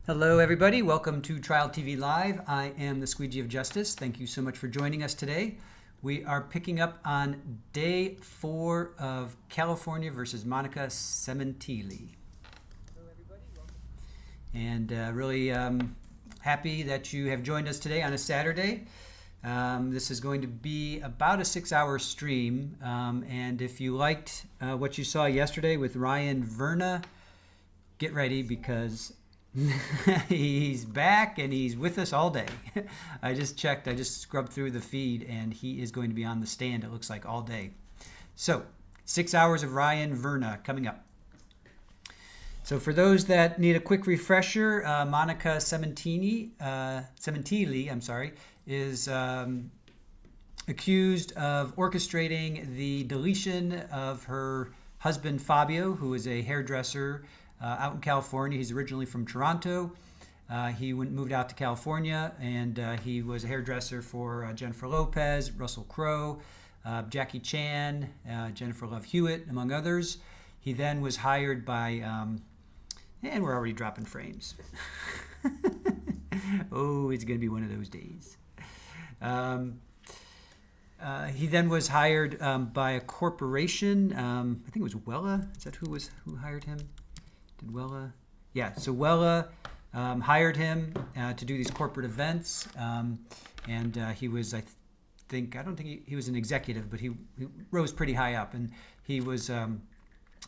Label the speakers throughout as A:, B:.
A: Hello, everybody. Welcome to Trial TV Live. I am the Squeegee of Justice. Thank you so much for joining us today. We are picking up on day 4 of California versus Monica Sementilli. Hello, everybody. Welcome. And really happy that you have joined us today on a Saturday. This is going to be about a 6-hour stream. And if you liked what you saw yesterday with Ryan Verna, get ready because he's back and he's with us all day. I just checked, I just scrubbed through the feed and he is going to be on the stand, it looks like, all day. So 6 hours of Ryan Verna coming up. So for those that need a quick refresher, Monica Sementilli, is accused of orchestrating the deletion of her husband Fabio, who is a hairdresser out in California. He's originally from Toronto. He moved out to California, and he was a hairdresser for Jennifer Lopez, Russell Crowe, Jackie Chan, Jennifer Love Hewitt, among others. He then was hired by, and we're already dropping frames. Oh, it's going to be one of those days. He then was hired by a corporation. I think it was Wella. Is that who hired him? Did Wella? Yeah, so Wella hired him to do these corporate events, and he was, I don't think he was an executive, but he rose pretty high up, and he was,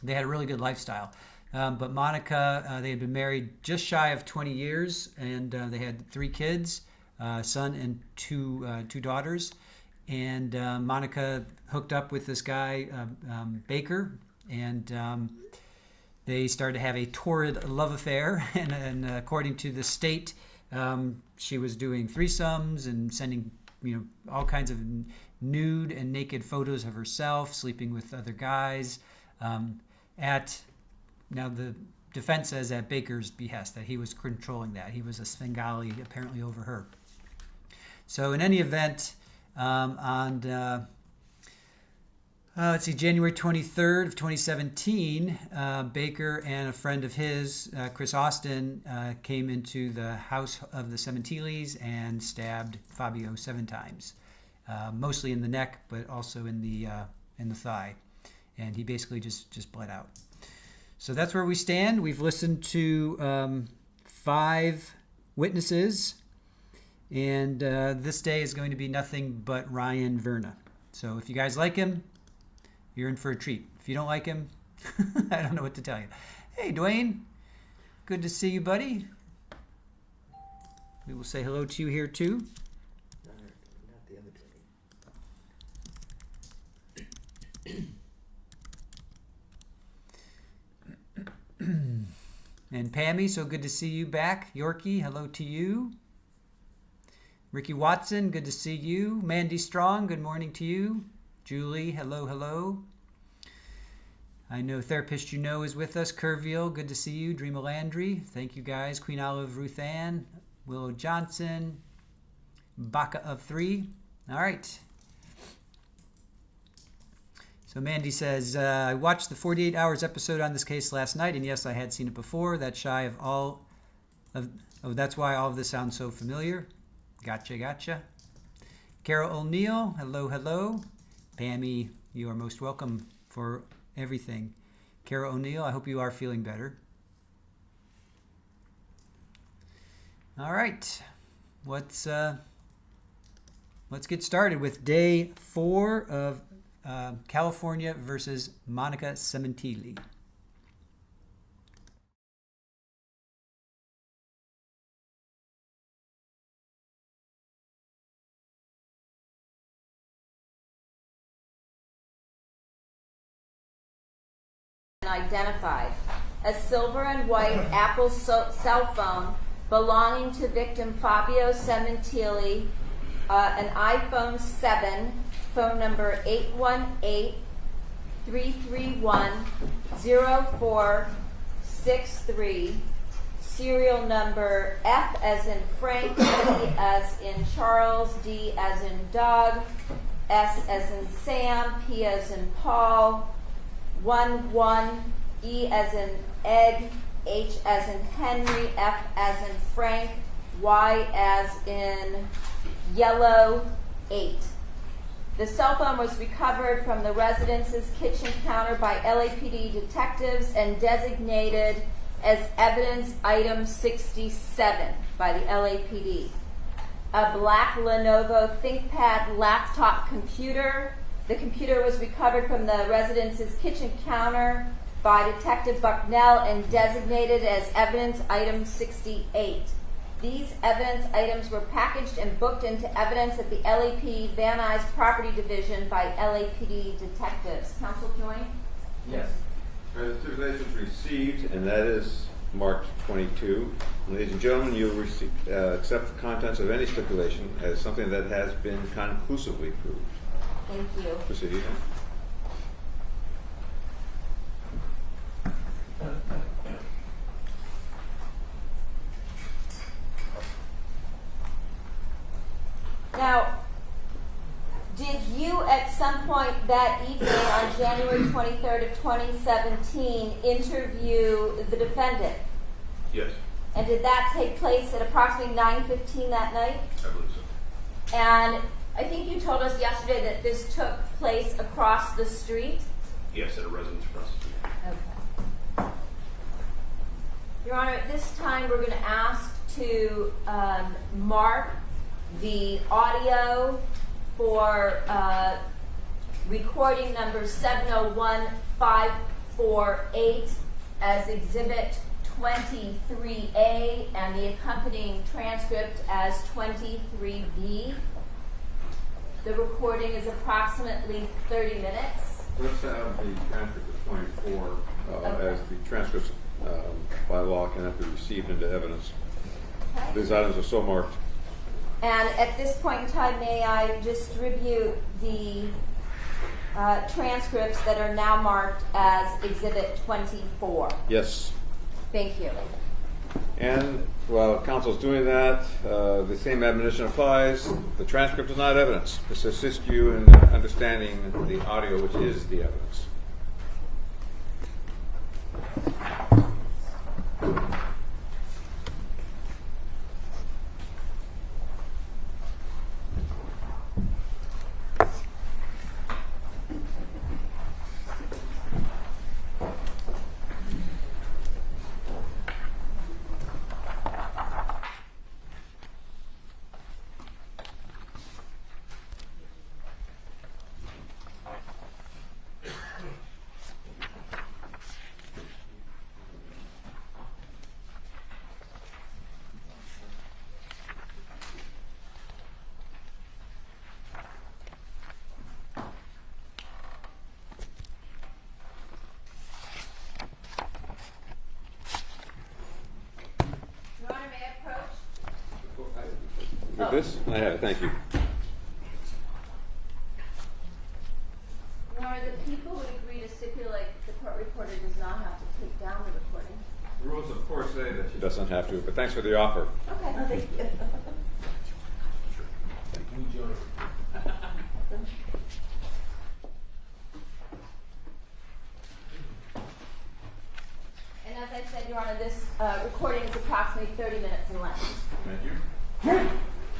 A: they had a really good lifestyle. But Monica, they had been married just shy of 20 years, and they had 3 kids, a son and two daughters, and Monica hooked up with this guy, Baker, and they started to have a torrid love affair, and according to the state, she was doing threesomes and sending, all kinds of nude and naked photos of herself, sleeping with other guys. Now the defense says at Baker's behest, that he was controlling that. He was a Svengali apparently over her. So in any event, let's see, January 23rd of 2017, Baker and a friend of his, Chris Austin, came into the house of the Sementillis and stabbed Fabio 7 times, mostly in the neck, but also in the thigh. And he basically just bled out. So that's where we stand. We've listened to 5 witnesses, and this day is going to be nothing but Ryan Verna. So if you guys like him, you're in for a treat. If you don't like him, I don't know what to tell you. Hey, Dwayne. Good to see you, buddy. We will say hello to you here, too.
B: Not the other Dwayne.
A: And Pammy, so good to see you back. Yorkie, hello to you. Ricky Watson, good to see you. Mandy Strong, good morning to you. Julie, hello. I know Therapist is with us. Kerviel, good to see you. Dreama Landry, thank you guys. Queen Olive, Ruth Ann, Willow Johnson, Baka of 3. All right. So Mandy says, I watched the 48 Hours episode on this case last night, and yes, I had seen it before. That's shy of all of, that's why all of this sounds so familiar. Gotcha. Carol O'Neill, hello. Pammy, you are most welcome for everything. Carol O'Neill, I hope you are feeling better. All right, let's get started with day 4 of California versus Monica Sementilli.
C: Identified a silver and white Apple cell phone belonging to victim Fabio Sementilli, an iPhone 7, phone number 818-331-0463, serial number F as in Frank, E as in Charles, D as in Doug, S as in Sam, P as in Paul, 11, E as in egg, H as in Henry, F as in Frank, Y as in yellow, 8. The cell phone was recovered from the residence's kitchen counter by LAPD detectives and designated as evidence item 67 by the LAPD. A black Lenovo ThinkPad laptop computer. The computer was recovered from the residence's kitchen counter by Detective Bucknell and designated as evidence item 68. These evidence items were packaged and booked into evidence at the LAP Van Nuys Property Division by LAPD detectives. Counsel join?
D: Yes.
E: The stipulation is received, and that is marked 22. Ladies and gentlemen, you'll accept the contents of any stipulation as something that has been conclusively proved.
C: Thank you.
E: Proceed.
C: Now, did you at some point that evening on January 23rd of 2017 interview the defendant?
F: Yes,
C: And did that take place at approximately 9:15 that night?
F: I believe so.
C: And I think you told us yesterday that this took place across the street.
F: Yes, at a residence prosecutor.
C: Okay. Your Honor, at this time we're going to ask to mark the audio for recording number 701548 as Exhibit 23A and the accompanying transcript as 23B. The recording is approximately 30 minutes.
E: Let's have the transcript of 24
C: Okay.
E: as the transcripts by law cannot be received into evidence.
C: Okay.
E: These items are so marked.
C: And at this point in time, may I distribute the transcripts that are now marked as Exhibit 24?
E: Yes.
C: Thank you.
E: And while counsel's doing that, the same admonition applies. The transcript is not evidence. This assists you in understanding the audio, which is the evidence.
C: Your Honor, may I approach?
E: With this? I have it. Thank you.
C: Your Honor, the people would agree to stipulate the court reporter does not have to take down the recording.
E: The rules, of course, say that she doesn't have to, but thanks for the offer.
C: Okay. Thank you. And as I said, Your Honor, this recording is approximately 30 minutes in length.
E: Thank you.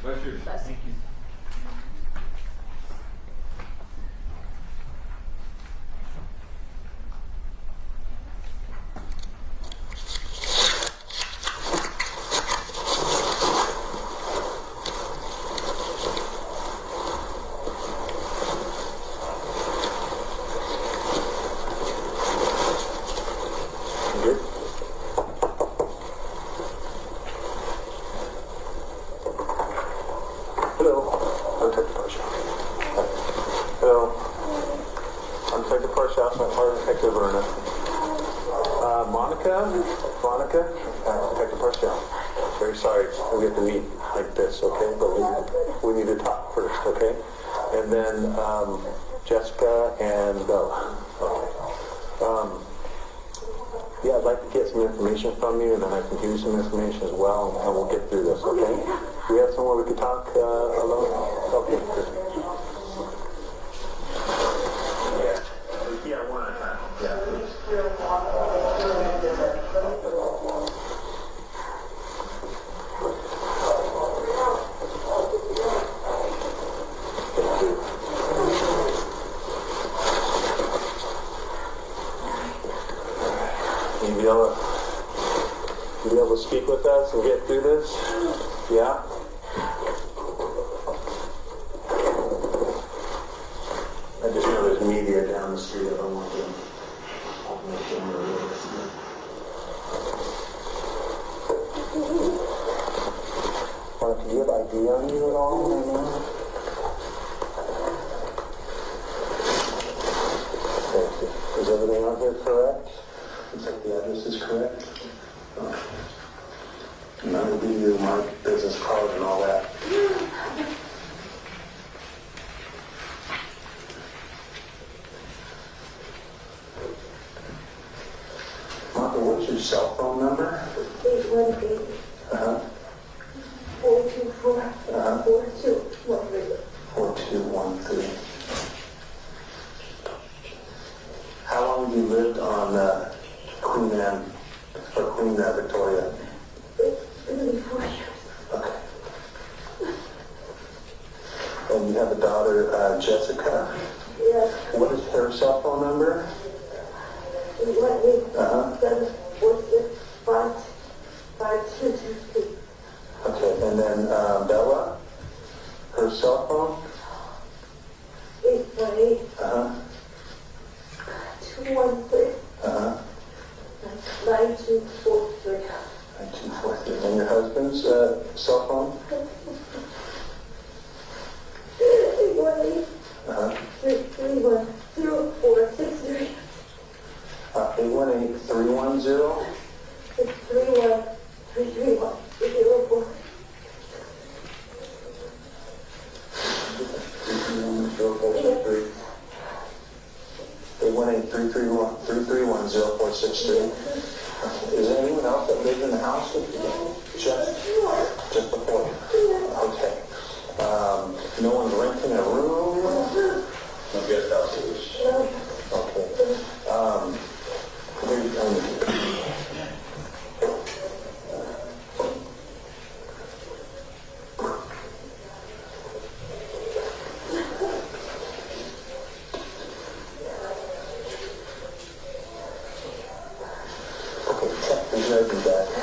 E: Bless you.
C: Bless you.
G: Hello, I'm Detective Porsche. Hello, I'm Detective Porsche, I'm Detective Verna. Monica, Detective Porsche. Very sorry we have to meet like this, okay? But we need to talk first, okay? And then Jessica and Bella. Okay. Yeah, I'd like to get some information from you, and then I can give you some information as well, and we'll get through this, okay? Do we have somewhere we can talk alone? Okay, good. Yeah, one at a time. Yeah, please. be able to speak with us and get through this? Yeah? I just know there's media down the street. I don't want them open the camera or whatever. Mark, do you have ID on you at all right now? Thank you. Is everything on here correct? Looks like the address is correct. And that will be your Mark business card and all that. Martha, what's your cell phone number?
B: 818
G: Uh-huh.
B: 424
G: Uh-huh.
B: 4213.
G: 4213. How long have you lived on Queen Anne, or Queen Victoria?
B: It's going to be 4 years.
G: Okay. And you have a daughter, Jessica.
B: Yes.
G: What is her cell phone number?
B: 818
G: Uh-huh.
B: 746 5223.
G: Okay, and then Bella, her cell phone?
B: 818
G: Uh-huh.
B: 213
G: Uh-huh.
B: 9243.
G: 9243. And your husband's cell phone?
B: 818
G: Uh-huh.
B: 331 0463.
G: 818-310?
B: 631 331 04.
G: 331-0463. 818-331-0463. Is there anyone else that lives in the house with you? Just the four? Okay. No one's renting a room? No guest houses? Okay.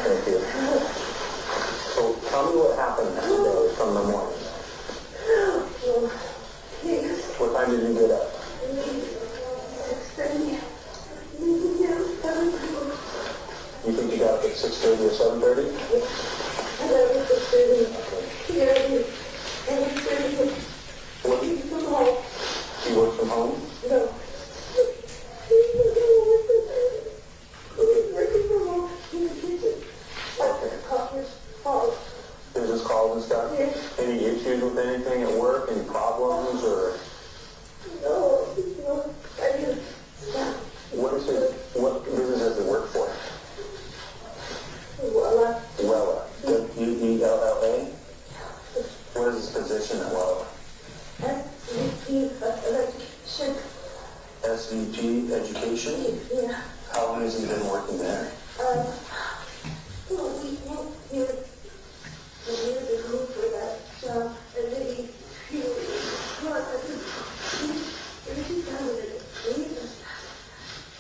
G: Thank you. So tell me what happened today from the morning. What time did you get up?
B: 6:30.
G: You think you got up at 6:30 or 7:30? What? You work from home?
B: No.
G: Business calls and stuff?
B: Yes.
G: Any issues with anything at work? Any problems or?
B: No. I just
G: What business does it work for?
B: Wella.
G: Wella. W-E-L-L-A? What is his position at Wella?
B: SVP Education.
G: SVP Education?
B: Yeah.
G: How long has he been working there?
B: We moved here years ago for that job, and then he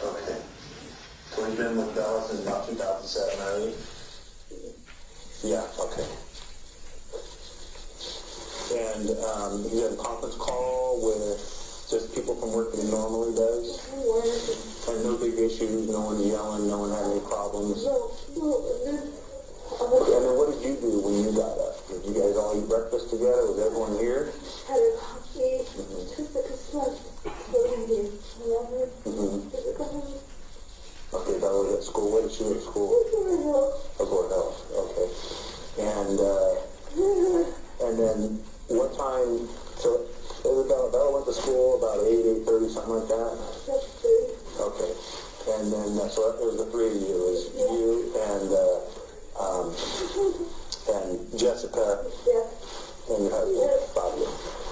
G: Okay. So he's been with Bella since about 2007, right? Yeah, okay. And you had a conference call with just people from work that he normally does? And no big issues, no one yelling, no one had any problems? Okay, and then what did you do when you got up? Did you guys all eat breakfast together? Was everyone here?
B: Had a coffee, took the Christmas,
G: Okay, Bella was at school. Where did she go to school? Woodland Hills. Okay. And then what time, so it was about, Bella went to school about 8:30, something like that? Okay. And then, so it was the three of you. It was you and Jessica and your husband, Fabio.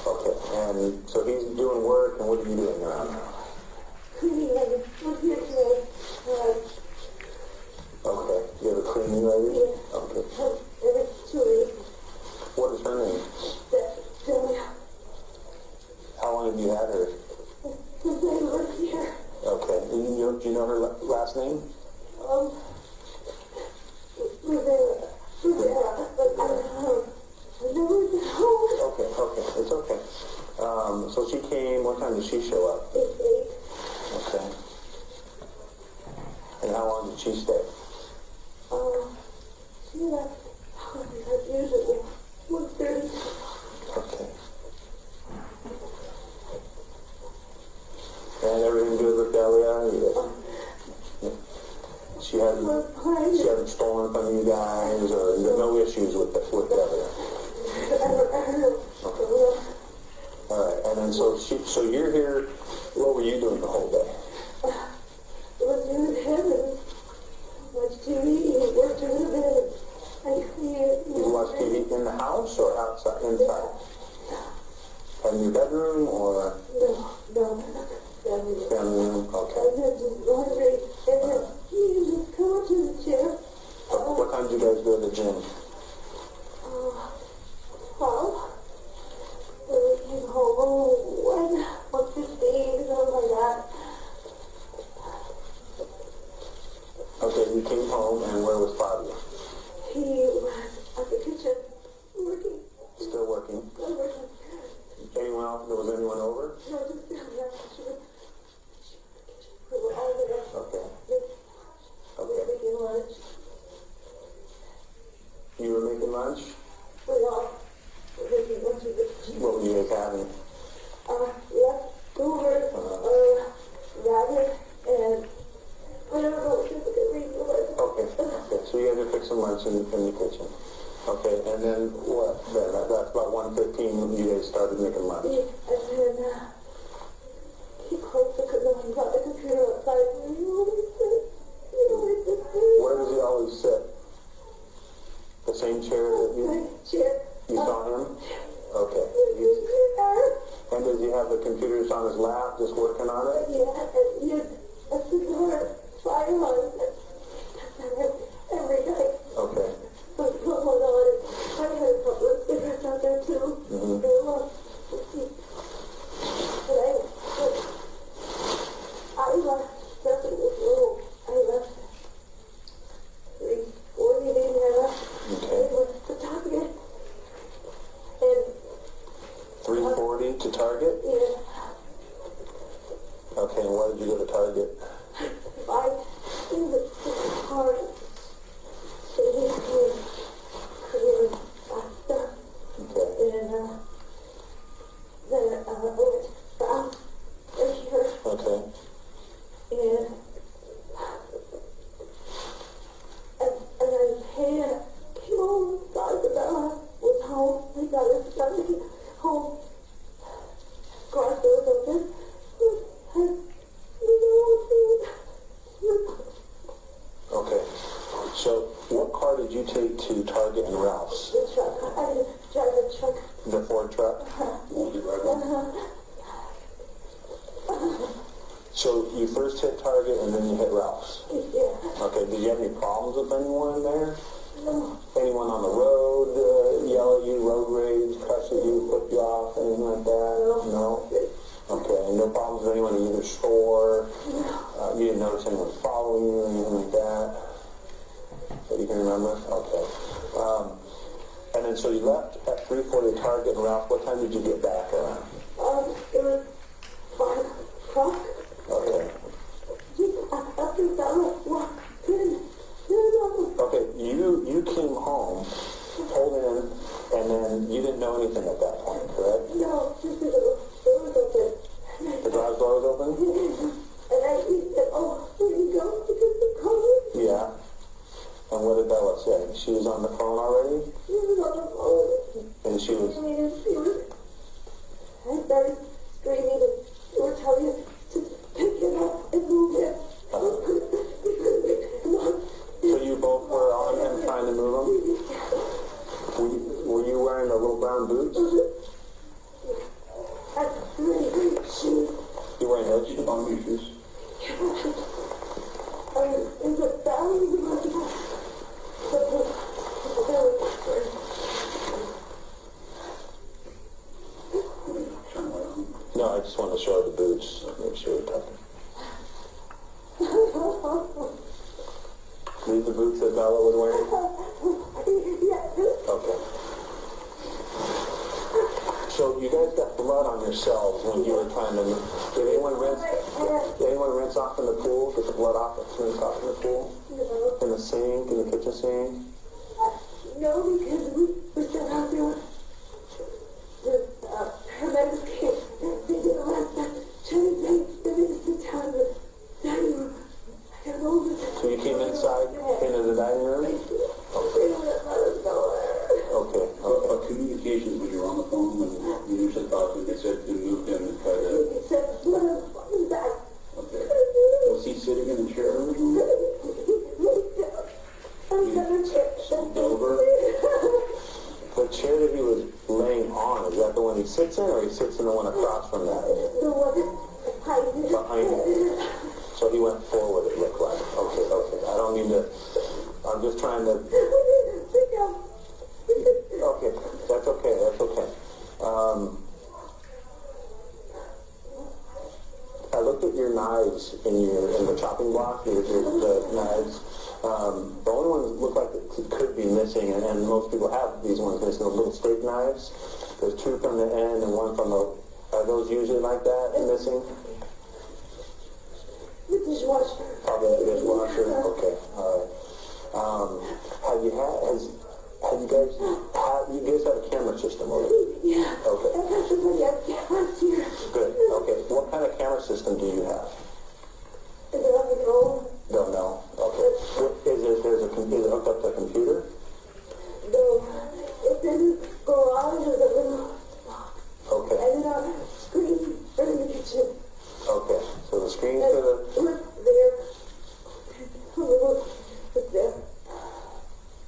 G: Okay. And so he's doing work, and what are you doing around now? Okay. You have a cleaning lady? Okay. What is her name? How long have you had her? Okay. Do you know her last name? Okay, it's okay. So she came, what time did she show up? Okay. And how long did she stay?
B: She left, like usual, 1:30.
G: Okay. And everything good with Delia? She hasn't stolen from you guys, or no issues with Delia? Okay. All right, and then so you're here. What were you doing the whole day?
B: It was you and him and watched TV. He worked a little bit. I cleaned.
G: You watch TV in the house or outside? Inside? In your bedroom or?
B: No.
G: Family room. Okay.
B: And then just laundry. And then he just come up to the chair.
G: What time did you guys go to the gym?
B: 12. And we came home 1:15, something like that.
G: Okay, you came home, and where was Fabio?
B: He was at the kitchen working.
G: Still working. Anyone else? Was anyone over?
B: No, just down there. We were all there.
G: Okay.
B: We were making lunch.
G: You were making lunch?
B: We all were making lunch with the
G: What were you guys having?
B: leftovers, rabbit, and I don't know what specifically it was.
G: Okay. So you guys are fixing lunch in the kitchen. Okay, and then what? That's about 1:15 you guys started making lunch.
B: And then he closed the computer. He got the computer outside. And he always said,
G: Where does he always sit? The same chair that you saw him? Okay. And does he have the computers on his lap, just working on it?
B: Yeah, and he had a cigar fire on every night.
G: Okay.
B: But put one on, and I had a couple of cigarettes out there too.
G: Mm-hmm.
B: But I left nothing was wrong. I left 3:40 maybe I left.
G: Okay.
B: It was to Target. And
G: 3:40 to Target?
B: yeah,
G: Okay, and why did you go to Target?
B: I in the car. So he came faster.
G: Okay.
B: And then I went down right here.
G: Okay.
B: And I came home, got the bell, was home, we got his family home, garage door was open,
G: Okay. So, what car did you take to Target and Ralph's?
B: the truck, I drive the truck.
G: The Ford truck? So, you first hit Target and then you hit Ralph's?
B: Yeah,
G: Okay, did you have any problems with anyone in there?
B: no,
G: Anyone on the road yell at you, road rage, cuss at you, flip you off, anything like that? No? Okay, and no problems with anyone in either store? You didn't notice anyone following you or anything like that? That you can remember? Okay. And then so you left at 3:40 Target and Ralph. What time did you get back around?
B: it was 5 o'clock.
G: Okay.
B: After that, I walked in.
G: Okay, you came home, pulled in, and then you didn't know anything at that point, correct?
B: No, just a little, it was open.
G: The garage door was open?
B: And I said, oh, where do you go? Because the car,
G: Yeah. And what did Bella say? She was on the phone already?
B: she was on the phone.
G: And she was...
B: And she was, I started screaming and they were telling us to pick it up and move it.
G: So you both were on him trying to move him? Were you wearing the little brown boots?
B: At 3 shoes.
G: You wearing those shoes? On your shoes?
B: It's a thousand money.
G: No, I just wanted to show her the boots. Make sure you're talking. Bella was wearing?
B: Yes.
G: Okay. So you guys got blood on yourselves when you were trying to... Did anyone rinse off in the pool? Get the blood off, rinse off in the pool?
B: No.
G: In the sink, in the kitchen sink?
B: No, because we still out there with the paramedics came. They did all that stuff. Trying to make us sit down in the dining room. I don't know.
G: So you came inside into the dining room?
B: They wouldn't let us go there.
G: Okay.
D: What communications when you were on the phone when you usually talk to, they said to move him and try to...
B: He said, let us fucking back.
D: Okay. Was he sitting in the chair? Over?
G: The chair that he was laying on, is that the one he sits in, or he sits in the one across from that?
B: The one behind
G: Behind it. So he went forward, it looked like. Okay. I don't mean to... I'm just trying to... Okay, that's okay. I looked at your knives in the chopping block, the knives. The only ones that look like it could be missing, and most people have these ones missing, those little steak knives. There's two from the end and one from the... Are those usually like that, missing?
B: the dishwasher.
G: Probably the dishwasher. Okay, all right. You guys have a camera system, right?
B: Yeah.
G: Okay.
B: I got somebody on cameras here.
G: Good. Okay. What kind of camera system do you have?
B: Is it on the phone?
G: Don't know. Okay. Is it hooked up to a computer?
B: No. It's in the garage or the little box.
G: Okay.
B: And then on a screen in the kitchen.
G: Okay. So the screen for the...
B: Look there. Look there.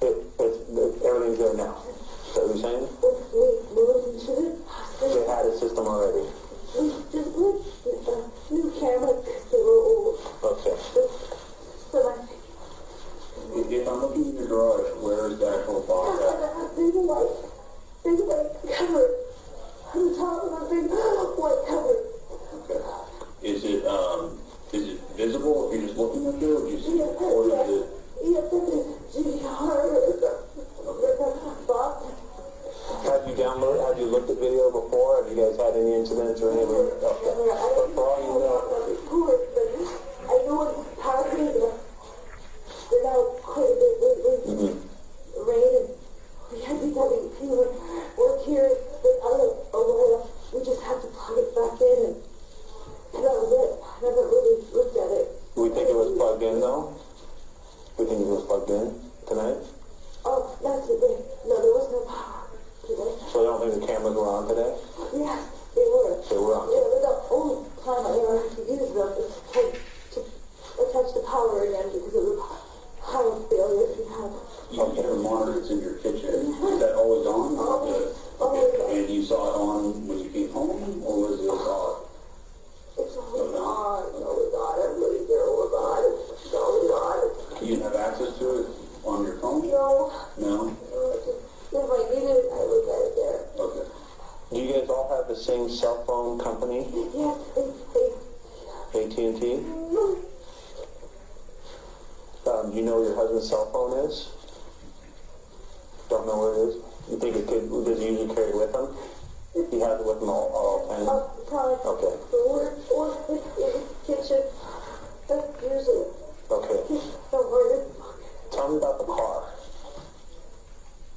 G: Everything's there now. Is that what you're saying?
B: We moved into it.
G: They had a system already.
B: We just put new cameras because they were old.
G: Okay.
B: So
D: If I'm looking in your garage, where is the actual box at?
B: there's a white cover on the top of a big white cover.
D: Okay. Is it visible if you're just looking at it, or do you see it? Or is it...
B: Yes, it's a GDR. Box.
G: Have you looked at video before? Have you guys had any incidents or anything? Okay. But for all you know...
B: I know it's happening, but they're now quite a bit lately. Rain, and we had people work here with a while. We just have to plug it back in, and that was it. I never really looked at it.
G: We think it was plugged in, though? We think it was plugged in tonight?
B: Oh, that's the thing. No, there was no power today.
G: So you don't think the cameras were on today?
B: Yeah, they were.
G: They were on.
B: Yeah, the only time I ever had to use them is to attach the power again because of the power failure we had.
D: You have a monitor that's in your kitchen. Is that always on?
B: Always on.
D: And you saw it on when you came home, or was it off?
B: It's always on. It's always on. Everybody's there all the time. It's always on.
D: You have access to it on your phone?
B: No.
D: No?
B: If I need it, I look at it there.
D: Okay.
G: Do you guys all have the same cell phone company?
B: Yes,
G: AT&T? Do you know where your husband's cell phone is? Don't know where it is? You think does he usually carry it with him? He has it with him all the time? Okay.
B: Or in the kitchen. That's usually.
G: Okay.
B: Don't worry.
G: Tell me about the car.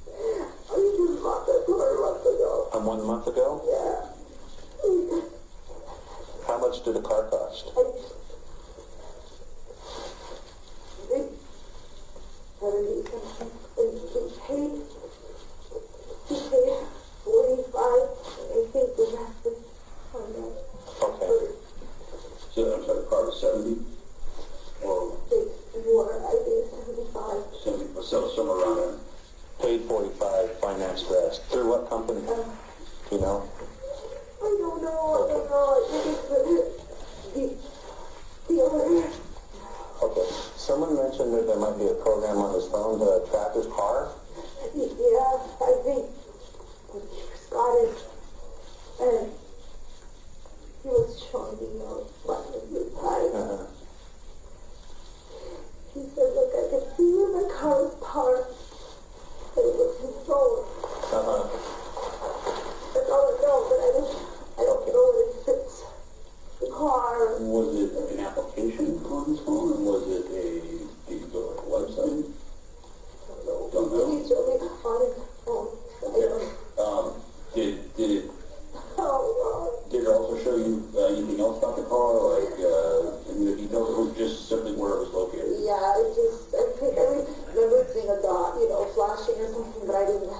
B: I just bought that car a month ago.
G: 1 month ago?
B: Yeah.
G: How much did the car cost?
B: He paid 45. I think the rest is on that.
G: Okay.
D: So I'm sorry, the car was 70? Or
B: I think 75.
D: 70, so somewhere around there.
G: Paid 45, financed rest. Through what company? Do you know?
B: I don't know. I think it's the owner.
G: Okay. Someone mentioned that there might be a program on his phone to track his car.
B: Yeah, I think he was spotted. And car.
D: Was it an application on his phone, or was it did you go to a website? Don't know.
B: He showed me on his phone.
D: Did it
B: Oh,
D: did it also show you anything else about the car, like any of the details, or just simply where it was located?
B: yeah, it just, I think I remember seeing a dot, you know, flashing or something, but I didn't.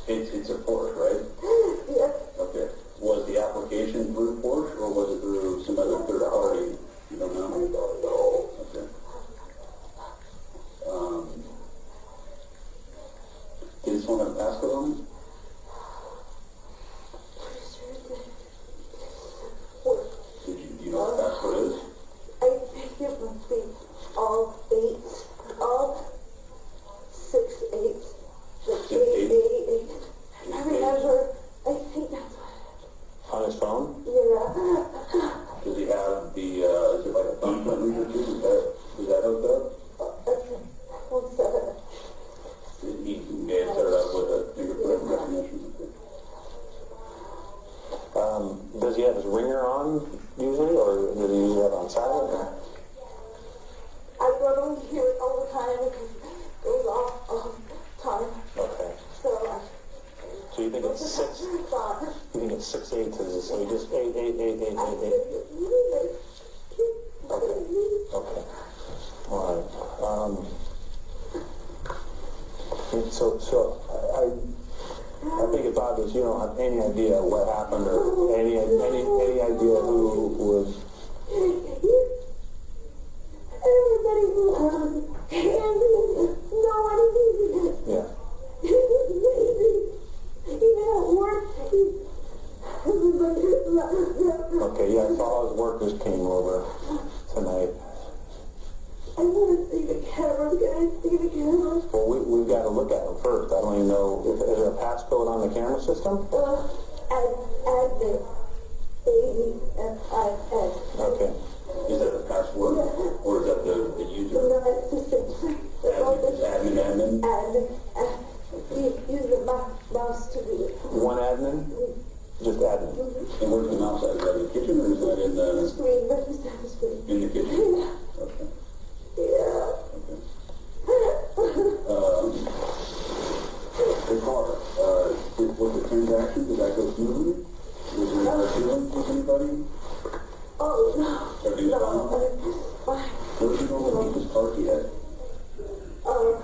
D: It's a Porsche, right?
B: Yes.
D: Okay. Was the application through Porsche, or was it through some other third party? You don't know?
B: I don't know.
D: Okay. Did this one have a passcode on it?
B: Pretty sure it's what?
D: Do you know what the passcode is?
B: I think it must be all 6 8s. Like 8. I remember, I think that's what.
G: On his phone?
B: Yeah.
D: Does he have the, is it like a thumbprint reader too? Is that hooked up?
B: What's that?
D: He may have set it up with a fingerprint recognition.
G: Does he have his ringer on usually, or does he usually have it on silent?
B: I normally hear it all the time because it goes off all the time.
G: Okay. So you think it's 6? You think it's 6 8s? So he just 8 8 8 8 8 8. Okay. All right. So I think it's obvious you don't have any idea what happened or any idea who was.
B: Everybody who no one.
G: Yeah.
B: Even at work,
G: Okay. Yeah. I saw his workers came over tonight.
B: I want to see the cameras. Can I see the cameras?
G: Well, we've got to look at them first. I don't even know if is there a passcode on the camera system.
B: Admin. ADFIN.
G: Okay.
D: Is that the password, or is that the user?
B: No, it's the same.
D: Admin?
B: Use the mouse to do it.
G: One admin. Just admin.
D: And where's the mouse at? Is that in the kitchen, or is that in the
B: Screen, right beside the screen.
D: in the kitchen? Okay.
B: Yeah.
D: Okay. The car, was the transaction, did that go smoothly? Was there any feeling with anybody?
B: Oh, no.
D: Everything was fine?
B: Fine.
D: Where did you normally keep his car key at?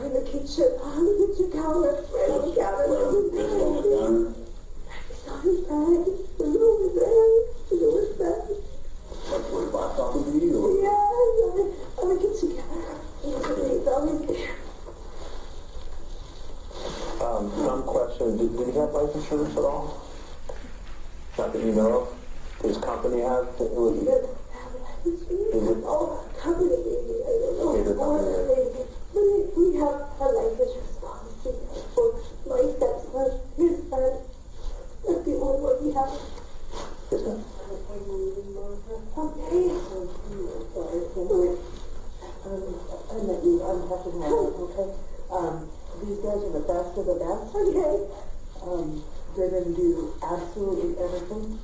B: In the kitchen. On the kitchen counter. Right on the counter.
D: This on the counter?
B: It's on his bag. It's on his bag. It's on his bag.
D: Like where the laptop would be, or?
B: Yeah, on the kitchen counter. It's always there.
G: Some question. Did he have life insurance at all? Not that you know of? His company has?
B: Is it? Oh, company baby. I don't know.
G: Okay, the company.
B: We have a life insurance policy for my stepson, his son. That's the only one we have.
G: Yes, ma'am.
B: Okay.
H: I'm happy to have it, okay? These guys are the best of the best.
B: Okay.
H: They're going to do absolutely everything,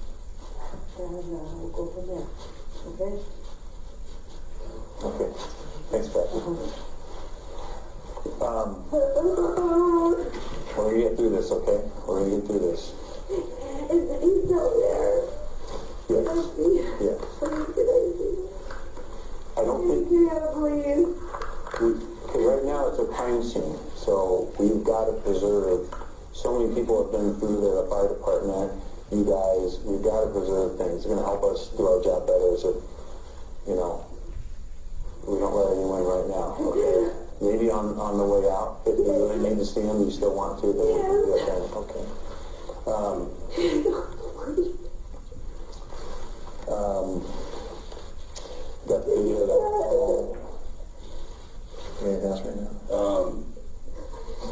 H: and we'll go from there, okay?
G: Okay. Thanks, Pat. We're going to get through this, okay? We're going to get through this.
B: He's still there.
G: Yes. Yeah. I don't think...
B: Yeah, please.
G: Okay, right now it's a crime scene, so we've got to preserve. So many people have been through the fire department. You guys, we've got to preserve things. It's going to help us do our job better. So, you know, we don't let anyone right now. Okay. Maybe on the way out, if you really need to see him, you still want to, then we can do it then. Okay. Got the video that. Anything else right now?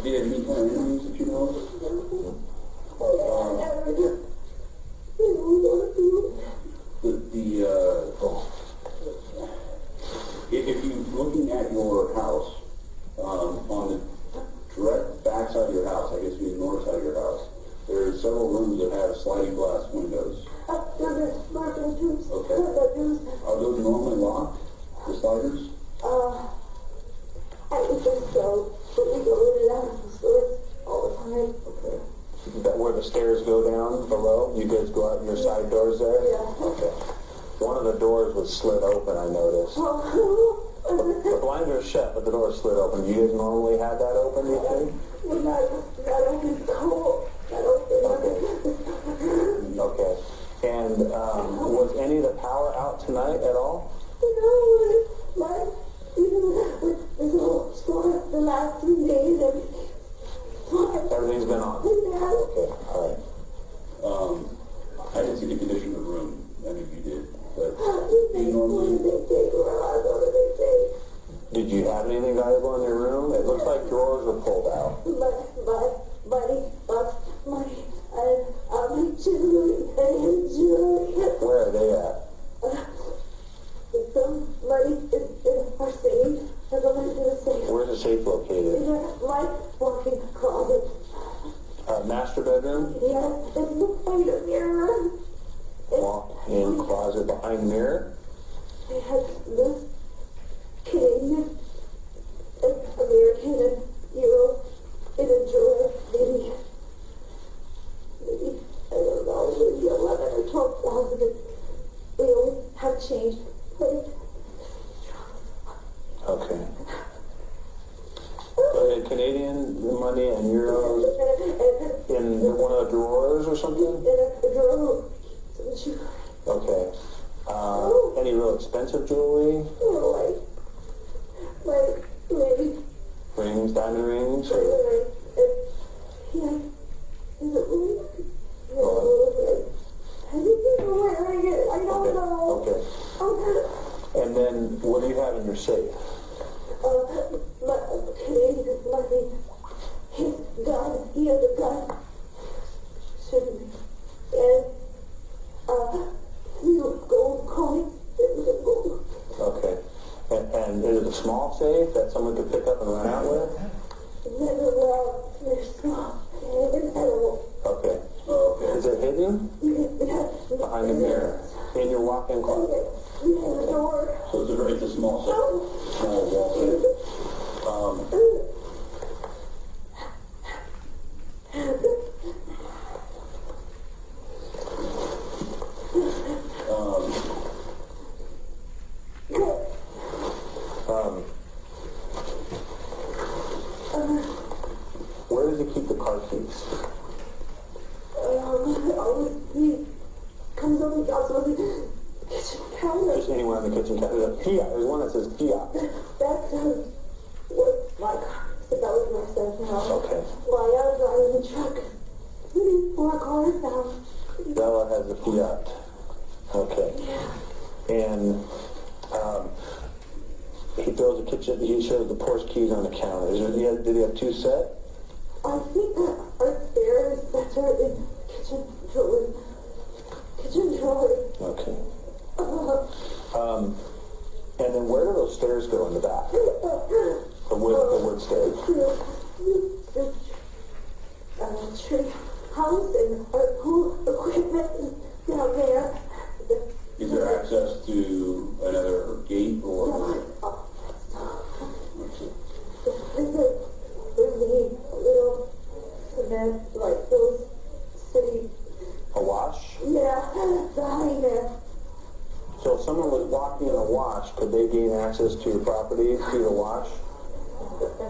D: Do you have any kind of enemies that you know of? If you're looking at your house, on the direct backside of your house, I guess you north sliding glass windows.
B: Those are my bedrooms.
D: Okay.
B: My bedrooms.
D: Are those normally locked, the sliders?
B: I would think so, but we go in and out of the stores all the time.
D: Okay.
G: Is that where the stairs go down below? You guys go out your side doors there?
B: Yeah.
G: Okay. One of the doors was slid open, I noticed.
B: Oh,
G: The blinds are shut, but the door is slid open. Do you guys normally have that open, do you think?
B: we're not open cold. Not open.
G: Okay. And was any of the power out tonight at all?
B: Even with this whole storm the last 3 days, everything.
G: Everything's been on?
B: Yeah.
G: Okay, all right.
D: I didn't see the condition of the room. I mean, you did, but
B: What did they take? What did they take?
G: Did you have anything valuable in your room? It looks like drawers were pulled out.
B: Money, and jewelry.
G: Where are they at?
B: Some money in our safe. I go into the safe.
G: Where's the safe located?
B: My walk-in closet.
G: Master bedroom?
B: Yeah, it's behind a mirror.
G: Walk-in closet behind mirror?
B: They had this Canadian and American and Euro in a drawer, maybe, I don't know, maybe 11 or 12,000. They always have changed.
G: Okay. So they had Canadian money and euros in one of the drawers or something?
B: In a drawer.
G: Okay. Any real expensive jewelry?
B: Like, maybe.
G: Rings, diamond rings? Or?
B: Yeah. I didn't know where I get it. I don't know.
G: Okay. And then what do you have in your safe?
B: Canadian money. His gun. He has a gun. Shouldn't be. And, gold coins.
G: Okay. And is it a small safe that someone could pick up and run out with?
B: They're small. It's edible.
G: Okay. Is it hidden? Behind the mirror. In your walk-in closet?
B: Behind the door.
D: so it's a small safe. Small wall safe.
G: Where does he keep the car keys?
B: He comes over the kitchen counter.
G: Just anywhere on the kitchen counter. There's a Fiat. There's one that says Fiat.
B: That's what my car is. That was my son's house.
G: Okay.
B: While I was driving the truck, we need 4 cars now.
G: Bella has a Fiat. Okay. And he throws the kitchen. He shows the Porsche keys on the counter. Did he have 2 set?
B: I think that our spare sets are in kitchen drawer. Kitchen drawer.
G: Okay. And then where do those stairs go in the back? The wood stairs.
B: Tree house and our pool equipment is down there.
D: Is there access to another gate or?
B: Little cement, like those city.
G: A wash?
B: Yeah, behind there.
G: So if someone was walking in a wash, could they gain access to your property through the wash?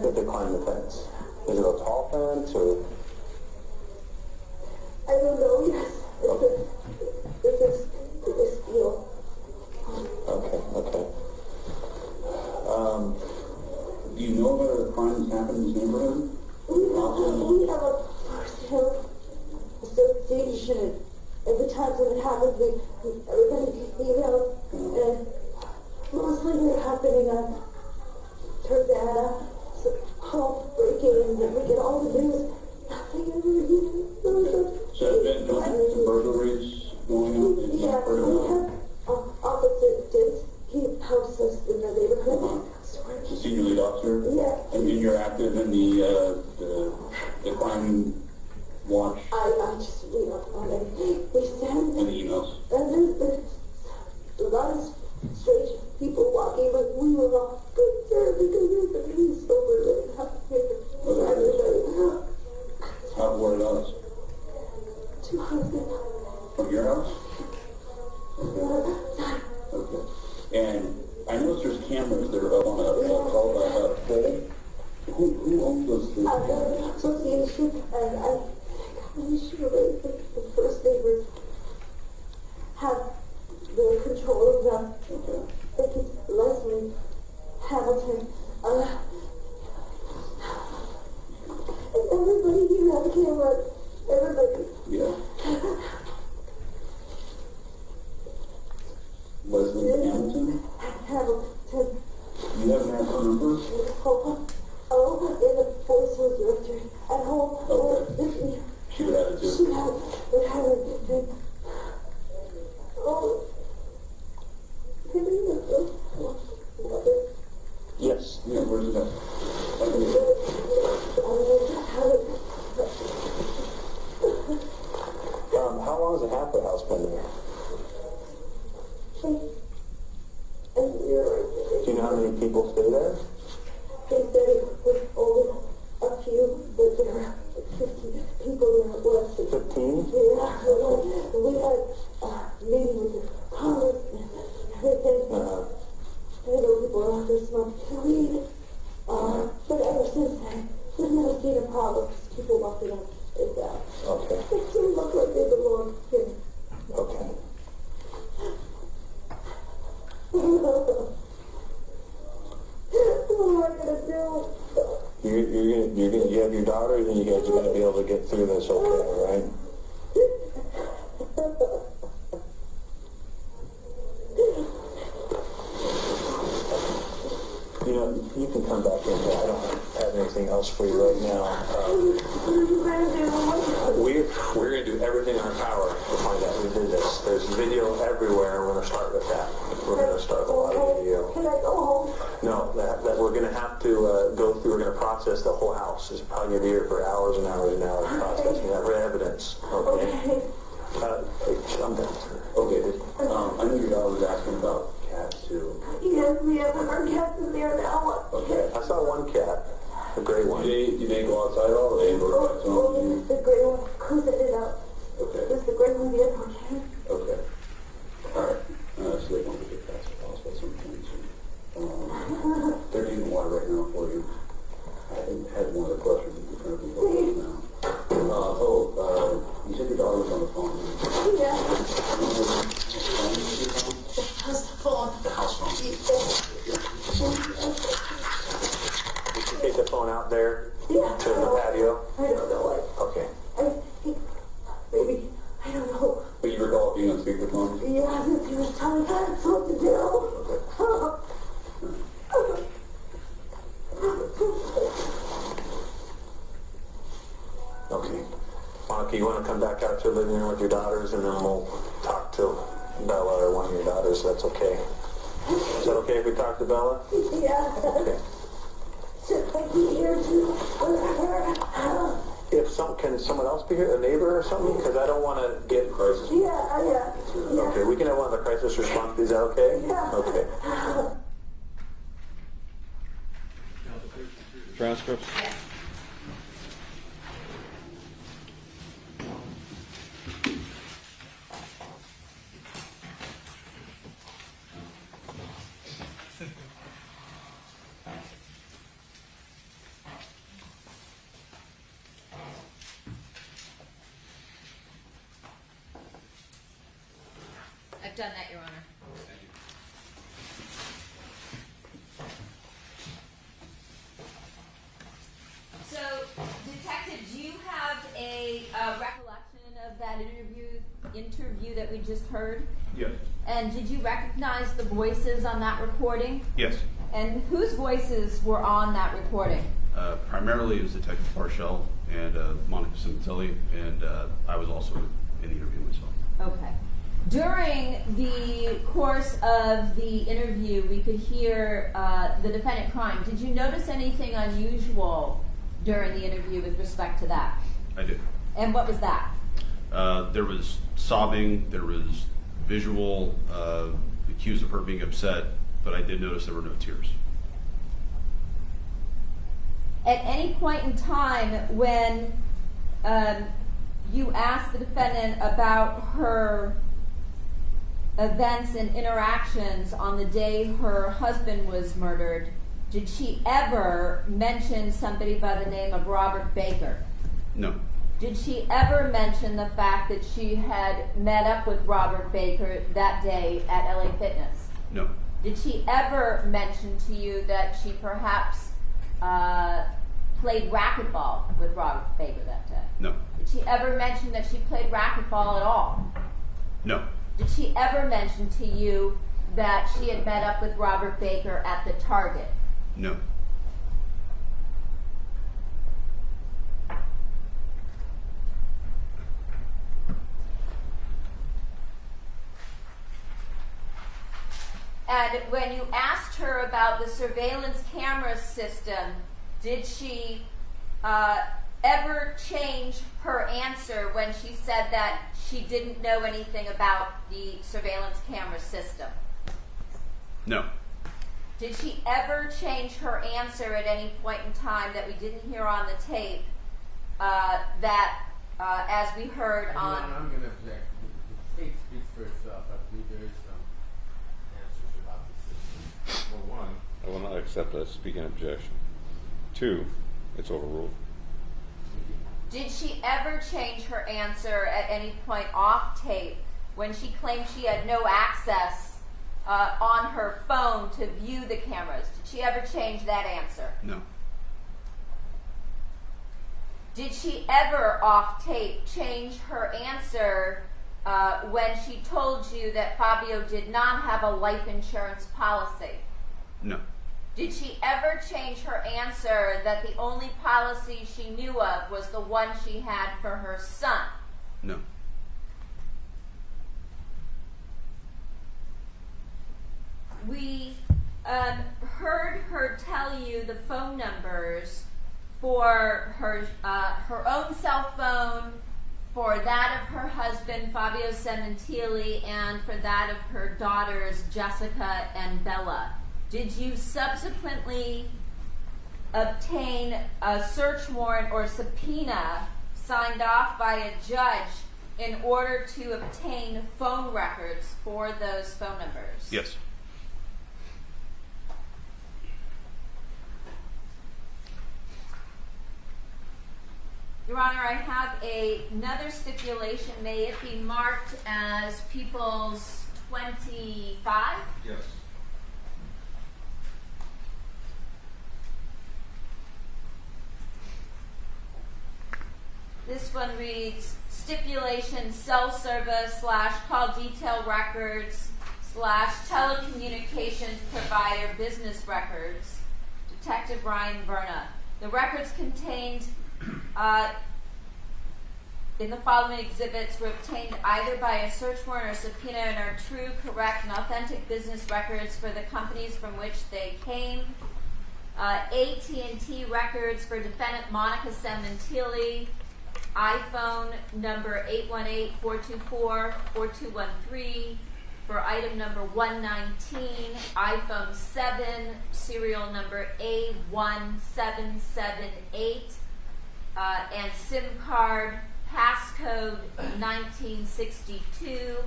G: If they climb the fence? Is it a tall fence or?
B: I don't know, yes. It's a steel.
G: Okay.
D: Do you know of other crimes happen in this neighborhood?
B: We have a personal association. Every time something happens, everybody emails, and mostly they're happening on Tarzana, home break-ins, and we get all the news. Nothing ever
D: So there's been no burglaries going on? You've
B: Yeah,
D: not heard
B: we
D: about?
B: have Officer Dent. He helps us in the neighborhood.
D: The senior lead officer?
B: Yeah.
D: And you're active in the crime watch?
B: I just read up on it.
D: From your house? Okay. And I noticed there's cameras that are up on a pole. Who owns those three cameras?
B: Association, and I'm sure the first neighbors have the control of them.
D: Okay.
B: I think it's Leslie Hamilton. Everybody here has a camera. Everybody.
D: Yeah. Leslie Hamilton?
B: Hamilton.
D: You have her number?
B: Oh, in the voice was directory at home.
D: Okay. She would have it too.
B: She would have it. Oh.
D: Yes. Yeah, where's it at?
G: How long has the halfway house been there? Do you know how many people stay there?
B: They said it was only a few, but there were 50 people there at once.
G: 15?
B: Yeah, we had a meeting with the Congress and everything. I know people are out there smoking weed. But ever since then, we've never seen a problem. People walking up and down.
G: Okay.
B: They still look like they belong here.
G: Okay.
B: What am I gonna do?
G: You have your daughters, and you guys are gonna be able to get through this okay, right? You know, you can come back in here. I don't have anything else for you right now.
B: What are you gonna do?
G: We're going to do everything in our power to find out who did this. There's video everywhere, and we're going to start with that. We're going to start with a lot of video.
B: Can I go home?
G: No, that we're going to have to go through. We're going to process the whole house. It's probably going to be here for hours and hours and hours processing that evidence. Okay. I'm done, sir.
D: Okay. I know your daughter was asking about cats too.
B: Yes, we have our cats in there now.
D: Okay.
G: I saw one cat, a gray one.
D: Do they go outside at all? Or they go outside?
B: Oh, the gray one. Close it out.
D: Okay.
B: Just the gray one, the other one.
D: Okay. All right. So they want to get past the house at some point soon. They're getting water right now for you. I had one other question in front of you now. You said your daughter was on the phone.
B: Yeah.
D: The house phone.
G: Did you take the phone out there
B: Yeah.
G: to the patio?
B: I don't know what.
G: Okay.
B: Maybe. I don't know.
D: But you recall being on speakerphone?
B: Yeah, he was telling us what to do.
G: Okay. Monica, you want to come back out to the living room with your daughters, and then we'll talk to Bella or one of your daughters. That's okay. Is that okay if we talk to Bella?
B: Yeah.
G: Okay.
B: Should I be here too?
G: Can someone else be here, a neighbor or something? Because I don't want to get crisis.
B: Yeah.
G: Okay, we can have one of the crisis response. Is that okay?
B: Yeah.
G: Okay.
E: Transcripts?
C: I've done that, Your Honor. So, Detective, do you have a recollection of that interview that we just heard?
F: Yes.
C: And did you recognize the voices on that recording?
F: Yes.
C: And whose voices were on that recording?
F: Primarily it was Detective Porsche and Monica Sementilli, and I was also in the interview myself.
C: Okay. During the course of the interview, we could hear the defendant crying. Did you notice anything unusual during the interview with respect to that?
F: I did.
C: And what was that?
F: There was sobbing, there was visual cues of her being upset, but I did notice there were no tears.
C: At any point in time when you asked the defendant about her events and interactions on the day her husband was murdered. Did she ever mention somebody by the name of Robert Baker?
F: No.
C: Did she ever mention the fact that she had met up with Robert Baker that day at LA Fitness?
F: No.
C: Did she ever mention to you that she perhaps played racquetball with Robert Baker that day?
F: No.
C: Did she ever mention that she played racquetball at all?
F: No.
C: Did she ever mention to you that she had met up with Robert Baker at the Target?
F: No.
C: And when you asked her about the surveillance camera system, did she ever change her answer when she said that she didn't know anything about the surveillance camera system?
F: No.
C: Did she ever change her answer at any point in time that we didn't hear on the tape as we heard on...
I: I'm going to object. The tape speaks for itself. I believe there is some answers about the system.
E: Well, one, I will not accept a speaking objection. Two, it's overruled.
C: Did she ever change her answer at any point off tape when she claimed she had no access on her phone to view the cameras? Did she ever change that answer?
F: No.
C: Did she ever off tape change her answer when she told you that Fabio did not have a life insurance policy?
F: No.
C: Did she ever change her answer that the only policy she knew of was the one she had for her son?
F: No.
C: We heard her tell you the phone numbers for her own cell phone, for that of her husband, Fabio Sementilli, and for that of her daughters, Jessica and Bella. Did you subsequently obtain a search warrant or subpoena signed off by a judge in order to obtain phone records for those phone numbers?
F: Yes.
C: Your Honor, I have another stipulation. May it be marked as People's 25?
E: Yes.
C: This one reads, stipulation cell service / call detail records / telecommunications provider business records. Detective Ryan Verna. The records contained in the following exhibits were obtained either by a search warrant or subpoena and are true, correct, and authentic business records for the companies from which they came. AT&T records for defendant Monica Sementilli, iPhone number 818-424-4213 for item number 119, iPhone 7, serial number A1778, and SIM card passcode 1962.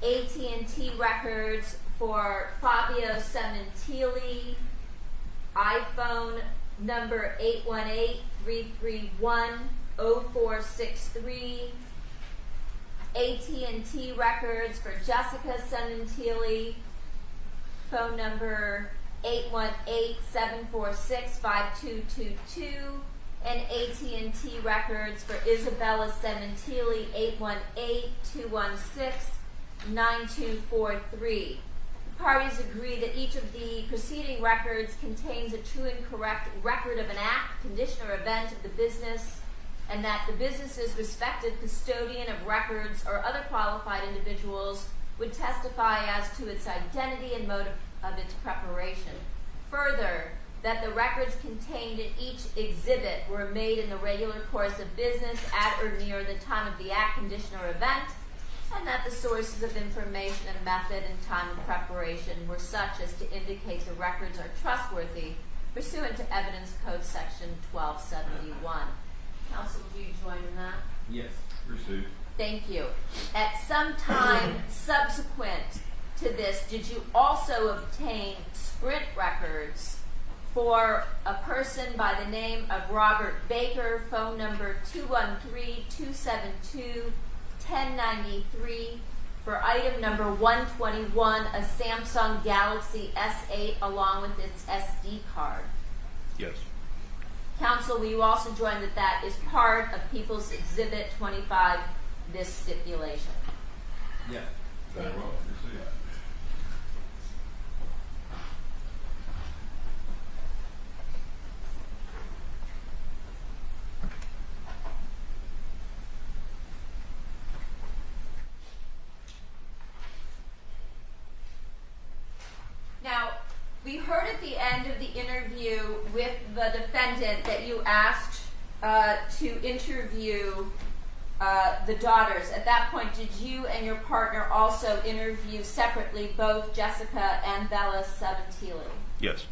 C: AT&T records for Fabio Sementilli, iPhone number 818-331-0463. AT&T records for Jessica Sementilli, phone number 818-746-5222, and AT&T records for Isabella Sementilli, 818-216-9243. The parties agree that each of the preceding records contains a true and correct record of an act, condition, or event of the business, and that the business's respective custodian of records or other qualified individuals would testify as to its identity and mode of its preparation. Further, that the records contained in each exhibit were made in the regular course of business at or near the time of the act, condition, or event, and that the sources of information and method and time of preparation were such as to indicate the records are trustworthy pursuant to Evidence Code Section 1271. Counsel, do you join in that?
I: Yes.
E: Received.
C: Thank you. At some time subsequent to this, did you also obtain Sprint records for a person by the name of Robert Baker, phone number 213-272-1093, for item number 121, a Samsung Galaxy S8 along with its SD card?
F: Yes.
C: Counsel, will you also join that that is part of People's Exhibit 25, this stipulation?
I: Yes.
E: Very well. Received.
C: Now, we heard at the end of the interview with the defendant that you asked to interview the daughters. At that point, did you and your partner also interview separately both Jessica and Bella Sementilli?
F: Yes.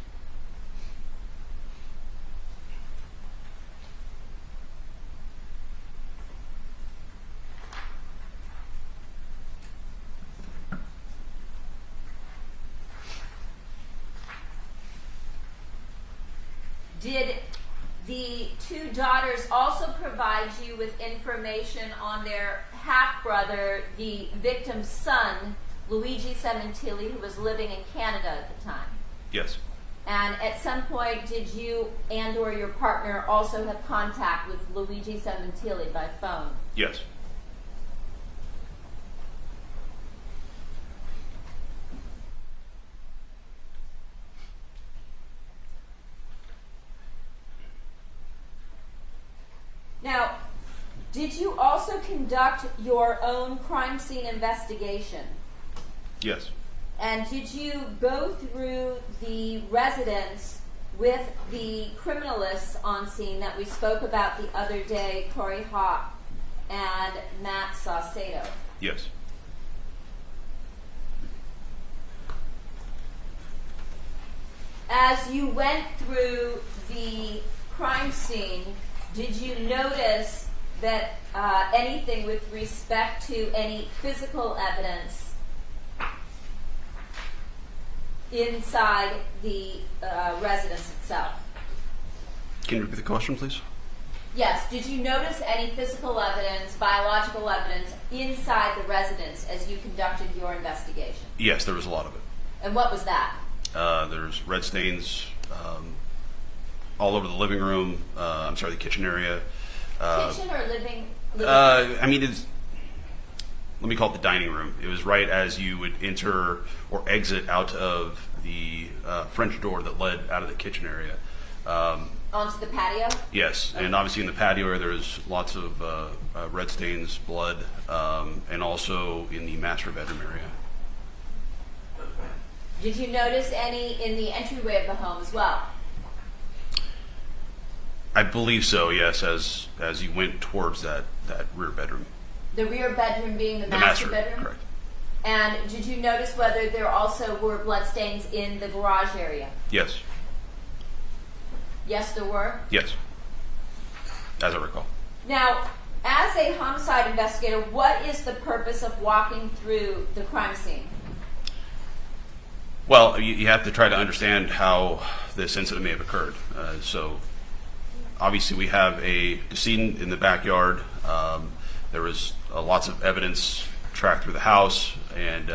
C: Did the two daughters also provide you with information on their half-brother, the victim's son, Luigi Sementilli, who was living in Canada at the time?
F: Yes.
C: And at some point, did you and or your partner also have contact with Luigi Sementilli by phone?
F: Yes.
C: Now, did you also conduct your own crime scene investigation?
F: Yes.
C: And did you go through the residence with the criminalists on scene that we spoke about the other day, Corey Hawk and Matt Saucedo?
F: Yes.
C: As you went through the crime scene, did you notice that anything with respect to any physical evidence inside the residence itself?
F: Can you repeat the question, please?
C: Yes. Did you notice any physical evidence, biological evidence, inside the residence as you conducted your investigation?
F: Yes, there was a lot of it.
C: And what was that?
F: There's red stains all over the living room. I'm sorry, the kitchen area.
C: Kitchen or living?
F: I mean, let me call it the dining room. It was right as you would enter or exit out of the French door that led out of the kitchen area.
C: Onto the patio?
F: Yes, and obviously in the patio area there's lots of red stains, blood, and also in the master bedroom area.
C: Did you notice any in the entryway of the home as well?
F: I believe so, yes, as you went towards that rear bedroom.
C: The rear bedroom being the master bedroom?
F: Correct.
C: And did you notice whether there also were bloodstains in the garage area?
F: Yes.
C: Yes, there were?
F: Yes. As I recall.
C: Now, as a homicide investigator, what is the purpose of walking through the crime scene?
F: Well, you have to try to understand how this incident may have occurred. So, obviously, we have a decedent in the backyard. There was lots of evidence tracked through the house, and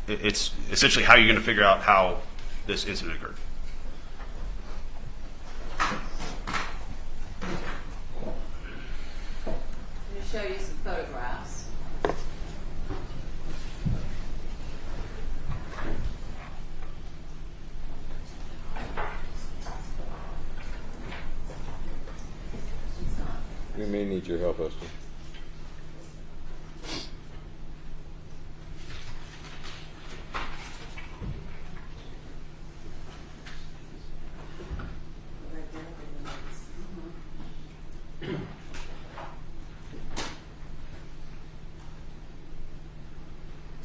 F: it's essentially how you're going to figure out how this incident occurred.
C: I'm going to show you some photographs.
E: We may need your help, Esther.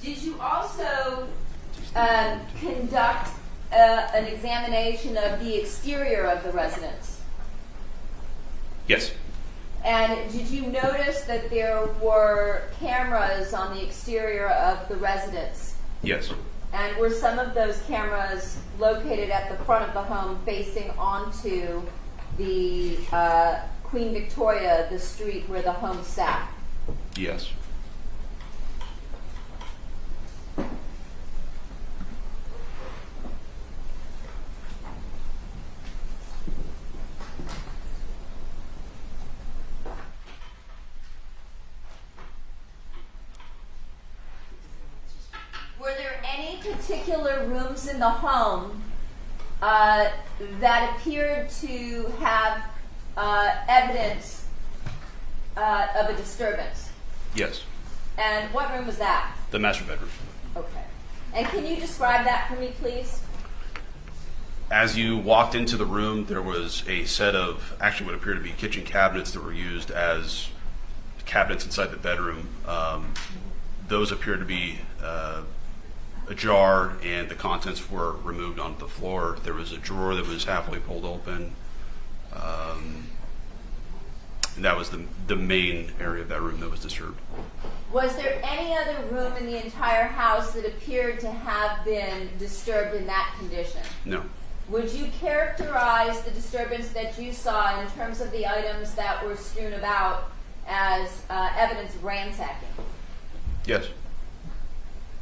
C: Did you also conduct an examination of the exterior of the residence?
F: Yes.
C: And did you notice that there were cameras on the exterior of the residence?
F: Yes.
C: And were some of those cameras located at the front of the home facing onto the Queen Victoria, the street where the home sat?
F: Yes.
C: Were there any particular rooms in the home that appeared to have evidence of a disturbance?
F: Yes.
C: And what room was that?
F: The master bedroom.
C: Okay. And can you describe that for me, please?
F: As you walked into the room, there was a set of actually what appeared to be kitchen cabinets that were used as cabinets inside the bedroom. Those appeared to be ajar, and the contents were removed onto the floor. There was a drawer that was halfway pulled open. And that was the main area of that room that was disturbed.
C: Was there any other room in the entire house that appeared to have been disturbed in that condition?
F: No.
C: Would you characterize the disturbance that you saw in terms of the items that were strewn about as evidence of ransacking?
F: Yes.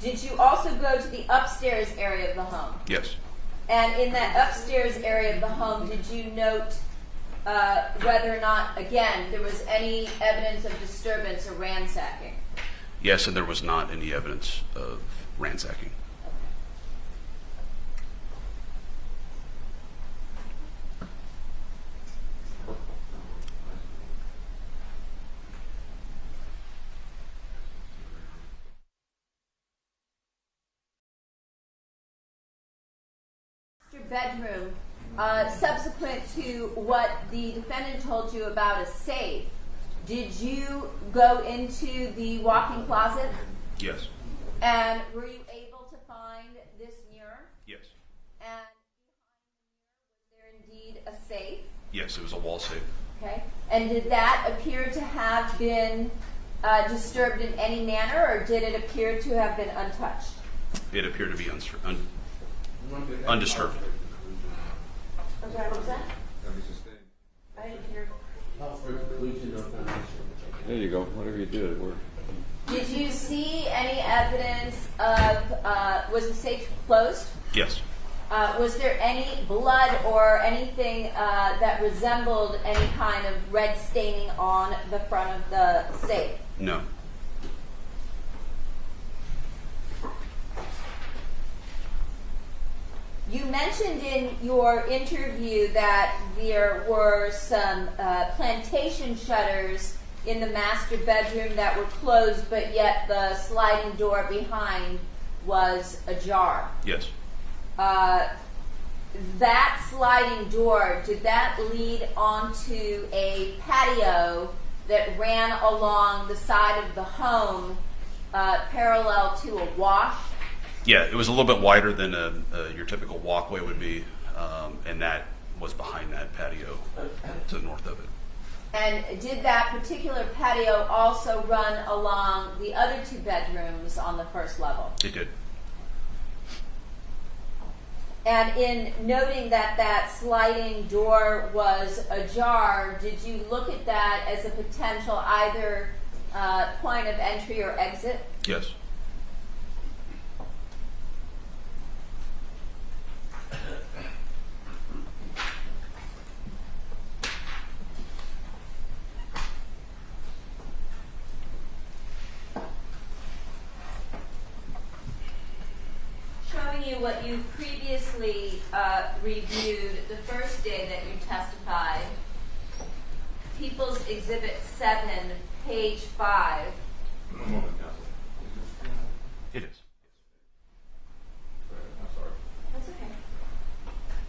C: Did you also go to the upstairs area of the home?
F: Yes.
C: And in that upstairs area of the home, did you note whether or not, again, there was any evidence of disturbance or ransacking?
F: Yes, and there was not any evidence of ransacking.
C: Bedroom, subsequent to what the defendant told you about a safe, did you go into the walk-in closet?
F: Yes.
C: And were you able to find this mirror?
F: Yes.
C: And behind the mirror, was there indeed a safe?
F: Yes, it was a wall safe.
C: Okay. And did that appear to have been disturbed in any manner, or did it appear to have been untouched?
F: It appeared to be undisturbed.
C: I'm sorry, what was that?
B: I didn't hear.
I: For conclusion or foundation.
E: There you go. Whatever you did, it worked.
C: Did you see any evidence of, was the safe closed?
F: Yes.
C: Was there any blood or anything that resembled any kind of red staining on the front of the safe?
F: No.
C: You mentioned in your interview that there were some plantation shutters in the master bedroom that were closed, but yet the sliding door behind was ajar.
F: Yes.
C: That sliding door, did that lead onto a patio that ran along the side of the home parallel to a wash?
F: Yeah, it was a little bit wider than your typical walkway would be, and that was behind that patio to the north of it.
C: And did that particular patio also run along the other two bedrooms on the first level?
F: It did.
C: And in noting that that sliding door was ajar, did you look at that as a potential either point of entry or exit?
F: Yes.
C: Showing you what you previously reviewed the first day that you testified, People's Exhibit 7, page 5.
F: It is.
E: I'm sorry.
C: That's okay.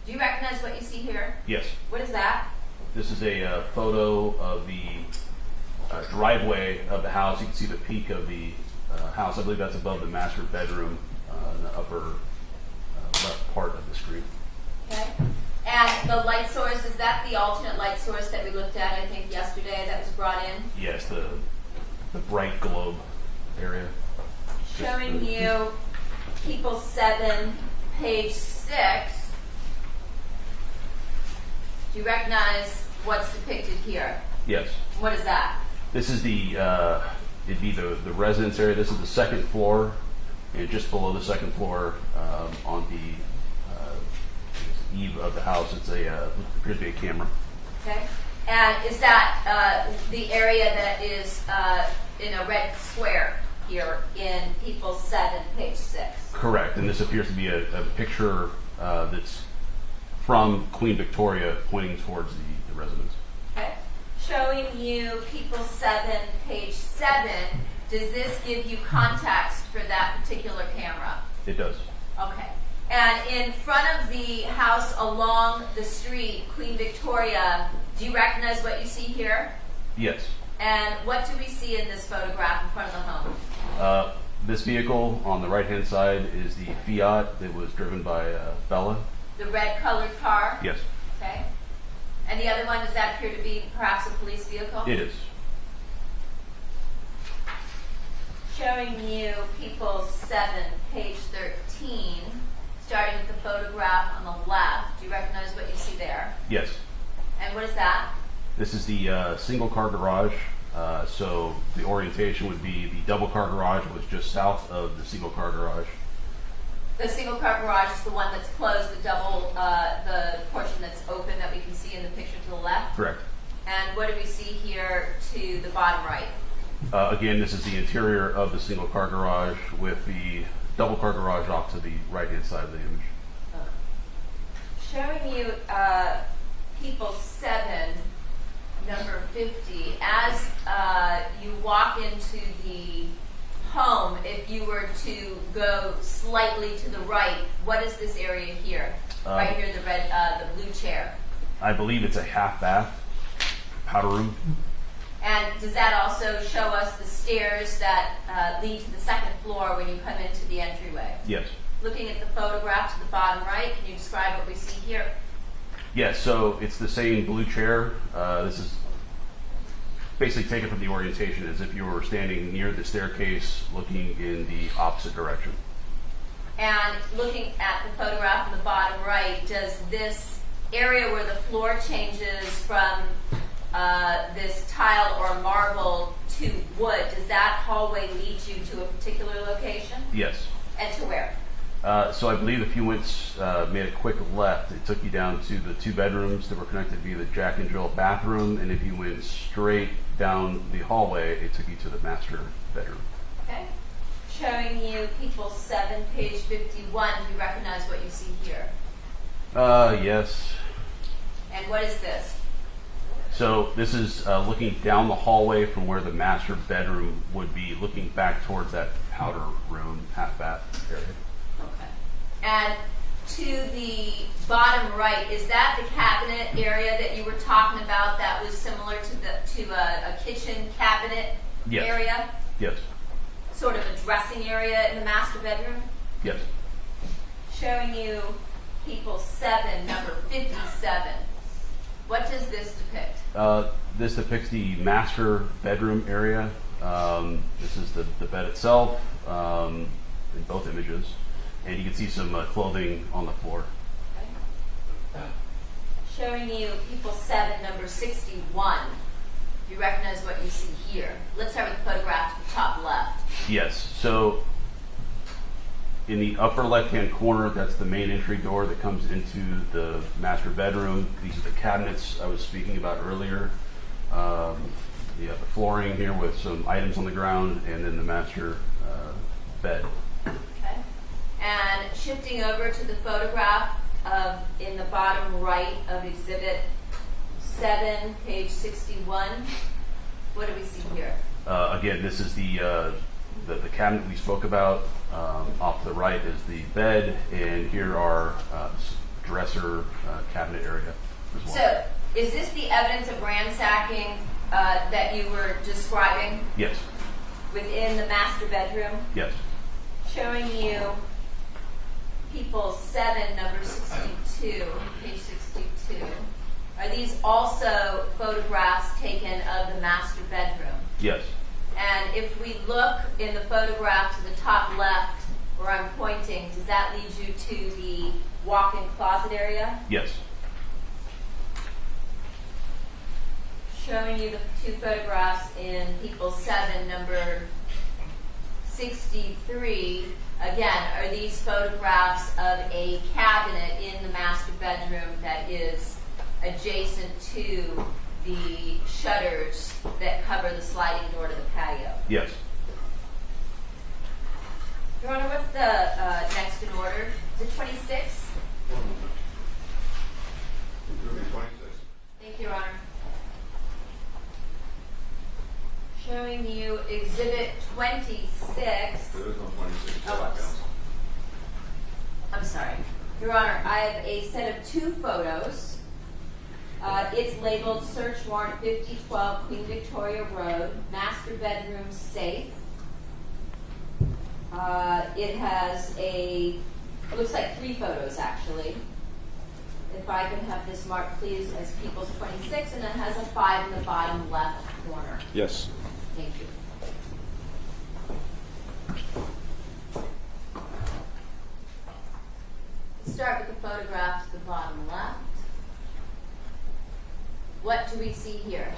C: Do you recognize what you see here?
F: Yes.
C: What is that?
F: This is a photo of the driveway of the house. You can see the peak of the house. I believe that's above the master bedroom in the upper left part of the screen.
C: Okay. And And the light source, is that the alternate light source that we looked at, I think, yesterday that was brought in?
F: Yes, the bright globe area.
C: Showing you People 7, page 6. Do you recognize what's depicted here?
F: Yes.
C: What is that?
F: This is it'd be the residence area. This is the second floor, and just below the second floor, on the eve of the house, it's appears to be a camera.
C: Okay. And is that the area that is in a red square here in People 7, page 6?
F: Correct, and this appears to be a picture that's from Queen Victoria pointing towards the residence.
C: Okay. Showing you People 7, page 7. Does this give you context for that particular camera?
F: It does.
C: Okay. And in front of the house along the street, Queen Victoria, do you recognize what you see here?
F: Yes.
C: And what do we see in this photograph in front of the home?
F: This vehicle on the right-hand side is the Fiat that was driven by Bella.
C: The red colored car?
F: Yes.
C: Okay. And the other one, does that appear to be perhaps a police vehicle?
F: It is.
C: Showing you People 7, page 13, starting with the photograph on the left. Do you recognize what you see there?
F: Yes.
C: And what is that?
F: This is the single car garage. So the orientation would be the double car garage was just south of the single car garage.
C: The single car garage is the one that's closed, the portion that's open that we can see in the picture to the left?
F: Correct.
C: And what do we see here to the bottom right?
F: Again, this is the interior of the single car garage with the double car garage off to the right-hand side of the image.
C: Showing you People 7, number 50. As you walk into the home, if you were to go slightly to the right, what is this area here? Right here, the blue chair.
F: I believe it's a half bath, powder room.
C: And does that also show us the stairs that lead to the second floor when you come into the entryway?
F: Yes.
C: Looking at the photograph to the bottom right, can you describe what we see here?
F: Yes, so it's the same blue chair. This is basically taken from the orientation as if you were standing near the staircase looking in the opposite direction.
C: And looking at the photograph in the bottom right, does this area where the floor changes from this tile or marble to wood, does that hallway lead you to a particular location?
F: Yes.
C: And to where?
F: So I believe if you made a quick left, it took you down to the 2 bedrooms that were connected via the Jack and Jill bathroom, and if you went straight down the hallway, it took you to the master bedroom.
C: Okay. Showing you People 7, page 51. Do you recognize what you see here?
F: Yes.
C: And what is this?
F: So this is looking down the hallway from where the master bedroom would be, looking back towards that powder room, half bath area.
C: Okay. And to the bottom right, is that the cabinet area that you were talking about that was similar to a kitchen cabinet
F: Yes.
C: area?
F: Yes.
C: Sort of a dressing area in the master bedroom?
F: Yes.
C: Showing you People 7, number 57. What does this depict?
F: This depicts the master bedroom area. This is the bed itself in both images. And you can see some clothing on the floor.
C: Okay. Showing you People 7, number 61. Do you recognize what you see here? Let's start with the photograph to the top left.
F: Yes. So in the upper left-hand corner, that's the main entry door that comes into the master bedroom. These are the cabinets I was speaking about earlier. You have the flooring here with some items on the ground, and then the master bed.
C: Okay. And shifting over to the photograph in the bottom right of Exhibit 7, page 61. What do we see here?
F: Again, this is the cabinet we spoke about. Off to the right is the bed, and here are dresser cabinet area as well.
C: So, is this the evidence of ransacking that you were describing?
F: Yes.
C: Within the master bedroom?
F: Yes.
C: Showing you People 7, number 62, page 62. 22. Are these also photographs taken of the master bedroom?
F: Yes.
C: And if we look in the photograph to the top left where I'm pointing, does that lead you to the walk-in closet area?
F: Yes.
C: Showing you the two photographs in People 7, number 63. Again, are these photographs of a cabinet in the master bedroom that is adjacent to the shutters that cover the sliding door to the patio?
F: Yes.
C: Your Honor, what's the next in order? Is it 26? Thank you, Your Honor. Showing you Exhibit 26.
E: There is no 26.
C: Oh, whoops. I'm sorry. Your Honor, I have a set of two photos. It's labeled Search Warrant 5012 Queen Victoria Road, Master Bedroom Safe. It has it looks like three photos actually. If I could have this marked please as People's 26, and it has a 5 in the bottom left corner.
E: Yes.
C: Thank you. Let's start with the photograph to the bottom left. What do we see here?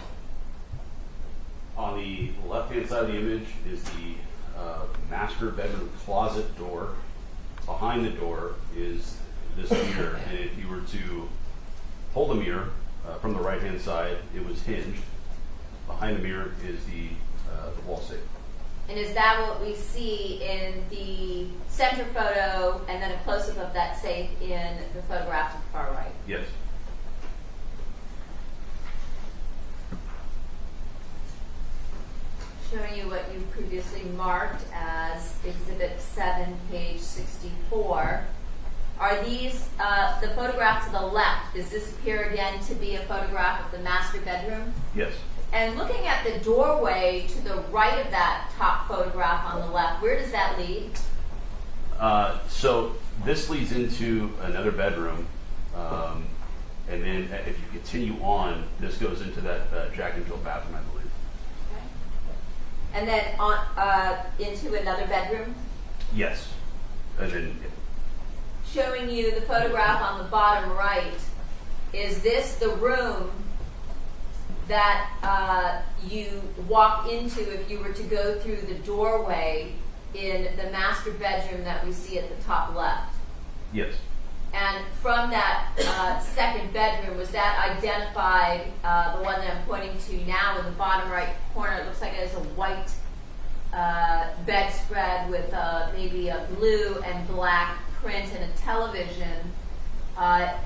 F: On the left-hand side of the image is the master bedroom closet door. Behind the door is this mirror, and if you were to pull the mirror from the right-hand side, it was hinged. Behind the mirror is the wall safe.
C: And is that what we see in the center photo and then a close-up of that safe in the photograph to the far right?
F: Yes.
C: Showing you what you previously marked as Exhibit 7, page 64. Are these, the photograph to the left, does this appear again to be a photograph of the master bedroom?
F: Yes.
C: And looking at the doorway to the right of that top photograph on the left, where does that lead?
F: So this leads into another bedroom, and then if you continue on, this goes into that Jack and Jill bathroom, I believe.
C: Okay. And then on into another bedroom?
F: Yes. And then
C: Showing you the photograph on the bottom right, is this the room that you walk into if you were to go through the doorway in the master bedroom that we see at the top left?
F: yes.
C: And from that second bedroom, was that identified, the one that I'm pointing to now in the bottom right corner? It looks like it has a white bedspread with maybe a blue and black print and a television.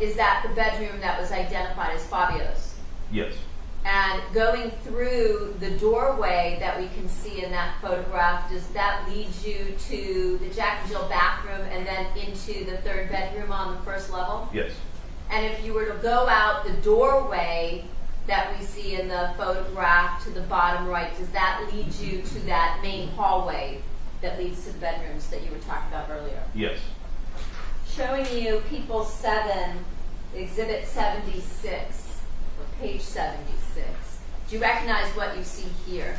C: Is that the bedroom that was identified as Fabio's?
F: Yes.
C: And going through the doorway that we can see in that photograph, does that lead you to the Jack and Jill bathroom and then into the third bedroom on the first level?
F: Yes.
C: And if you were to go out the doorway that we see in the photograph to the bottom right, does that lead you to that main hallway that leads to the bedrooms that you were talking about earlier?
F: Yes.
C: Showing you People 7, Exhibit 76, or page 76. Do you recognize what you see here?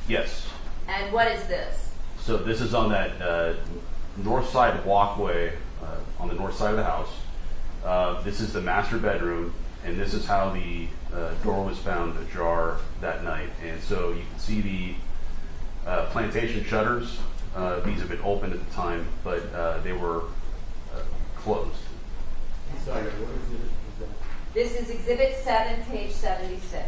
F: Yes.
C: And what is this?
F: So this is on that north side walkway on the north side of the house. This is the master bedroom, and this is how the door was found ajar that night. And so you can see the plantation shutters. These have been open at the time, but they were closed.
I: Sorry, what is it?
C: This is Exhibit 7, page 76.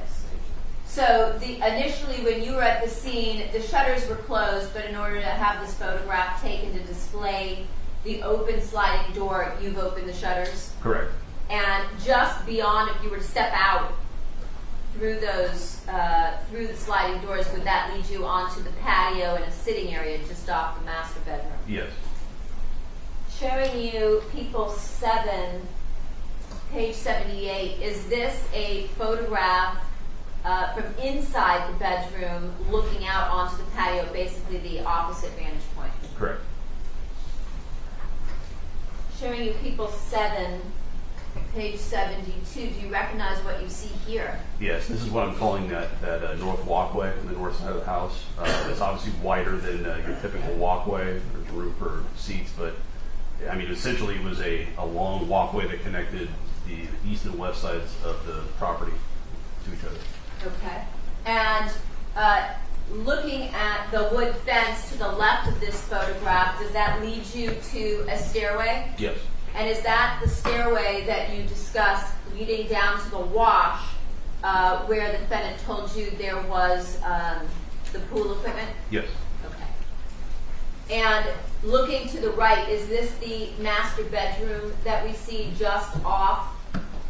C: So initially when you were at the scene, the shutters were closed, but in order to have this photograph taken to display the open sliding door, you've opened the shutters?
F: Correct.
C: And just beyond, if you were to step out through those, through the sliding doors, would that lead you onto the patio and a sitting area just off the master bedroom?
F: Yes.
C: Showing you People 7, page 78. Is this a photograph from inside the bedroom looking out onto the patio, basically the opposite vantage point?
F: Correct.
C: Showing you People 7, Page 72. Do you recognize what you see here?
F: Yes, this is what I'm calling that north walkway on the north side of the house. It's obviously wider than your typical walkway. There's room for seats, but I mean, essentially it was a long walkway that connected the east and west sides of the property to each other.
C: Okay. And looking at the wood fence to the left of this photograph, does that lead you to a stairway?
F: Yes.
C: And is that the stairway that you discussed leading down to the wash where the defendant told you there was the pool equipment?
F: Yes.
C: Okay. And looking to the right, is this the master bedroom that we see just off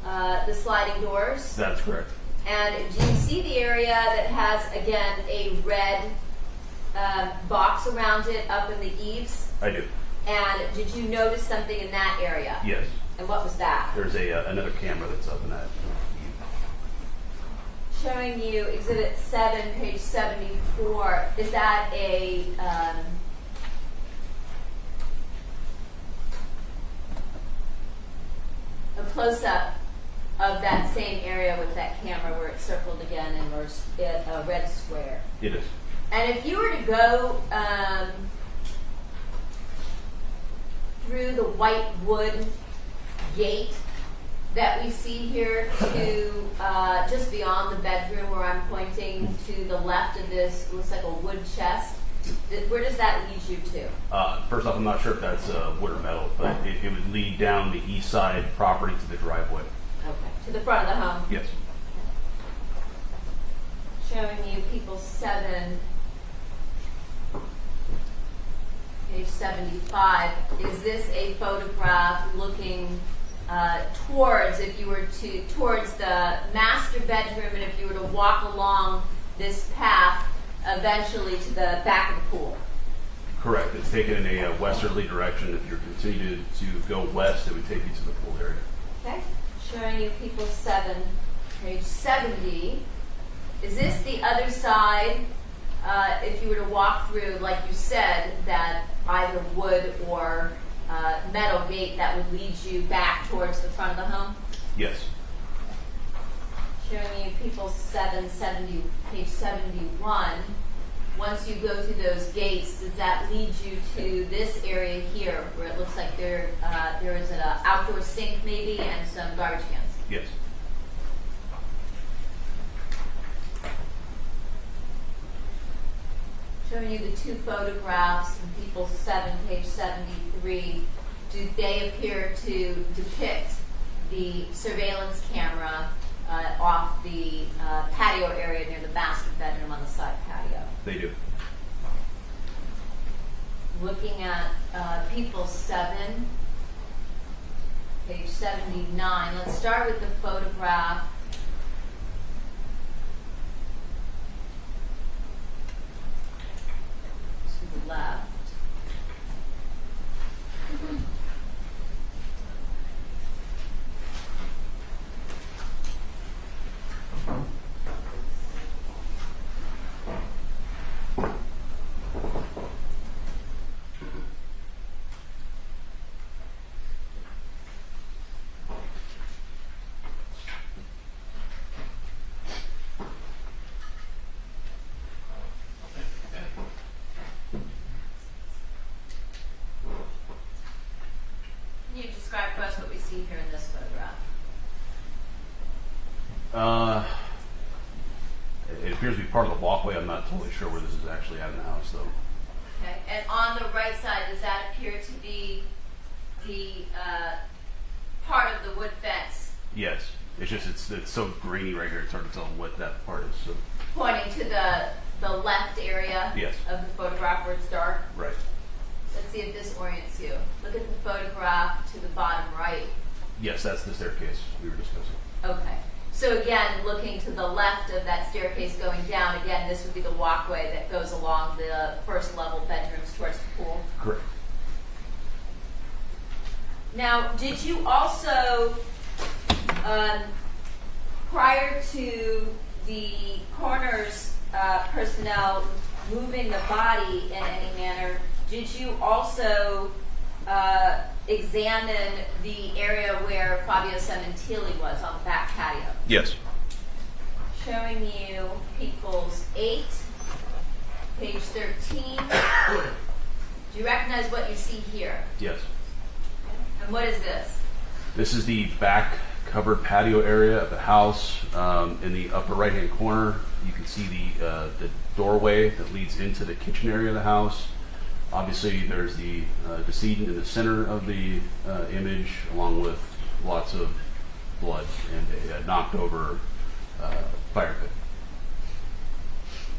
C: the sliding doors?
F: That's correct.
C: And do you see the area that has, again, a red box around it up in the eaves?
F: I do.
C: And did you notice something in that area?
F: Yes.
C: And what was that?
F: There's another camera that's up in that.
C: Showing you Exhibit 7, page 74. Is that a close-up of that same area with that camera where it's circled again and there's a red square?
F: It is.
C: And if you were to go through the white wood gate that we see here to just beyond the bedroom where I'm pointing to the left of this, looks like a wood chest, where does that lead you to?
F: First off, I'm not sure if that's wood or metal, but it would lead down the east side property to the driveway.
C: Okay, to the front of the home?
F: Yes.
C: Showing you people 7, page 75. Is this a photograph looking towards, if you were to, towards the master bedroom, and if you were to walk along this path eventually to the back of the pool?
F: Correct. It's taken in a westerly direction. If you continue to go west, it would take you to the pool area.
C: Okay. Showing you people 7, page 70. Is this the other side, if you were to walk through, like you said, that either wood or metal gate that would lead you back towards the front of the home?
F: Yes.
C: Showing you people 7, 70, page 71. Once you go through those gates, does that lead you to this area here where it looks like there is an outdoor sink maybe and some garbage cans?
F: Yes.
C: Showing you the 2 photographs from people 7, page 73. Do they appear to depict the surveillance camera off the patio area near the master bedroom on the side patio?
F: They do.
C: Looking at people 7, page 79. Let's start with the photograph. To the left. Can you describe for us what we see here in this photograph?
F: It appears to be part of the walkway. I'm not totally sure where this is actually at in the house, though.
C: Okay, and on the right side, does that appear to be the part of the wood fence?
F: Yes. It's just it's so grainy right here. It's hard to tell what that part is. So.
C: Pointing to the left area
F: Yes.
C: of the photograph where it's dark?
F: Right.
C: Let's see if this orients you. Look at the photograph to the bottom right.
F: Yes, that's the staircase we were discussing.
C: Okay. So again, looking to the left of that staircase going down, again, this would be the walkway that goes along the first level bedrooms towards the pool.
F: Correct.
C: Now, did you also, prior to the coroner's personnel moving the body in any manner, did you also examine the area where Fabio Sementilli was on the back patio.
F: Yes.
C: Showing you People's 8, page 13. Do you recognize what you see here?
F: Yes.
C: And what is this?
F: This is the back covered patio area of the house. In the upper right-hand corner, you can see the doorway that leads into the kitchen area of the house. Obviously, there's the decedent in the center of the image, along with lots of blood and a knocked over fire pit.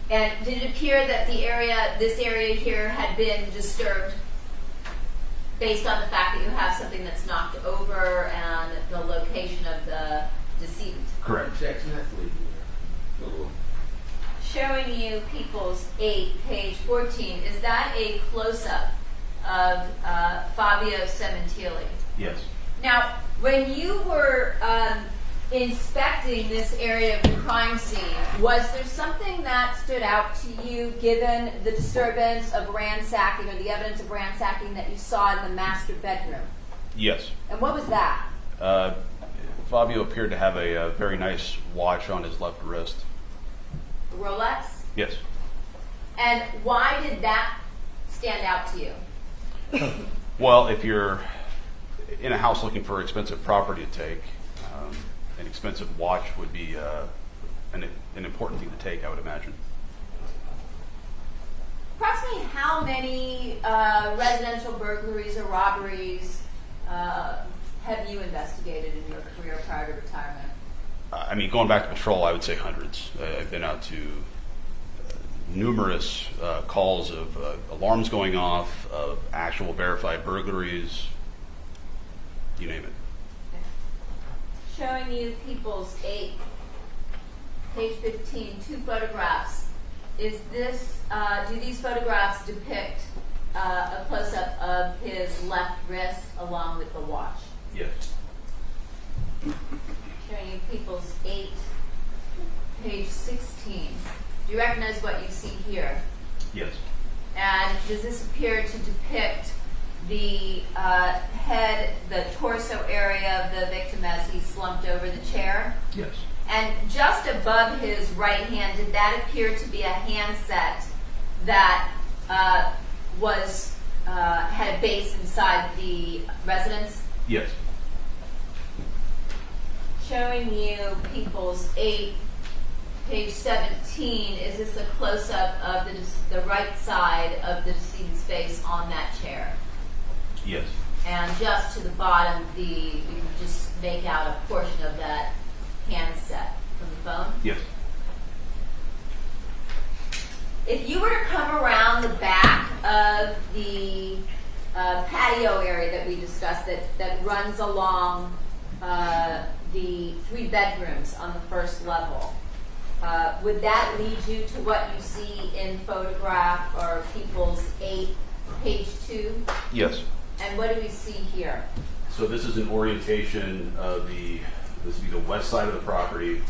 C: And did it appear that this area here had been disturbed based on the fact that you have something that's knocked over and the location of the decedent?
F: Correct.
I: Objection, that's legal.
C: Showing you People's 8, page 14. Is that a close-up of Fabio Sementilli?
F: Yes.
C: Now, when you were inspecting this area of the crime scene, was there something that stood out to you given the disturbance of ransacking or the evidence of ransacking that you saw in the master bedroom?
F: Yes.
C: And what was that?
F: Fabio appeared to have a very nice watch on his left wrist.
C: A Rolex?
F: Yes.
C: And why did that stand out to you?
F: Well, if you're in a house looking for expensive property to take, an expensive watch would be an important thing to take, I would imagine.
C: Approximately how many residential burglaries or robberies have you investigated in your career prior to retirement?
F: I mean, going back to patrol, I would say hundreds. I've been out to numerous calls of alarms going off, of actual verified burglaries, you name it.
C: Showing you People's 8, page 15, 2 photographs. Is this, do these photographs depict a close-up of his left wrist along with the watch?
F: Yes.
C: Showing you People's 8, page 16. Do you recognize what you see here?
F: Yes.
C: And does this appear to depict the head, the torso area of the victim as he slumped over the chair?
F: Yes.
C: And just above his right hand, did that appear to be a handset that had a base inside the residence?
F: Yes.
C: Showing you People's 8, page 17, is this a close-up of the right side of the decedent's face on that chair?
F: Yes.
C: And just to the bottom, you can just make out a portion of that handset from the phone?
F: Yes.
C: If you were to come around the back of the patio area that we discussed that runs along the 3 bedrooms on the first level, would that lead you to what you see in photograph or People's 8, page 2?
F: Yes.
C: And what do we see here?
F: So this is an orientation of this would be the west side of the property.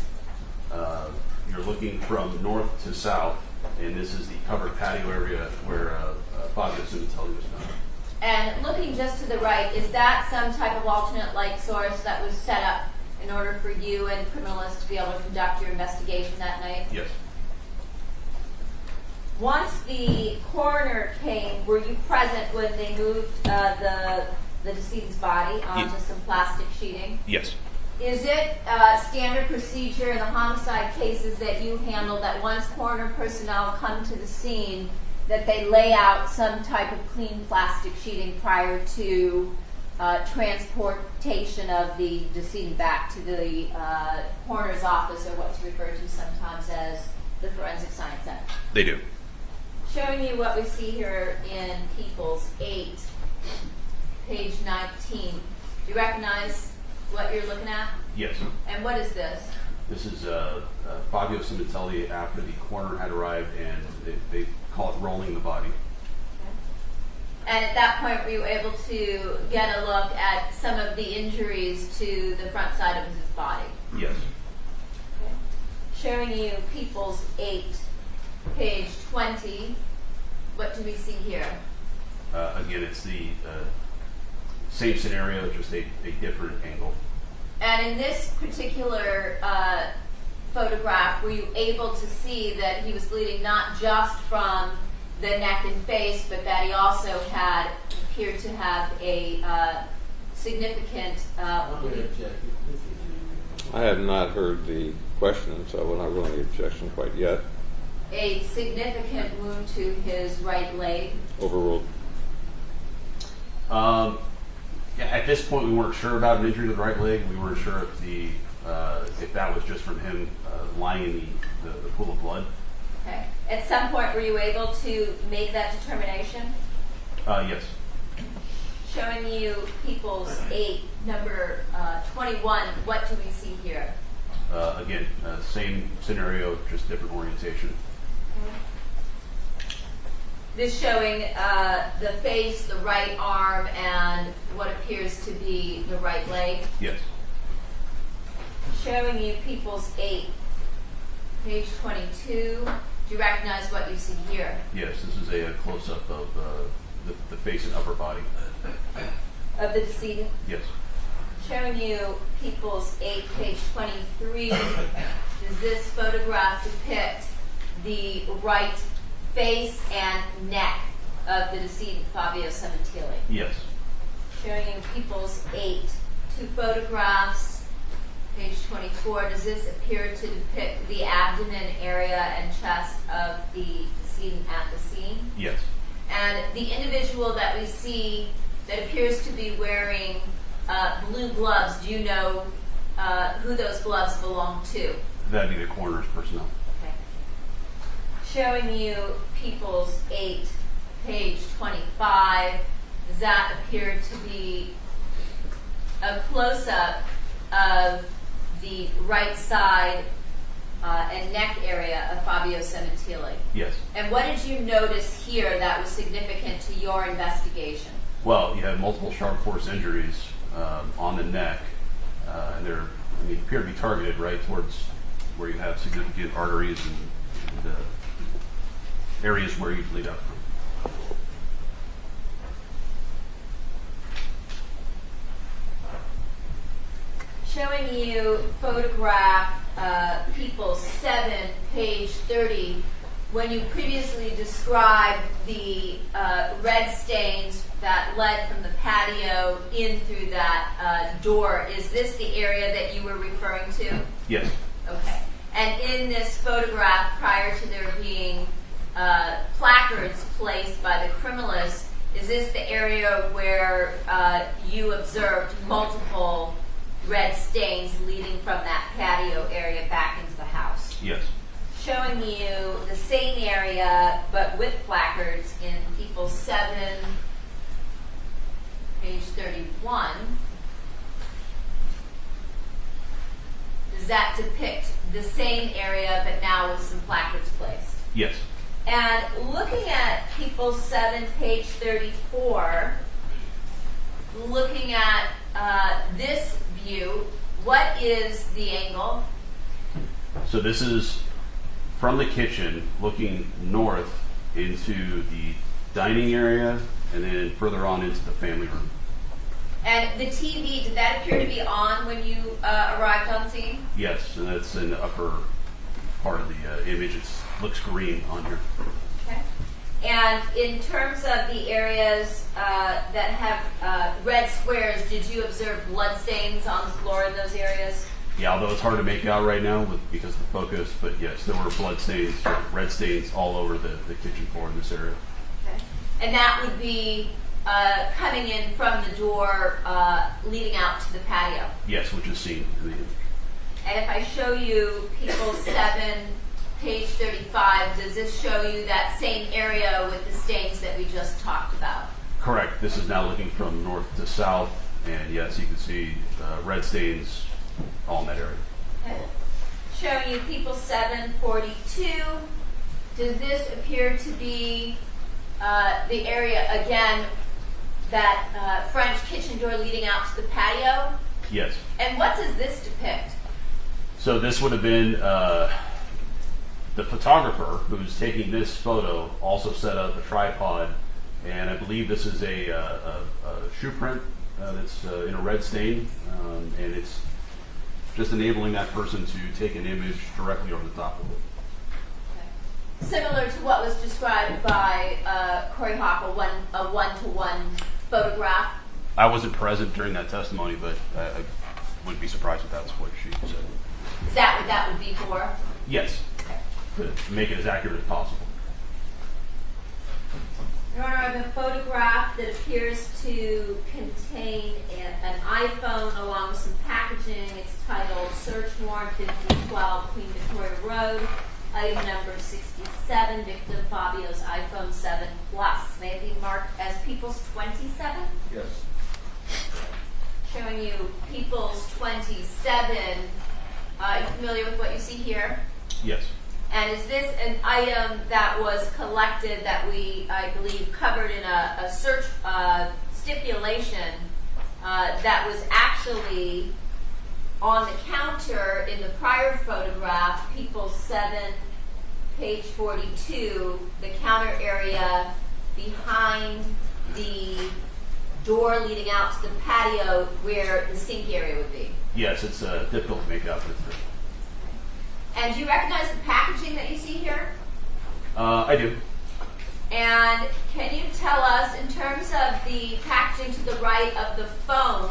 F: You're looking from north to south, and this is the covered patio area where Fabio Sementilli was found.
C: And looking just to the right, is that some type of alternate light source that was set up in order for you and criminalists to be able to conduct your investigation that night?
F: Yes.
C: Once the coroner came, were you present when they moved the decedent's body onto some plastic sheeting?
F: Yes.
C: Is it standard procedure in the homicide cases that you handle that once coroner personnel come to the scene that they lay out some type of clean plastic sheeting prior to transportation of the decedent back to the coroner's office, or what's referred to sometimes as the Forensic Science Center?
F: They do.
C: Showing you what we see here in People's 8, page 19. Do you recognize what you're looking at?
F: Yes.
C: And what is this?
F: This is Fabio Sementilli after the coroner had arrived, and they call it rolling the body.
C: And at that point, were you able to get a look at some of the injuries to the front side of his body?
F: Yes.
C: Okay. Showing you People's 8, page 20. What do we see here?
F: Again, it's the Same scenario, just a different angle.
C: And in this particular photograph, were you able to see that he was bleeding not just from the neck and face, but that he also appeared to have a significant
E: I have not heard the question, so I will not rule any objection quite yet.
C: a significant wound to his right leg?
E: Overruled.
F: Yeah, at this point, we weren't sure about an injury to the right leg. We weren't sure if that was just from him lying in the pool of blood.
C: Okay. At some point, were you able to make that determination?
F: Yes.
C: Showing you People's 8, number 21, what do we see here?
F: Again, same scenario, just different orientation.
C: This showing the face, the right arm, and what appears to be the right leg.
F: Yes.
C: Showing you People's 8, page 22. Do you recognize what you see here?
F: Yes, this is a close-up of the face and upper body.
C: Of the decedent?
F: Yes.
C: Showing you People's 8, page 23. Does this photograph depict the right face and neck of the decedent, Fabio Sementilli?
F: Yes.
C: Showing you People's 8, 2 photographs, page 24. Does this appear to depict the abdomen area and chest of the decedent at the scene?
F: Yes.
C: And the individual that we see that appears to be wearing blue gloves, do you know who those gloves belong to?
F: That'd be the coroner's personnel.
C: Okay. Showing you People's 8, page 25. Does that appear to be a close-up of the right side and neck area of Fabio Sementilli?
F: Yes.
C: And what did you notice here that was significant to your investigation?
F: Well, you have multiple sharp force injuries on the neck, and they're appear to be targeted right towards where you have significant arteries and areas where you bleed out from.
C: Showing you photograph People's 7, page 30, when you previously described the red stains that led from the patio in through that door. Is this the area that you were referring to?
F: Yes.
C: Okay. And in this photograph, prior to there being placards placed by the criminalist, is this the area where you observed multiple red stains leading from that patio area back into the house?
F: Yes.
C: Showing you the same area, but with placards in People's 7, page 31. Does that depict the same area, but now with some placards placed?
F: Yes.
C: And looking at People's 7, page 34, looking at this view, what is the angle?
F: So this is from the kitchen looking north into the dining area and then further on into the family room.
C: And the TV, did that appear to be on when you arrived on scene?
F: Yes, and that's in the upper part of the image. It looks green on here.
C: Okay. And in terms of the areas that have red squares, did you observe blood stains on the floor in those areas?
F: Yeah, although it's hard to make out right now because of the focus, but yes, there were blood stains, red stains all over the kitchen floor in this area.
C: Okay. And that would be coming in from the door leading out to the patio?
F: Yes, which is seen in the image.
C: And if I show you People's 7, page 35, does this show you that same area with the stains that we just talked about?
F: Correct. This is now looking from north to south, and yes, you can see red stains all in that area.
C: Okay. Showing you People's 7, 42. Does this appear to be the area, again, that French kitchen door leading out to the patio?
F: Yes.
C: And what does this depict?
F: So this would have been the photographer who's taking this photo also set up a tripod, and I believe this is a shoe print that's in a red stain, and it's just enabling that person to take an image directly over the top of it.
C: Similar to what was described by Corey Hawk, a one-to-one photograph.
F: I wasn't present during that testimony, but I wouldn't be surprised if that's what she said.
C: Is that what that would be for?
F: Yes, to make it as accurate as possible.
C: Your Honor, I have a photograph that appears to contain an iPhone along with some packaging. It's titled Search Warrant 1512 Queen Victoria Road, item number 67, victim Fabio's iPhone 7 Plus. May it be marked as People's 27?
E: Yes.
C: Showing you People's 27. Are you familiar with what you see here?
F: Yes.
C: And is this an item that was collected that we, I believe, covered in a search stipulation that was actually on the counter in the prior photograph, People 7, page 42, the counter area behind the door leading out to the patio where the sink area would be?
F: Yes, it's difficult to make out, but
C: And do you recognize the packaging that you see here?
F: I do.
C: And can you tell us, in terms of the packaging to the right of the phone,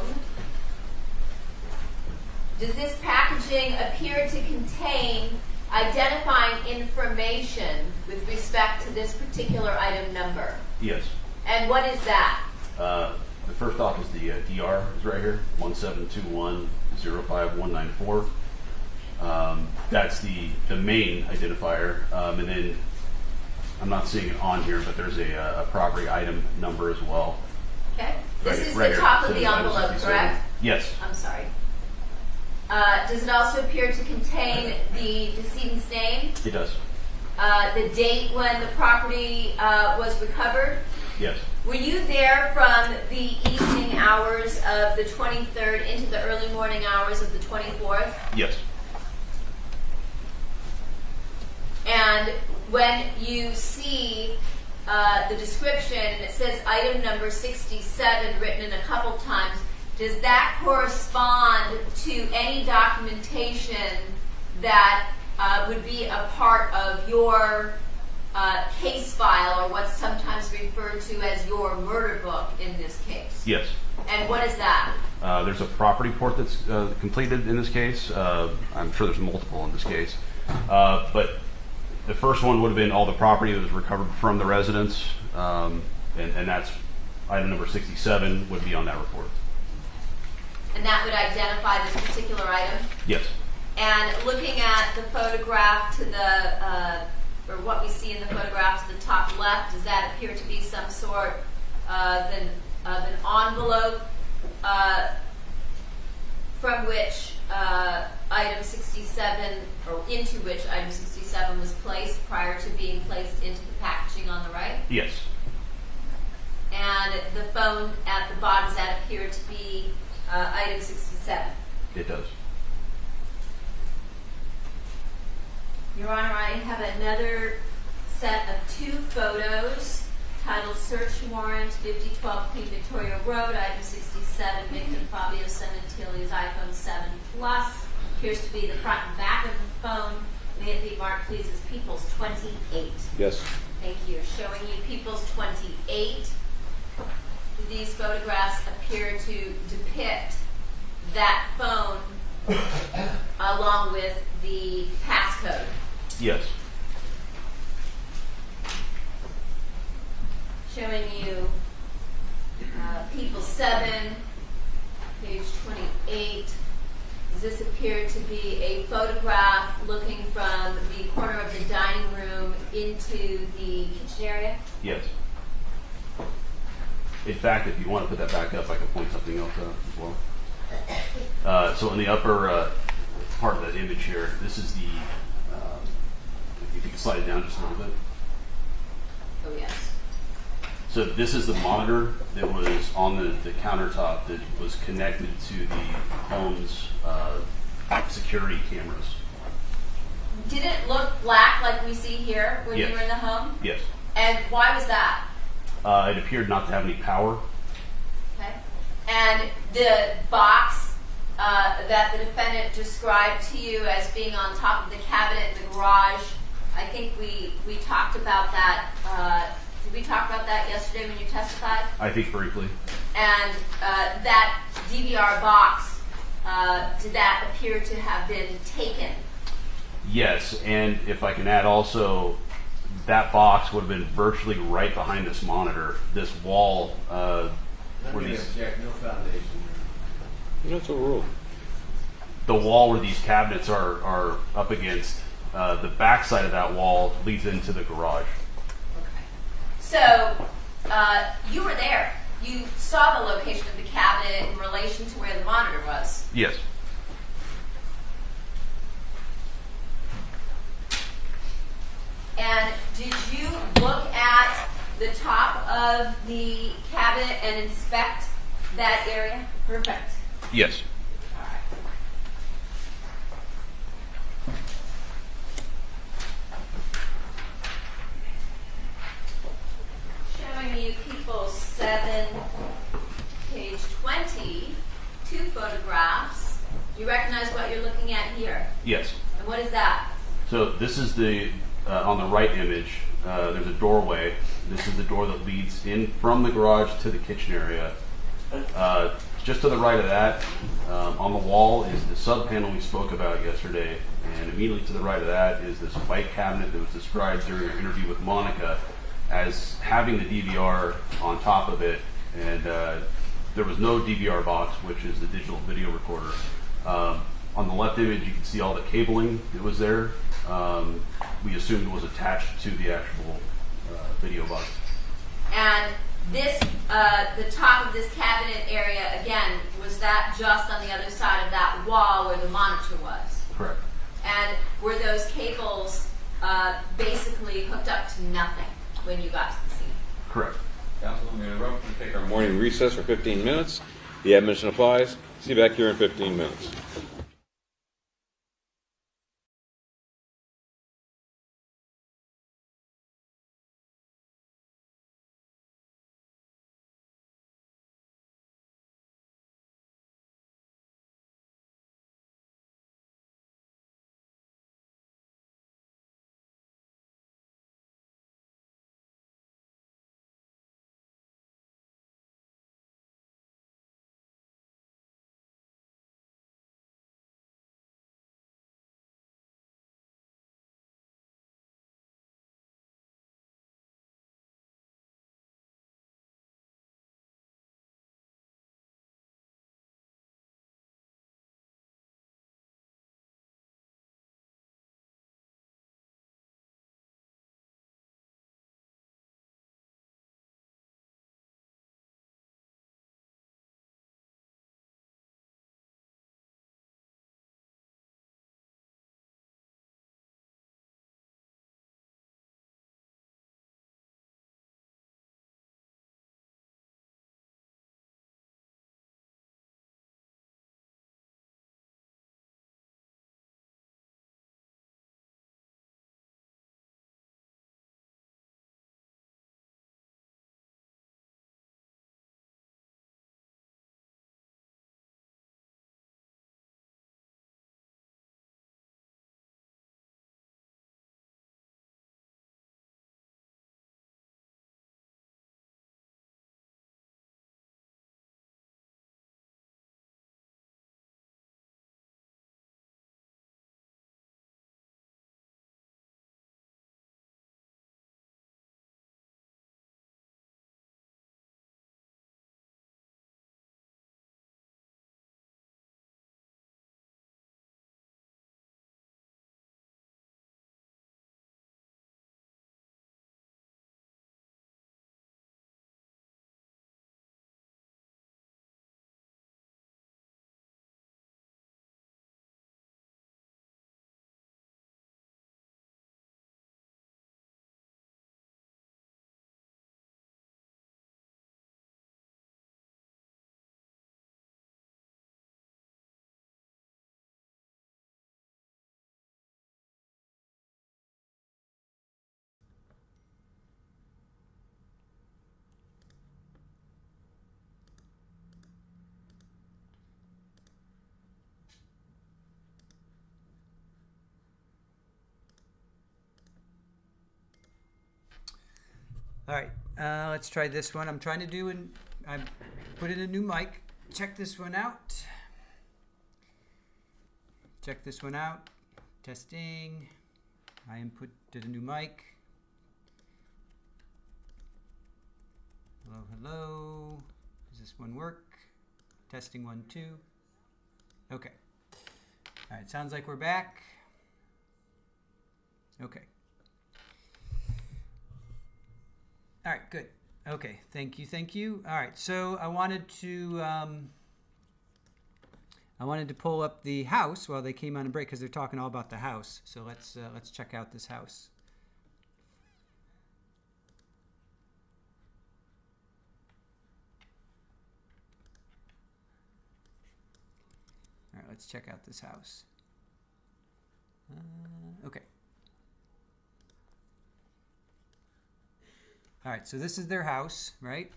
C: does this packaging appear to contain identifying information with respect to this particular item number?
F: Yes.
C: And what is that?
F: The first off is the DR is right here, 172105194. That's the main identifier, and then I'm not seeing it on here, but there's a property item number as well.
C: Okay. This
F: Right-
C: is
F: right
C: the
F: here.
C: top of
F: So
C: the
F: it's item
C: envelope,
F: 67.
C: correct?
F: Yes.
C: I'm sorry. Does it also appear to contain the decedent's name?
F: It does.
C: The date when the property was recovered?
F: Yes.
C: Were you there from the evening hours of the 23rd into the early morning hours of the 24th?
F: Yes.
C: And when you see the description and it says item number 67 written in a couple times, does that correspond to any documentation that would be a part of your case file, or what's sometimes referred to as your murder book in this case?
F: Yes.
C: And what is that?
F: There's a property report that's completed in this case. I'm sure there's multiple in this case. But the first one would have been all the property that was recovered from the residence, and that's item number 67 would be on that report.
C: And that would identify this particular item?
F: Yes.
C: And looking at the photograph to the, or what we see in the photograph to the top left, does that appear to be some sort of an envelope from which item 67, or into which item 67 was placed prior to being placed into the packaging on the right?
F: Yes.
C: And the phone at the bottom, does that appear to be item 67?
F: It does.
C: Your Honor, I have another set of two photos titled Search Warrant 5012 Queen Victoria Road, item 67, victim Fabio Sementilli's iPhone 7 Plus. Appears to be the front and back of the phone. May it be marked, please, as People's 28.
E: Yes.
C: Thank you. Showing you People's 28. Do these photographs appear to depict that phone along with the passcode?
F: Yes.
C: Showing you People 7, page 28. Does this appear to be a photograph looking from the corner of the dining room into the kitchen area?
F: Yes. In fact, if you want to put that back up, I can point something else out as well. So in the upper part of that image here, this is the, if you can slide it down just a little bit.
C: Oh, yes.
F: So this is the monitor that was on the countertop that was connected to the home's security cameras.
C: Did it look black like we see here when
F: Yes.
C: you were in the home?
F: Yes.
C: And why was that?
F: It appeared not to have any power.
C: Okay. And the box that the defendant described to you as being on top of the cabinet in the garage, I think we talked about that. Did we talk about that yesterday when you testified?
F: I think briefly.
C: And that DVR box, did that appear to have been taken?
F: Yes, and if I can add also, that box would have been virtually right behind this monitor, this wall.
I: Let me object, no foundation.
E: That's a rule.
F: The wall where these cabinets are up against, the backside of that wall leads into the garage.
C: So, you were there. You saw the location of the cabinet in relation to where the monitor was.
F: Yes.
C: And did you look at the top of the cabinet and inspect that area? Perfect.
F: Yes.
C: All right. Showing you people 7, page 20, 2 photographs. Do you recognize what you're looking at here?
F: Yes.
C: And what is that?
F: So this is the, on the right image, there's a doorway. This is the door that leads in from the garage to the kitchen area. Just to the right of that, on the wall is the sub panel we spoke about yesterday, and immediately to the right of that is this white cabinet that was described during our interview with Monica as having the DVR on top of it, and there was no DVR box, which is the digital video recorder. On the left image, you can see all the cabling that was there. We assumed it was attached to the actual video box.
C: And this, the top of this cabinet area, again, was that just on the other side of that wall where the monitor was?
F: Correct.
C: And were those cables basically hooked up to nothing when you got to the scene?
F: Correct.
E: Counsel, I'm going to take our morning recess for 15 minutes. The admonition applies. See you back here in 15 minutes.
A: All right, let's try this one. I'm trying to do I put in a new mic. Check this one out. Check this one out. Testing. I did a new mic. Hello, hello. Does this one work? Testing 1, 2. Okay. All right, sounds like we're back. Okay. All right, good. Okay, thank you, thank you. All right, so I wanted to pull up the house while they came on a break because they're talking all about the house. So let's check out this house. All right, let's check out this house. Okay. All right, so this is their house, right?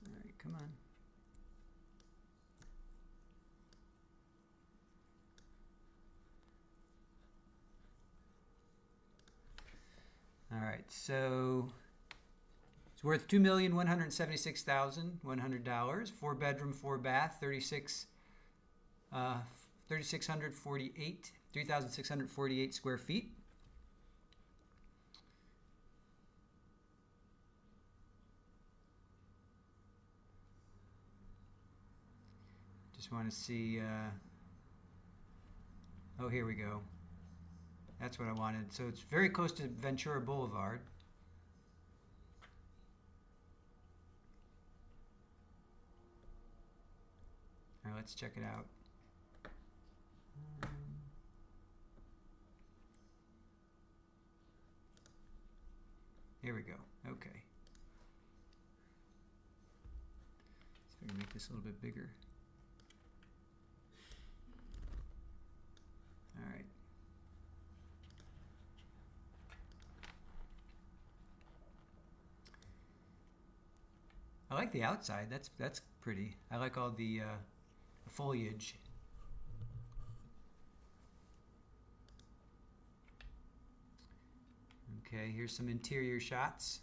A: All right, come on. All right, so it's worth $2,176,100. 4 bedroom, 4 bath, 3,648 square feet. Just want to see. Oh, here we go. That's what I wanted. So it's very close to Ventura Boulevard. All right, let's check it out. Here we go. Okay. So I can make this a little bit bigger. All right. I like the outside. That's pretty. I like all the foliage. Okay, here's some interior shots.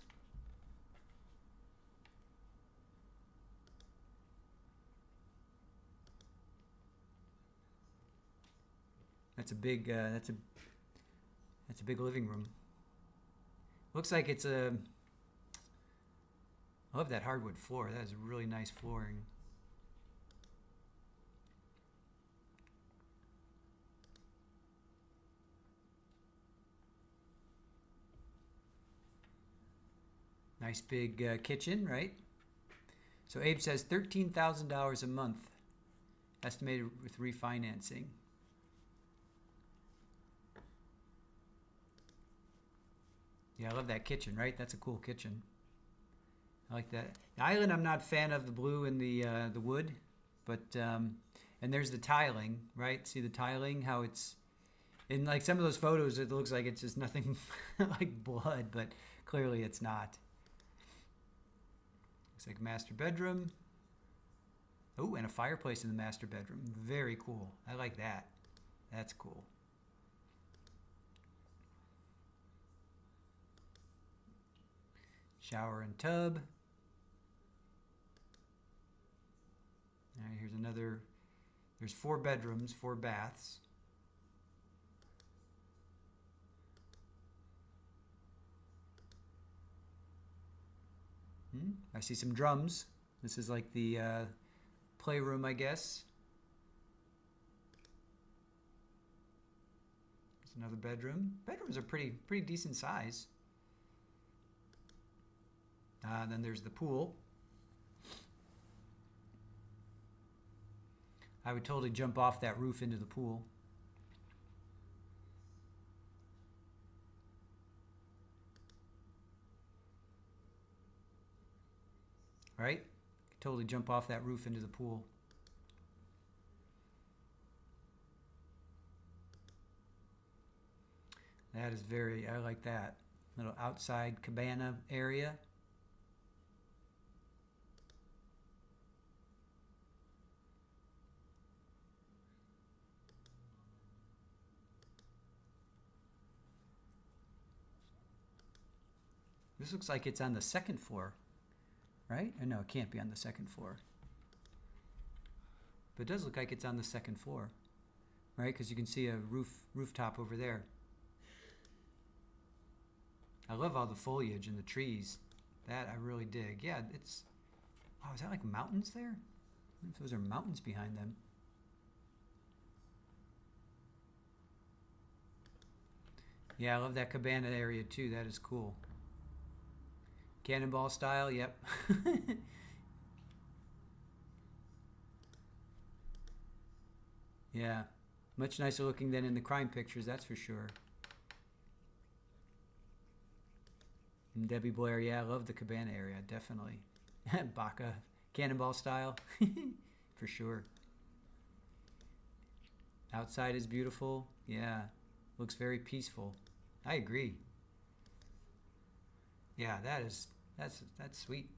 A: That's a big that's a big living room. Looks like it's a I love that hardwood floor. That is really nice flooring. Nice big kitchen, right? So Abe says $13,000 a month, estimated with refinancing. Yeah, I love that kitchen, right? That's a cool kitchen. I like that. The island, I'm not a fan of the blue and the wood, but and there's the tiling, right? See the tiling? How it's in like some of those photos. It looks like it's just nothing like blood, but clearly it's not. Looks like a master bedroom. Oh, and a fireplace in the master bedroom. Very cool. I like that. That's cool. Shower and tub. All right, here's another. There's 4 bedrooms, 4 baths. I see some drums. This is like the playroom, I guess. There's another bedroom. Bedrooms are pretty decent size. Then there's the pool. I would totally jump off that roof into the pool. Right? Totally jump off that roof into the pool. That is I like that. Little outside cabana area. This looks like it's on the second floor, right? Or no, it can't be on the second floor. But it does look like it's on the second floor, right? Because you can see a rooftop over there. I love all the foliage and the trees. That I really dig. Yeah, it's... Oh, is that like mountains there? I wonder if those are mountains behind them. Yeah, I love that cabana area too. That is cool. Cannonball style, yep. Yeah, much nicer looking than in the crime pictures, that's for sure. And Debbie Blair, yeah, I love the cabana area, definitely. Baca, cannonball style, for sure. Outside is beautiful, yeah, looks very peaceful. I agree. Yeah, that's sweet.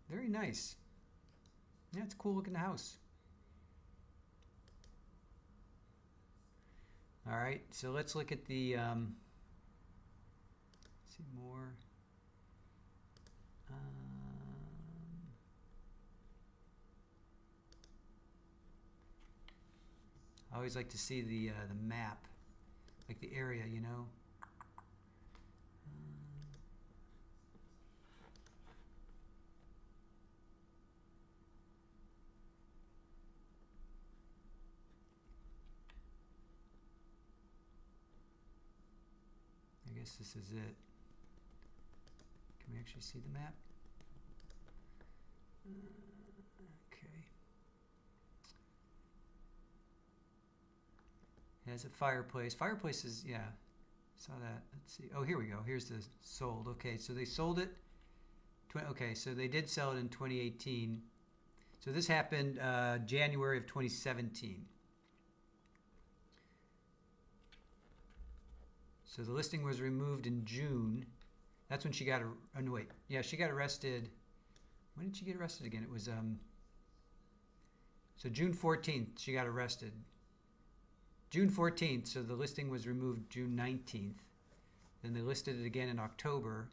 A: Very nice. Yeah, it's a cool looking house. All right, so let's look at the, see more. I always like to see the map, like the area, you know. I guess this is it. Can we actually see the map? Okay. It has a fireplace. Fireplace is, yeah, saw that. Let's see. Oh, here we go. Here's the sold. Okay, so they sold it. Okay, so they did sell it in 2018. So this happened January of 2017. So the listing was removed in June. That's when she got, oh no wait, yeah, she got arrested. When did she get arrested again? It was, so June 14th, she got arrested. June 14th, so the listing was removed June 19th. Then they listed it again in October.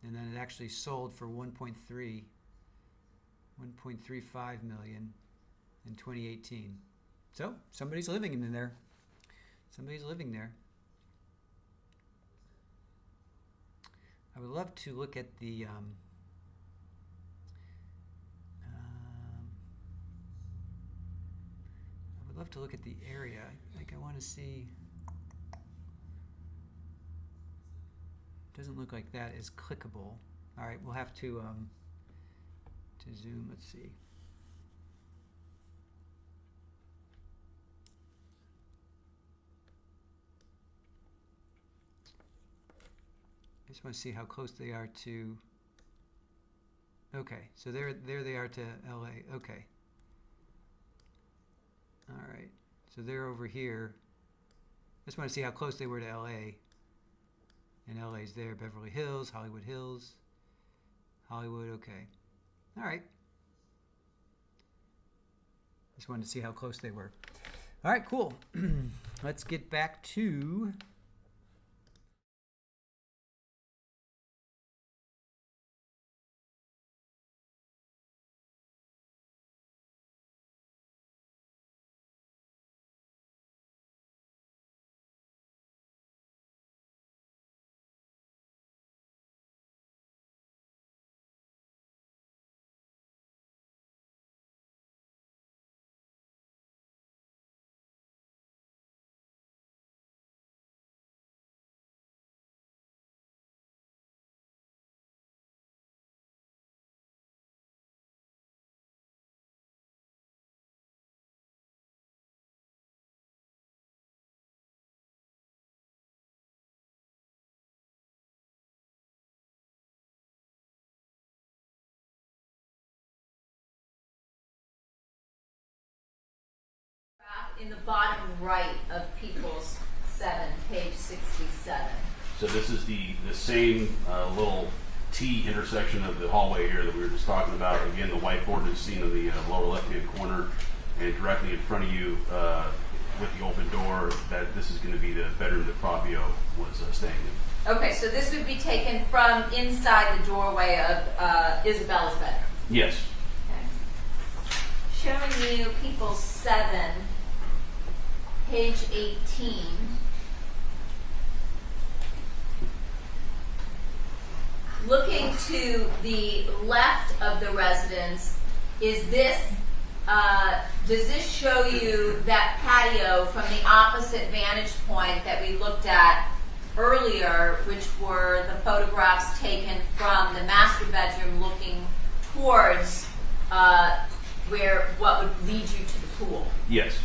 A: And then it actually sold for 1.35 million in 2018. So somebody's living in there. Somebody's living there. I would love to look at the I would love to look at the area. Like I want to see. Doesn't look like that is clickable. All right, we'll have to zoom. Let's see. I just want to see how close they are to. Okay, so there they are to LA. Okay. All right, so they're over here. I just want to see how close they were to LA. And LA's there, Beverly Hills, Hollywood Hills, Hollywood, okay. All right. Just wanted to see how close they were. All right, cool. Let's get back to
C: in the bottom right of People's 7, page 67.
F: So this is the same little T intersection of the hallway here that we were just talking about. Again, the whiteboard is seen in the lower left-hand corner, and directly in front of you with the open door, that this is going to be the bedroom that Fabio was staying in.
C: Okay, so this would be taken from inside the doorway of Isabella's bedroom.
F: Yes.
C: Okay. Showing you People 7, page 18. Looking to the left of the residence, is this, does this show you that patio from the opposite vantage point that we looked at earlier, which were the photographs taken from the master bedroom looking towards what would lead you to the pool?
F: Yes.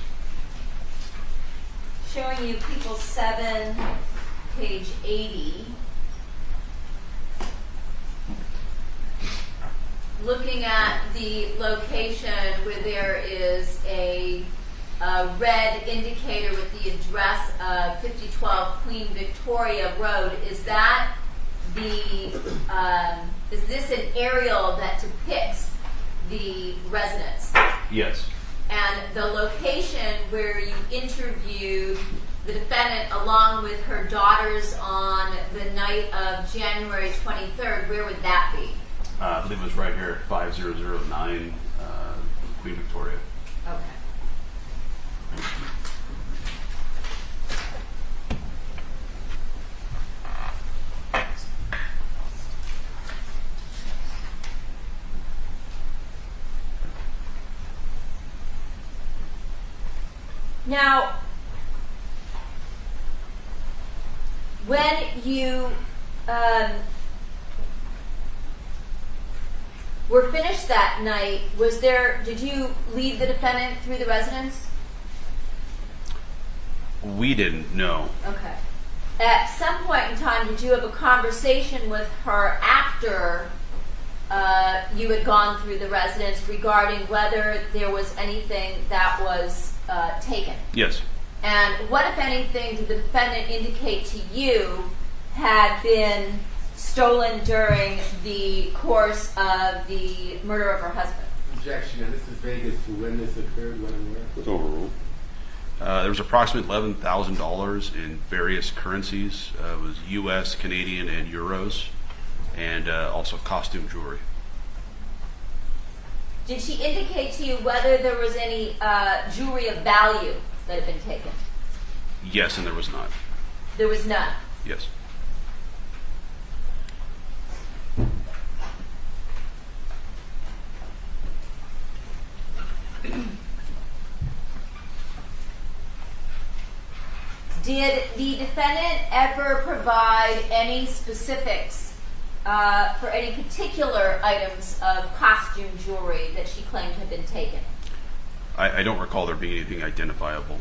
C: Showing you People 7, page 80. Looking at the location where there is a red indicator with the address of 5012 Queen Victoria Road, is that the is this an aerial that depicts the residence?
F: Yes.
C: And the location where you interviewed the defendant along with her daughters on the night of January 23rd, where would that be?
F: I believe it was right here at 5009 Queen Victoria.
C: Okay. Now, when you were finished that night, did you leave the defendant through the residence?
F: We didn't know.
C: Okay. At some point in time, did you have a conversation with her after you had gone through the residence regarding whether there was anything that was taken?
F: Yes.
C: And what, if anything, did the defendant indicate to you had been stolen during the course of the murder of her husband?
I: Objection, and this is Vegas to when this occurred, when and where?
E: It's overruled.
F: There was approximately $11,000 in various currencies. It was U.S., Canadian, and euros, and also costume jewelry.
C: Did she indicate to you whether there was any jewelry of value that had been taken?
F: Yes, and there was not.
C: There was none.
F: Yes.
C: Did the defendant ever provide any specifics for any particular items of costume jewelry that she claimed had been taken?
F: I don't recall there being anything identifiable.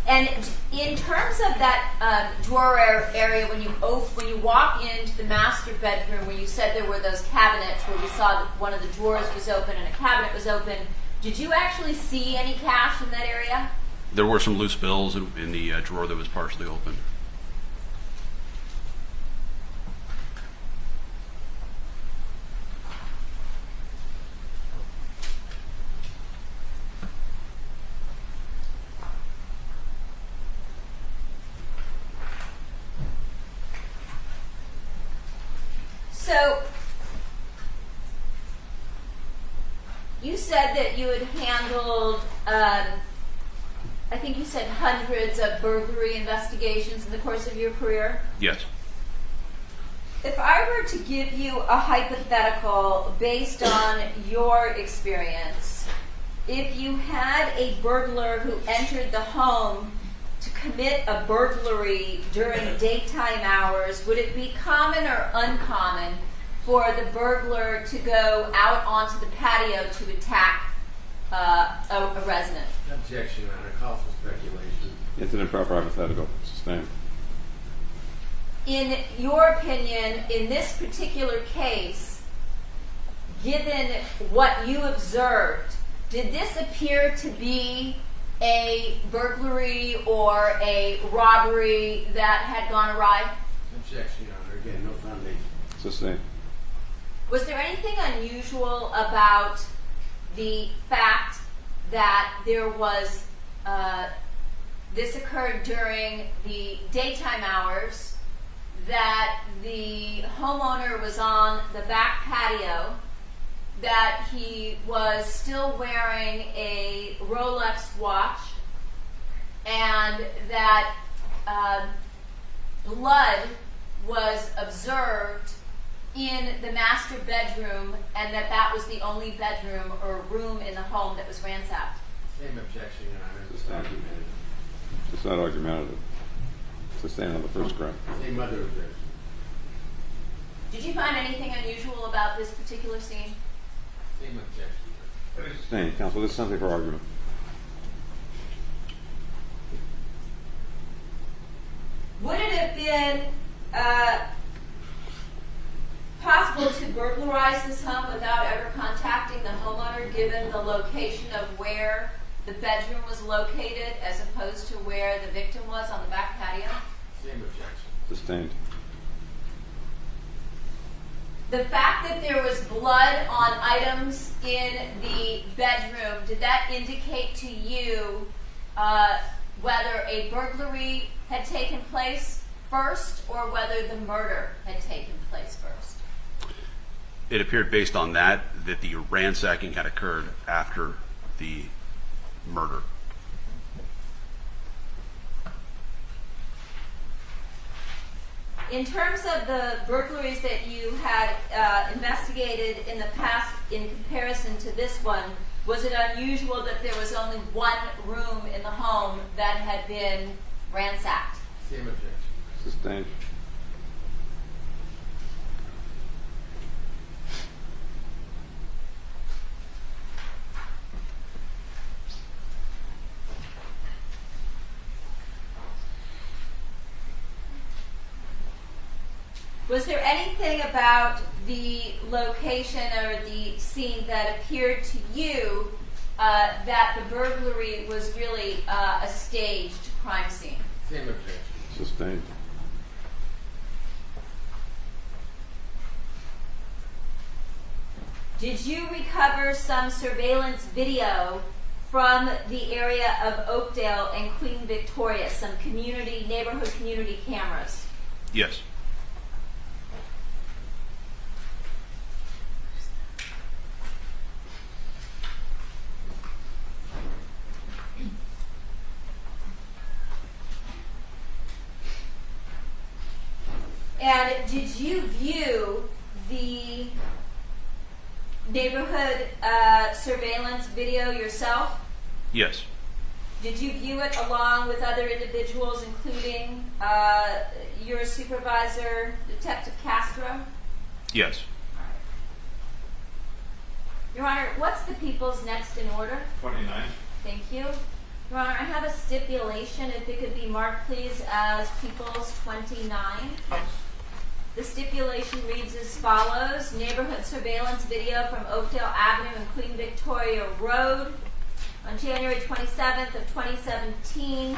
C: And in terms of that drawer area, when you walk into the master bedroom, where you said there were those cabinets where we saw that one of the drawers was open and a cabinet was open, did you actually see any cash in that area?
F: There were some loose bills in the drawer that was partially open.
C: So, you said that you had handled, I think you said hundreds of burglary investigations in the course of your career?
F: Yes.
C: If I were to give you a hypothetical based on your experience, if you had a burglar who entered the home to commit a burglary during daytime hours, would it be common or uncommon for the burglar to go out onto the patio to attack a resident?
I: Objection, Your Honor. Calls for speculation.
E: It's an improper hypothetical. Sustained.
C: In your opinion, in this particular case, given what you observed, did this appear to be a burglary or a robbery that had gone awry?
I: Objection, Your Honor. Again, no foundation.
E: Sustained.
C: Was there anything unusual about the fact that there was, this occurred during the daytime hours, that the homeowner was on the back patio, that he was still wearing a Rolex watch, and that blood was observed in the master bedroom, and that was the only bedroom or room in the home that was ransacked?
I: Same objection, Your Honor. It's
E: Sustained.
I: documented.
E: It's not argumentative. Sustained on the first ground.
I: Same other objection.
C: Did you find anything unusual about this particular scene?
I: Same objection.
E: Sustained. Counsel, this is something for argument.
C: Would it have been possible to burglarize this home without ever contacting the homeowner, given the location of where the bedroom was located as opposed to where the victim was on the back patio?
I: Same objection.
E: Sustained.
C: The fact that there was blood on items in the bedroom, did that indicate to you whether a burglary had taken place first or whether the murder had taken place first?
F: It appeared based on that the ransacking had occurred after the murder.
C: In terms of the burglaries that you had investigated in the past in comparison to this one, was it unusual that there was only one room in the home that had been ransacked?
I: Same objection.
E: Sustained.
C: Was there anything about the location or the scene that appeared to you that the burglary was really a staged crime scene?
I: Same objection.
E: Sustained.
C: Did you recover some surveillance video from the area of Oakdale and Queen Victoria, some neighborhood community cameras?
F: Yes.
C: And did you view the neighborhood surveillance video yourself?
F: Yes.
C: Did you view it along with other individuals, including your supervisor, Detective Castro?
F: Yes.
C: Your Honor, what's the people's next in order?
E: 29.
C: Thank you. Your Honor, I have a stipulation, if it could be marked please as People's 29. The stipulation reads as follows: neighborhood surveillance video from Oakdale Avenue and Queen Victoria Road on January 27th of 2017.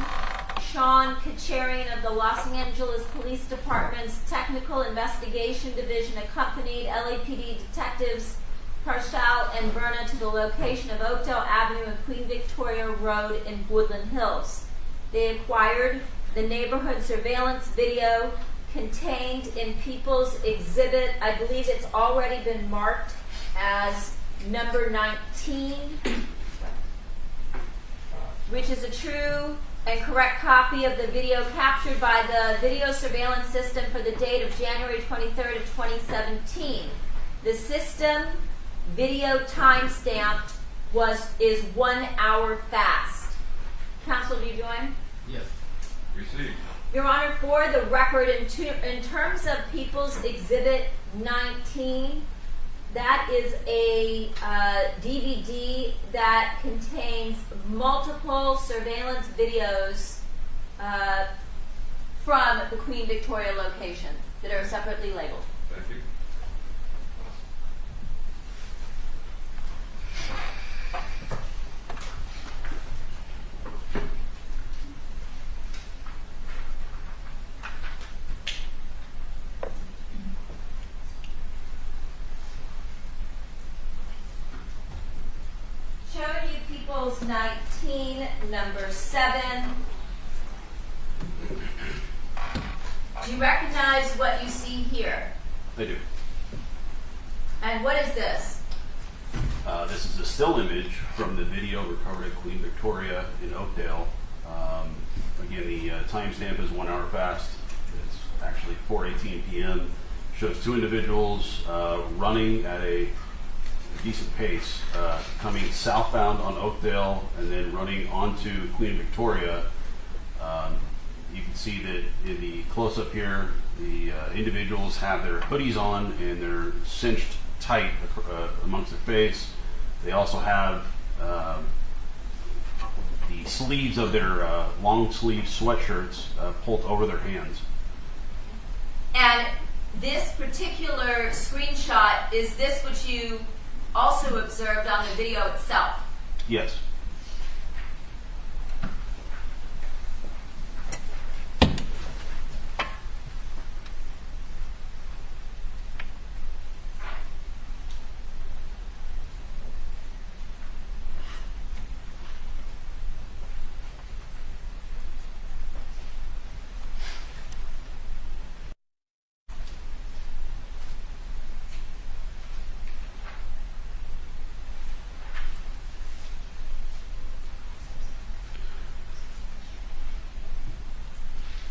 C: Sean Kacharian of the Los Angeles Police Department's Technical Investigation Division accompanied LAPD detectives Parshall and Berna to the location of Oakdale Avenue and Queen Victoria Road in Woodland Hills. They acquired the neighborhood surveillance video contained in People's Exhibit, I believe it's already been marked as number 19, which is a true and correct copy of the video captured by the video surveillance system for the date of January 23rd of 2017. The system video timestamp is 1 hour fast. Counsel, do you join?
I: Yes.
E: Received.
C: Your Honor, for the record, in terms of People's Exhibit 19, that is a DVD that contains multiple surveillance videos from the Queen Victoria location that are separately labeled.
E: Thank you.
C: Vehicles 19, number 7. Do you recognize what you see here?
F: I do.
C: And what is this?
F: This is a still image from the video recovered at Queen Victoria in Oakdale. Again, the timestamp is 1 hour fast. It's actually 4:18 p.m. Shows 2 individuals running at a decent pace, coming southbound on Oakdale and then running onto Queen Victoria. You can see that in the close-up here, the individuals have their hoodies on and they're cinched tight amongst their face. They also have the sleeves of their long sleeve sweatshirts pulled over their hands.
C: And this particular screenshot, is this what you also observed on the video itself?
F: Yes.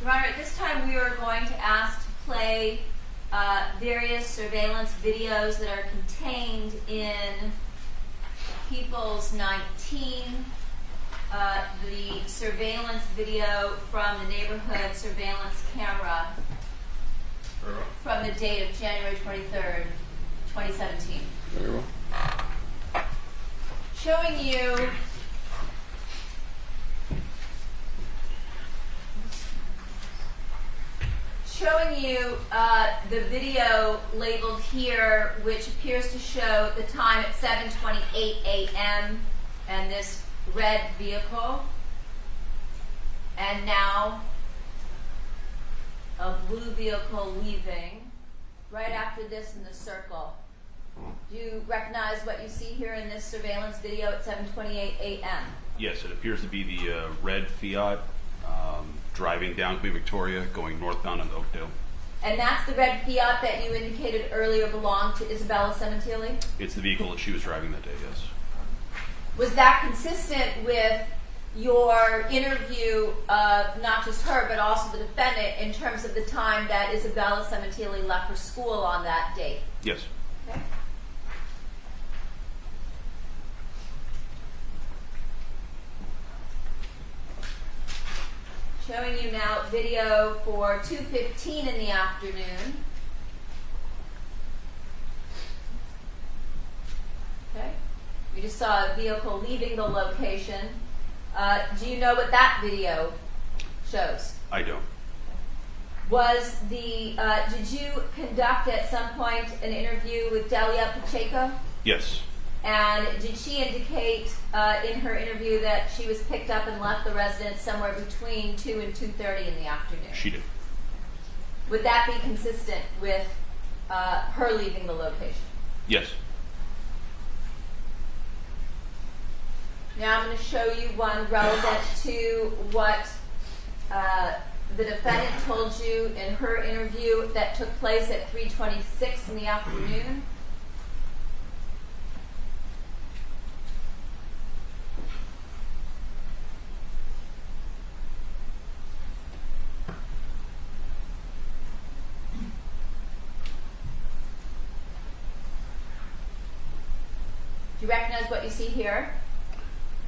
C: Your Honor, at this time we are going to ask to play various surveillance videos that are contained in People's 19, the surveillance video from the neighborhood surveillance camera from the date of January 23rd, 2017.
E: Very well.
C: Showing you the video labeled here, which appears to show the time at 7:28 a.m. and this red vehicle, and now a blue vehicle leaving right after this in the circle. Do you recognize what you see here in this surveillance video at 7:28 a.m.?
F: Yes, it appears to be the red Fiat driving down Queen Victoria, going northbound on Oakdale.
C: And that's the red Fiat that you indicated earlier belonged to Isabella Sementilli?
F: It's the vehicle that she was driving that day, yes.
C: Was that consistent with your interview of not just her, but also the defendant in terms of the time that Isabella Sementilli left for school on that date?
F: Yes.
C: Okay. Showing you now video for 2:15 in the afternoon. Okay. We just saw a vehicle leaving the location. Do you know what that video shows?
F: I don't.
C: Was the did you conduct at some point an interview with Delia Pacheco?
F: Yes.
C: And did she indicate in her interview that she was picked up and left the residence somewhere between 2 and 2:30 in the afternoon?
F: She did.
C: Would that be consistent with her leaving the location?
F: Yes.
C: Now I'm going to show you one relevant to what the defendant told you in her interview that took place at 3:26 in the afternoon. Do you recognize what you see here?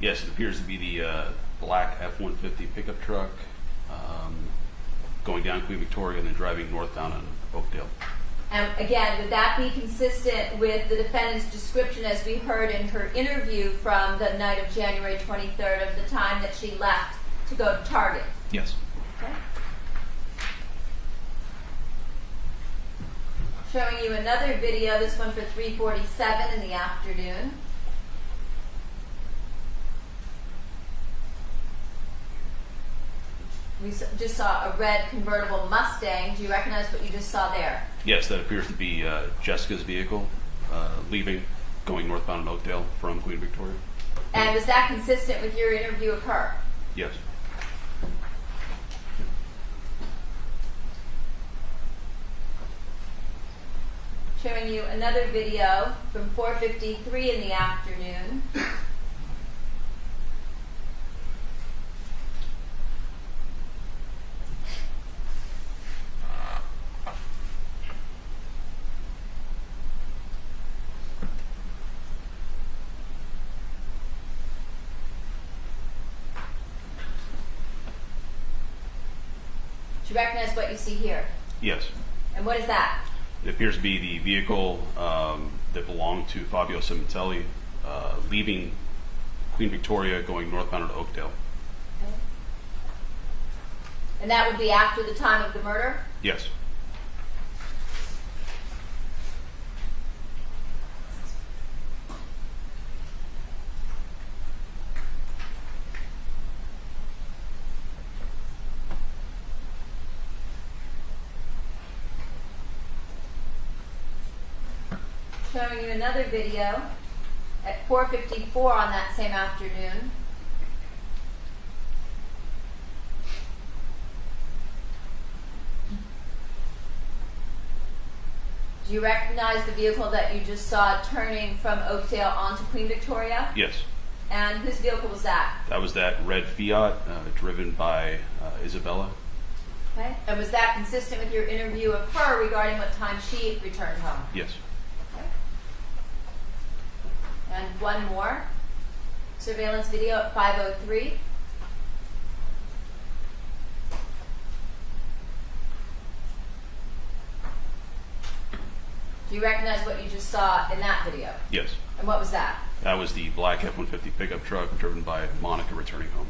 F: Yes, it appears to be the black F-150 pickup truck going down Queen Victoria and then driving northbound on Oakdale.
C: And again, would that be consistent with the defendant's description as we heard in her interview from the night of January 23rd of the time that she left to go to Target?
F: Yes.
C: Okay. Showing you another video, this one for 3:47 in the afternoon. We just saw a red convertible Mustang. Do you recognize what you just saw there?
F: Yes, that appears to be Jessica's vehicle leaving, going northbound in Oakdale from Queen Victoria.
C: And was that consistent with your interview of her?
F: Yes.
C: Showing you another video from 4:53 in the afternoon. Do you recognize what you see here?
F: Yes.
C: And what is that?
F: It appears to be the vehicle that belonged to Fabio Sementilli, leaving Queen Victoria, going northbound to Oakdale.
C: Okay. And that would be after the time of the murder?
F: Yes.
C: Showing you another video at 4:54 on that same afternoon. Do you recognize the vehicle that you just saw turning from Oakdale onto Queen Victoria?
F: Yes.
C: And whose vehicle was that?
F: That was that red Fiat driven by Isabella.
C: Okay. And was that consistent with your interview of her regarding what time she returned home?
F: Yes.
C: Okay. And one more surveillance video at 5:03. Do you recognize what you just saw in that video?
F: Yes.
C: And what was that?
F: That was the black F-150 pickup truck driven by Monica returning home.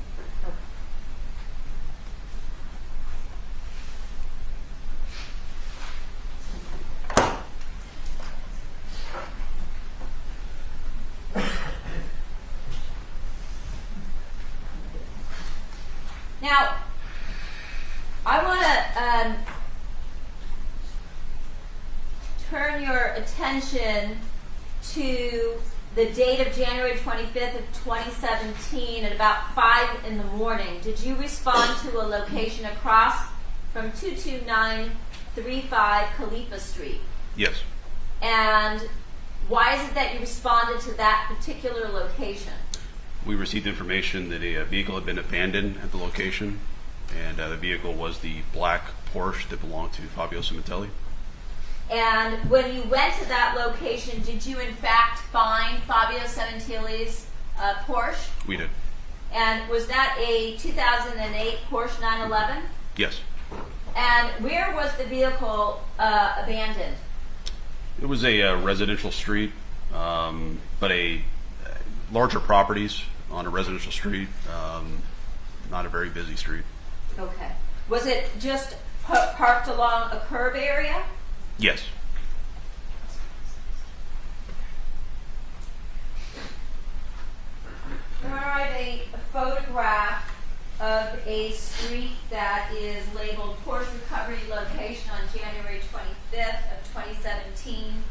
C: Now, I want to turn your attention to the date of January 25th of 2017 at about 5 in the morning. Did you respond to a location across from 22935 Khalifa Street?
F: Yes.
C: And why is it that you responded to that particular location?
F: We received information that a vehicle had been abandoned at the location, and the vehicle was the black Porsche that belonged to Fabio Sementilli.
C: And when you went to that location, did you in fact find Fabio Sementilli's Porsche?
F: We did.
C: And was that a 2008 Porsche 911?
F: Yes.
C: And where was the vehicle abandoned?
F: It was a residential street, but a larger properties on a residential street, not a very busy street.
C: Okay. Was it just parked along a curb area?
F: Yes.
C: All right, a photograph of a street that is labeled Porsche Recovery Location on January 25th of 2017,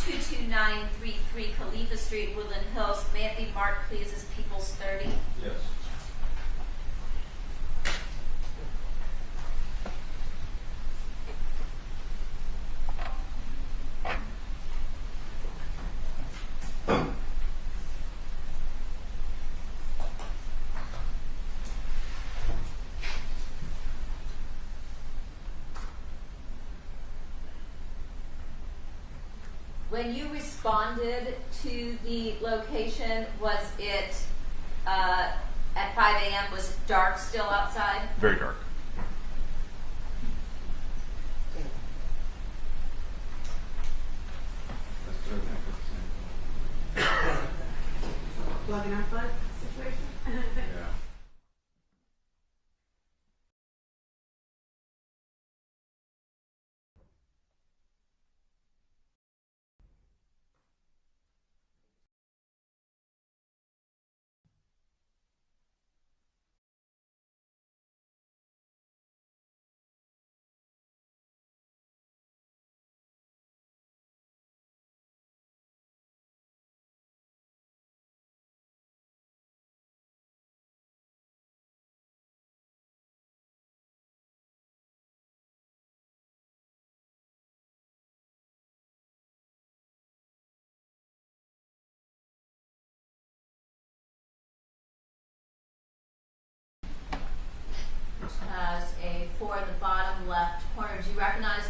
C: 22933 Khalifa Street, Woodland Hills. May it be marked, please, as People's 30.
E: Yes.
C: When you responded to the location, was it at 5 a.m.? Was it dark still outside?
F: Very dark.
H: Plug and unplug situation?
E: Yeah.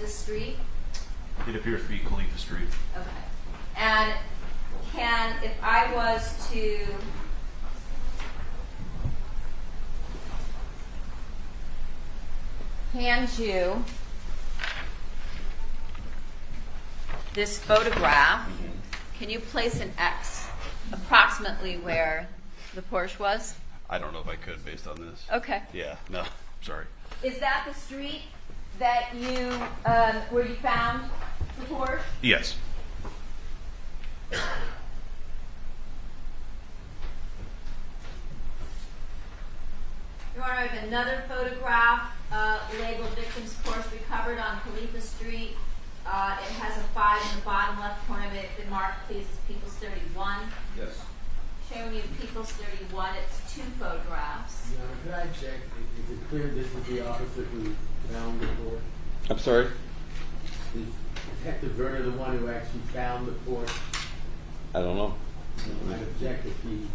C: the street?
F: It appears to be Khalifa Street.
C: Okay. And if I was to hand you this photograph, can you place an X approximately where the Porsche was?
F: I don't know if I could based on this.
C: Okay.
F: Yeah, no, sorry.
C: Is that the street that you, where you found the Porsche?
F: Yes.
C: Your Honor, I have another photograph labeled Victim's Porsche recovered on Khalifa Street. It has a 5 in the bottom left corner of it. The mark, please, is People's 31.
E: Yes.
C: Showing you People's 31. It's 2 photographs.
I: Your Honor, could I check? Is it clear this is the officer who found the Porsche?
E: I'm sorry?
I: Is Detective Werner the one who actually found the Porsche?
E: I don't know.
I: I'd object if he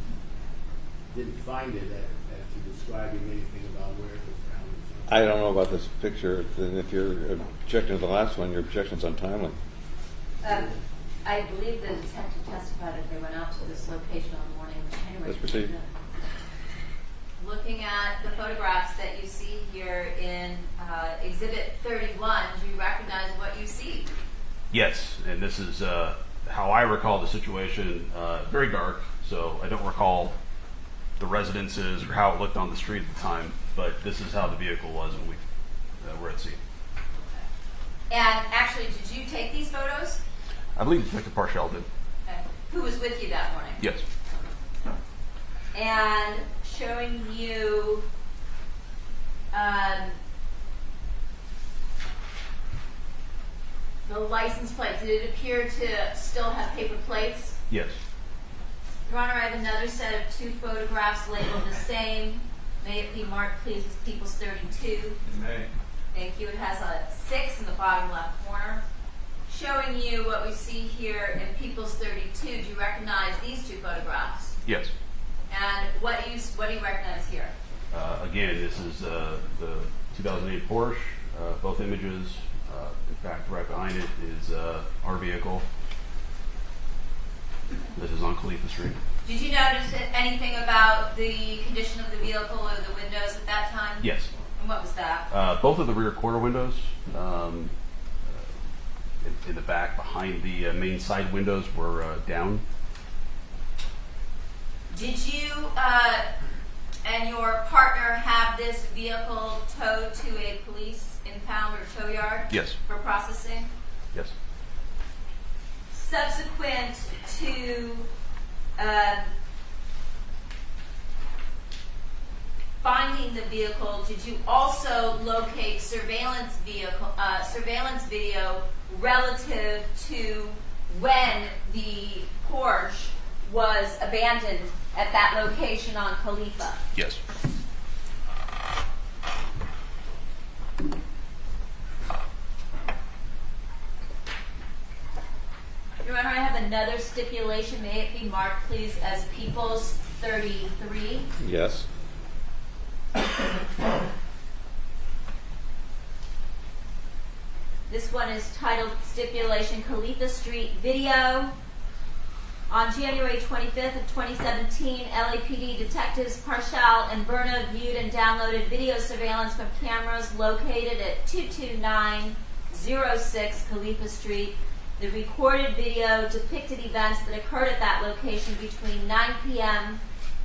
I: didn't find it as to describing anything about where it was found.
E: I don't know about this picture. Then if you're objecting to the last one, your objection's untimely.
C: I believe the detective testified that they went out to this location on the morning of January.
E: Let's proceed.
C: Looking at the photographs that you see here in Exhibit 31, do you recognize what you see?
F: Yes, and this is how I recall the situation. Very dark, so I don't recall the residences or how it looked on the street at the time, but this is how the vehicle was when we were at sea.
C: And actually, did you take these photos?
F: I believe Detective Parshall did.
C: Okay. Who was with you that morning?
F: Yes.
C: And showing you the license plate. Did it appear to still have paper plates?
F: Yes.
C: Your Honor, I have another set of 2 photographs labeled the same. May it be marked, please, as People's 32.
E: It may.
C: Thank you. It has a 6 in the bottom left corner. Showing you what we see here in People's 32. Do you recognize these 2 photographs?
F: Yes.
C: And what do you recognize here?
F: Again, this is the 2008 Porsche. Both images. In fact, right behind it is our vehicle. This is on Khalifa Street.
C: Did you notice anything about the condition of the vehicle or the windows at that time?
F: Yes.
C: And what was that?
F: Both of the rear quarter windows in the back behind the main side windows were down.
C: Did you and your partner have this vehicle towed to a police impound or tow yard?
F: Yes.
C: For processing?
F: Yes.
C: Subsequent to finding the vehicle, did you also locate surveillance video relative to when the Porsche was abandoned at that location on Khalifa?
F: Yes.
C: Your Honor, I have another stipulation. May it be marked, please, as People's 33.
E: Yes.
C: This one is titled Stipulation Khalifa Street Video. On January 25th of 2017, LAPD detectives Parshall and Berna viewed and downloaded video surveillance from cameras located at 22906 Khalifa Street. The recorded video depicted events that occurred at that location between 9 p.m.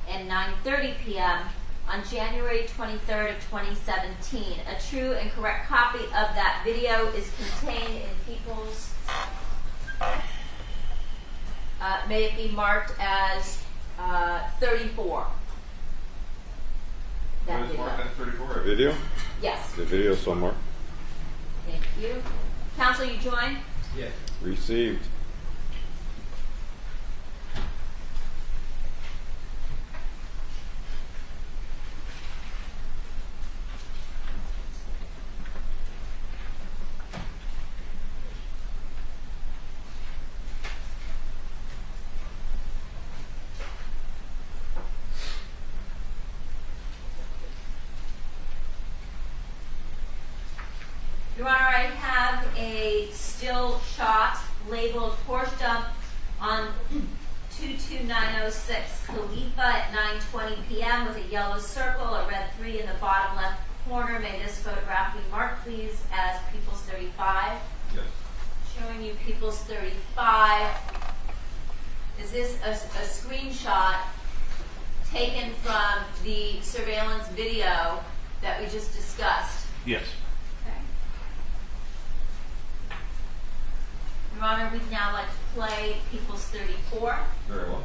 C: and 9:30 p.m. on January 23rd of 2017. A true and correct copy of that video is contained in People's... may it be marked as 34. That
E: What is
C: video.
E: marked as 34? A video?
C: Yes.
E: The video so marked.
C: Thank you. Counsel, you join?
I: Yes.
E: Received.
C: Your Honor, I have a still shot labeled Porsche dump on 22906 Khalifa at 9:20 p.m. with a yellow circle, a red 3 in the bottom left corner. May this photograph be marked, please, as People's 35.
E: Yes.
C: Showing you People's 35. Is this a screenshot taken from the surveillance video that we just discussed?
F: Yes.
C: Okay. Your Honor, we'd now like to play People's 34.
E: Very well.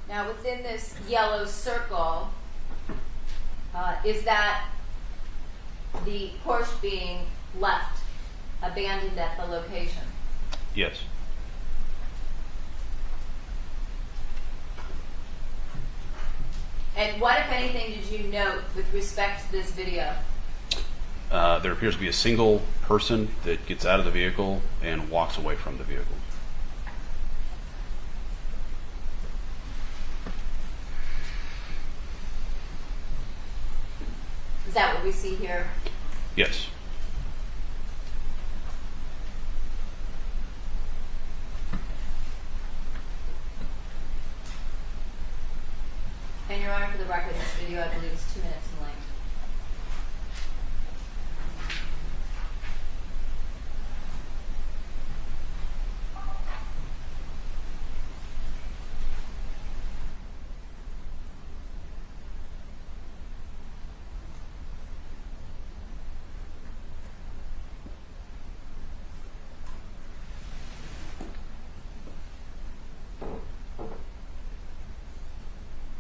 C: Now, within this yellow circle, is that the Porsche being left, abandoned at the location?
F: Yes.
C: And what, if anything, did you note with respect to this video?
F: There appears to be a single person that gets out of the vehicle and walks away from the vehicle.
C: Is that what we see here?
F: Yes.
C: And Your Honor, for the record, this video, I believe, is 2 minutes in length.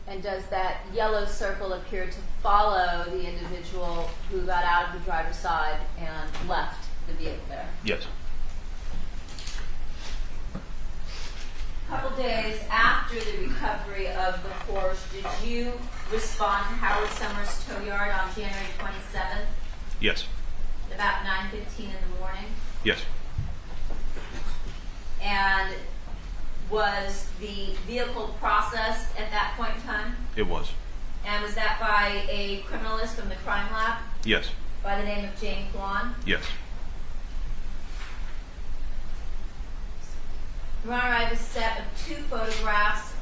C: And does that yellow circle appear to follow the individual who got out of the driver's side and left the vehicle there?
F: Yes.
C: A couple days after the recovery of the Porsche, did you respond to Howard Summers' tow yard on January 27th
F: Yes.
C: at about 9:15 in the morning?
F: Yes.
C: And was the vehicle processed at that point in time?
F: It was.
C: And was that by a criminalist from the crime lab
F: Yes.
C: by the name of Jane Kwan?
F: Yes.
C: Your Honor, I have a set of 2 photographs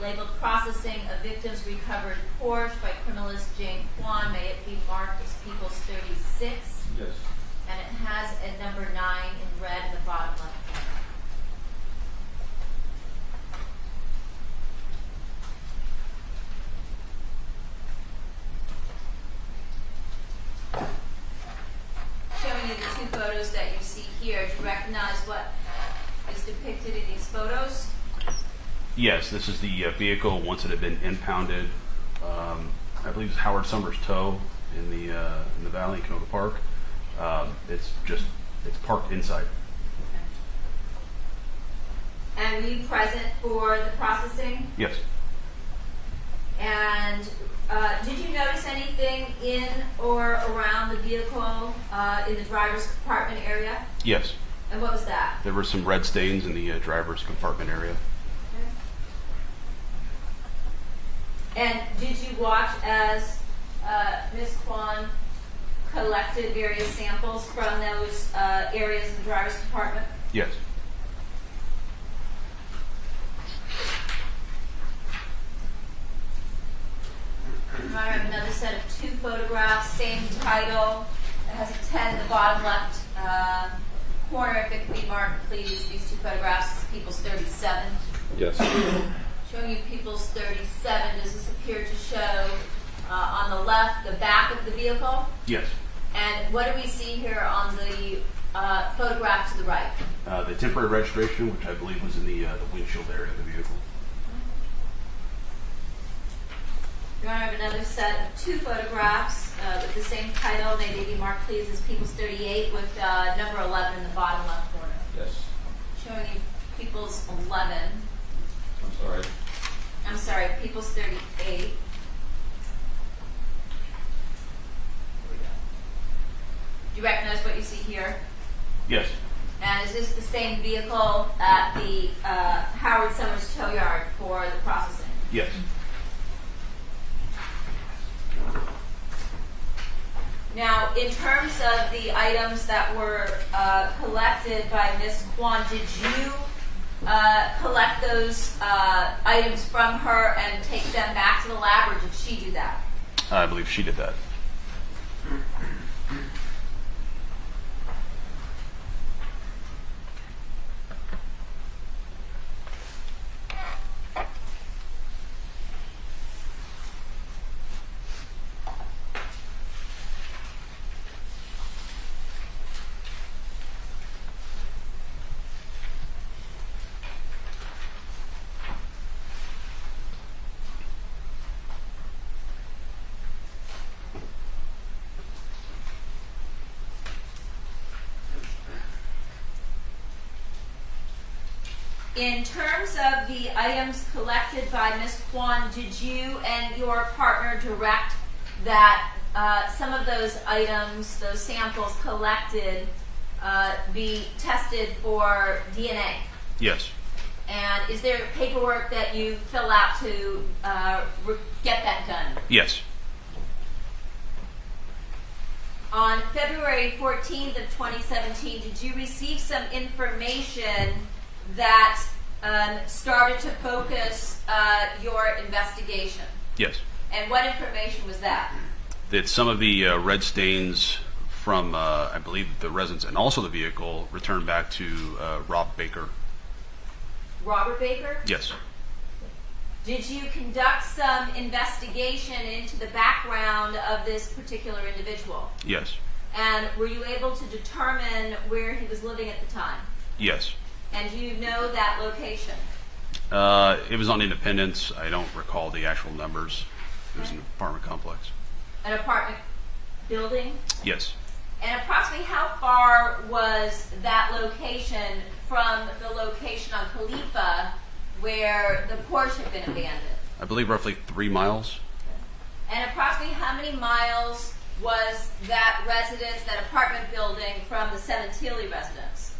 C: labeled Processing a Victim's Recovered Porsche by criminalist Jane Kwan. May it be marked as People's 36.
E: Yes.
C: And it has a number 9 in red in the bottom left corner. Showing you the 2 photos that you see here. Do you recognize what is depicted in these photos?
F: Yes, this is the vehicle once it had been impounded. I believe it's Howard Summers Tow in the valley in Canoga Park. It's parked inside.
C: Okay. And were you present for the processing?
F: Yes.
C: And did you notice anything in or around the vehicle in the driver's compartment area?
F: Yes.
C: And what was that?
F: There were some red stains in the driver's compartment area.
C: And did you watch as Ms. Kwan collected various samples from those areas in the driver's compartment?
F: Yes.
C: I have another set of 2 photographs, same title. It has a 10 in the bottom left corner. If it could be marked, please. These 2 photographs is People's 37.
E: Yes.
C: Showing you People's 37. Does this appear to show on the left the back of the vehicle?
F: Yes.
C: And what do we see here on the photograph to the right?
F: The temporary registration, which I believe was in the windshield area of the vehicle.
C: Your Honor, I have another set of 2 photographs with the same title. May they be marked, please, as People's 38 with number 11 in the bottom left corner.
E: Yes.
C: Showing you People's 11.
E: I'm sorry.
C: People's 38. Do you recognize what you see here?
F: Yes.
C: And is this the same vehicle at the Howard Summers tow yard for the processing?
F: Yes.
C: Now, in terms of the items that were collected by Ms. Kwan, did you collect those items from her and take them back to the lab, or did she do that?
F: I believe she did that.
C: In terms of the items collected by Ms. Kwan, did you and your partner direct that some of those items, those samples collected, be tested for DNA?
F: Yes.
C: And is there paperwork that you fill out to get that done?
F: Yes.
C: On February 14th of 2017, did you receive some information that started to focus your investigation?
F: Yes.
C: And what information was that?
F: That some of the red stains from, I believe, the residence and also the vehicle returned back to Rob Baker.
C: Robert Baker?
F: Yes.
C: Did you conduct some investigation into the background of this particular individual?
F: Yes.
C: And were you able to determine where he was living at the time?
F: Yes.
C: And do you know that location?
F: It was on Independence. I don't recall the actual numbers. It was an apartment complex.
C: An apartment building?
F: Yes.
C: And approximately how far was that location from the location on Khalifa where the Porsche had been abandoned?
F: I believe roughly 3 miles.
C: And approximately how many miles was that residence, that apartment building, from the Sementilli residence?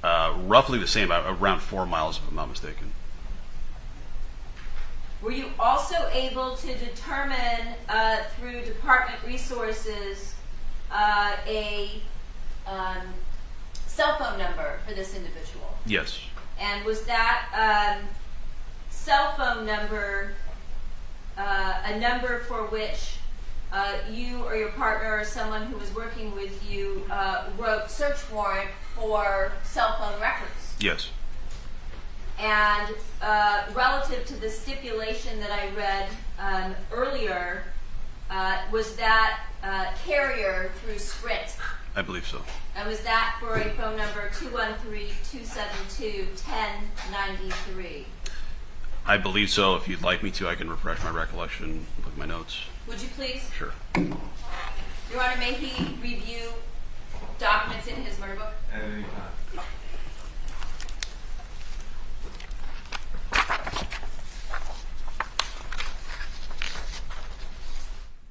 F: Roughly the same, around 4 miles if I'm not mistaken.
C: Were you also able to determine through department resources a cell phone number for this individual?
F: Yes.
C: And was that cell phone number a number for which you or your partner or someone who was working with you wrote search warrant for cell phone records?
F: Yes.
C: And relative to the stipulation that I read earlier, was that carrier through Sprint?
F: I believe so.
C: And was that for a phone number 213-272-1093?
F: I believe so. If you'd like me to, I can refresh my recollection, look at my notes.
C: Would you please?
F: Sure.
C: Your Honor, may he review documents in his murder book?
E: At any time.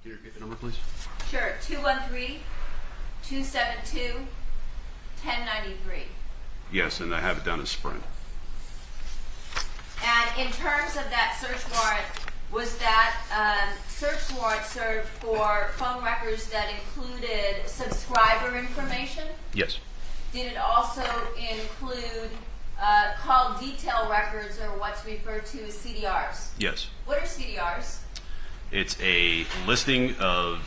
F: Can you repeat the number, please?
C: Sure. 213-272-1093.
F: Yes, and I have it down as Sprint.
C: And in terms of that search warrant, was that search warrant served for phone records that included subscriber information?
F: Yes.
C: Did it also include call detail records, or what's referred to as CDRs?
F: Yes.
C: What are CDRs?
F: It's a listing of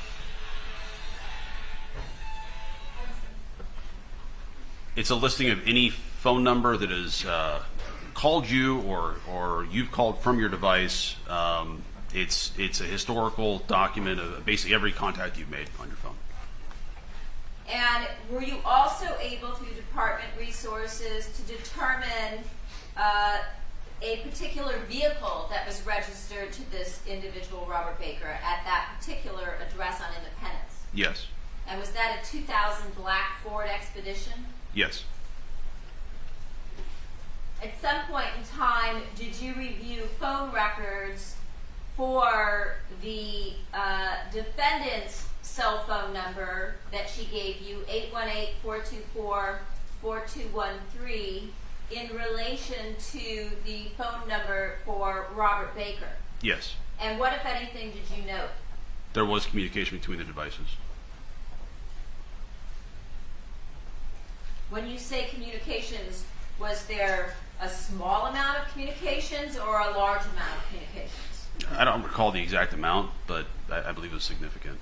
F: any phone number that has called you or you've called from your device. It's a historical document of basically every contact you've made on your phone.
C: And were you also able, through department resources, to determine a particular vehicle that was registered to this individual, Robert Baker, at that particular address on Independence.
F: Yes.
C: And was that a 2000 black Ford Expedition?
F: Yes.
C: At some point in time, did you review phone records for the defendant's cell phone number that she gave you, 818-424-4213, in relation to the phone number for Robert Baker?
F: Yes.
C: And what, if anything, did you note?
F: There was communication between the devices.
C: When you say communications, was there a small amount of communications or a large amount of communications?
F: I don't recall the exact amount, but I believe it was significant.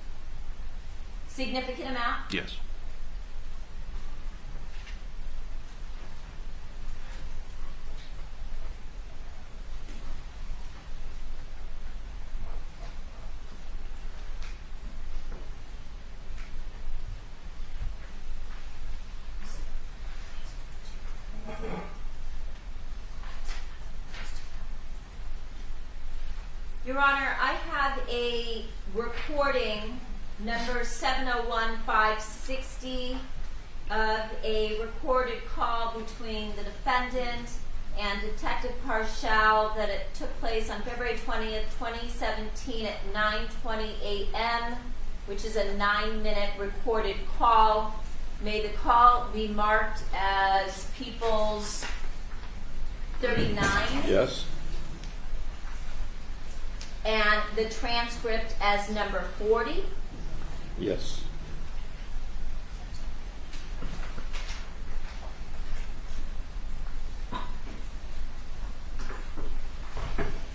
C: Significant amount?
F: Yes.
C: Your Honor, I have a recording, number 701560, of a recorded call between the defendant and Detective Parshall that it took place on February 20th, 2017 at 9:20 a.m., which is a 9-minute recorded call. May the call be marked as People's 39.
E: Yes.
C: And the transcript as number 40.
E: Yes.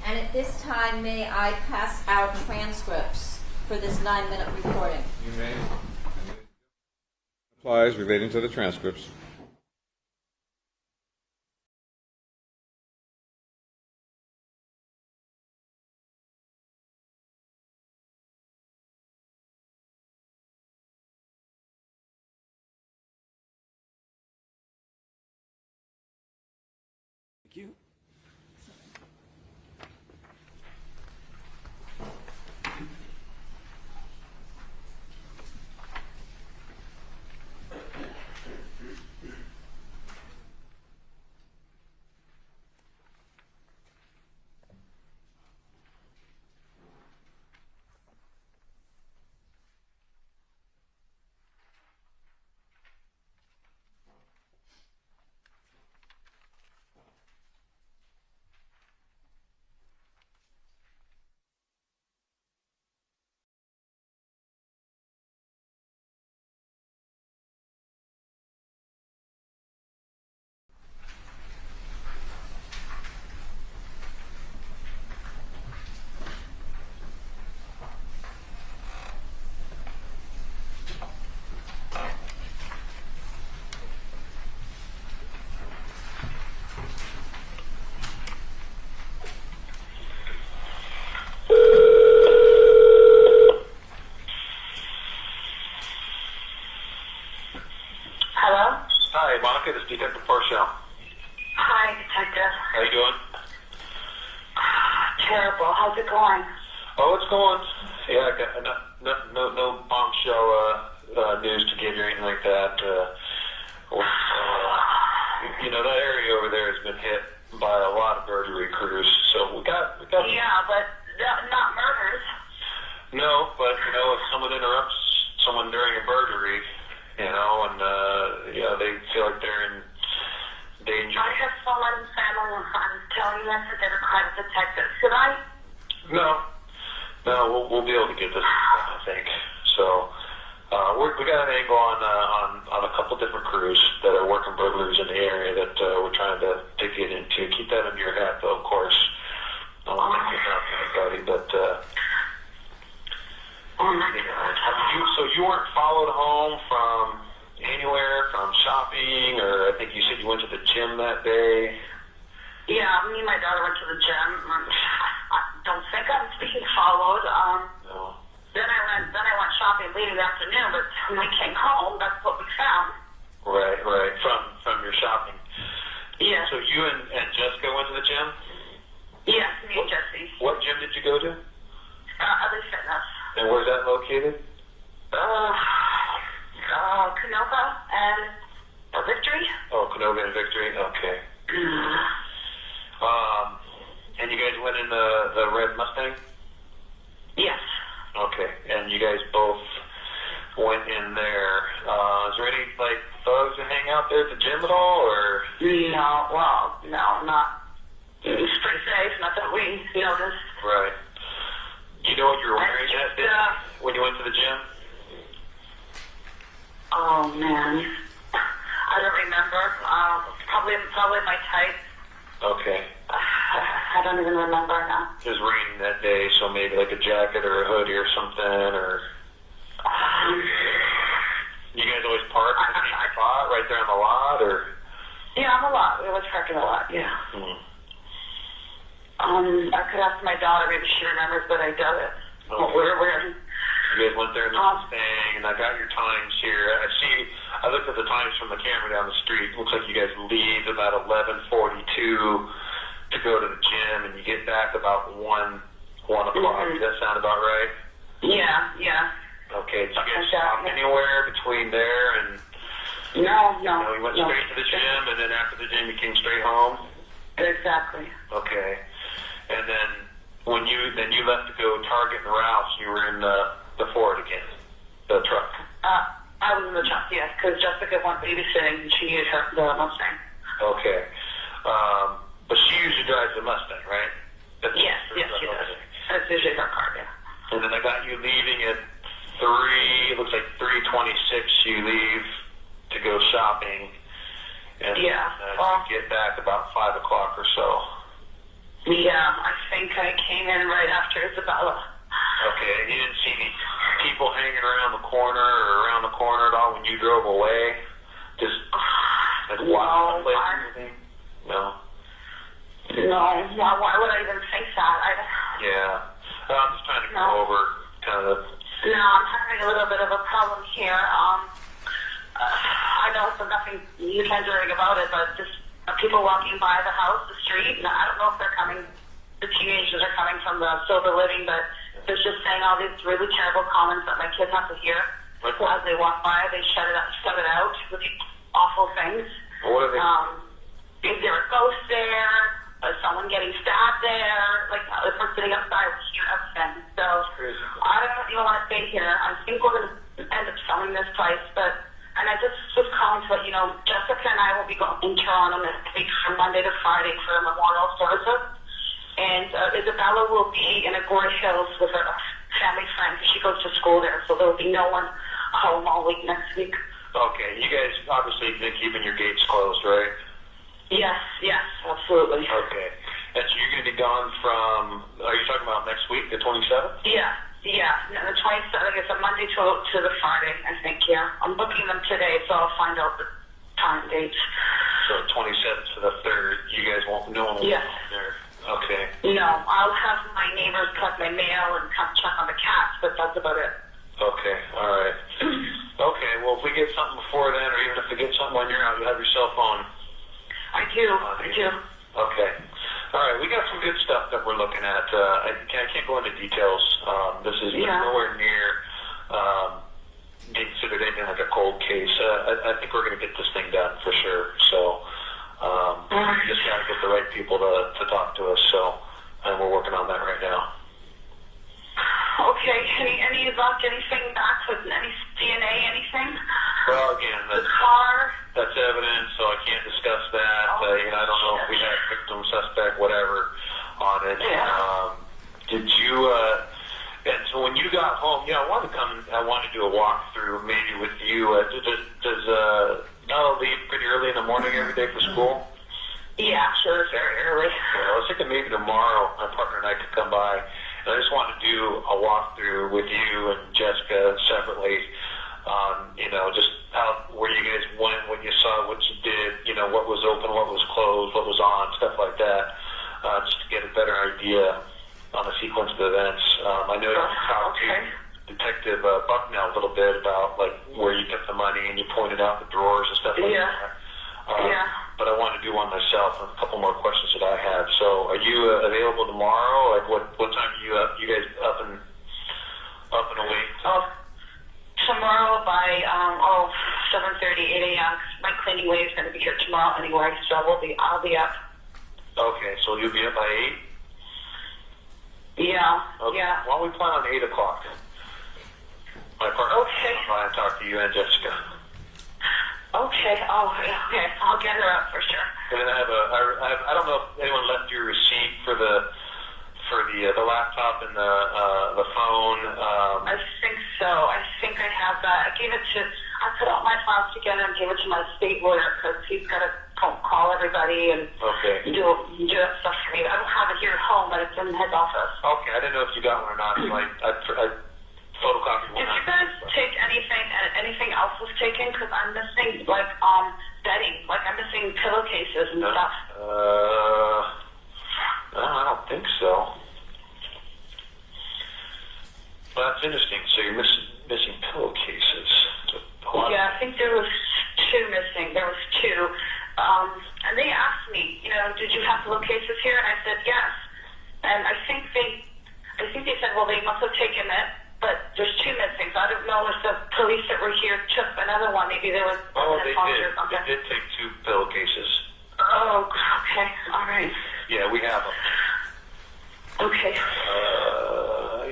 C: And at this time, may I pass out transcripts for this 9-minute recording?
E: You may. Applies relating to the transcripts.
A: Thank you.
B: Hello?
G: Hi, Monica, this is Detective Parshall.
B: Hi, Detective.
G: How you doing?
B: Terrible. How's it going?
G: Oh, it's going. Yeah, I got no bombshell news to give you or anything like that. You know, that area over there has been hit by a lot of burglary crews, so we got.
B: Yeah, but not murders.
G: No, but you know, if someone interrupts someone during a burglary, you know, and they feel like they're in danger.
B: I have someone, family, I'm telling you this, they're a crime detective. Should I?
G: No, we'll be able to get this, I think. So we got an angle on a couple different crews that are working burglaries in the area that we're trying to get into. Keep that under your hat, though, of course. I don't want to get out to anybody, but.
B: Oh my God.
G: So you weren't followed home from anywhere, from shopping, or I think you said you went to the gym that day?
B: Yeah, me and my daughter went to the gym. I don't think I'm being followed.
G: No.
B: Then I went shopping late in the afternoon, but when I came home, that's what we found.
G: Right. From your shopping.
B: Yeah.
G: So you and Jessica went to the gym?
B: Yes, me and Jesse.
G: What gym did you go to?
B: Allege Fitness.
G: And where's that located?
B: Canova and Victory.
G: Oh, Canova and Victory. Okay. And you guys went in the red Mustang?
B: Yes.
G: Okay. And you guys both went in there. Is there any like thugs that hang out there at the gym at all, or?
B: No. Well, no, not. It's pretty safe. Not that we noticed.
G: Right. Do you know what you were wearing that day when you went to the gym?
B: Oh man, I don't remember. Probably my type.
G: Okay.
B: I don't even remember now.
G: It was raining that day, so maybe like a jacket or a hoodie or something, or. You guys always park in the same spot right there on the lot, or?
B: Yeah, I'm a lot. We always park in a lot. Yeah.
G: Hmm.
B: I could ask my daughter. Maybe she remembers, but I doubt it.
G: Okay.
B: What we're wearing.
G: You guys went there in the Mustang, and I got your times here. I looked at the times from the camera down the street. Looks like you guys leave about 11:42 to go to the gym, and you get back about 1 o'clock. Does that sound about right?
B: Yeah.
G: Okay. Did you guys stop anywhere between there and?
B: No.
G: You went straight to the gym, and then after the gym, you came straight home.
B: Exactly.
G: Okay. And then when you left to go Target and Ralph's, you were in the Ford again, the truck.
B: I was in the truck, yes, because Jessica went babysitting and she used the Mustang.
G: Okay. But she usually drives the Mustang, right?
B: Yes, she does. That's usually her car, yeah.
G: And then I got you leaving at 3, it looks like 3:26 you leave to go shopping. And you get back about 5 o'clock or so.
B: Yeah, I think I came in right after Isabella.
G: Okay, and you didn't see any people hanging around the corner or around the corner at all when you drove away? Just like wild place or anything? No.
B: Why would I even think that?
G: Yeah. I'm just trying to go over kind of.
B: No, I'm having a little bit of a problem here. I know there's nothing you can do about it, but just people walking by the house, the street, and I don't know if they're coming, the teenagers are coming from the sober living, but they're just saying all these really terrible comments that my kids have to hear. So as they walk by, they shut it out with these awful things.
G: What are they?
B: Is there a ghost there? Is someone getting stabbed there? Like, if we're sitting outside, we hear everything. So, I don't even want to stay here. I think we're going to end up selling this place, and I just was calling to let you know, Jessica and I will be going in Toronto next week from Monday to Friday for memorial services. And Isabella will be in Woodland Hills with her family friend. She goes to school there, so there will be no one home all week next week.
G: Okay, you guys obviously been keeping your gates closed, right?
B: Yes, absolutely.
G: Okay. And so you're going to be gone from, are you talking about next week, the 27th?
B: Yeah. No, the 27th, I guess, a Monday to the Friday, I think, yeah. I'm booking them today, so I'll find out the time dates.
G: So 27th to the 3rd, you guys won't, no one will be there. Okay.
B: No, I'll have my neighbors cut my mail and come check on the cats, but that's about it.
G: Okay, all right. Okay, well, if we get something before then, or even if we get something when you're out, you have your cell phone.
B: I do.
G: Okay. All right, we got some good stuff that we're looking at. I can't go into details. This is nowhere near being considered anything like a cold case. I think we're going to get this thing done for sure. So we just got to get the right people to talk to us. So, and we're working on that right now.
B: Okay. Any luck? Anything back with any DNA? Anything?
G: Well, again, that's evidence, so I can't discuss that. I don't know if we had victim, suspect, whatever on it. Did you? And so when you got home, I wanted to do a walkthrough maybe with you. Does Nella leave pretty early in the morning every day for school?
B: Yeah, sure, very early.
G: Yeah, I was thinking maybe tomorrow my partner and I could come by. And I just wanted to do a walkthrough with you and Jessica separately on, just where you guys went, what you saw, what you did, what was open, what was closed, what was on, stuff like that, just to get a better idea on the sequence of events. I know you talked to Detective Bucknell a little bit about, like, where you kept the money, and you pointed out the drawers and stuff like that. but I wanted to do one myself. And a couple more questions that I have. So, are you available tomorrow? Like, what time are you guys up and awake?
B: Oh, tomorrow by 7:30, 8 a.m. My cleaning lady is going to be here tomorrow anyway, so I'll be up.
G: Okay, so you'll be up by 8?
B: Yeah.
G: Okay.
B: Yeah.
G: Why don't we plan on 8 o'clock? My partner.
B: Okay.
G: I'll talk to you and Jessica.
B: Okay. Oh, okay. I'll get her up for sure.
G: And then I don't know if anyone left your receipt for the laptop and the phone.
B: I think so. I think I have that. I put all my files together and gave it to my state lawyer because he's got to call everybody and do that stuff for me. I don't have it here at home, but it's in his office.
G: Okay, I didn't know if you got one or not. So I photocopied one.
B: Did you guys take anything else was taken? Because I'm missing bedding. Like I'm missing pillowcases and stuff.
G: No, I don't think so. Well, that's interesting. So you're missing pillowcases.
B: Yeah, I think there was 2 missing. There was 2. And they asked me, did you have pillowcases here? And I said yes. And I think they said, well, they must have taken it, but there's 2 missing. So I don't know if the police that were here took another one. Maybe there was.
G: Oh, they did. They did take 2 pillowcases.
B: Oh, okay. All right.
G: Yeah, we have them.
B: Okay.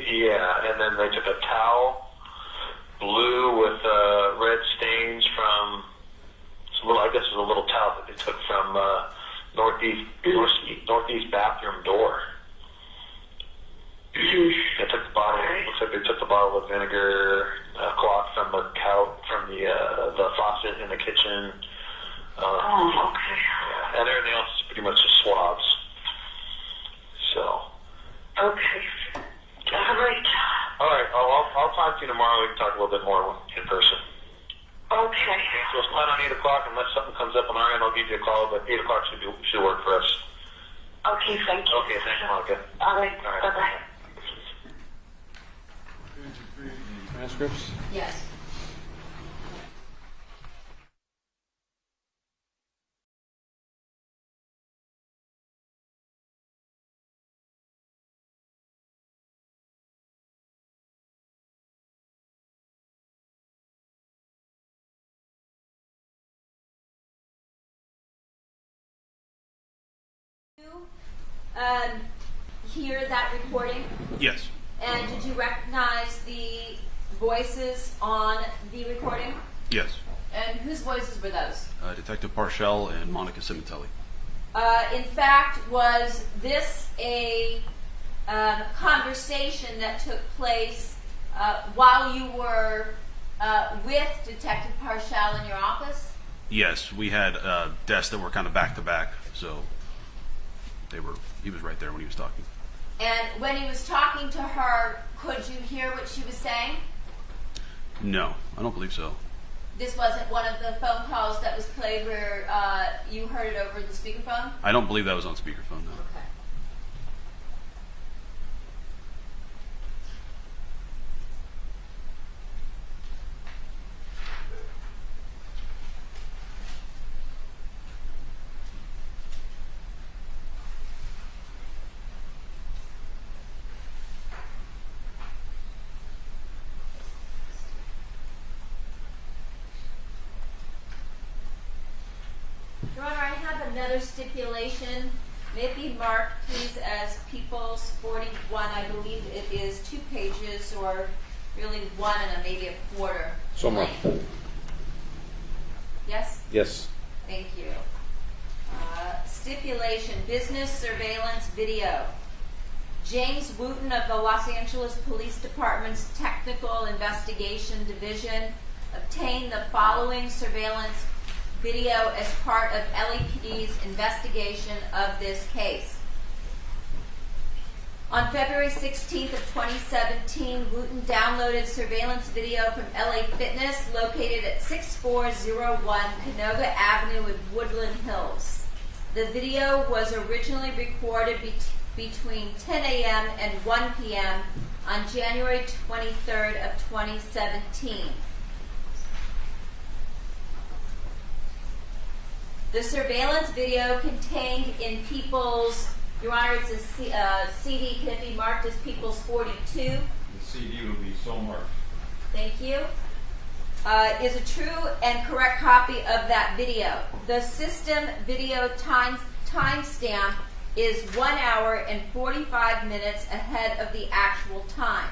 G: Yeah, and then they took a towel, blue with red stains from. I guess it was a little towel that they took from northeast bathroom door. They took the bottle. Looks like they took the bottle of vinegar, cloth from the the faucet in the kitchen.
B: Okay.
G: Yeah, and everything else is pretty much just swabs. So.
B: Okay. All right.
G: All right. I'll talk to you tomorrow. We can talk a little bit more in person.
B: Okay.
G: So let's plan on 8 o'clock. Unless something comes up on our end, I'll give you a call. But 8 o'clock should work for us.
B: Okay. Thank you.
G: Okay. Thanks, Monica.
B: All right. Bye-bye.
E: Transcripts?
C: Yes. Hear that recording?
F: Yes.
C: And did you recognize the voices on the recording?
F: Yes.
C: And whose voices were those?
F: Detective Parshall and Monica Sementilli.
C: In fact, was this a conversation that took place while you were with Detective Parshall in your office?
F: Yes, we had desks that were kind of back to back, so he was right there when he was talking.
C: And when he was talking to her, could you hear what she was saying?
F: No, I don't believe so.
C: This wasn't one of the phone calls that was played where you heard it over the speakerphone?
F: I don't believe that was on speakerphone, no.
C: Okay. Your Honor, I have another stipulation. May it be marked, please, as People's 41. I believe it is 2 pages, or really 1 and maybe a quarter.
E: So marked.
C: Yes?
E: Yes.
C: Thank you. Stipulation, business surveillance video. James Wooten of the Los Angeles Police Department's Technical Investigation Division obtained the following surveillance video as part of LAPD's investigation of this case. On February 16th of 2017, Wooten downloaded surveillance video from LA Fitness located at 6401 Canoga Avenue in Woodland Hills. The video was originally recorded between 10 a.m. and 1 p.m. on January 23rd of 2017. The surveillance video contained in People's, Your Honor, it's a CD, can it be marked as People's 42?
E: The CD will be so marked.
C: Thank you. Is a true and correct copy of that video. The system video timestamp is 1 hour and 45 minutes ahead of the actual time.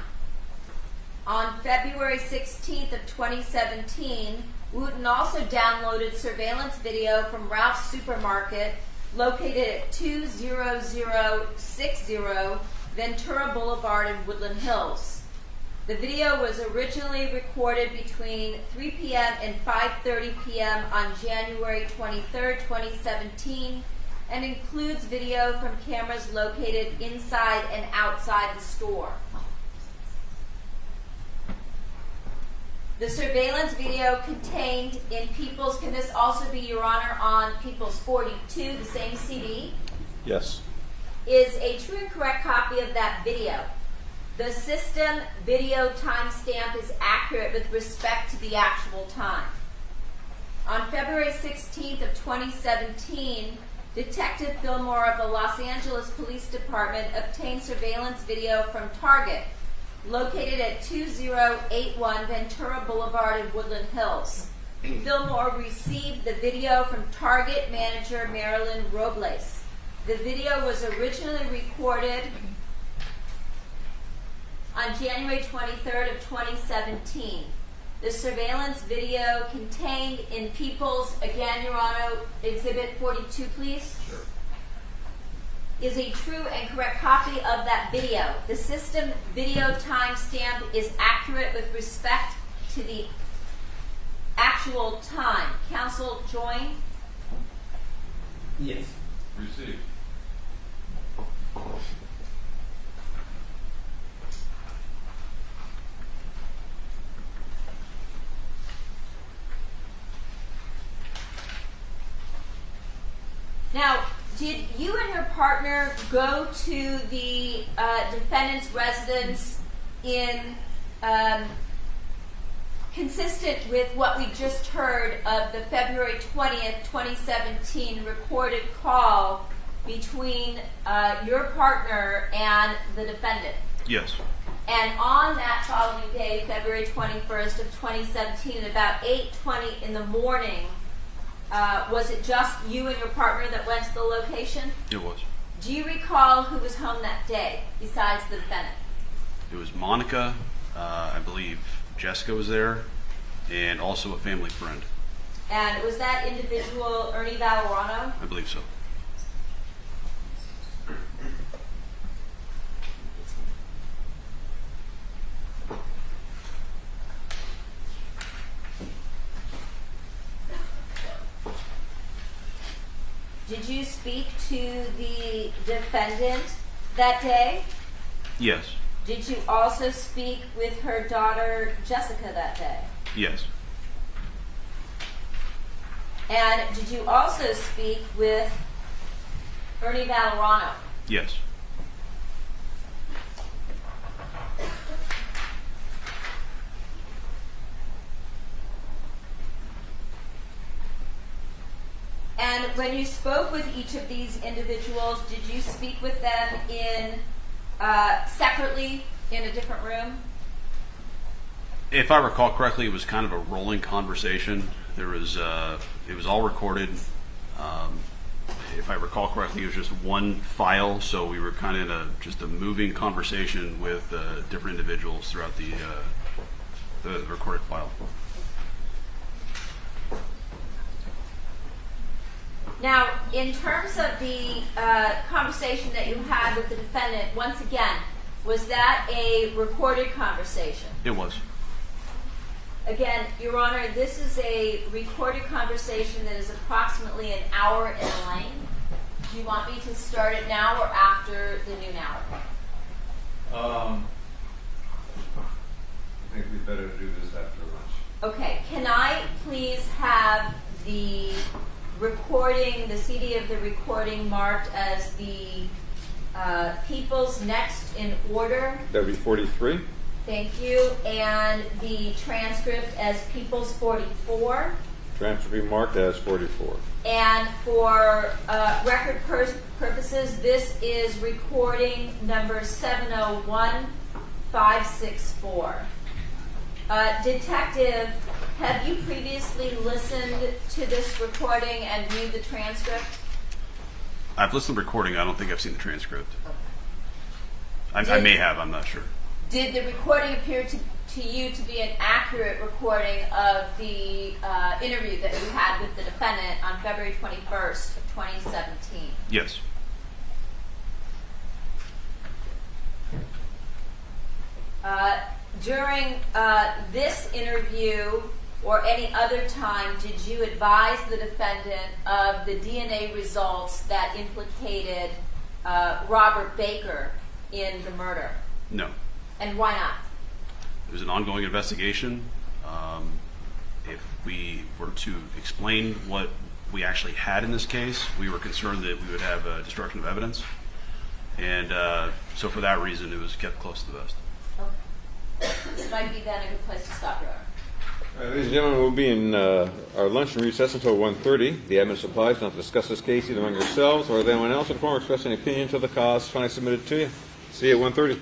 C: On February 16th of 2017, Wooten also downloaded surveillance video from Ralph's Supermarket located at 20060 Ventura Boulevard in Woodland Hills. The video was originally recorded between 3 p.m. and 5:30 p.m. on January 23, 2017, and includes video from cameras located inside and outside the store. The surveillance video contained in People's, can this also be, Your Honor, on People's 42, the same CD?
F: Yes.
C: Is a true and correct copy of that video. The system video timestamp is accurate with respect to the actual time. On February 16th of 2017, Detective Fillmore of the Los Angeles Police Department obtained surveillance video from Target, located at 2081 Ventura Boulevard in Woodland Hills. Fillmore received the video from Target manager Marilyn Robles. The video was originally recorded on January 23rd of 2017. The surveillance video contained in People's, again, Your Honor, Exhibit 42, please.
E: Sure.
C: Is a true and correct copy of that video. The system video timestamp is accurate with respect to the actual time. Counsel, join.
I: Yes.
E: Received.
C: Now, did you and your partner go to the defendant's residence in consistent with what we just heard of the February 20th, 2017 recorded call between your partner and the defendant?
F: Yes.
C: And on that following day, February 21st of 2017, at about 8:20 in the morning, was it just you and your partner that went to the location?
F: It was.
C: Do you recall who was home that day besides the defendant?
F: It was Monica, I believe Jessica was there, and also a family friend.
C: And was that individual Ernie Valorano?
F: I believe so.
C: Did you speak to the defendant that day?
F: Yes.
C: Did you also speak with her daughter Jessica that day?
F: Yes.
C: And did you also speak with Ernie Valorano?
F: Yes.
C: And when you spoke with each of these individuals, did you speak with them in separately in a different room?
F: If I recall correctly, it was kind of a rolling conversation. There was, it was all recorded. If I recall correctly, it was just one file, so we were kind of in just a moving conversation with different individuals throughout the recorded file.
C: Now, in terms of the conversation that you had with the defendant, once again, was that a recorded conversation?
F: It was.
C: Again, Your Honor, this is a recorded conversation that is approximately an hour in length. Do you want me to start it now or after the noon hour?
E: I think we'd better do this after lunch.
C: Okay, can I please have the recording, the CD of the recording marked as the People's next in order?
E: That would be 43.
C: Thank you. And the transcript as People's 44?
E: Transfer be marked as 44.
C: And for record purposes, this is recording number 701564. Detective, have you previously listened to this recording and viewed the transcript?
F: I've listened to the recording. I don't think I've seen the transcript.
C: Okay.
F: I may have. I'm not sure.
C: Did the recording appear to you to be an accurate recording of the interview that you had with the defendant on February 21st of 2017?
F: Yes.
C: During this interview or any other time, did you advise the defendant of the DNA results that implicated Robert Baker in the murder?
F: No.
C: And why not?
F: It was an ongoing investigation. If we were to explain what we actually had in this case, we were concerned that we would have destruction of evidence. And so for that reason, it was kept close to the vest.
C: Okay. This might be then a good place to stop, Your Honor.
E: Ladies and gentlemen, we'll be in our lunch and recess until 1:30. The evidence applies not to discuss this case either among yourselves or with anyone else in form or express any opinion to the cause finally submitted to you. See you at 1:30.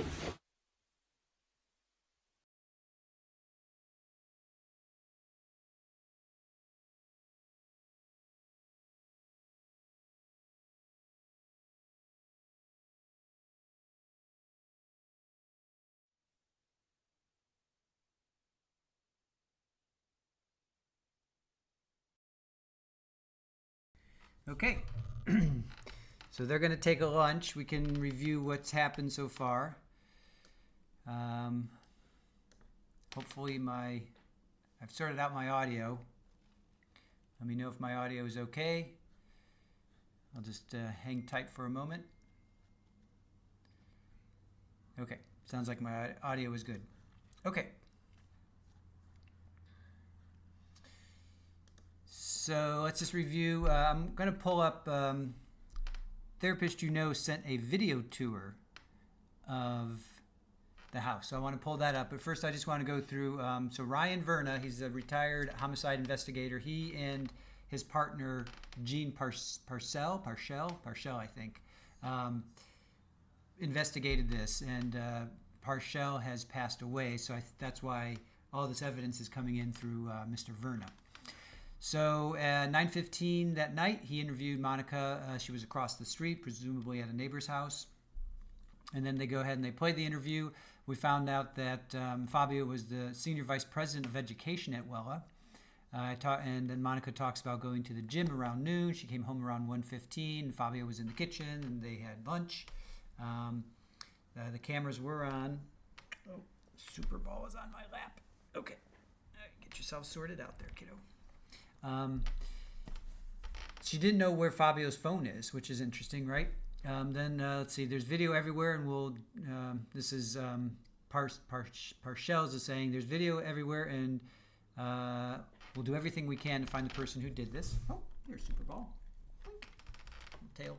A: Okay. So they're going to take a lunch. We can review what's happened so far. Hopefully I've sorted out my audio. Let me know if my audio is okay. I'll just hang tight for a moment. Okay. Sounds like my audio is good. Okay. So let's just review. I'm going to pull up Therapist You Know sent a video tour of the house. So I want to pull that up. But first I just want to go through. So Ryan Verna, he's a retired homicide investigator. He and his partner, Gene Parcell, I think, investigated this. And Parcell has passed away. So that's why all this evidence is coming in through Mr. Verna. So at 9:15 that night, he interviewed Monica. She was across the street, presumably at a neighbor's house. And then they go ahead and they played the interview. We found out that Fabio was the senior vice president of education at Wella. And then Monica talks about going to the gym around noon. She came home around 1:15. Fabio was in the kitchen and they had lunch. The cameras were on. Oh, Super Bowl is on my lap. Okay. All right, get yourself sorted out there, kiddo. She didn't know where Fabio's phone is, which is interesting, right? Then let's see. There's video everywhere, and we'll. This is Parcells is saying there's video everywhere, and we'll do everything we can to find the person who did this. Oh, here's Super Bowl. Tail,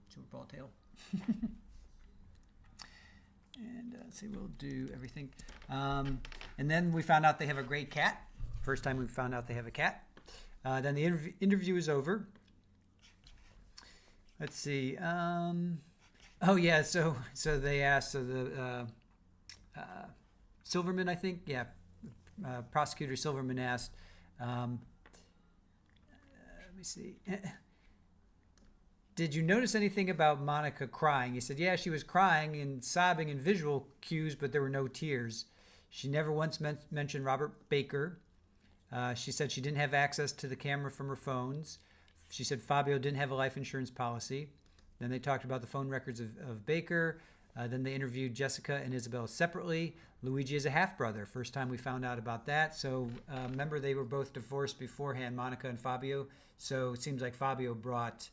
A: Super Bowl tail. And let's see. We'll do everything. And then we found out they have a great cat. First time we found out they have a cat. Then the interview is over. Let's see. Oh yeah. So they asked. So the Silverman, I think. Yeah. Prosecutor Silverman asked. Let me see. Did you notice anything about Monica crying? He said, yeah, she was crying and sobbing in visual cues, but there were no tears. She never once mentioned Robert Baker. She said she didn't have access to the camera from her phones. She said Fabio didn't have a life insurance policy. Then they talked about the phone records of Baker. Then they interviewed Jessica and Isabel separately. Luigi is a half-brother. First time we found out about that. So remember, they were both divorced beforehand, Monica and Fabio. So it seems like Fabio brought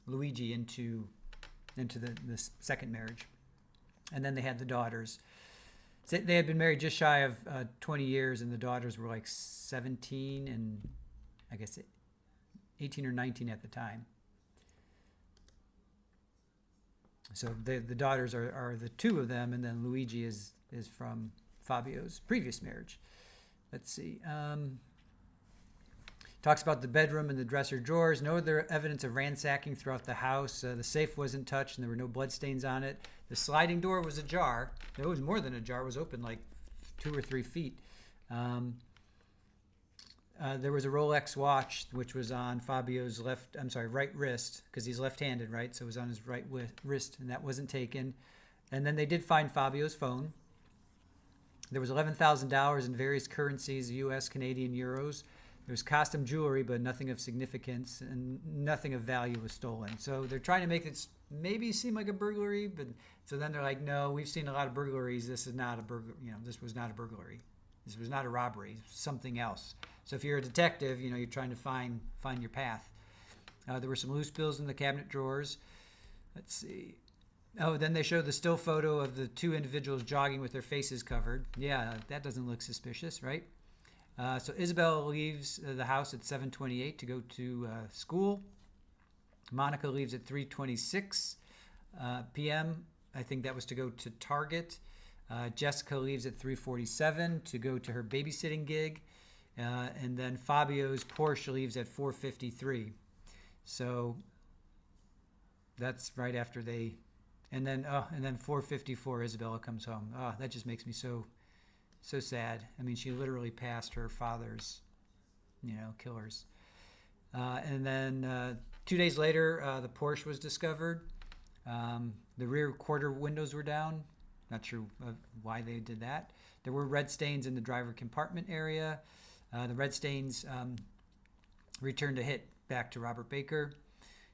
A: Luigi into the second marriage. And then they had the daughters. They had been married just shy of 20 years, and the daughters were like 17 and I guess 18 or 19 at the time. So the daughters are the two of them, and then Luigi is from Fabio's previous marriage. Let's see. Talks about the bedroom and the dresser drawers. No other evidence of ransacking throughout the house. The safe wasn't touched and there were no bloodstains on it. The sliding door was ajar. It was more than ajar. It was open like 2 or 3 feet. There was a Rolex watch, which was on Fabio's right wrist, because he's left-handed, right? So it was on his right wrist, and that wasn't taken. And then they did find Fabio's phone. There was $11,000 in various currencies, US, Canadian, euros. There was costume jewelry, but nothing of significance, and nothing of value was stolen. So they're trying to make it maybe seem like a burglary, but so then they're like, no, we've seen a lot of burglaries. This is not a burglary. This was not a burglary. This was not a robbery. Something else. So if you're a detective, you're trying to find your path. There were some loose bills in the cabinet drawers. Let's see. Oh, then they show the still photo of the 2 individuals jogging with their faces covered. Yeah, that doesn't look suspicious, right? So Isabel leaves the house at 7:28 to go to school. Monica leaves at 3:26 p.m. I think that was to go to Target. Jessica leaves at 3:47 to go to her babysitting gig. And then Fabio's Porsche leaves at 4:53. So that's right after they... And then 4:54, Isabella comes home. Oh, that just makes me so sad. I mean, she literally passed her father's, killers. And then 2 days later, the Porsche was discovered. The rear quarter windows were down. Not sure why they did that. There were red stains in the driver compartment area. The red stains returned a hit back to Robert Baker.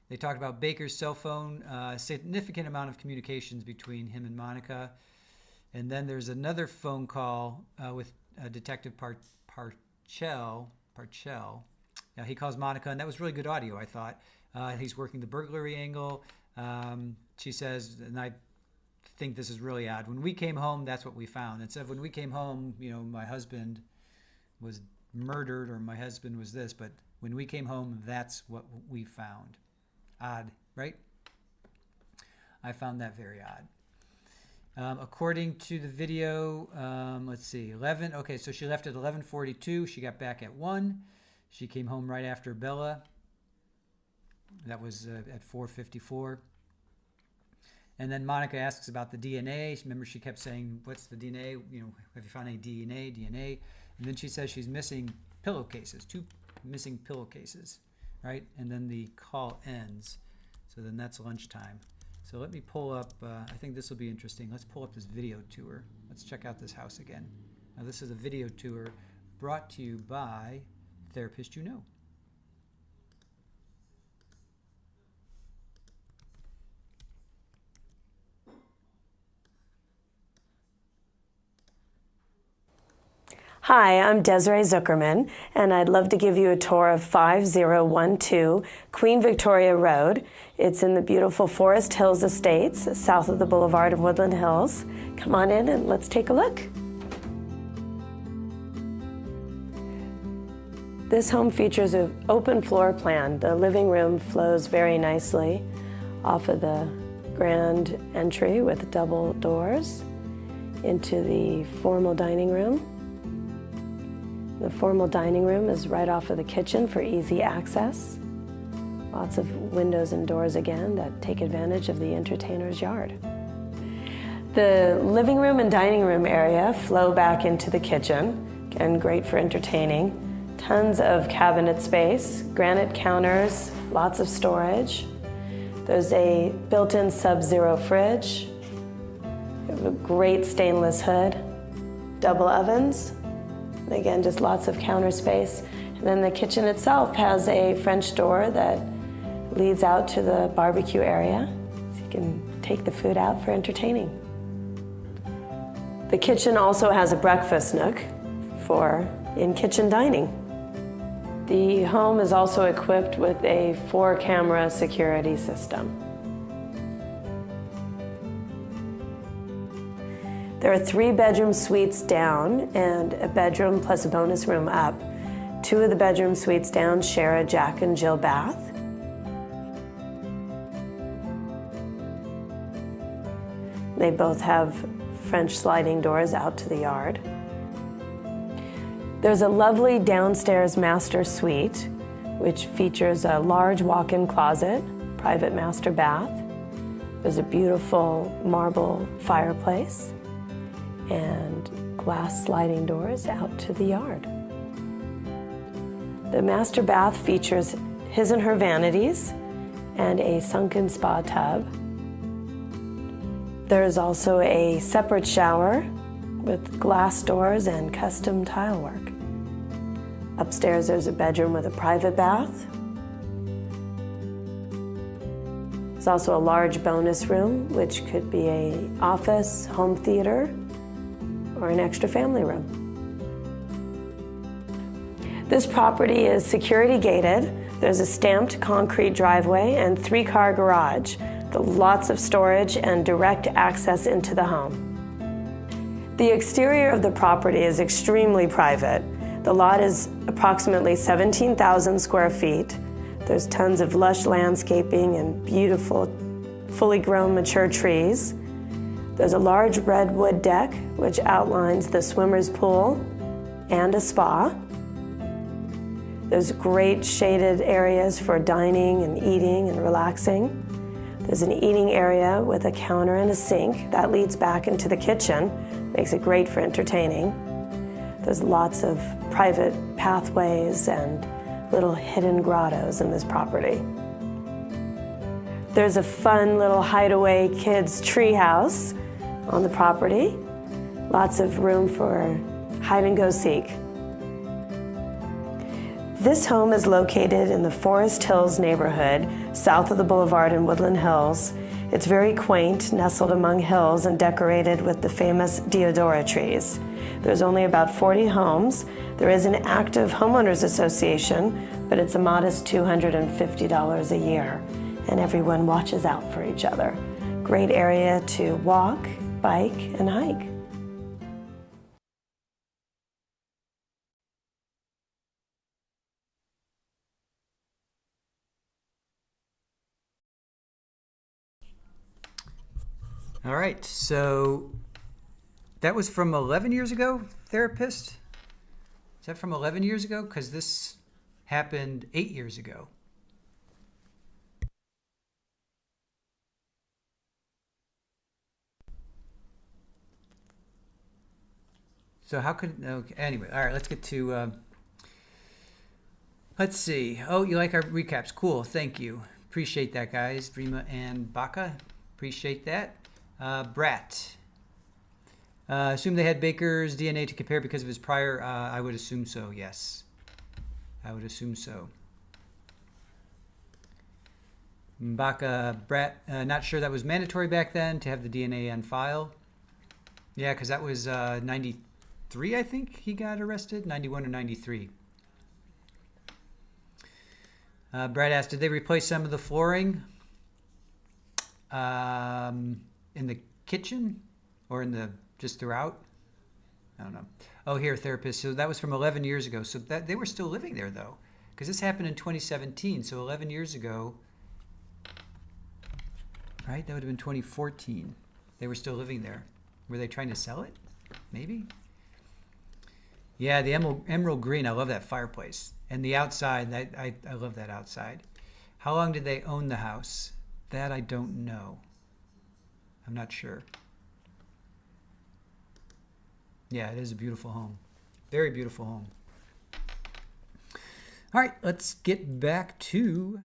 A: They talked about Baker's cell phone, a significant amount of communications between him and Monica. And then there's another phone call with Detective Parchell. He calls Monica, and that was really good audio, I thought. He's working the burglary angle. She says, and I think this is really odd, when we came home, that's what we found. It said, when we came home, my husband was murdered or my husband was this, but when we came home, that's what we found. Odd, right? I found that very odd. According to the video, let's see, 11. Okay, so she left at 11:42. She got back at 1. She came home right after Bella. That was at 4:54. And then Monica asks about the DNA. Remember, she kept saying, "What's the DNA? Have you found any DNA?" And then she says she's missing pillowcases, 2 missing pillowcases, right? And then the call ends. So then that's lunchtime. So let me pull up, I think this will be interesting. Let's pull up this video tour. Let's check out this house again. Now this is a video tour brought to you by Therapist You Know.
J: Hi, I'm Desiree Zuckerman, and I'd love to give you a tour of 5012 Queen Victoria Road. It's in the beautiful Forest Hills Estates, south of the Boulevard of Woodland Hills. Come on in and let's take a look. This home features an open floor plan. The living room flows very nicely off of the grand entry with double doors into the formal dining room. The formal dining room is right off of the kitchen for easy access. Lots of windows and doors again that take advantage of the entertainer's yard. The living room and dining room area flow back into the kitchen. Again, great for entertaining. Tons of cabinet space, granite counters, lots of storage. There's a built-in Sub-Zero fridge. We have a great stainless hood, double ovens. Again, just lots of counter space. And then the kitchen itself has a French door that leads out to the barbecue area, so you can take the food out for entertaining. The kitchen also has a breakfast nook for in-kitchen dining. The home is also equipped with a 4-camera security system. There are 3 bedroom suites down and a bedroom plus a bonus room up. 2 of the bedroom suites down share a Jack and Jill bath. They both have French sliding doors out to the yard. There's a lovely downstairs master suite which features a large walk-in closet, private master bath. There's a beautiful marble fireplace and glass sliding doors out to the yard. The master bath features his and her vanities and a sunken spa tub. There is also a separate shower with glass doors and custom tile work. Upstairs there's a bedroom with a private bath. There's also a large bonus room, which could be an office, home theater, or an extra family room. This property is security gated. There's a stamped concrete driveway and 3-car garage, with lots of storage and direct access into the home. The exterior of the property is extremely private. The lot is approximately 17,000 square feet. There's tons of lush landscaping and beautiful, fully grown mature trees. There's a large redwood deck, which outlines the swimmer's pool and a spa. There's great shaded areas for dining and eating and relaxing. There's an eating area with a counter and a sink that leads back into the kitchen. Makes it great for entertaining. There's lots of private pathways and little hidden grottos in this property. There's a fun little hideaway kids tree house on the property. Lots of room for hide and go seek. This home is located in the Forest Hills neighborhood, south of the boulevard in Woodland Hills. It's very quaint, nestled among hills and decorated with the famous deodora trees. There's only about 40 homes. There is an active homeowners association, but it's a modest $250 a year, and everyone watches out for each other. Great area to walk, bike, and hike.
A: All right, so that was from 11 years ago, therapist? Is that from 11 years ago? Because this happened 8 years ago. So how could, okay, anyway, all right, let's get to, let's see. Oh, you like our recaps. Cool, thank you. Appreciate that, guys. Rima and Baca, appreciate that. Brat. Assume they had Baker's DNA to compare because of his prior, I would assume so, yes. I would assume so. Baca, Brat, not sure that was mandatory back then to have the DNA on file. Yeah, because that was 93, I think he got arrested, 91 or 93. Brad asked, did they replace some of the flooring in the kitchen or in the just throughout? I don't know. Oh, here, therapist. So that was from 11 years ago. So that they were still living there though, because this happened in 2017. So 11 years ago, right? That would have been 2014. They were still living there. Were they trying to sell it? Maybe. Yeah, the emerald green. I love that fireplace. And the outside, I love that outside. How long did they own the house? That I don't know. I'm not sure. Yeah, it is a beautiful home. Very beautiful home. All right, let's get back to...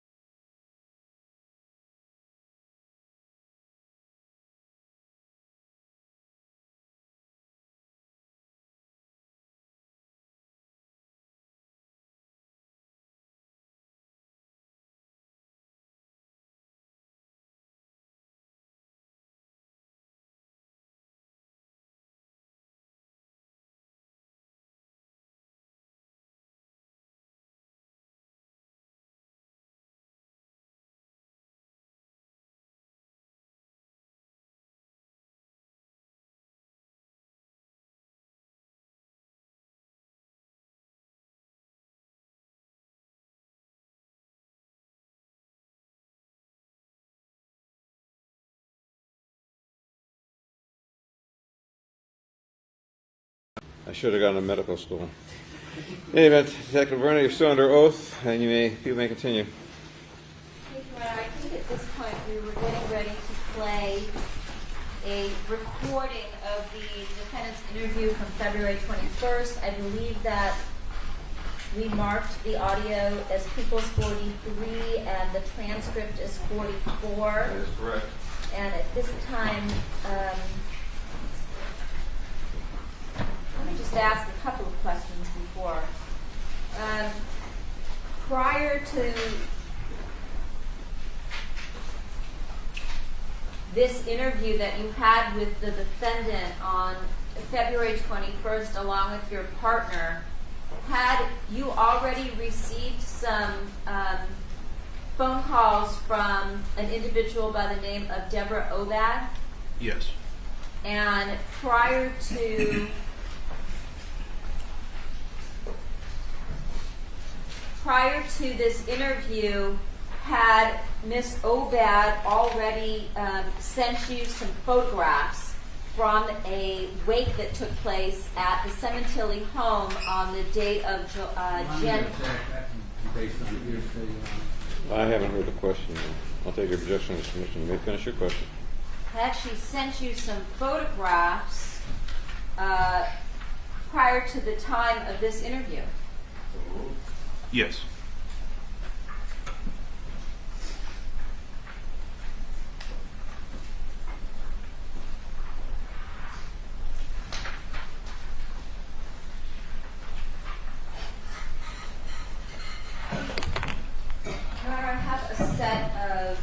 E: I should have gone to medical school. Hey, Detective Werner, you're still under oath, and you may continue.
C: Hey, Joanna, I think at this point we were getting ready to play a recording of the defendant's interview from February 21st. I believe that we marked the audio as People's 43 and the transcript as 44.
E: That is correct.
C: And at this time, let me just ask a couple of questions before. Prior to this interview that you had with the defendant on February 21st along with your partner, had you already received some phone calls from an individual by the name of Deborah Obad?
F: Yes.
C: And prior to this interview, had Miss Obad already sent you some photographs from a wake that took place at the Sementilli home on the date of Jan?
I: Based on hearsay,
E: I haven't heard the question. I'll take your objection as submission. You may finish your question.
C: Had she sent you some photographs prior to the time of this interview?
F: Yes.
C: I have a set of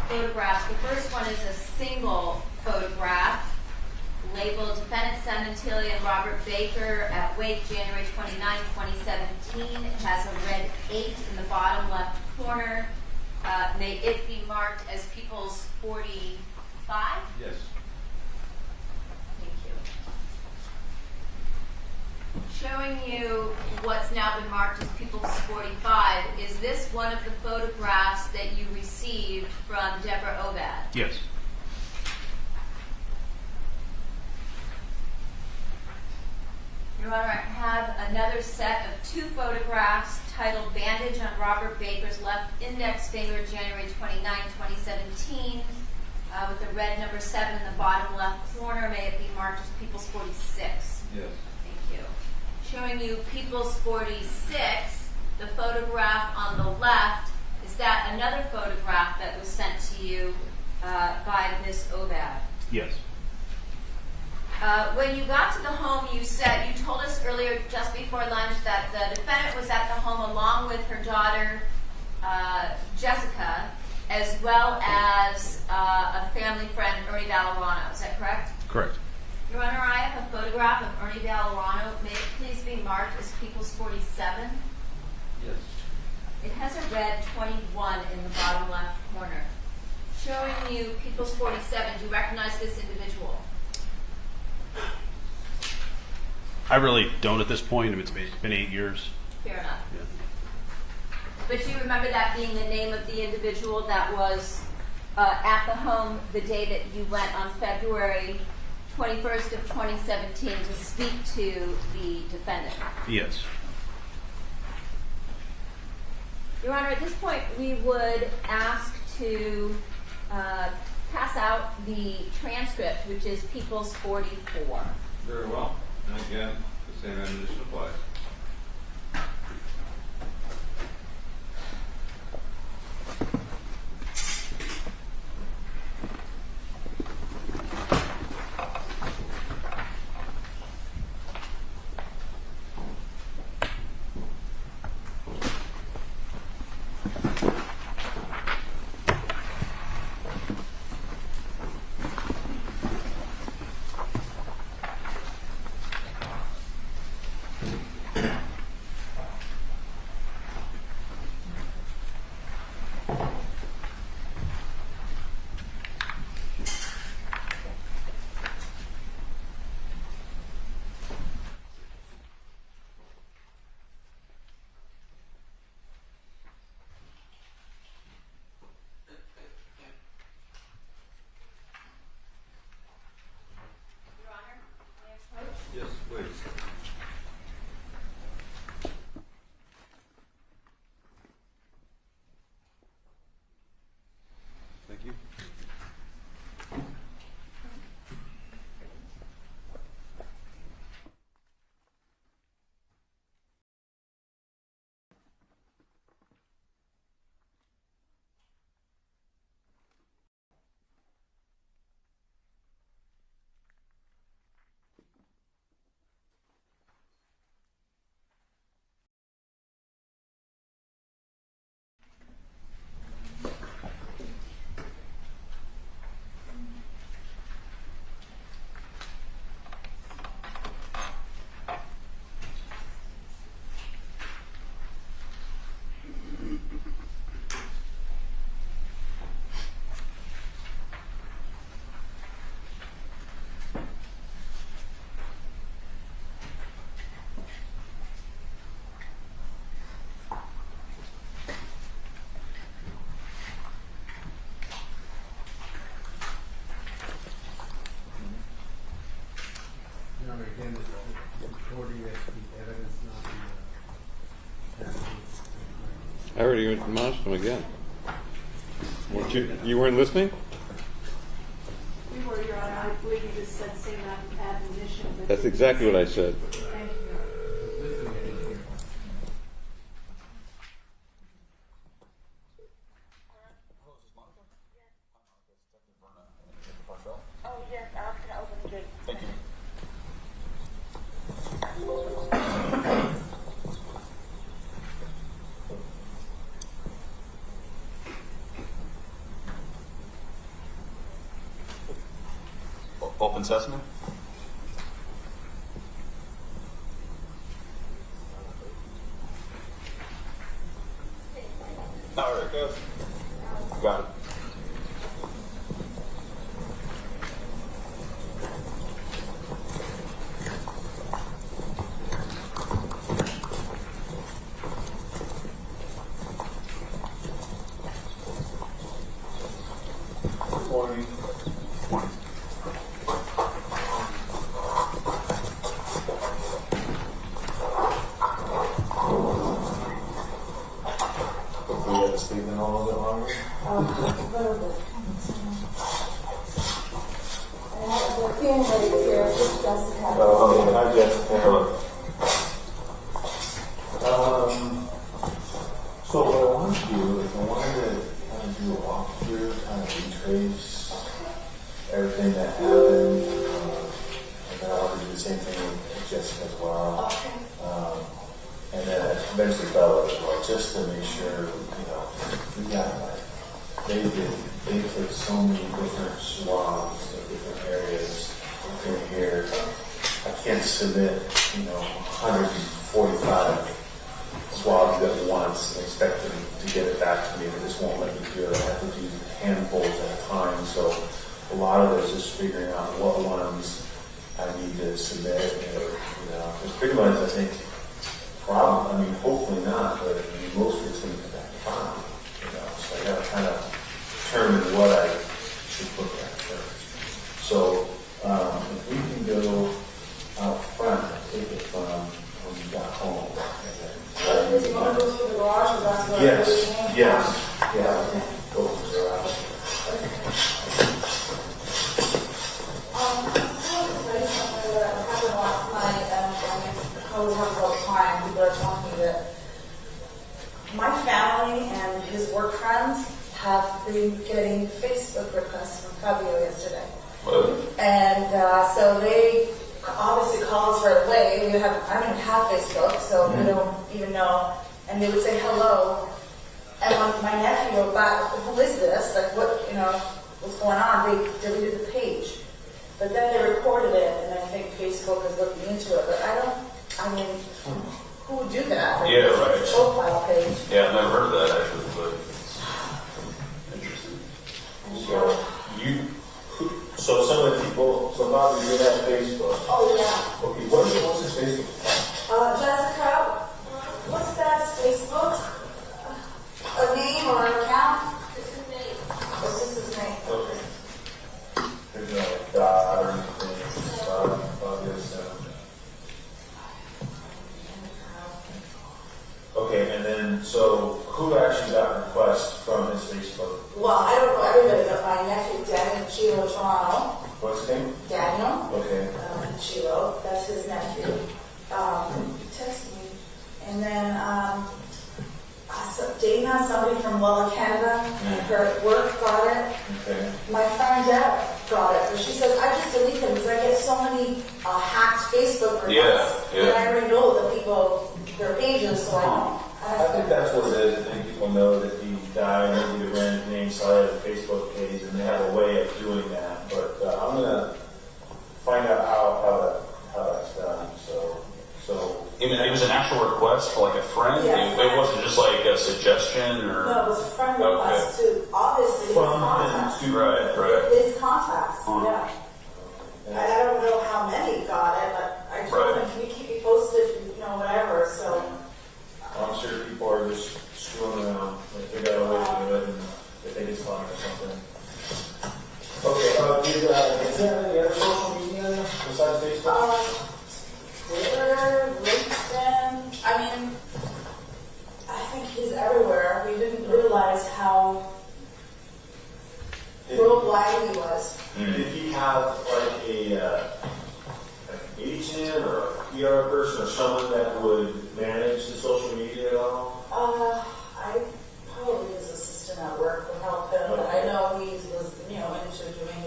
C: photographs. The first one is a single photograph labeled Defendant Sementilli and Robert Baker at Wake, January 29, 2017. It has a red 8 in the bottom left corner. May it be marked as People's 45?
E: Yes.
C: Thank you. Showing you what's now been marked as People's 45, is this one of the photographs that you received from Deborah Obad?
F: Yes.
C: Your Honor, I have another set of 2 photographs titled Bandage on Robert Baker's left index finger, January 29, 2017, with a red number 7 in the bottom left corner. May it be marked as People's 46.
E: Yes.
C: Thank you. Showing you People's 46, the photograph on the left, is that another photograph that was sent to you by Ms. Obad?
F: Yes.
C: When you got to the home, you told us earlier, just before lunch, that the defendant was at the home along with her daughter, Jessica, as well as a family friend, Ernie Valorano. Is that correct?
F: Correct.
C: Your Honor, I have a photograph of Ernie Valorano. May it please be marked as People's 47?
E: Yes.
C: It has a red 21 in the bottom left corner. Showing you People's 47, do you recognize this individual?
F: I really don't at this point. It's been 8 years.
C: Fair enough.
F: Yeah.
C: But you remember that being the name of the individual that was at the home the day that you went on February 21st of 2017 to speak to the defendant?
F: Yes.
C: Your Honor, at this point, we would ask to pass out the transcript, which is People's 44.
E: Very well. And again, the same ammunition applies.
I: remember again, the recording has to be evidence, not the
E: I already admonished him again. You weren't listening?
K: We were, Your Honor. I believe you just said same admonition.
E: That's exactly what I said.
K: Thank you.
B: Oh, yes, I was going to open the gate.
G: Thank you. Open sesame? All right, good. Got it. Good morning. Morning. We had to stay there a little bit longer.
H: A little bit. I have the family here, just Jessica.
G: Okay, hi Jessica. Hello. So what I want to do is I wanted to kind of do a walkthrough, kind of retrace everything that happened. And then I want to do the same thing with Jessica as well. And then eventually Bella as well, just to make sure, we got they took so many different swabs of different areas in here. I can't submit, 145 swabs at once and expect them to get it back to me. They just won't let me do it. I have to do handfuls at a time. So a lot of it is just figuring out what ones I need to submit. Because pretty much I think hopefully not, but most of it's going to come back fine. So I got to kind of determine what I should look at first. So if we can go out front, take it from when we got home.
H: Did you want to go through the garage, or that's what
G: Yes. Yeah, I think go through the garage.
B: My family and his work friends have been getting Facebook requests from Fabio yesterday. And so they obviously called us right away. I don't even have Facebook, so we don't even know. And they would say hello. And when my nephew wrote back, who is this? Like, what's going on? They deleted the page. But then they recorded it, and I think Facebook is looking into it. But who would do that?
G: Yeah, right.
B: Profile page.
G: Yeah, I've never heard of that actually, but interesting. So some of the people, so Bobby, you have Facebook.
B: Oh, yeah.
G: Okay, what's his Facebook?
B: Jessica, what's that Facebook? A name or an account? It's his name. It's just his name.
G: Okay. There's no dot or anything. Fabio Sementilli. Okay, and then, so who actually got requests from his Facebook?
B: Well, I don't know everybody, but my nephew, Daniel Chilo Toronto.
G: What's his name?
B: Daniel.
G: Okay.
B: Chilo, that's his nephew. He texted me. And then, Dana, somebody from Wella, Canada, her work got it.
G: Okay.
B: My friend Deb got it. But she says, I just delete them because I get so many hacked Facebook requests.
G: Yeah.
B: And I already know the people, their pages, so
G: I think that's what it is. I think people know that he died, maybe the random name, so I have a Facebook page, and they have a way of doing that. But I'm gonna find out how that's done. So
L: it was an actual request for like a friend.
B: Yeah.
L: It wasn't just like a suggestion or.
B: no, it was a friend request too. Obviously, his contacts.
L: Right.
B: His contacts. Yeah. I don't know how many got it, but I told him, can you keep me posted? Whatever. So.
G: I'm sure people are just screwing around. They figure out a way to do it, and they think it's fun or something. Okay, is there any other social media besides Facebook?
K: how worldwide he was.
M: Did he have like an agent or a PR person or someone that would manage the social media at all?
K: I probably his assistant at work would help him, but I know he was, into doing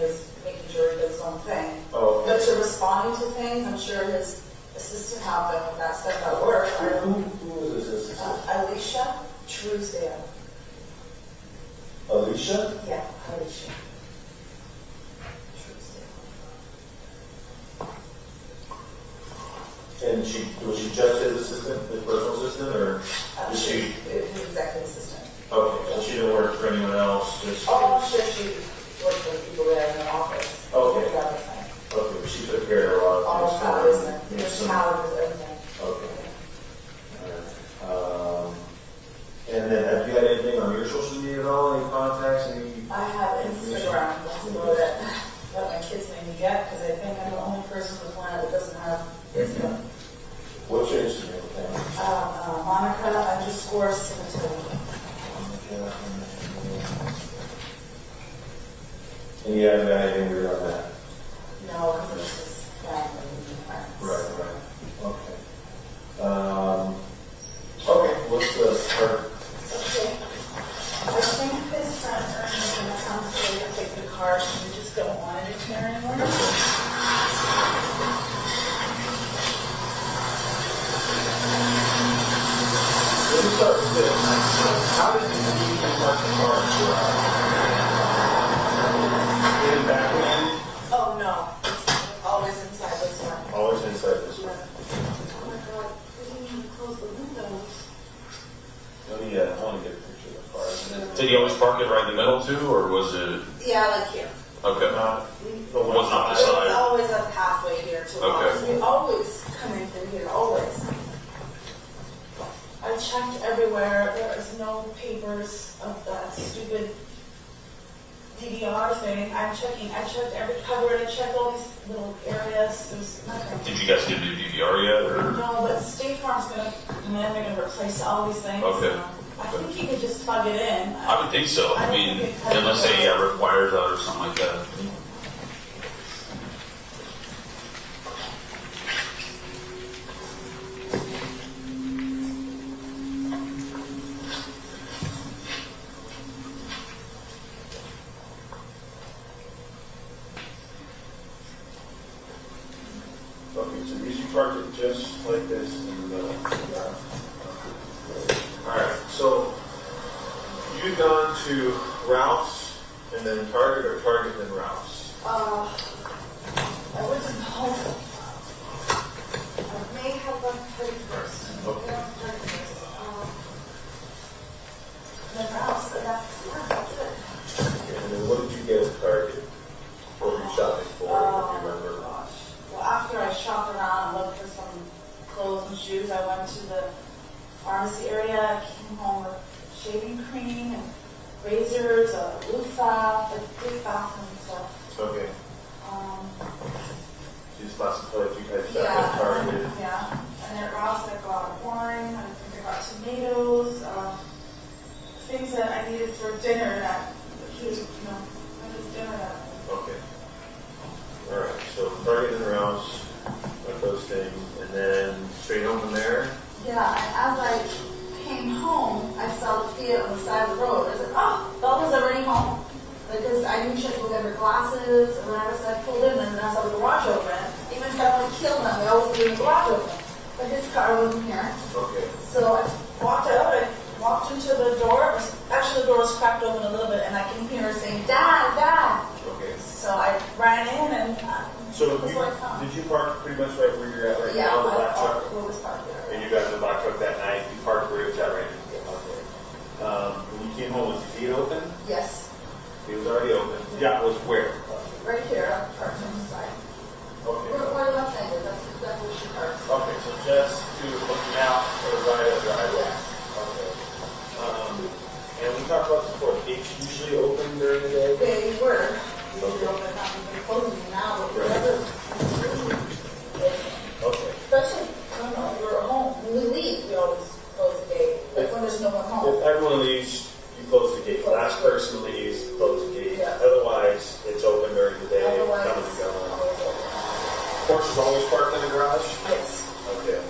K: making sure he does his own thing.
M: Oh, okay.
K: But to responding to things, I'm sure his assistant helped him with that stuff at work.
M: Who was his assistant?
K: Alicia Truesdale.
M: Alicia?
K: Yeah, Alicia.
M: And was she just his assistant, his personal assistant, or was she?
K: His executive assistant.
M: Okay, so she didn't work for anyone else. Just.
K: Oh, I'm sure she worked for the people there in the office.
M: Okay.
K: Everything.
M: Okay, but she took care of a lot of
K: All
M: things.
K: the and his powers, everything.
M: Okay. All right. And then, have you had anything on your social media at all? Any contacts?
K: I have Instagram. That's what my kids made me get because I think I'm the only person on the planet that doesn't have Instagram.
M: What's your Instagram account?
K: Monica_Sementilli.
M: And you haven't got anything weird on that?
K: No, because it's just family and friends.
M: Right. Okay. Okay, what's the start?
K: Okay. I think his friend Ernie is going to come today to take the car. We just don't want it in here anymore.
M: Let me start with this. How did you park the car in the garage? In the back end?
K: Oh, no. It's always inside this one.
M: Always inside this one.
K: Oh, my God. We didn't even close the windows.
M: Oh yeah, I want to get a picture of the car.
L: Did he always park it right in the middle too, or was it?
K: Yeah, like here.
L: Okay.
M: The one
L: Was not the
K: It's
L: side.
K: always a pathway here to us. We always come in through here, always. I checked everywhere. There is no papers of that stupid DVR thing. I checked every cupboard. I checked all these little areas. There's nothing.
L: Did you guys get a new DVR yet, or?
K: No, but State Farm's going to come in. They're going to replace all these things.
L: Okay.
K: I think you could just plug it in.
L: I would think so. I mean, unless they rip wires out or something like that.
M: Okay, so you park it just like this in the middle. Alright, so you've gone to Ralph's and then Target, or Target then Ralph's?
K: I went to home. I may have done 31st.
M: Okay.
K: Then Ralph's, that's it.
M: Okay, and then what did you get at Target? What were you shopping for, if you remember?
K: Well, after I shopped around and looked for some clothes and shoes, I went to the pharmacy area. I came home with shaving cream and razors, a loofah, like big bathroom stuff.
M: Okay. Just lots of toys you guys shop
K: Yeah,
M: at Target.
K: yeah. And at Ross, I got wine. I think I got tomatoes, things that I needed for dinner that the kids, I just dinner that.
M: Okay. Alright, so Target and Ralph's, like those things, and then straight home from there?
K: Yeah, and as I came home, I saw the Fiat on the side of the road. I said, oh, Bella's already home. Because I knew she had to go get her glasses, and whenever I pulled in, and I saw the garage open. Even if I would kill them, they always leave the garage open. But his car wasn't here.
M: Okay.
K: So I walked out, I walked into the door. Actually, the door was cracked open a little bit, and I can hear her saying, Dad, Dad.
M: Okay.
K: So I ran in, and
M: So did you park pretty much right where you're at right now, the black truck?
K: Where was parked there.
M: And you got in the black truck that night, you parked where it was at right now? Okay. When you came home, was the gate open?
K: Yes.
M: It was already open. Yeah, it was where?
K: Right here, I parked on the side.
M: Okay.
K: Where left handed, that's exactly where she parked.
M: Okay, so just to looking out for the right of the driveway.
K: Yeah.
M: Okay. And we talked about this before, gates usually open during the day?
K: They were. Usually open, not even closing now, but whatever.
M: Okay.
K: Especially, I don't know, we're home. When we leave, we always close the gate. Like when there's no one home.
M: If everyone leaves, you close the gate.
K: Close
M: last person leaves, close the gate. Otherwise, it's open during the day,
K: Otherwise,
M: coming and going.
K: always open.
M: Porsche is always parked in the garage?
K: Yes,
M: Okay.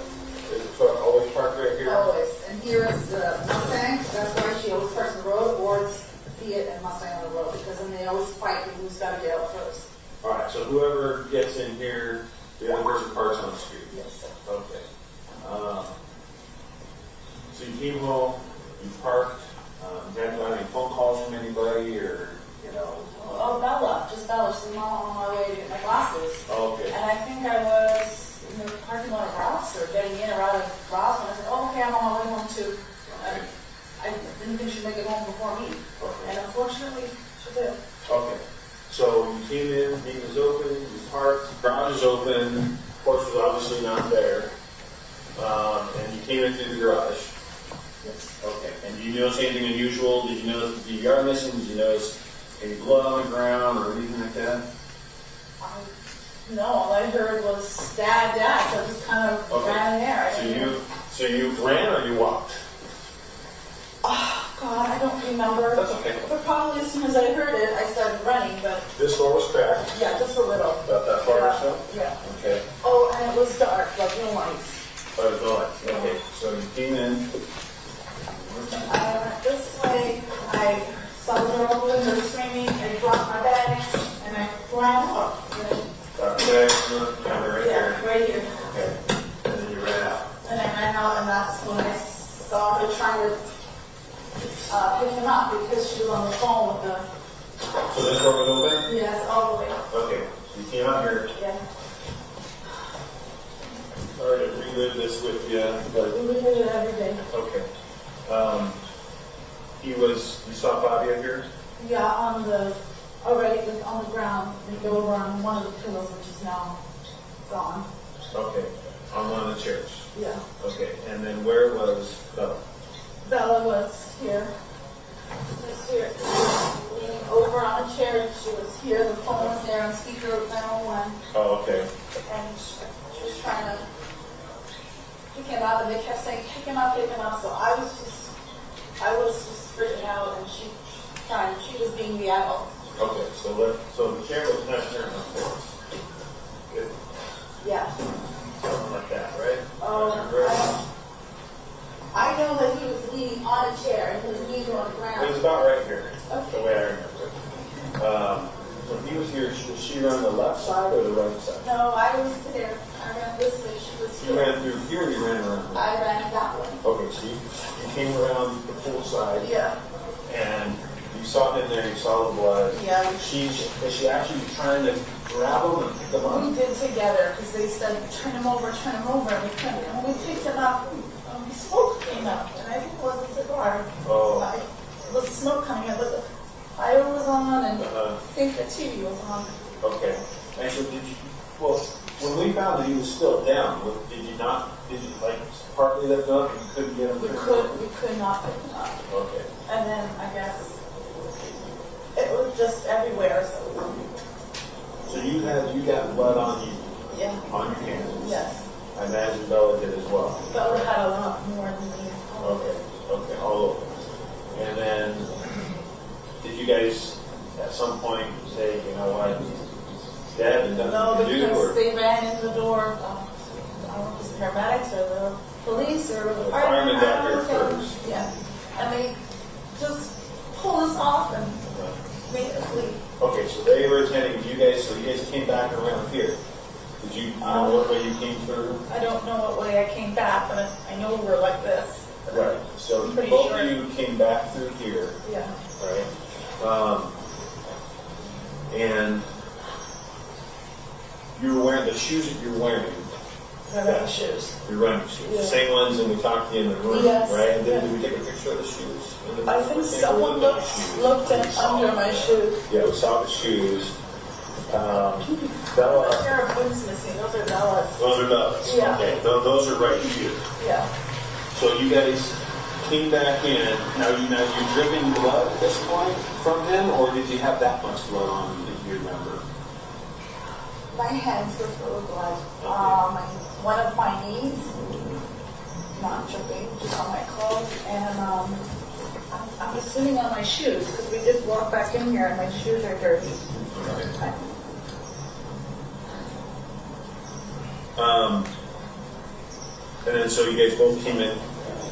M: Is the truck always parked right here?
K: always. And here is the Mustang, that's why she always parks on the road, or it's Fiat and Mustang on the road, because then they always fight who's got to get out first.
M: All right, so whoever gets in here, the other person parks on the street?
K: Yes.
M: Okay. So you came home, you parked, you hadn't got any phone calls from anybody, or, you know?
K: Oh, Bella, just Bella. She's on my way to get my glasses.
M: Okay.
K: And I think I was in the parking lot of Ralph's or getting in or out of Ralph's, and I said, oh, okay, I'm on my way home too. And I didn't think she'd make it home before me.
M: Okay.
K: And unfortunately, she did.
M: Okay. So you came in, gate was open, you parked, garage is open, Porsche was obviously not there, and you came in through the garage.
K: Yes.
M: Okay. And did you notice anything unusual? Did you notice the DVR missing? Did you notice any blood on the ground or anything like that?
K: No, all I heard was dad, dad. So I just kind of ran in there.
M: So you ran or you walked?
K: Oh, God, I don't remember.
M: That's okay.
K: But probably as soon as I heard it, I started running, but
M: This door was cracked.
K: yeah, just a little.
M: About that far or so?
K: Yeah.
M: Okay.
K: Oh, and it was dark, like no lights.
M: Oh, there's no lights. Okay. So you came in.
K: I went this way, I saw the door open, they were screaming, I dropped my bags, and I ran up.
M: Got the bag from the counter right here.
K: Yeah, right here.
M: Okay. And then you ran out.
K: And I ran out, and that's when I saw her trying to pick him up because she was on the phone with the.
M: So this door was open?
K: Yes, all the way.
M: Okay. So you came out here.
K: Yeah.
M: Sorry to relive this with you, but
K: We did it every day.
M: okay. You saw Fabio here?
K: Yeah, on the ground. We go over on one of the pillows, which is now gone.
M: Okay. On one of the chairs.
K: Yeah.
M: Okay. And then where was Bella?
K: Bella was here. Just here. Leaning over on a chair. She was here. The phone was there on speaker 901.
M: Oh, okay.
K: And she was trying to pick him up, and they kept saying, pick him up, pick him up. So I was just freaking out, and she was being the adult.
M: Okay, so the chair was not turned on force. Good.
K: Yeah.
M: Something like that, right?
K: I know that he was leaning on a chair, and his knees were on the ground.
M: It was about right here,
K: Okay.
M: the way I remember it. When he was here, was she on the left side or the right side?
K: No, I was there. I ran this way. She was
M: You
K: here.
M: ran through here or you ran around?
K: I ran that way.
M: Okay, so you came around the full side.
K: Yeah.
M: And you saw him there, you saw the blood.
K: Yeah.
M: Is she actually trying to grab him and pick him up?
K: We did together because they said, turn him over, and we couldn't. And when we picked him up, smoke came out, and I think it was a cigar.
M: Oh.
K: The smoke coming out, but the fire was on, and I think the TV was on.
M: Okay. Actually, when we found that he was still down, did you partly lift up and you couldn't get him?
K: We could not pick him up.
M: Okay.
K: And then, I guess, it was just everywhere,
M: So you got blood on you?
K: Yeah.
M: On your hands?
K: Yes.
M: I imagine Bella did as well.
K: Bella had a lot more than me.
M: Okay, all over. And then, did you guys at some point say, you know what, Dad, there's
K: No,
M: nothing to do?
K: because
M: Or
K: they ran in the door, I don't know if it's the paramedics or the police or the
M: firemen got here
K: firemen.
M: first.
K: Yeah. And they just pulled us off and made us leave.
M: Okay, so they were attending you guys, so you guys came back around here. Did you know what way you came through?
K: I don't know what way I came back, but I know we were like this.
M: Right. So
K: I'm pretty
M: both
K: sure.
M: of you came back through here.
K: Yeah.
M: Right. And you were wearing the shoes that you're wearing.
K: My running shoes.
M: Your running shoes.
K: Yeah.
M: The same ones that we talked to you in the room,
K: Yes.
M: right? And then
K: Yeah.
M: did we take a picture of the shoes?
K: I think someone looked at under my shoes.
M: Yeah, we saw the shoes.
K: A pair of boots missing. Those are Bella's.
M: Those are Bella's.
K: Yeah.
M: Okay, those are right here.
K: Yeah.
M: So you guys came back in. Now you're dripping blood at this point from him, or did you have that much blood on you that you remember?
K: My hands were full of blood. One of my knees, not dripping, just on my clothes, and I I was sitting on my shoes because we did walk back in here and my shoes are dirty.
M: And then so you guys both came in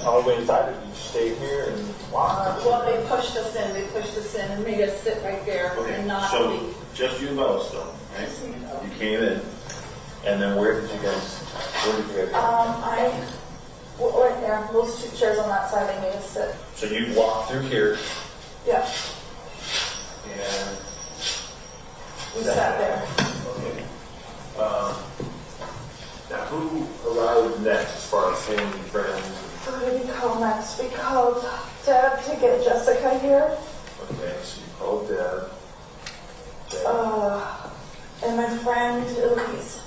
M: all the way inside, or you stayed here and watched?
K: Well, they pushed us in. They pushed us in and made us sit right there and not
M: so
K: leave.
M: just you and Bella still, right? You came in, and then where did you guys go?
K: Right there, those two chairs on that side, they made us sit.
M: So you walked through here,
K: Yeah,
M: and
K: we sat there.
M: okay. Now, who arrived next as far as family, friends?
K: Who did we call next? We called Deb to get Jessica here.
M: Okay, so you called Deb.
K: And my friend Elise.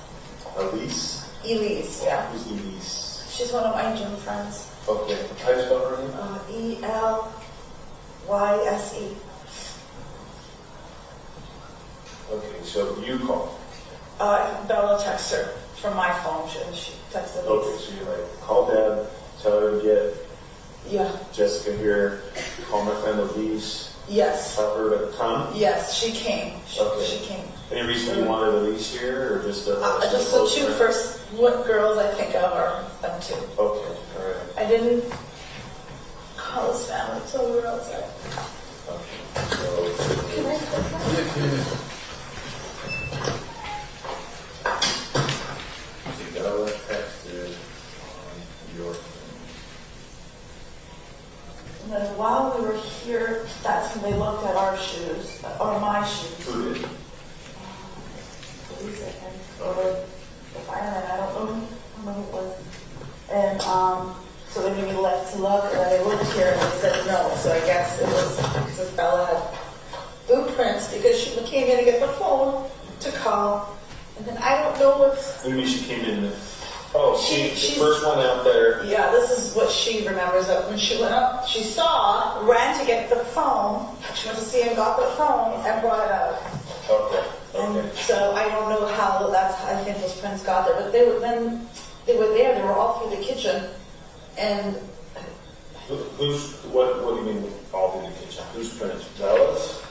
M: Elise?
K: Elise, yeah.
M: Who's Elise?
K: She's one of my gym friends.
M: Okay, how do you spell her name?
K: Elyse.
M: Okay, so you called.
K: Bella texted her from my phone, and she texted
M: Okay,
K: Elise.
M: so you're like, call Deb, tell her to get
K: Yeah.
M: Jessica here, call my friend Elise,
K: Yes.
M: tell her to come.
K: Yes, she came.
M: Okay.
K: She came.
M: Any reason you wanted Elise here, or just
K: Just the two first what girls I think of are them two.
M: Okay, all right.
K: I didn't call his family until we were outside.
M: Okay,
K: Can I put that?
M: so Bella texted on your
K: And then while we were here, that's when they looked at our shoes, or my shoes.
M: Who did?
K: Police, I think, or the fireman, I don't know who it was. And so they maybe left to look, and then they looked here and they said no. So I guess it was because Bella had footprints because she came in to get the phone to call. And then I don't know if...
M: Maybe she came in. Oh,
K: She's
M: the first one out there.
K: Yeah, this is what she remembers of when she went up. She saw, ran to get the phone. She went to see and got the phone and brought it out.
M: Okay.
K: And so I don't know how that's. I think those prints got there, but they were then. They were there. They were all through the kitchen, and
M: What do you mean all through the kitchen? Whose prints? Bella's?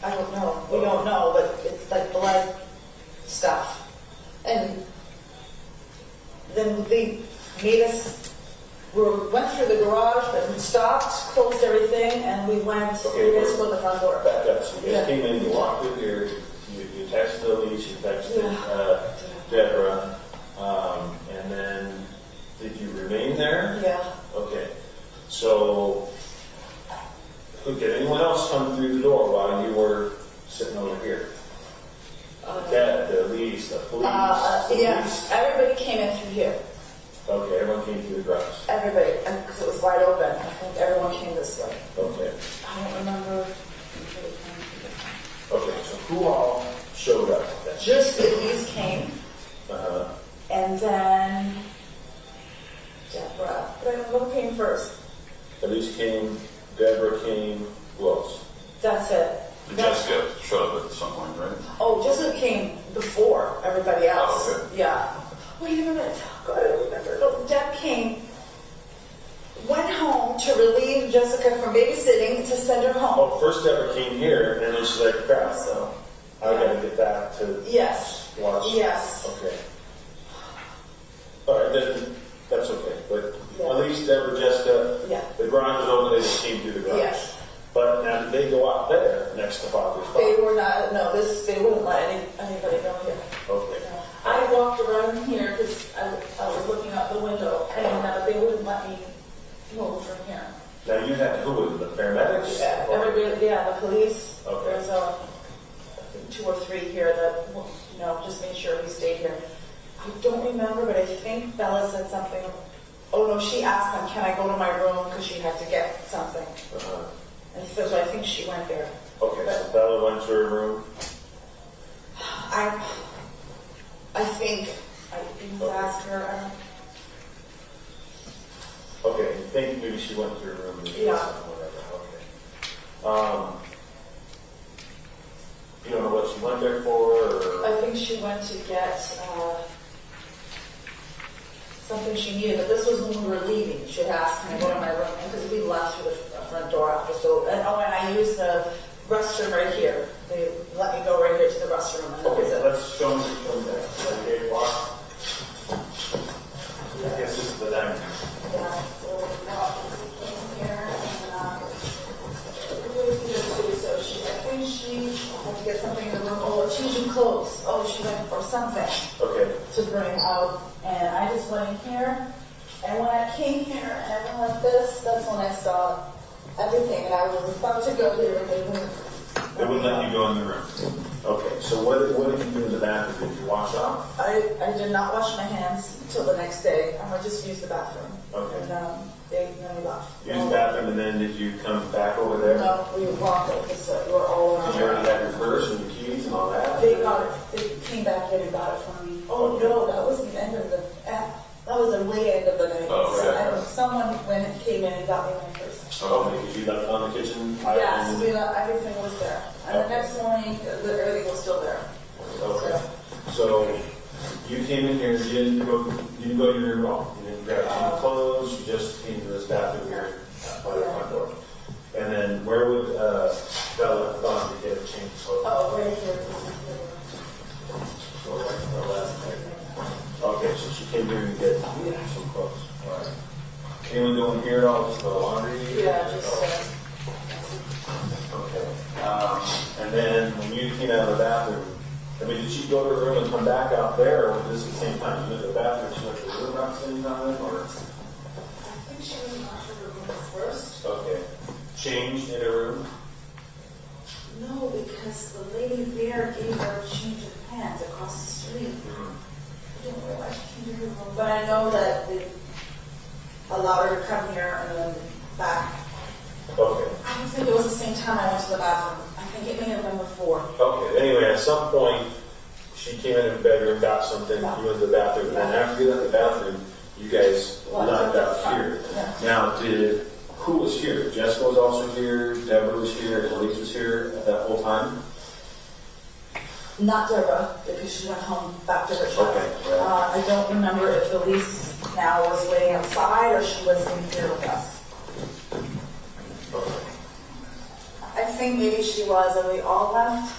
K: I don't know. We don't know, but it's like blood stuff. And then they made us. We went through the garage, but we stopped, closed everything, and we went.
M: Okay,
K: We just go to the front door.
M: Back up. So you guys came in, you walked through here, you texted Elise, you texted Deborah, and then did you remain there?
K: Yeah.
M: Okay. So, did anyone else come through the door while you were sitting over here? Deb, Elise, the police?
K: Yeah, everybody came in through here.
M: Okay, everyone came through the garage.
K: Everybody, because it was wide open. I think everyone came this way.
M: Okay.
K: I don't remember.
M: Okay, so who all showed up then?
K: Just Elise came, and then Deborah. But I don't know who came first.
M: Elise came, Deborah came, who else?
K: That's it.
F: Jessica showed up at some point, right?
K: Oh, Jessica came before everybody else.
F: Oh, okay.
K: Yeah. Wait a minute. God, I don't remember. No, Deb came, went home to relieve Jessica from babysitting to send her home.
M: Oh, first Deborah came here, and then she's like, crap, so I gotta get back to
K: Yes.
M: watch.
K: Yes.
M: Okay. All right, then that's okay. But
K: Yeah.
M: Elise, Deborah, Jessica,
K: Yeah.
M: the garage was open, they just came through the garage.
K: Yes.
M: But now did they go out there next to Father's
K: They
M: Farm?
K: were not, no, they wouldn't let anybody go here.
M: Okay.
K: I walked around here because I was looking out the window and they wouldn't let me move from here.
M: Now you had who was it, the paramedics?
K: Yeah,
M: Or-
K: everybody, yeah, the police.
M: Okay.
K: There's I think 2 or 3 here that, just made sure we stayed here. I don't remember, but I think Bella said something. Oh no, she asked them, can I go to my room because she had to get something. And so I think she went there.
M: Okay, so Bella went to her room.
K: I think I didn't ask her.
M: Okay, you think maybe she went to her room and did
K: Yeah.
M: something, whatever. Okay. You don't know what she went there for, or?
K: I think she went to get something she needed, but this was when we were leaving. She had asked, can I go to my room? Because we left through the front door after. So, and I use the restroom right here. They let me go right here to the restroom. And
M: Okay,
K: that
M: let's show them that. Okay, walk. I guess this is the dining room.
K: Yeah, so walk in here and so I think she had to get something in the room. Oh, changing clothes. Oh, she went for something.
M: Okay.
K: To bring out, and I just went in here. And when I came here and I went like this, that's when I saw everything. And I was about to go here and
M: They wouldn't let you go in the room. Okay, so what did you do in the bathroom? Did you wash off?
K: I did not wash my hands until the next day. I just used the bathroom.
M: Okay.
K: And then we left.
M: You used the bathroom, and then did you come back over there?
K: No, we walked over this way. We were all around.
M: Did you already have your purse and your keys and all that?
K: They got it. They came back in and got it from me. Oh no, that was the end of the. That was the way end of the night.
M: Oh, okay.
K: Someone went and came in and got me my purse.
M: Oh, because you left it on the kitchen?
K: Yes, everything was there. And the next morning, everything was still there.
M: Okay. So you came in here, you didn't go to your room at all. You didn't grab any clothes, you just came to this bathroom here by the front door. And then where would Bella have gone to get a change of clothes?
K: Oh, right here.
M: Go right to the left. Okay, so she came here to get some clothes. All right. Anyone going here at all? Just the laundry?
K: Yeah, just.
M: Okay. And then when you came out of the bathroom, I mean, did she go to her room and come back out there, or was this at the same time? You went to the bathroom, she went to the room at the same time, or?
K: I think she was in her room first.
M: Okay. Changed in her room?
K: No, because the lady there gave her a change of pants across the street. I didn't realize she came to her room. But I know that they allowed her to come here and then back.
M: Okay.
K: I don't think it was the same time I went to the bathroom. I think it may have been before.
M: Okay. Anyway, at some point, she came in her bedroom, got something, you went to the bathroom, and then after you left the bathroom, you guys knocked out here.
K: Yeah.
M: Now, who was here? Jessica was also here, Deborah was here, and Elise was here at that whole time?
K: Not Deborah, because she went home back to her child.
M: Okay.
K: I don't remember if Elise now was waiting outside or she was in here with us.
M: Okay.
K: I think maybe she was, and we all left.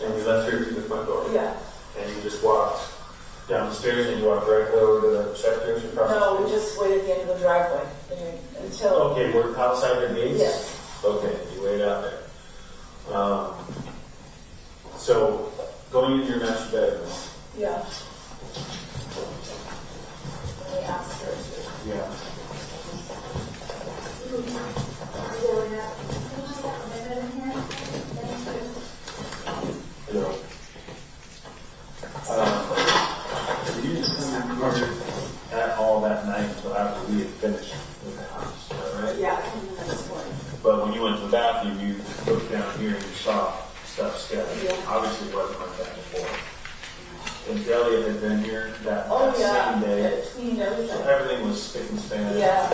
M: And you left here through the front door?
K: Yeah.
M: And you just walked down the stairs and you walked directly over to the secretaries across the
K: No,
M: street?
K: we just waited at the end of the driveway until.
M: Okay, we're outside the gates?
K: Yes.
M: Okay, you waited out there. So, going into your master bedroom.
K: Yeah. And we asked her to.
M: Yeah. You know. You come in here at all that night until after we had finished with the house, is that right?
K: Yeah, I came in this morning.
M: But when you went to the bathroom, you looked down here and you saw stuff scattered.
K: Yeah.
M: Obviously, it wasn't like that before. And Delia had been here that
K: Oh, yeah.
M: same day.
K: It cleaned everything.
M: So everything was spick and span.
K: Yeah.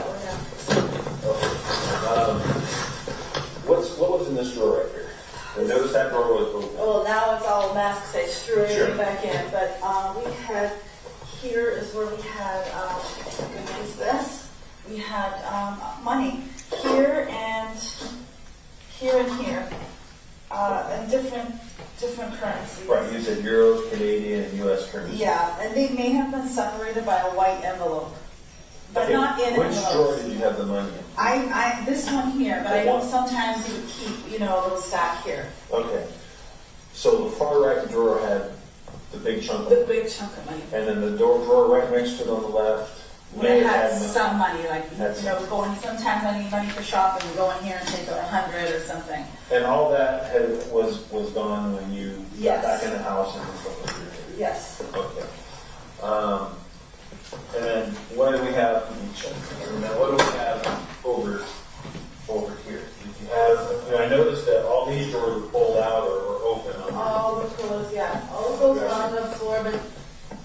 M: What was in this drawer right here? I noticed that drawer was open.
K: Well, now it's all a mess because I threw everything
M: Sure.
K: back in. But we had, here is where we had, what is this? We had money here and here and here. And different currencies.
M: Right, you said euros, Canadian, and U.S. currency.
K: Yeah, and they may have been separated by a white envelope. But
M: Okay,
K: not in
M: which
K: envelopes.
M: drawer did you have the money in?
K: I this one here, but I know sometimes you would keep, a little stack here.
M: Okay. So the far right drawer had the big chunk.
K: The big chunk of money.
M: And then the drawer right next to it on the left.
K: They had
M: money.
K: some money, like,
M: Had some.
K: going, sometimes I need money for shopping, go in here and take out 100 or something.
M: And all that was gone when you
K: Yes.
M: got back in the house and stuff like that.
K: Yes.
M: Okay. And then what do we have? And then what do we have over here? Did you have? I noticed that all these drawers were pulled out or open.
K: All the clothes, yeah. All the clothes were on the floor, but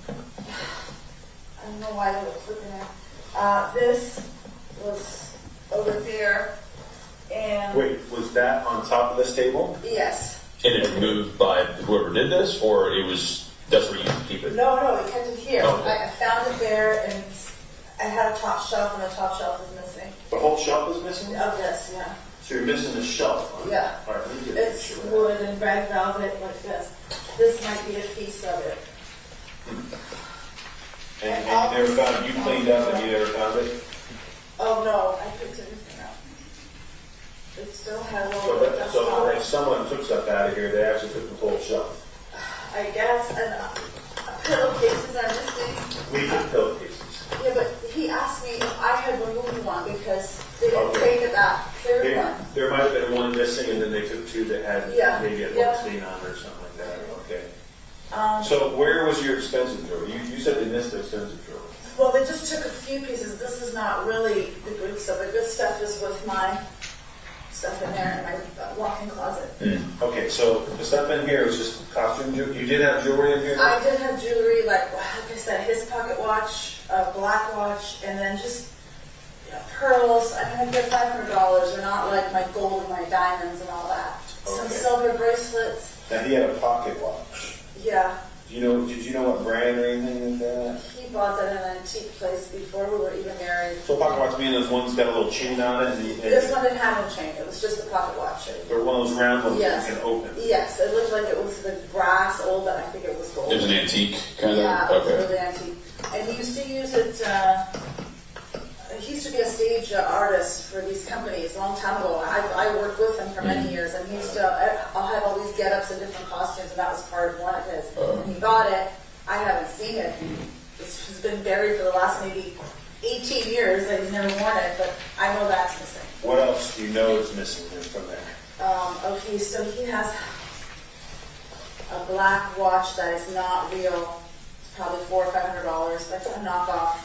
K: I don't know why they were flipping it. This was over there, and
M: Wait, was that on top of this table?
K: yes.
L: And it moved by whoever did this, or that's where you keep it?
K: No, we kept it here.
L: Oh, okay.
K: I found it there, and I had a top shelf, and the top shelf was missing.
M: The whole shelf is missing?
K: Of this, yeah.
M: So you're missing the shelf? Huh?
K: Yeah.
M: All right, let me get a
K: It's
M: picture of that.
K: wood and red velvet like this. This might be a piece of it.
M: And you never found, you cleaned up and you never found it?
K: Oh, no, I picked everything up. It still has all
M: So,
K: the dust
M: so
K: on
M: if
K: it.
M: someone took stuff out of here, they actually took the whole shelf.
K: I guess, and pillowcases are missing.
M: We took pillowcases.
K: Yeah, but he asked me if I had removed one because they didn't
M: Okay.
K: take that third one.
M: There might have been one missing and then they took two that had
K: Yeah.
M: maybe a
K: Yeah.
M: book stain on it or something like that. Okay.
K: Um,
M: So where was your expensive drawer? You said they missed the expensive drawer.
K: Well, they just took a few pieces. This is not really the good stuff. The good stuff is with my stuff in there in my walk-in closet.
M: Okay, so the stuff in here was just costume jewelry. You did have jewelry in here?
K: I did have jewelry, like I said, his pocket watch, a black watch, and then just pearls. I mean, I get $500. They're not like my gold and my diamonds and all that. Some
M: Okay.
K: silver bracelets.
M: Now he had a pocket watch.
K: Yeah,
M: Did you know what brand or anything like that?
K: he bought that in an antique place before we were even married.
M: So pocket watch mean those ones got a little chain on it, and
K: This one didn't have no chain. It was just a pocket watch.
M: they're one of those round ones
K: Yes.
M: that you can open.
K: Yes, it looked like it was the brass old, but I think it was gold.
L: It was an antique kind
K: Yeah,
L: of.
K: it was
L: Okay.
K: really antique. And he used to use it. He used to be a stage artist for these companies a long time ago. I worked with him for many years, and he used to. I'll have all these get-ups and different costumes, and that was part of one of his. And he got it. I haven't seen it. It's been buried for the last maybe 18 years. That he's never worn it, but I know that's missing.
M: What else do you know is missing from there?
K: Okay, so he has a black watch that is not real. It's probably $400 or $500, like a knockoff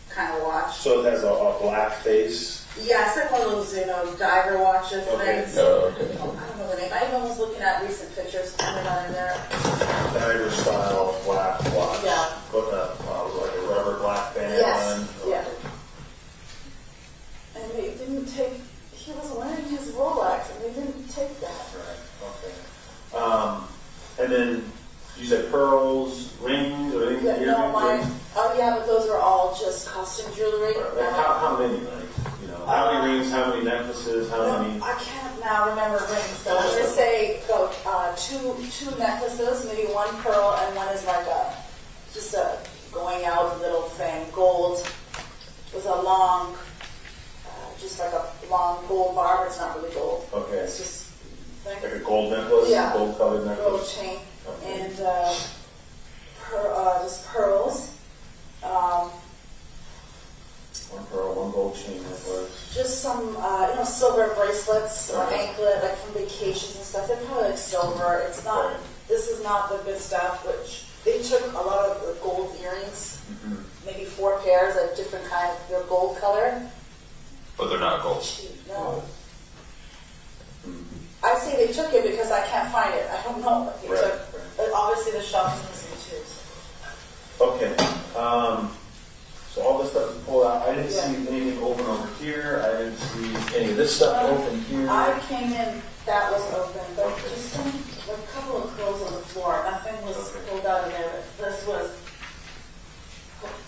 K: kind of watch.
M: So it has a black face.
K: Yeah, it's like one of those, diver watches
M: Okay.
K: things.
L: Oh, okay.
K: I don't know the name. I even was looking at recent pictures, and they're not in there.
M: Diver style black watch.
K: Yeah.
M: With like a rubber black band
K: Yes,
M: on.
K: yeah. And they didn't take, he was wearing his Rolex, and they didn't take that.
M: Right, okay. And then you said pearls, rings, or anything?
K: Yeah, no, mine, oh yeah, but those are all just costume jewelry.
M: Like how many, like, how many rings, how many necklaces, how many?
K: I can't now remember rings, so I'm gonna say about two necklaces, maybe one pearl, and one is like just a going out little thing, gold. It was a long, just like a long gold bar, but it's not really gold.
M: Okay.
K: It's just
M: Like a gold necklace?
K: Yeah.
M: Gold colored
K: gold
M: necklace?
K: chain,
M: Okay.
K: and just pearls.
M: One pearl, one gold chain necklace.
K: Just some, silver bracelets or anklet, like from vacations and stuff. They're probably like silver. It's not. This is not the good stuff. Which they took a lot of the gold earrings, maybe 4 pairs of different kind. They're gold color.
L: But they're not gold.
K: No. I say they took it because I can't find it. I don't know what they
M: Right,
K: took. But obviously the shop is missing too.
M: Okay. So all this stuff is pulled out. I didn't see anything open over here. I didn't see any of this stuff open here.
K: I came in, that was open, but just a couple of clothes on the floor. Nothing was pulled out of there, but this was,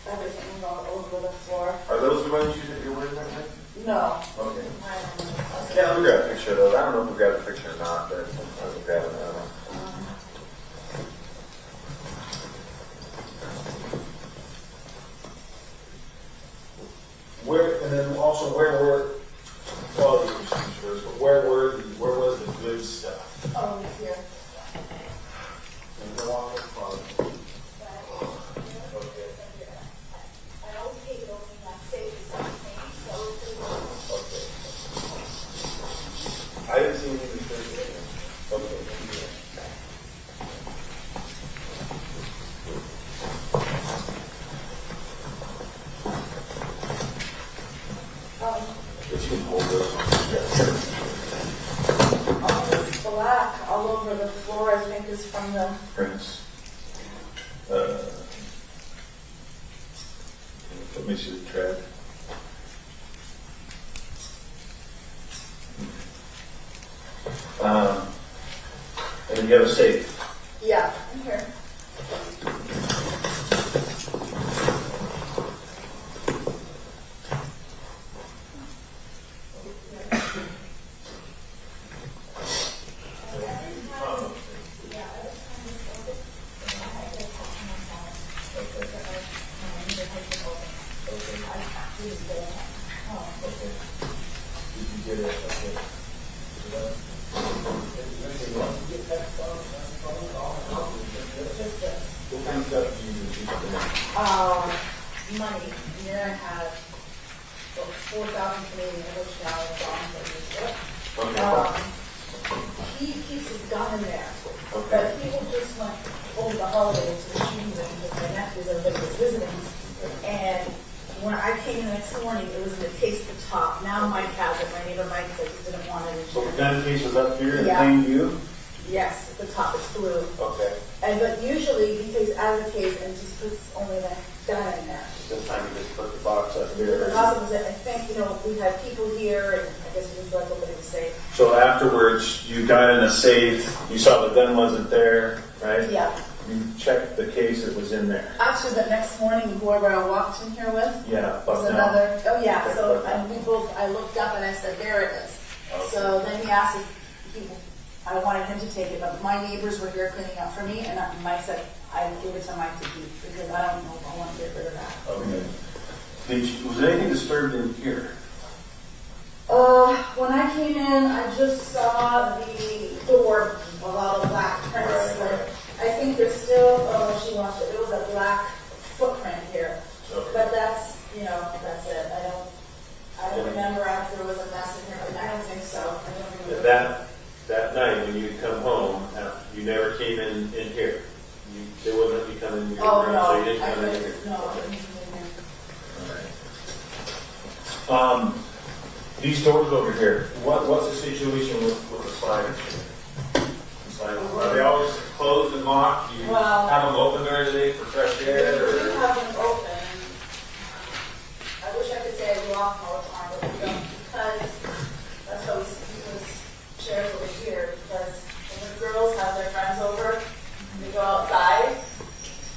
K: everything was all over the floor.
M: Are those the ones you're wearing right now?
K: No.
M: Okay. Yeah, let me grab a picture of those. I don't know if we grabbed a picture or not, but I will grab another one. And then also where were quality procedures, but where was the good stuff?
K: Oh, here.
M: And the walk of quality. Okay.
K: I always take it over in my safe, so
M: Okay. I didn't see anything there. Okay. But you can hold those.
K: all black all over the floor, I think is from the
M: Prints. Let me see the tread. And then you have a safe.
K: Yeah, in here. get that phone call. Just
M: What kind of stuff do you do?
K: money. Here I had 4,000 Canadian, which now is gone for this. He keeps his gun in there. But he will just went over the holidays to the shooting range with my nephews, everybody was visiting. And when I came in the next morning, it was in the case at the top. Now Mike has it. My neighbor Mike says he didn't want it.
M: So the gun case was up here in
K: Yeah.
M: plain view?
K: Yes, at the top is blue.
M: Okay.
K: But usually he takes out of the case and just puts only the gun in there.
M: This time you just put the box up
K: The
M: here.
K: problem is that I think, we've had people here, and I guess we just let nobody say.
M: So afterwards, you got in a safe, you saw the gun wasn't there, right?
K: Yeah.
M: You checked the case, it was in there.
K: Actually, the next morning, whoever I walked in here with
M: Yeah,
K: was
M: buck down.
K: another. Oh yeah. So and we both. I looked up and I said, "There it is."
M: Okay.
K: So then he asked if I wanted him to take it, but my neighbors were here cleaning up for me, and Mike said I gave it to Mike to keep because I don't know if I want to get rid of that.
M: Okay. Was anything disturbed in here?
K: When I came in, I just saw the door with all the black prints.
M: Right.
K: I think there's still, she washed it. There was a black footprint here.
M: Okay.
K: But that's, that's it. I don't remember if there was a mess in here. I don't think so. I don't remember.
M: That night when you come home, you never came in here. They wouldn't let you come in your room, so you didn't come in here.
K: No, I didn't come in here.
M: All right. These doors over here, what's the situation with the sliders? Are they always closed and locked? Do you have them open during the day for fresh air?
K: We do have them open. I wish I could say I lock them all the time, but we don't, because that's how we keep those chairs over here, because when the girls have their friends over, they go outside,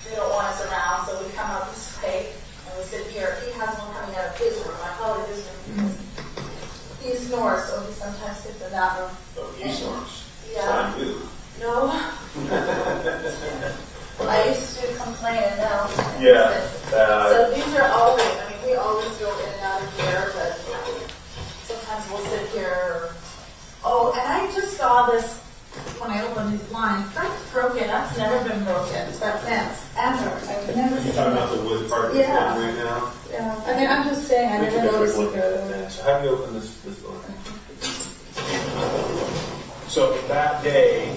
K: they don't want us around, so we come out this way, and we sit here. He has one coming out of his room. I call it his room because he snores, so he sometimes sits in that room.
M: Oh, he snores.
K: Yeah.
M: So I do.
K: No. I used to complain and now.
M: Yeah.
K: So these are always, we always go in and out of here, but sometimes we'll sit here. Oh, and I just saw this when I opened these blinds. That's broken. That's never been broken. It's that fence. Ever. I've never seen
M: You're talking about the wood part of the
K: Yeah.
M: right now?
K: Yeah. I'm just saying, I never noticed it.
M: So how do you open this door? So that day,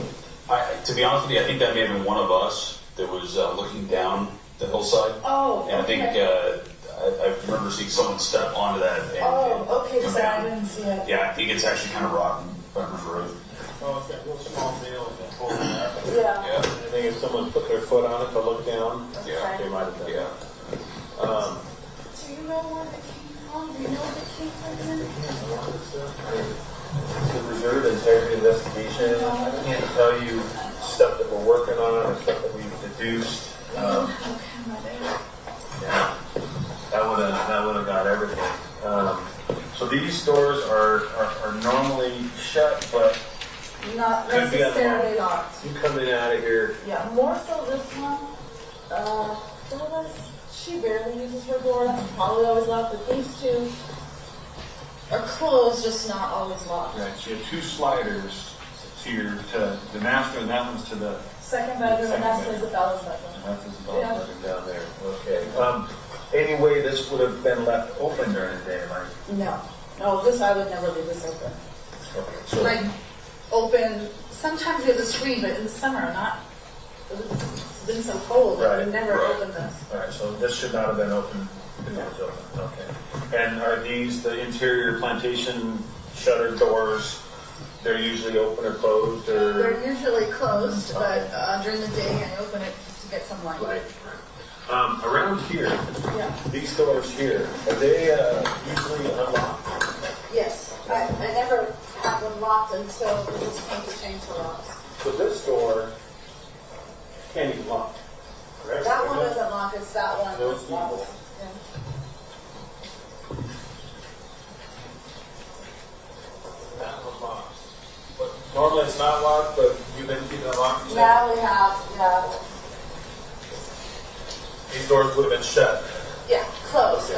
F: To be honest with you, I think that may have been one of us that was looking down the hillside.
K: Oh,
F: And I think I remember seeing someone step onto that.
K: Okay, so I didn't see it.
F: Yeah, I think it's actually kind of rotten. Farmer's Road.
M: Oh, it's got little small nails that hold it up.
K: Yeah.
F: Yeah.
M: I think if someone put their foot on it to look down,
F: Yeah.
M: they might have done
F: Yeah.
K: Do you know where it came from? Do you know where it came from?
M: It's a reserve integrity investigation. I can't tell you stuff that we're working on or stuff that we've deduced. Yeah, that would have got everything. So these doors are normally shut, but
K: Not
M: could be
K: necessarily
M: unlocked.
K: locked.
M: You coming out of here?
K: Yeah, more so this one. She barely uses her door. That's probably always locked. But these two are closed, just not always locked.
M: Right. So you have two sliders to the master, and that one's to the
K: Second bedroom, and that's Isabella's bedroom.
M: that's Isabella's bedroom down there. Okay. Anyway, this would have been left open during the day, right?
K: No, this I would never leave this open.
M: Okay. So
K: Like open. Sometimes we have the screen, but in the summer, not. It's been so cold.
M: Right,
K: We never
M: right.
K: opened this.
M: all right. So this should not have been open if it was open. Okay. And are these the interior plantation shutter doors? They're usually open or closed, or
K: They're usually closed, but during the day I open it just to get some light.
M: right? Around here,
K: Yeah.
M: these doors here, are they usually unlocked?
K: Yes. I never had them locked until we just came to change the locks.
M: So this door can't be locked, correct?
K: That one isn't locked. It's that one.
M: Those
K: that's locked.
M: people.
K: Yeah.
M: That was locked. But normally it's not locked, but you've been keeping it locked.
K: Now we have, yeah.
M: These doors would have been shut.
K: Yeah, closed.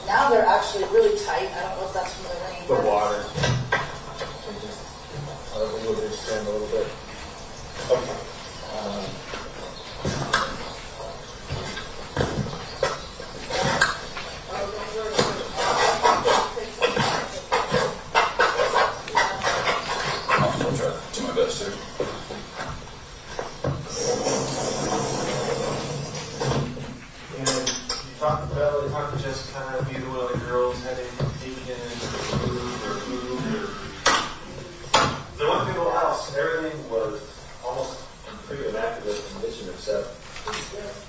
K: Now they're actually really tight. I don't know if that's from the rain.
M: The water. able to extend a little bit. Okay.
L: I'll try to do my best too.
M: And you talked to Jessica, kind of be one of the girls heading taken or moved. The one thing else, everything was almost in pretty immaculate condition except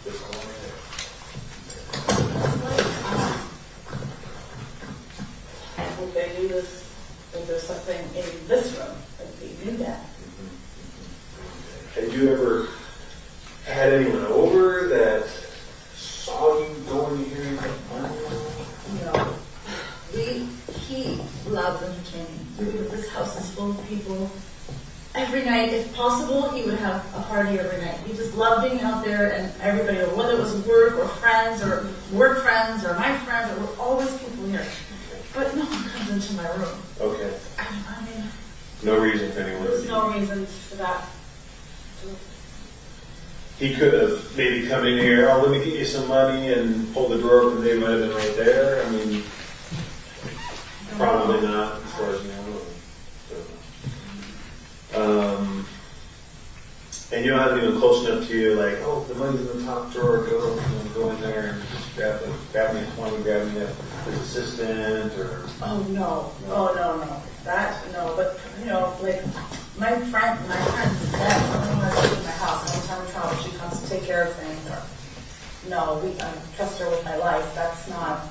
M: this one area.
K: I hope they knew this, that there's something in this room, that they knew that.
M: Had you ever had anyone over that saw you going to hear anything?
K: No. He loves entertaining. This house is full of people. Every night, if possible, he would have a party every night. He just loved being out there and everybody, whether it was work or friends or work friends or my friends, there were always people here. But no one comes into my room.
M: Okay.
K: I mean,
M: No reason for anyone.
K: there's no reason for that.
M: He could have maybe come in here, oh, let me get you some money and pull the drawer open. They might have been right there. I mean, probably not, as far as you know. And you don't have anyone close enough to you, like, oh, the money's in the top drawer, go in there and just grab me a 20, grab me his assistant, or...
K: Oh, no. Oh, no. That, no. But, you know, like, my friend's dad, when I was in my house, every time we travel, she comes to take care of things. Or, no, I trust her with my life. That's not...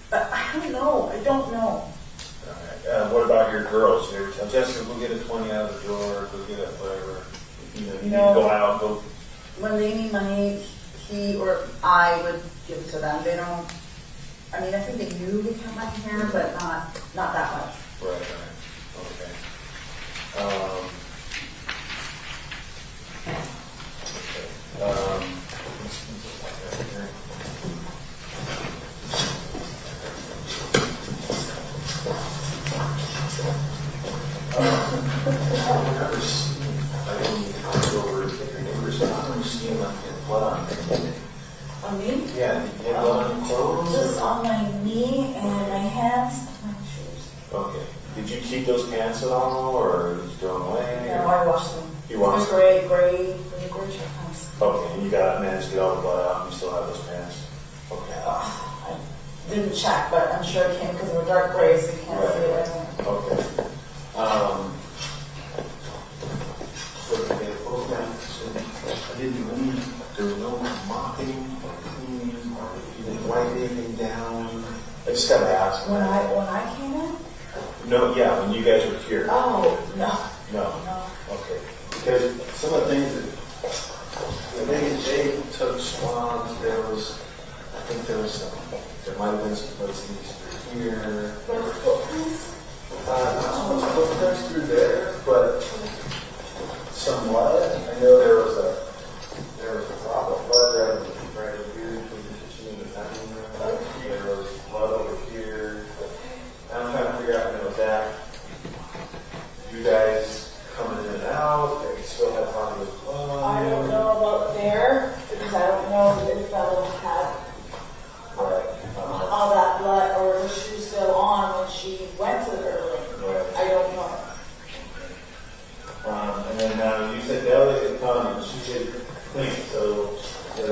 K: But I don't know. I don't know.
M: What about your girls? You ever tell Jessica, go get a 20 out of the drawer, go get it, whatever. You go out, go...
K: When they need money, he or I would give it to them. They don't... I mean, I think they knew we kept money here, but not that much.
M: Right. Okay. I've never seen, I didn't go over to your neighbors, but I've never seen them get blood on anything.
K: On me?
M: Yeah, you get blood on your clothes?
K: Just on my knee and my hands and my shoes.
M: Okay. Did you keep those pants at all, or did you throw them away?
K: No, I washed them.
M: You washed them?
K: They're gray check pants.
M: Okay, and you managed to get all the blood out, and you still have those pants? Okay.
K: I didn't check, but I'm sure it came because they were dark gray, so you can't see it.
M: Okay. So they both pants, and I didn't leave, there was no mopping or cleaning, or you didn't wipe anything down. I just gotta ask.
K: When I came in?
M: No, yeah, when you guys were here.
K: Oh, no.
M: No. Okay. Because some of the things that they took swabs, I think there might have been some places through here.
K: Footprints?
M: Not so much footprints through there, but some blood. I know there was a drop of blood right over here between the kitchen and the dining room. There was blood over here. I'm trying to figure out when it was at. You guys coming in and out, they still have plenty of blood.
K: I don't know about there, because I don't know if the fellow had all that blood or was she still on when she went to the early.
M: Right.
K: I don't know.
M: And then you said Ellie had come and she did clean. So the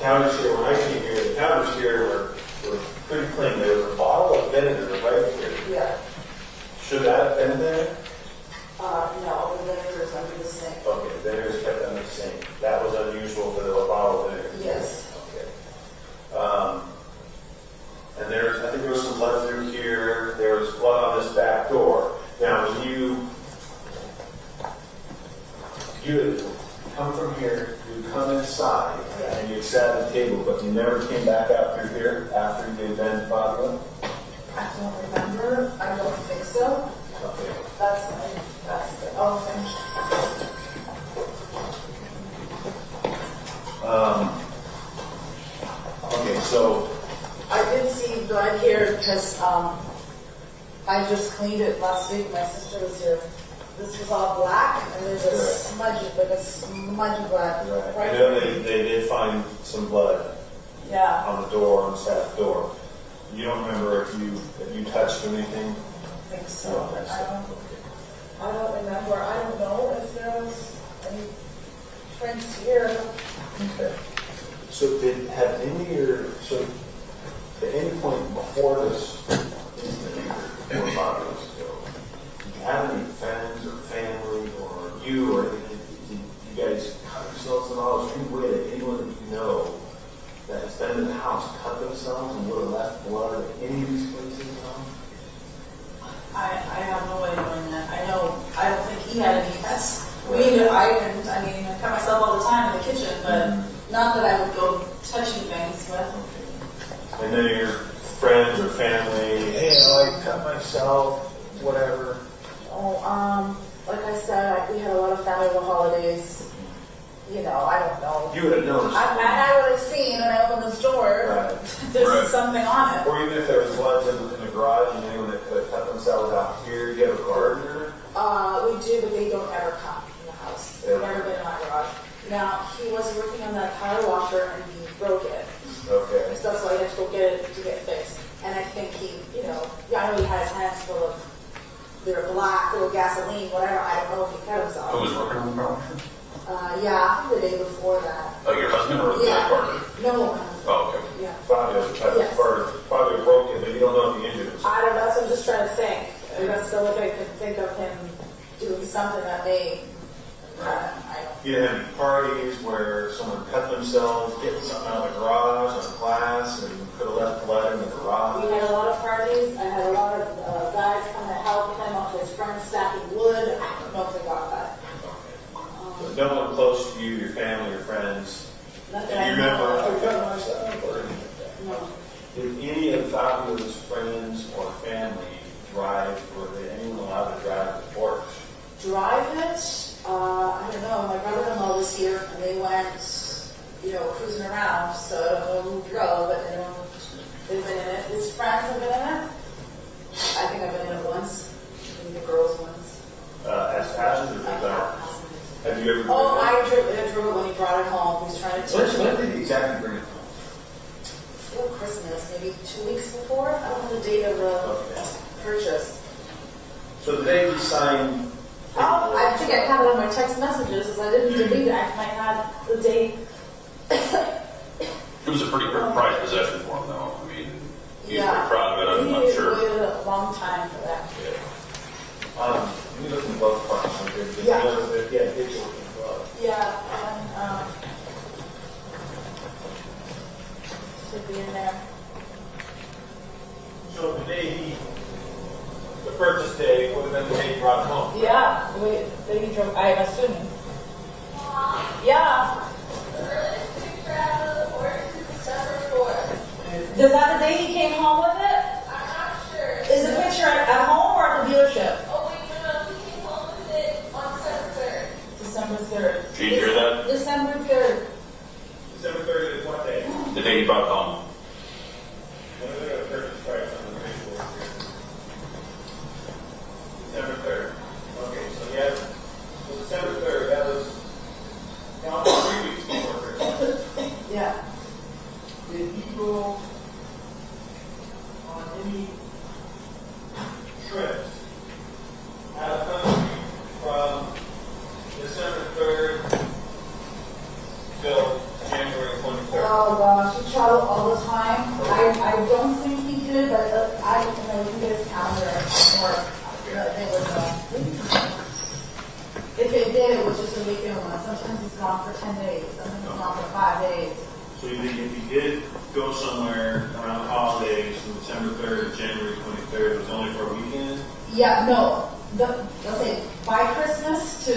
M: counters here, when I came here, the counters here were pretty clean. There was a bottle of vinegar right here.
K: Yeah.
M: Should that have been there?
K: No, the vinegar is under the sink.
M: Okay, vinegar is kept under the sink. That was unusual for the bottle of vinegar.
K: Yes.
M: Okay. And I think there was some blood through here. There was blood on this back door. Now, when you come from here, you come inside, and you sat at the table, but you never came back out through here after you had been Fabio?
K: I don't remember. I don't think so.
M: Okay.
K: That's the thing.
M: Okay, so
K: I did see blood here because I I just cleaned it last week. My sister was here. This was all black, and there's a smudge, like a smudge of black.
M: Right. I know they did find some blood.
K: Yeah.
M: On the door, on the staff door. You don't remember if you touched anything?
K: I think so. I don't remember. I don't know if there was any prints here.
M: Okay. So at any point before this incident, or 5 years ago, did you have any friends or family or you or anything, did you guys cut yourselves at all? Is there any way that anyone that you know that has been in the house cut themselves and would have left blood at any of these places?
K: I have no way of knowing that. I don't think he had any pets. I cut myself all the time in the kitchen, but not that I would go touching things with.
M: I know your friends or family, hey, I cut myself, whatever.
K: Oh, like I said, we had a lot of family holidays. You know, I don't know.
M: You would have noticed.
K: I would have seen when I opened this door, there's something on it.
M: Or even if there was bloods in the garage and anyone that could have cut themselves out here, you have a gardener?
K: We do, but they don't ever come in the house. They've never been in my garage. Now, he was working on that car washer and he broke it.
M: Okay.
K: And stuff, so I had to go get it to get fixed. And I think he, I know he had his hands full of, they were black, full of gasoline, whatever. I don't know if he cut himself.
F: Who was working on the car washer?
K: Yeah, the day before that.
F: Oh, your husband or the partner?
K: No.
F: Oh, okay.
K: Yeah.
M: Fabio broke it, but you don't know if he injured himself.
K: I don't know, so I'm just trying to think. That's still if I could think of him doing something that may, I don't.
M: You didn't have any parties where someone cut themselves, getting something out of the garage on glass, and could have left blood in the garage?
K: We had a lot of parties. I had a lot of guys come to help him up with his friends stacking wood. I don't know if they got that.
M: But no one close to you, your family, your friends.
K: Not
M: Do
K: that
M: you
K: I
M: remember,
K: know.
M: I cut myself or anything like that?
K: No.
M: Did any of Fabio's friends or family drive, were they anyone allowed to drive the Porsche?
K: Drive it? I don't know. My brother-in-law was here and they went, cruising around. So I don't know who drove, but they've been in it. His friends have been in it. I think I've been in it once. Maybe the girls once.
M: As passengers or not? Have you ever?
K: Oh, I drove it when he brought it home. He was trying to teach me.
M: When did he exactly bring it home?
K: Before Christmas, maybe 2 weeks before. I don't know the date of the purchase.
M: So the day he signed.
K: Oh, I think I have it on my text messages, as I didn't delete it. I might have the date.
F: It was a pretty prized possession for him, though. I mean, he was pretty proud of it, I'm sure.
K: He waited a long time for that.
M: Let me look in both parts.
K: Yeah.
M: Digital glove.
K: Yeah, and should be in there.
M: So the day the purchase day would have been the day he brought it home.
K: Yeah, the day he drove, I'm assuming. Yeah. Is that the day he came home with it?
B: I'm not sure.
K: Is the picture at home or at the dealership?
B: Oh, wait, no, he came home with it on December 3rd.
K: December 3rd.
F: Did you hear that?
K: December 3rd.
M: December 3rd is what day?
F: The day he brought it home.
M: When did the purchase price on the visual here? December 3rd. Okay, so December 3rd, that was almost 3 weeks before Christmas.
K: Yeah.
M: Did he go on any trips out of country from December 3rd till January 23rd?
K: Oh gosh, he traveled all the time. I don't think he did, but I we can get his calendar or if it did, it was just a weekend one. Sometimes he's gone for 10 days, sometimes he's gone for 5 days.
M: So you think if he did go somewhere around the holidays from December 3rd to January 23rd, it was only for a weekend?
K: Yeah, no. Let's say by Christmas to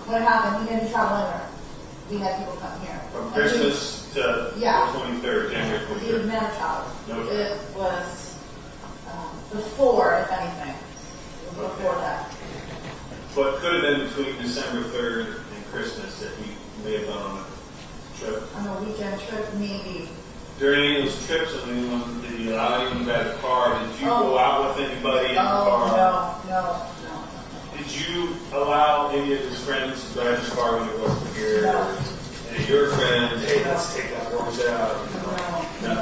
K: what happened, he didn't travel anywhere. We had people come here.
M: From Christmas to the 23rd, January 23rd?
K: He never traveled.
M: No.
K: It was before, if anything. It was before that.
M: But could have been between December 3rd and Christmas that he may have gone on a trip.
K: On a weekend trip, maybe.
M: during those trips, when you allowed you to drive the car, did you go out with anybody in the car?
K: No.
M: Did you allow any of his friends to drive his car when he wasn't here?
K: No.
M: And your friends, hey, let's take that horse out. No.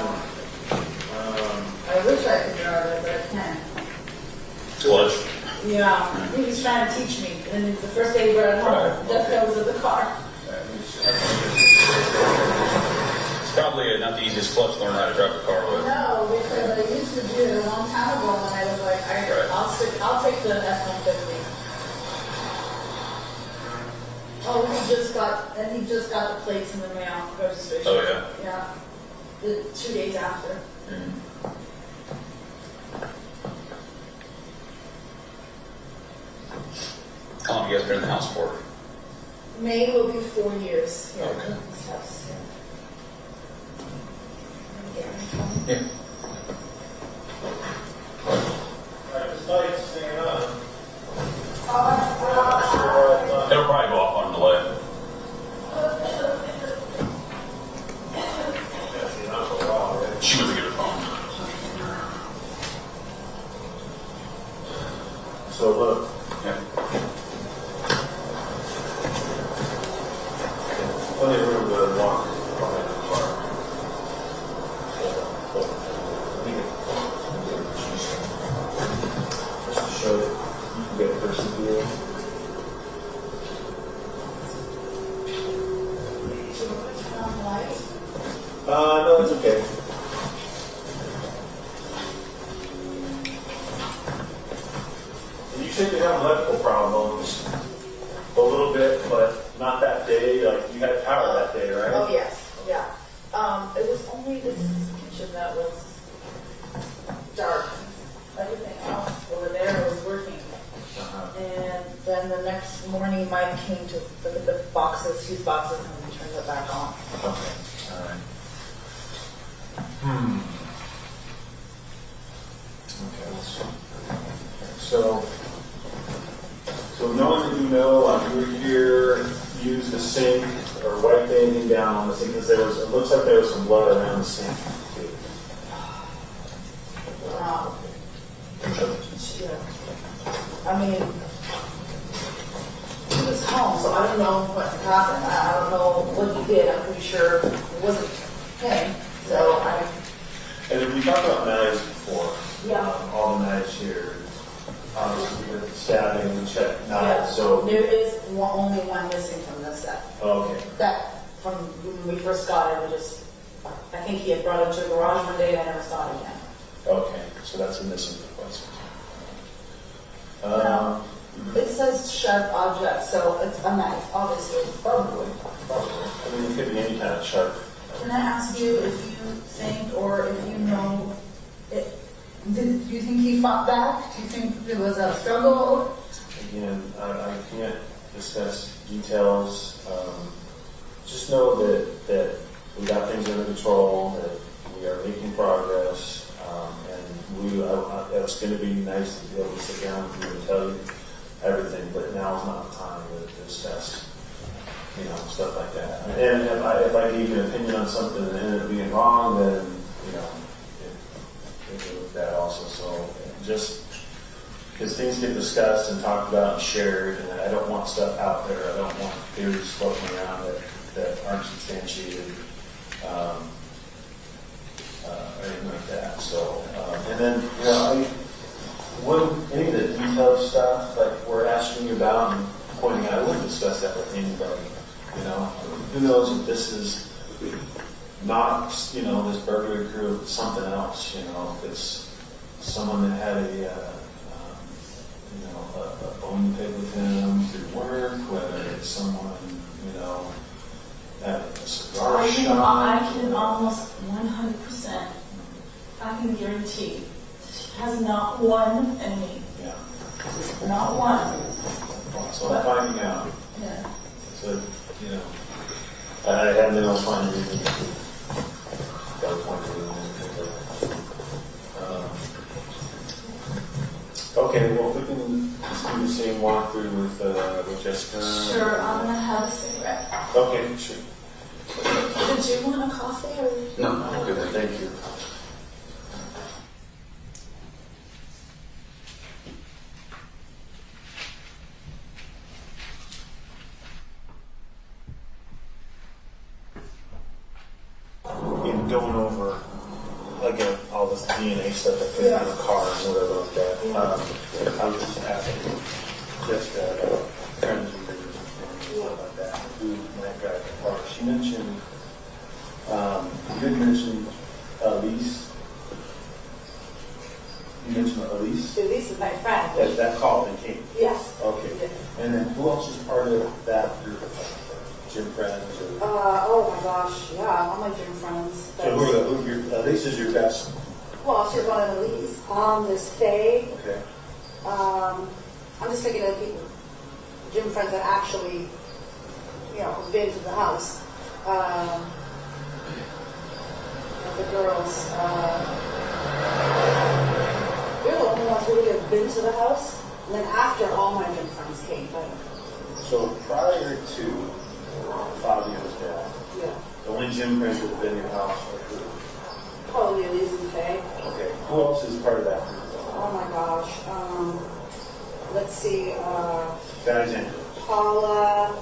K: I wish I could drive it, but I can't.
L: Clutch.
K: Yeah, he was trying to teach me, and the first day we were at home, Jessica was in the car.
L: It's probably not the easiest clutch to learn how to drive a car with.
K: No, because I used to do it a long time ago when I was like, I'll take the F-150. Oh, he just got the plates in the mail, registration.
L: Oh, yeah?
K: Yeah. The 2 days after.
L: Mm-hmm. How long have you guys been in the house for?
K: May will be 4 years. Yeah,
L: Okay.
K: this house,
L: Yeah.
M: Alright, this light's staying on.
L: It'll probably go off on delay. She went to get her phone.
M: So look.
L: Yeah.
M: Plenty of room to walk behind the car. Just to show that you can get a person here. No, it's okay. And you said you have electrical problems a little bit, but not that day. Like you had power that day, right?
K: Oh yes, yeah. It was only this kitchen that was dark. Everything else over there was working. And then the next morning, Mike came to look at the boxes, fuse boxes, and we turned it back on.
M: Okay. All right. Okay. So knowing that you know, you were here, used the sink or wiped anything down on the sink because it looks like there was some blood around the sink.
K: I mean, he was home, so I don't know what happened. I don't know what he did. I'm pretty sure it wasn't him. So
M: And if we talked about knives before,
K: yeah.
M: All the knives here, obviously with stabbing and check knives.
K: Yeah.
M: So
K: there is only one missing from this set.
M: Okay.
K: That from when we first got it, I think he had brought it to the garage one day and I never saw it again.
M: Okay, so that's a missing request.
K: It says sharp object, so it's a knife, obviously.
M: Probably. I mean, it could be any kind of sharp.
K: Can I ask you if you think or if you know, do you think he fought back? Do you think there was a struggle?
M: Again, I can't discuss details. Just know that we got things under control, that we are making progress, and it's going to be nice to be able to sit down with you and tell you everything, but now is not the time to discuss, stuff like that. And if I gave you an opinion on something and it ended up being wrong, then, it was that also. So just because things get discussed and talked about and shared, and I don't want stuff out there. I don't want theories floating around that aren't substantiated, or anything like that. So, and then, any of the detailed stuff like we're asking you about and pointing out, I wouldn't discuss that with anybody. Who knows if this is not, this burglary crew, it's something else. If it's someone that had a bone pick with him through work, whether it's someone, at a cigar shop.
K: I can almost 100%, I can guarantee, she has not one enemy.
M: Yeah.
K: Not one.
M: So I'm finding out.
K: Yeah.
M: So, I haven't been able to find anything to point to. Okay, well, if we can just do the same walkthrough with Jessica.
K: Sure, I'm going to have a cigarette.
M: Okay, sure.
K: Did you want a coffee or?
D: No, I'm good, thank you.
M: In going over, again, all this DNA stuff that could be in the car and whatever like that, I was just asking just friends and stuff like that, who might drive the car. She mentioned, you did mention Elise. You mentioned Elise?
K: Elise is my friend.
M: That called and came?
K: Yes.
M: Okay. And then who else is part of that group? Gym friends? Or?
K: Oh my gosh, yeah, all my gym friends.
M: So who Elise is your best?
K: Well, she's one of the leads. There's Faye.
M: Okay.
K: I'm just thinking of people, gym friends that actually, have been to the house. The girls, they're the only ones who really have been to the house. And then after, all my gym friends came. But,
M: so prior to Fabio's death,
K: yeah.
M: the only gym friends that have been in your house are who?
K: Probably Elise and Faye.
M: Okay. Who else is part of that group?
K: Oh my gosh. Let's see.
M: Guys in.
K: Paula,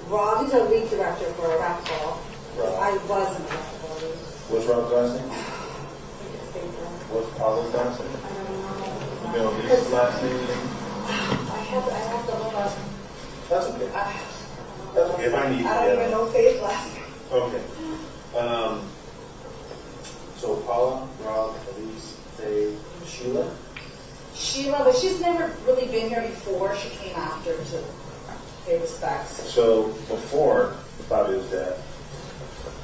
K: Rob, he's our lead director for racquetball. I wasn't a racquetball lead.
M: What's Rob's last name? What's Paula's last name?
K: I don't know.
M: You know Lisa's last name?
K: I have to look up.
M: That's okay. That's okay. If I need to.
K: I don't even know Faye's last name.
M: Okay. So Paula, Rob, Elise, Faye, Sheila?
K: Sheila, but she's never really been here before. She came after to pay respects.
M: So before Fabio's death,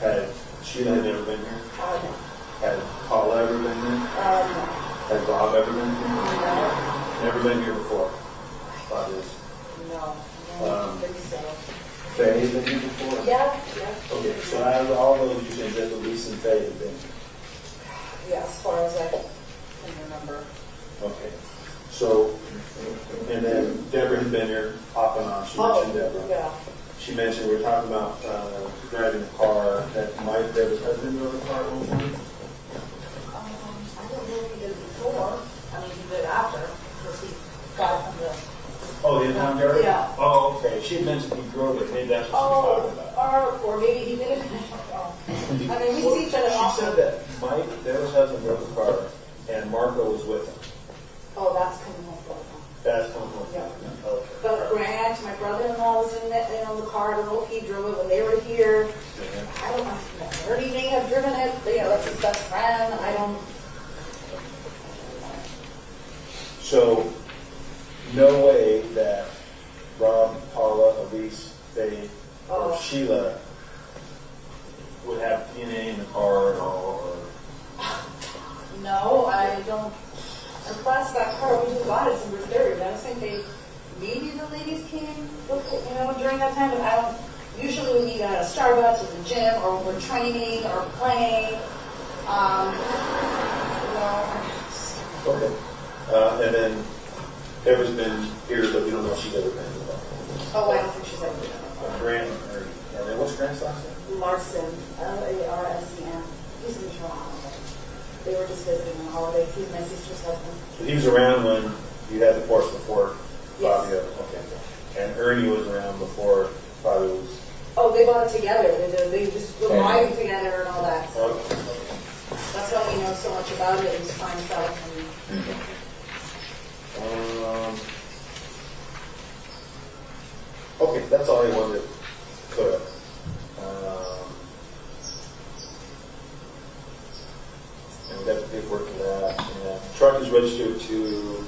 M: had Sheila never been here?
K: No.
M: Had Paula ever been here?
K: No.
M: Had Rob ever been here?
K: No.
M: Never been here before? Fabio's?
K: No. I don't think so.
M: Faye been here before?
K: Yeah.
M: Okay, so out of all those, you think that Elise and Faye have been here?
K: Yeah, as far as I can remember.
M: Okay. So, and then Deborah had been here off and on. She mentioned Deborah.
K: Yeah.
M: She mentioned, we were talking about driving a car, that Mike, Deborah's husband, drove a car at one point?
K: I don't know if he did before. I mean, he did after, because he got it from the...
M: Oh, the in-town driver?
K: Yeah.
M: Oh, okay. She had mentioned he drove it. Maybe that's what she was talking about.
K: Or maybe he did it. I mean, we see each other
M: She
K: often.
M: said that Mike, Deborah's husband, drove the car, and Marco was with him.
K: Oh, that's coming home from.
M: That's coming home.
K: Yeah.
M: Okay.
K: But Grant, my brother-in-law, was in the car. I don't know if he drove it when they were here. I don't know. Or he may have driven it. That's his best friend. I don't.
M: So, no way that Rob, Paula, Elise, Faye, or Sheila would have DNA in the car at all, or...
K: No, I don't. And plus, that car, we just bought it in Missouri. I don't think maybe the ladies came, during that time, but I don't. Usually we meet at a Starbucks or the gym, or when we're training or playing.
M: Okay. And then Deborah's been here, but we don't know if she's ever been in the car.
K: Oh, I don't think she's ever been.
M: Grant, and then what's Grant's last name?
K: Larson, Larsen. He's in Toronto. They were just visiting on holiday. He's my sister's husband.
M: So he was around when you had the Porsche before
K: Yes.
M: Fabio. Okay. And Ernie was around before Fabio was...
K: Oh, they bought it together. They just were riding together and all that. So
M: Okay.
K: that's why we know so much about it. It's fine stuff.
M: Okay, that's all I wanted to clear up. And we got the paperwork for that. And the truck is registered to...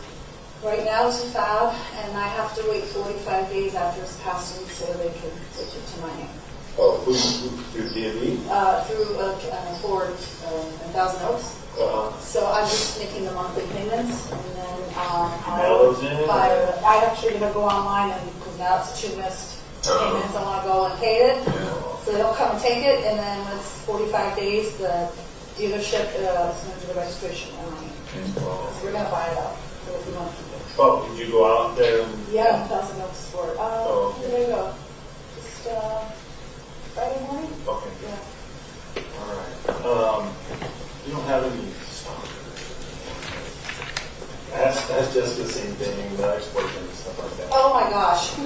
K: Right now it's a Fab, and I have to wait 45 days after it's passing so they can switch it to my name.
M: Oh, through DMV?
K: Through Ford in Thousand Oaks. So I'm just making the monthly payments, and then
M: mail those in?
K: I actually gonna go online, and because now it's 2 missed payments, I want to go and pay it. So they'll come and take it, and then when it's 45 days, the dealership is going to do the registration on my name. So we're gonna buy it out. So if we want to keep it.
M: Oh, did you go out there?
K: Yeah, in Thousand Oaks Ford.
M: okay.
K: There you go. Just Friday morning.
M: Okay.
K: gosh. No.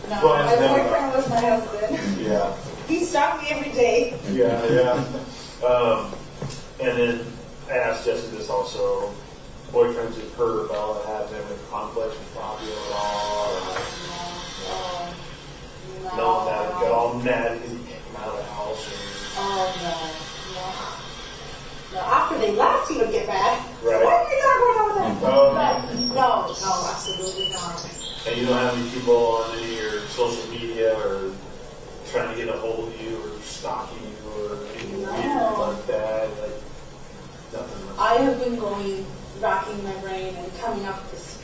K: No,
M: Well,
K: my
M: no.
K: boyfriend was my husband.
M: Yeah.
K: He stalked me every day.
M: Yeah. And then I asked Jesse this also. Boyfriends with her, Bella, have been in conflict with Fabio at all? Or no, that got all mad because he kicked him out of the house.
K: No, after they left, he would get mad.
M: Right.
K: Why are you not going over there?
M: Oh,
K: No, absolutely not.
M: And you don't have any people on any of your social media or trying to get a hold of you or stalking you or anything weird like that? Like, nothing like
K: I have been racking my brain and coming up with this,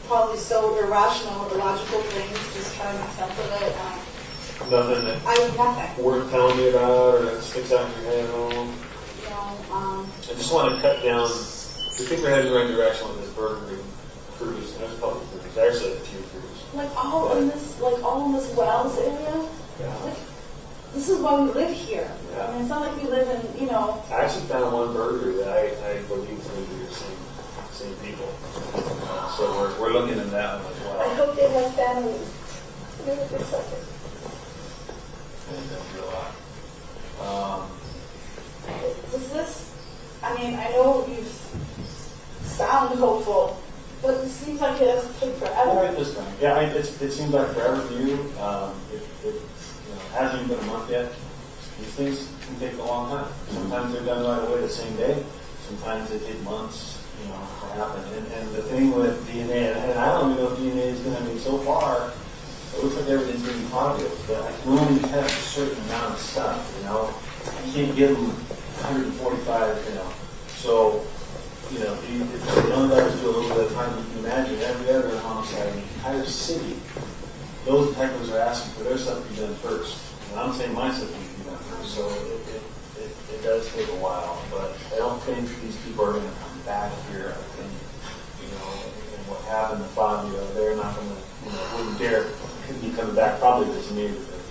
K: probably so irrational, illogical things, just trying to make sense of it.
M: nothing that
K: Nothing.
M: worth telling me about or that sticks out in your head at all? I just want to cut down. I think we're heading in the right direction with this burglary cruise. There's a couple of cruises. Actually, a few cruises.
K: Like all in this Wells area.
M: Yeah.
K: Like, this is why we live here.
M: Yeah.
K: I mean, it's not like we live in,
M: I actually found one burglary that I believe is going to be the same people. So we're looking at that one as well.
K: I hope they have families. Maybe they're suckers.
M: And that's a lot.
K: Does this, I know you sound hopeful, but it seems like it has to take forever.
M: Right this time. Yeah, it seems like forever for you. It hasn't even been a month yet. These things can take a long time. Sometimes they're done right away the same day. Sometimes they take months, to happen. And the thing with DNA, and I don't even know if DNA is going to be so far. It looks like everything's being positive, but I can only test a certain amount of stuff. I can't give them 145. So. If the young guys do a little bit of time, you can imagine every other homicide in the entire city, those detectives are asking for their stuff to be done first. And I'm saying my stuff needs to be done first. So it does take a while, but I don't think these people are going to come back here. I think, and what happened to Fabio, they're not going to, wouldn't dare be coming back probably this neighborhood.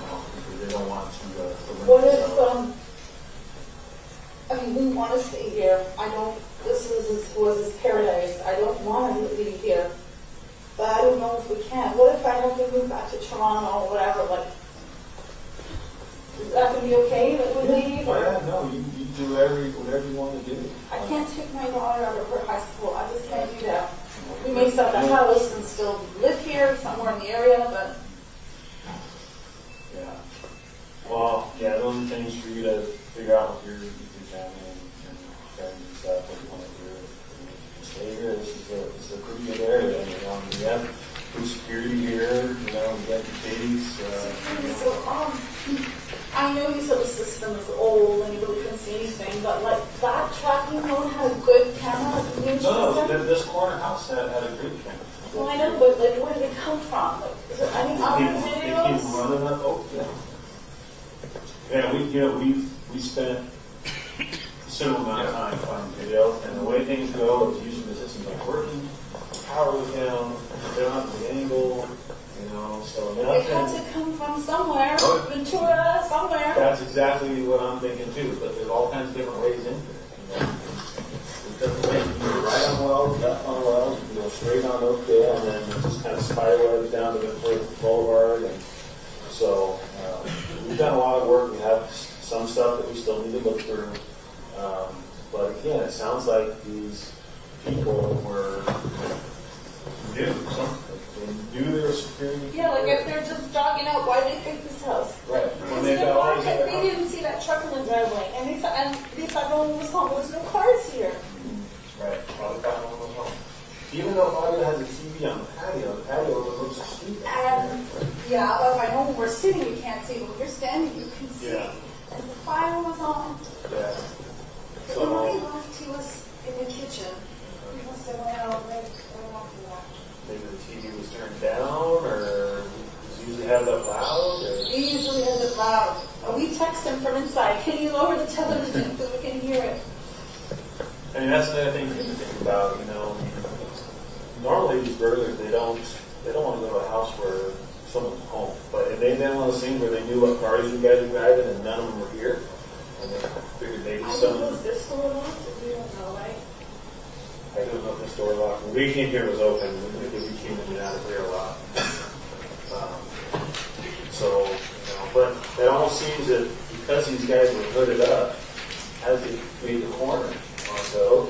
M: Because they don't want to
K: What if, we want to stay here. This was his paradise. I don't want to leave here. But I don't know if we can. What if I have to move back to Toronto or whatever? Is that going to be okay that we leave?
M: No, you do whatever you want to do.
K: I can't take my daughter out of her high school. I just can't do that. We may sell the house and still live here somewhere in the area, but...
M: Yeah. Well, those are things for you to figure out with your family and friends and stuff, what you want to do. Stay here. This is a pretty good area. We have good security here. We got the case.
K: I know you said the system is old and you really couldn't see anything, but that tracking mode had a good camera.
M: No, this corner house had a great camera.
K: Well, I know, but where did it come from? Is there any other videos?
M: They keep running up. Oh, yeah. Yeah, we spent a similar amount of time finding videos, and the way things go is usually the system's not working, power was down, they don't have the angle, so
K: it had to come from somewhere, Ventura, somewhere.
M: That's exactly what I'm thinking too, but there's all kinds of different ways in here. It doesn't make you go right on wells, left on wells, you go straight on Oakdale, and then it just kind of spirals down to the Boulevard, and so we've done a lot of work. We have some stuff that we still need to look through. But again, it sounds like these people were new. They knew they were security.
K: Yeah, if they're just jogging out, why did they pick this house?
M: Right.
K: When they didn't see that truck in the driveway, and they thought no one was home. There's no cars here.
M: Right. Probably thought no one was home. Even though Fabio has a TV on the patio overlooks the street.
K: And if I know when we're sitting, you can't see, but when you're standing, you can see.
M: Yeah.
K: And the fire was on.
M: Yeah.
K: So when he left, he was in the kitchen. He must have went out right after that.
M: Maybe the TV was turned down, or does he usually have it loud? Or?
K: He usually has it loud. We text him from inside. Can you lower the television so we can hear it?
M: That's another thing to think about. Normally these burglars they don't want to go to a house where someone's home. But if they've been one of those things where they knew what cars you guys were driving and none of them were here, and they figured maybe someone.
K: Was this still locked? We don't know, right?
M: I don't know if this door locked. When we came here, it was open, because we came in and out of here a lot. So, but it almost seems that because these guys were hooded up, as they made the corner onto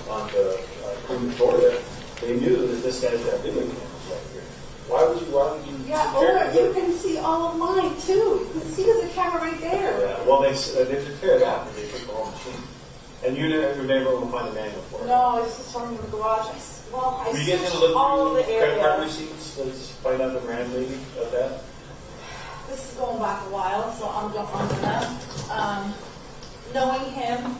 M: Victoria, they knew that this guy's got video cameras right here. Why would you
K: Yeah, or you can see all of mine too. You can see there's a camera right there.
M: Yeah, well, they took care of that, but they took the whole machine. And you never been able to find the manual for it?
K: No, I was just talking in the garage. I
M: Were you getting to
K: searched
M: look
K: all
M: through
K: the
M: credit card
K: areas.
M: receipts? Let's find out the brand maybe of that.
K: This is going back a while, so I'm going on to that. Knowing him,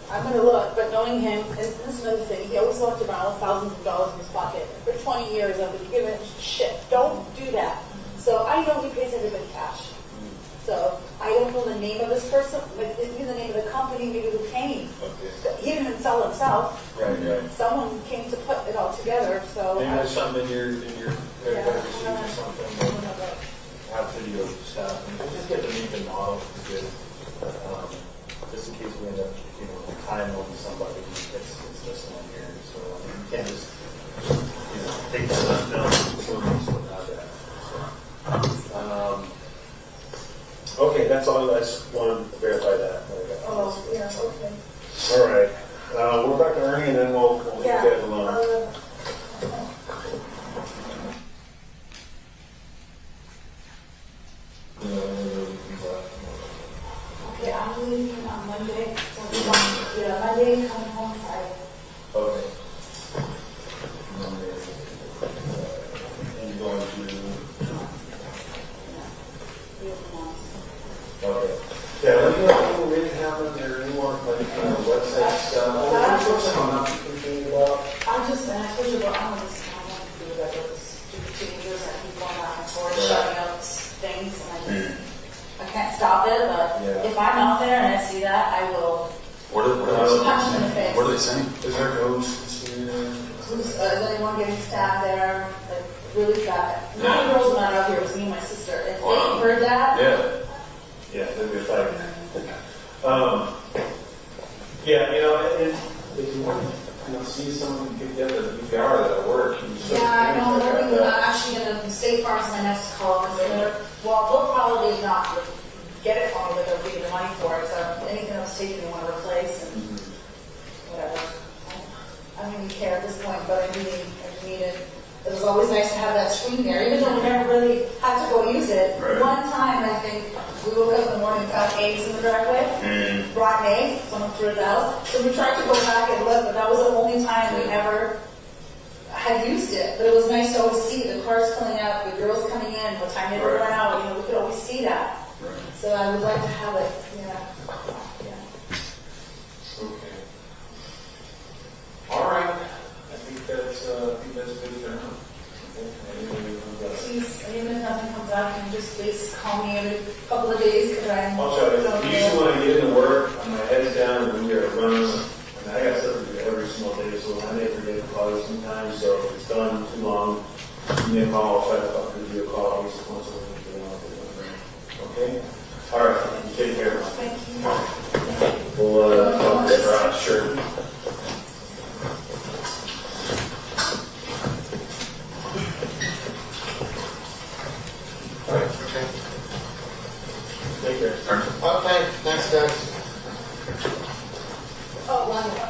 K: I'm going to look, but knowing him, and this is another thing, he always walked around with thousands of dollars in his pocket. For 20 years, I've been giving shit. Don't do that. So I know he pays everybody cash. So I don't know the name of this person, but maybe the name of the company, maybe who came.
M: Okay.
K: He didn't sell himself.
M: Right, right.
K: Someone came to put it all together. So
M: Maybe there's something in your credit card receipt or
K: I
M: something.
K: don't know that.
M: Have video stuff. And just get the make and model. Good. Just in case we end up, tying over somebody. It's just on here. So you can't just, take the stuff down and without that. Okay, that's all. I just wanted to verify that.
K: Oh, yeah, okay.
M: All right. We're back to Ernie, and then we'll leave you guys alone.
K: Okay, I'm leaving on Monday. So Monday, coming home Friday.
M: Okay. And you're going to... Okay. Yeah, let me know if anything really happened there, any more website stuff. I'm not thinking about.
K: I'm just, and I told you about, I want to do that with stupid changes. I keep going back and forth, shutting out things, and I can't stop it, but if I'm out there and I see that, I will
F: What are
K: punch them in the face.
F: What are they saying?
M: Is there ghosts in there?
K: Is anyone getting stabbed there? Like, really bad. None of the girls were not out here, it was me and my sister. If they heard that,
M: Yeah, there'd be a fight. Yeah, and if you want to see someone pick up a VR at work,
K: yeah, I know. I'm actually going to State Farm's my next call because they'll probably not get it for me, but they'll give me the money for it. So anything else taken, they want to replace and whatever. I don't even care at this point, but I need it. It was always nice to have that screen there, even though we never really had to go use it.
F: Right.
K: One time, I think, we woke up in the morning and found eggs in the driveway, rotten eggs, someone threw it out. So we tried to go back and look, but that was the only time we ever had used it. But it was nice to always see the cars pulling out, the girls coming in, what time they were going out, we could always see that.
F: Right.
K: So I would like to have it,
M: Okay. All right. I think that's good for now.
K: Please, even if nothing comes out, can you just please call me every couple of days because
M: I'll try to. Usually when I get into work, my head's down and we are running. And I got stuff to do every single day, so I may forget to call you sometimes. So if it's done too long, give me a call. I'll try to give you a call at least once a week. Okay? All right. You take care.
K: Thank you.
M: We'll talk to the garage. Sure.
N: All right, okay.
M: Take care.
N: Okay, thanks, guys.
K: Oh, wonderful.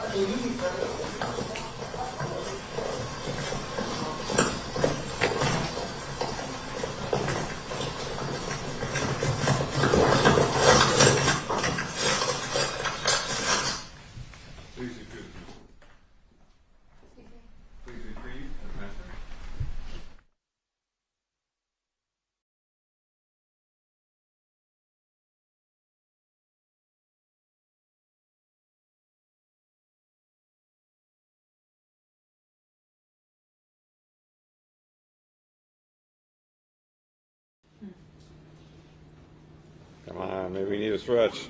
E: Come on, maybe we need a stretch.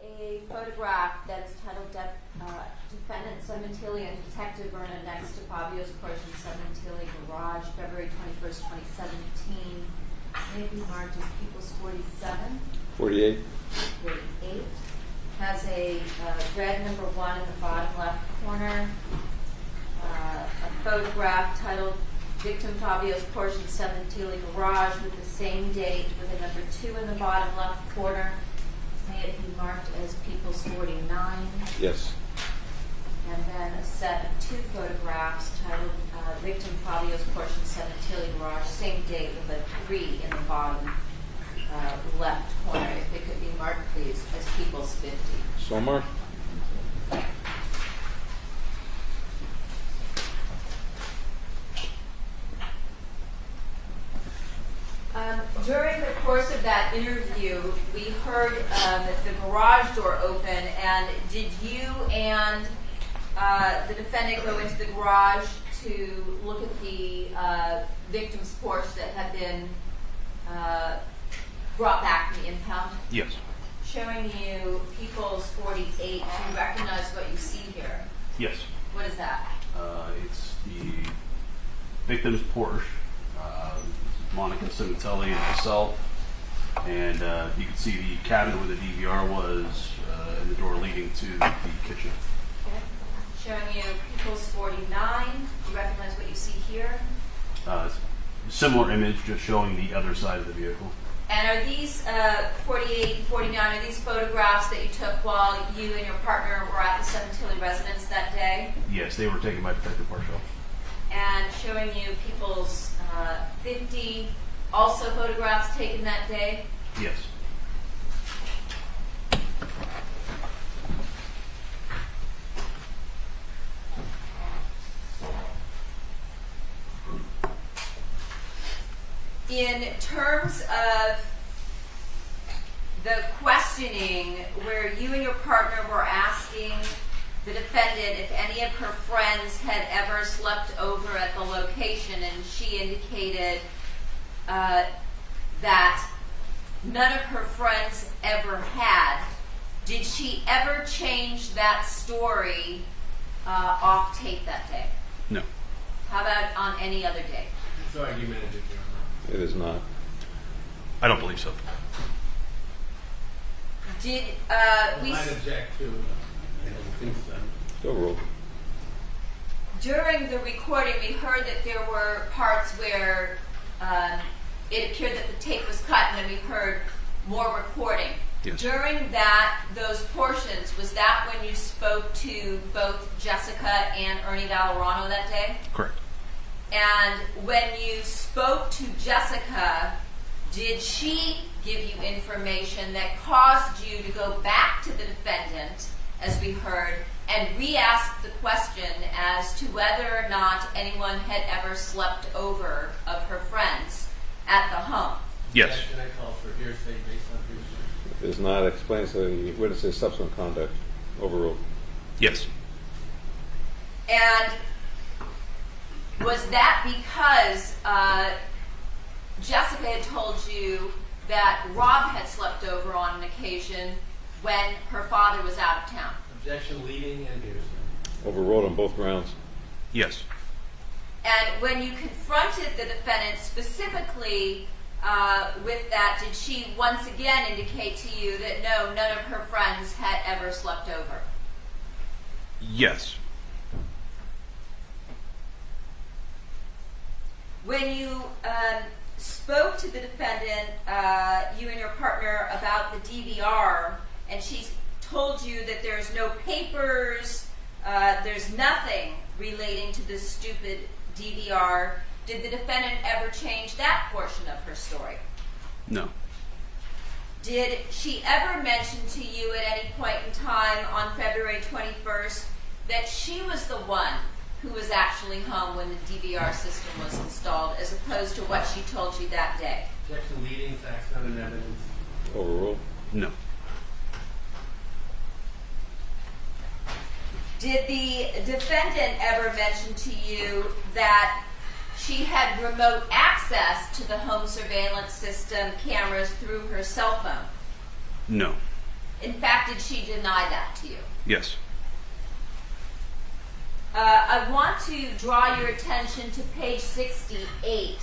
C: a photograph that is titled Defendant Sementilli and Detective Verna next to Fabio's Porsche in Sementilli Garage, February 21st, 2017. May be marked as People's 47.
E: 48.
C: 48. Has a red number 1 in the bottom left corner. A photograph titled Victim Fabio's Porsche in Sementilli Garage with the same date with a number 2 in the bottom left corner. May it be marked as People's 49.
E: Yes.
C: And then a set of 2 photographs titled Victim Fabio's Porsche in Sementilli Garage, same date with a 3 in the bottom left corner. If it could be marked, please, as People's 50.
E: So marked.
C: During the course of that interview, we heard the garage door open, and did you and the defendant go into the garage to look at the victim's Porsche that had been brought back from the impound?
F: Yes.
C: Showing you People's 48, do you recognize what you see here?
F: Yes.
C: What is that?
F: It's the victim's Porsche, Monica Sementilli and myself, and you can see the cabinet where the DVR was, and the door leading to the kitchen.
C: Okay. Showing you People's 49. Do you recognize what you see here?
F: Similar image, just showing the other side of the vehicle.
C: And are these 48 and 49, are these photographs that you took while you and your partner were at the Sementilli residence that day?
F: Yes, they were taken by Detective Porsche.
C: And showing you People's 50, also photographs taken that day?
F: Yes.
C: In terms of the questioning where you and your partner were asking the defendant if any of her friends had ever slept over at the location, and she indicated that none of her friends ever had, did she ever change that story off tape that day?
F: No.
C: How about on any other day?
I: It's argumentative, Your Honor.
E: It is not.
F: I don't believe so.
C: Did we...
I: I might object to I don't think so.
E: Go roll.
C: During the recording, we heard that there were parts where it appeared that the tape was cut, and then we heard more recording.
F: Yes.
C: During those portions, was that when you spoke to both Jessica and Ernie Valorano that day?
F: Correct.
C: And when you spoke to Jessica, did she give you information that caused you to go back to the defendant, as we heard, and re-ask the question as to whether or not anyone had ever slept over of her friends at the home?
F: Yes.
I: Can I call for hearsay based on hearsay?
E: It is not explained, so the witness's subsequent conduct overruled.
F: Yes.
C: And was that because Jessica had told you that Rob had slept over on an occasion when her father was out of town?
I: Objection leading and hearsay.
E: Overruled on both grounds.
F: Yes.
C: And when you confronted the defendant specifically with that, did she once again indicate to you that no, none of her friends had ever slept over?
F: Yes.
C: When you spoke to the defendant, you and your partner, about the DVR, and she told you that there's no papers, there's nothing relating to this stupid DVR, did the defendant ever change that portion of her story?
F: No.
C: Did she ever mention to you at any point in time on February 21st that she was the one who was actually home when the DVR system was installed, as opposed to what she told you that day?
I: Objection leading, facts not in evidence.
E: Overruled.
F: No.
C: Did the defendant ever mention to you that she had remote access to the home surveillance system cameras through her cell phone?
F: No.
C: In fact, did she deny that to you?
F: Yes.
C: I want to draw your attention to page 68.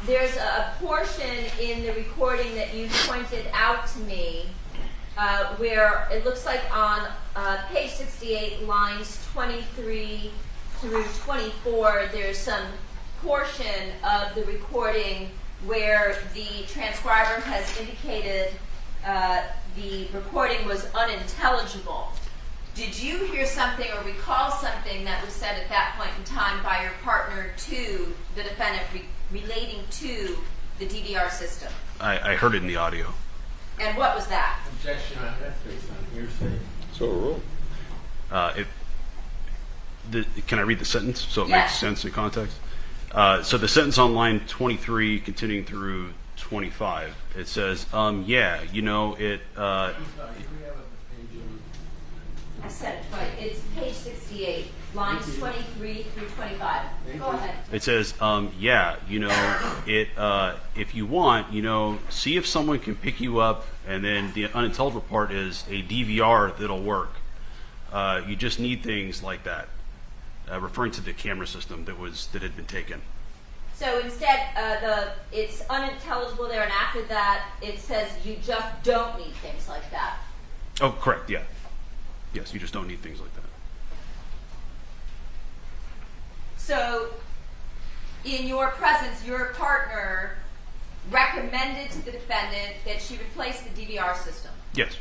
C: There's a portion in the recording that you pointed out to me where it looks like on page 68, lines 23 through 24, there's some portion of the recording where the transcriber has indicated the recording was unintelligible. Did you hear something or recall something that was said at that point in time by your partner to the defendant relating to the DVR system?
F: I heard it in the audio.
C: And what was that?
I: Objection on that based on hearsay.
E: So rule.
F: Can I read the sentence so it
C: Yes.
F: makes sense in context? So the sentence on line 23, continuing through 25, it says, yeah, you know, it...
C: I said it twice. It's page 68, lines 23 through 25. Go ahead.
F: It says, yeah, you know, it. If you want, you know, see if someone can pick you up, and then the unintelligible part is a DVR that'll work. You just need things like that, referring to the camera system that had been taken.
C: So instead, it's unintelligible there, and after that, it says you just don't need things like that.
F: Oh, correct. Yeah. Yes, you just don't need things like that.
C: So, in your presence, your partner recommended to the defendant that she replace the DVR system.
F: Yes.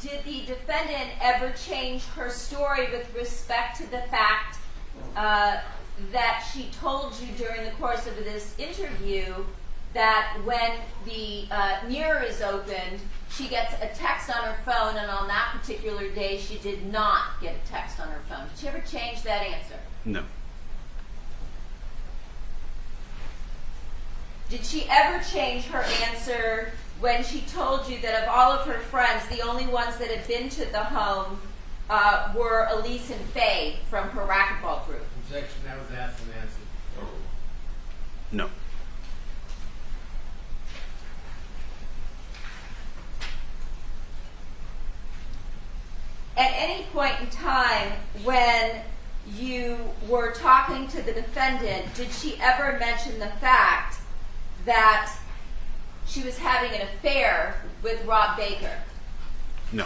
C: Did the defendant ever change her story with respect to the fact that she told you during the course of this interview that when the mirror is opened, she gets a text on her phone, and on that particular day, she did not get a text on her phone? Did she ever change that answer?
F: No.
C: Did she ever change her answer when she told you that of all of her friends, the only ones that had been to the home were Elise and Faye from her racquetball group?
I: Objection, that was asked and answered.
F: No.
C: At any point in time when you were talking to the defendant, did she ever mention the fact that she was having an affair with Rob Baker?
F: No.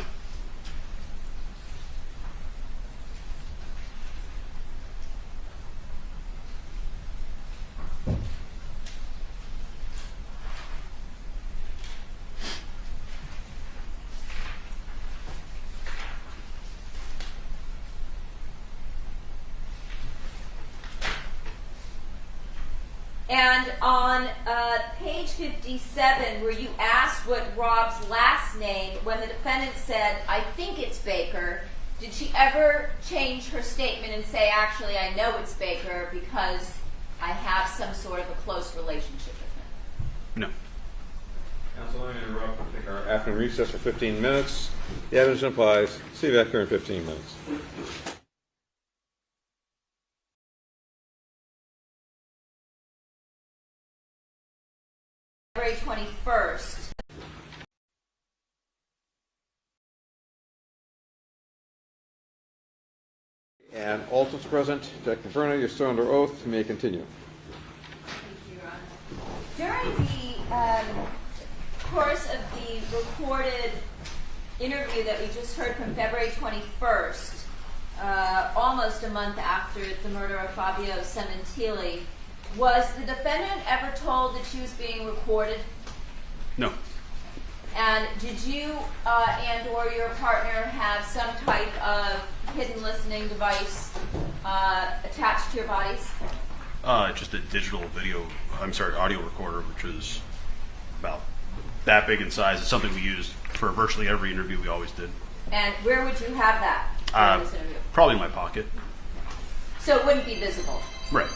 C: And on page 57, where you asked what Rob's last name, when the defendant said, I think it's Baker, did she ever change her statement and say, actually, I know it's Baker because I have some sort of a close relationship with him?
F: No.
E: Counsel, let me interrupt. We'll take our afternoon recess for 15 minutes. The evidence applies. See you back here in 15 minutes.
C: February 21st.
E: And all those present, Detective Verna, you're still under oath. You may continue.
C: During the course of the recorded interview that we just heard from February 21st, almost a month after the murder of Fabio Sementilli, was the defendant ever told that she was being recorded?
F: No.
C: And did you and or your partner have some type of hidden listening device attached to your bodies?
F: Just a digital audio recorder, which is about that big in size. It's something we used for virtually every interview we always did.
C: And where would you have that during this interview?
F: Probably in my pocket.
C: So it wouldn't be visible?
F: Right.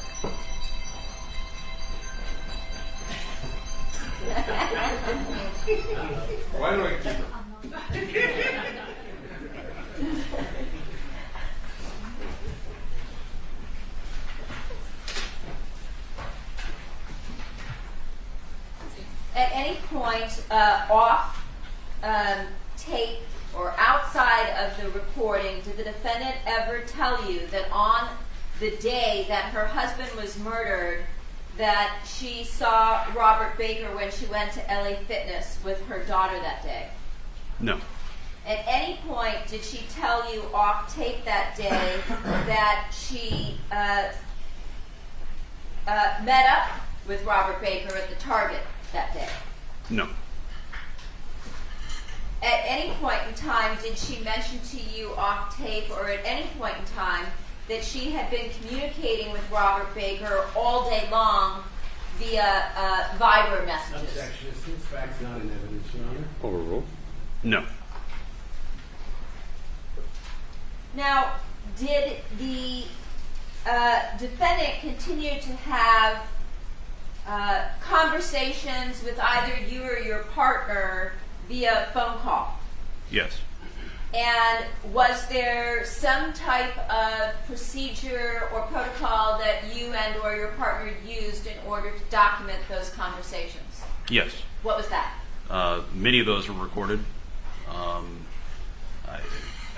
E: Why do I keep her?
C: At any point off tape or outside of the recording, did the defendant ever tell you that on the day that her husband was murdered, that she saw Robert Baker when she went to LA Fitness with her daughter that day?
F: No.
C: At any point, did she tell you off tape that day that she met up with Robert Baker at the Target that day?
F: No.
C: At any point in time, did she mention to you off tape or at any point in time that she had been communicating with Robert Baker all day long via Viber messages?
I: Objection. It seems facts not in evidence, Your Honor.
E: Overruled.
F: No.
C: Now, did the defendant continue to have conversations with either you or your partner via phone call?
F: Yes.
C: And was there some type of procedure or protocol that you and or your partner used in order to document those conversations?
F: Yes.
C: What was that?
F: Many of those were recorded.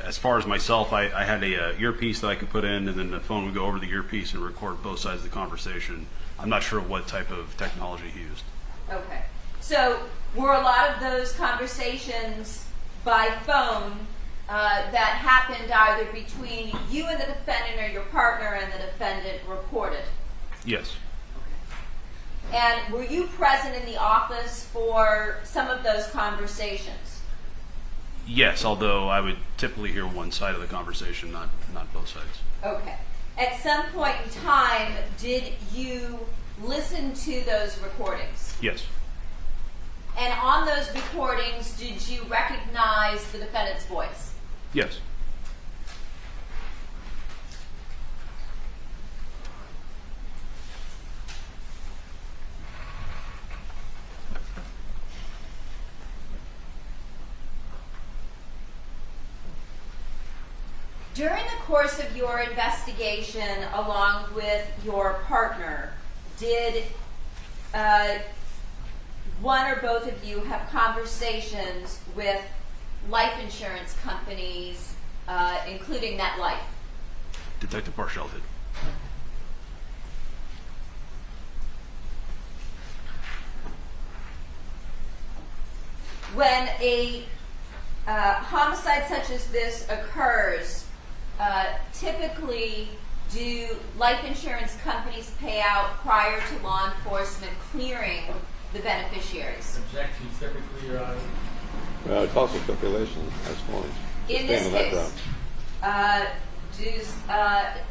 F: As far as myself, I had a earpiece that I could put in, and then the phone would go over the earpiece and record both sides of the conversation. I'm not sure what type of technology he used.
C: Okay. So were a lot of those conversations by phone that happened either between you and the defendant or your partner and the defendant recorded?
F: Yes.
C: And were you present in the office for some of those conversations?
F: Yes, although I would typically hear one side of the conversation, not both sides.
C: Okay. At some point in time, did you listen to those recordings?
F: Yes.
C: And on those recordings, did you recognize the defendant's voice?
F: Yes.
C: During the course of your investigation, along with your partner, did one or both of you have conversations with life insurance companies, including MetLife?
F: Detective Parshall did.
C: When a homicide such as this occurs, typically do life insurance companies pay out prior to law enforcement clearing the beneficiaries?
I: Objection. Typically, Your Honor.
E: Well, it's also stipulation. That's fine.
C: In this case,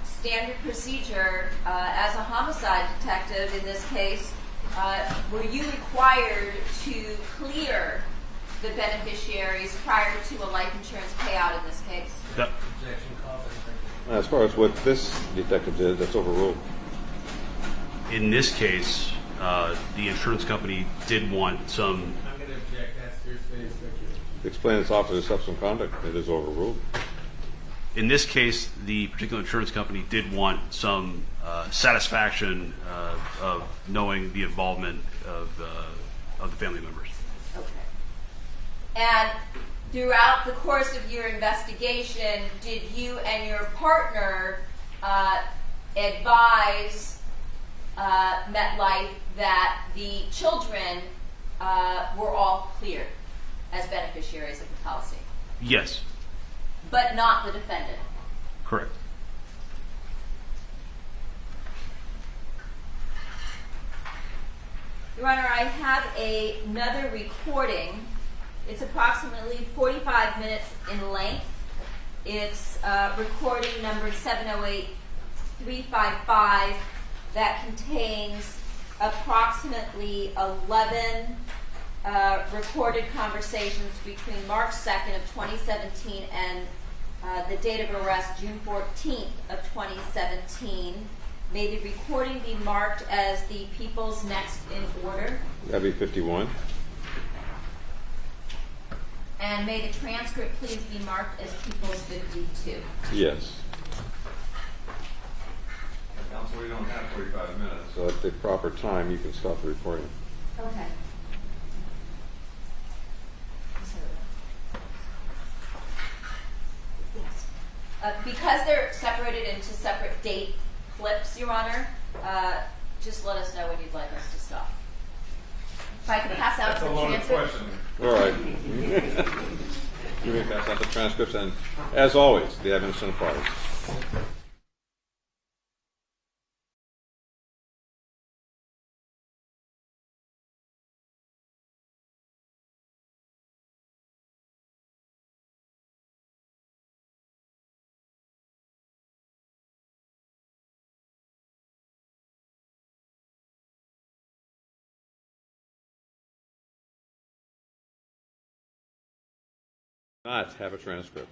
C: standard procedure as a homicide detective in this case, were you required to clear the beneficiaries prior to a life insurance payout in this case?
F: Yep.
I: Objection. Call for
E: As far as what this detective did, that's overruled.
F: In this case, the insurance company did want some.
I: I'm going to object. That's hearsay, speculation.
E: Explain its officer's subsequent conduct. It is overruled.
F: In this case, the particular insurance company did want some satisfaction of knowing the involvement of the family members.
C: Okay. And throughout the course of your investigation, did you and your partner advise MetLife that the children were all cleared as beneficiaries of the policy?
F: Yes.
C: But not the defendant?
F: Correct.
C: Your Honor, I have another recording. It's approximately 45 minutes in length. It's recording number 708355 that contains approximately 11 recorded conversations between March 2nd of 2017 and the date of arrest, June 14th of 2017. May the recording be marked as the people's next in order.
E: That'd be 51.
C: And may the transcript please be marked as people's 52.
E: Yes. Council, we don't have 45 minutes. So at the proper time, you can stop the recording.
C: Okay. Yes. Because they're separated into separate date clips, Your Honor, just let us know when you'd like us to stop. If I could pass out the transcript.
E: All right. You may pass out the transcripts, and as always, the evidence and applies. Not have a transcript.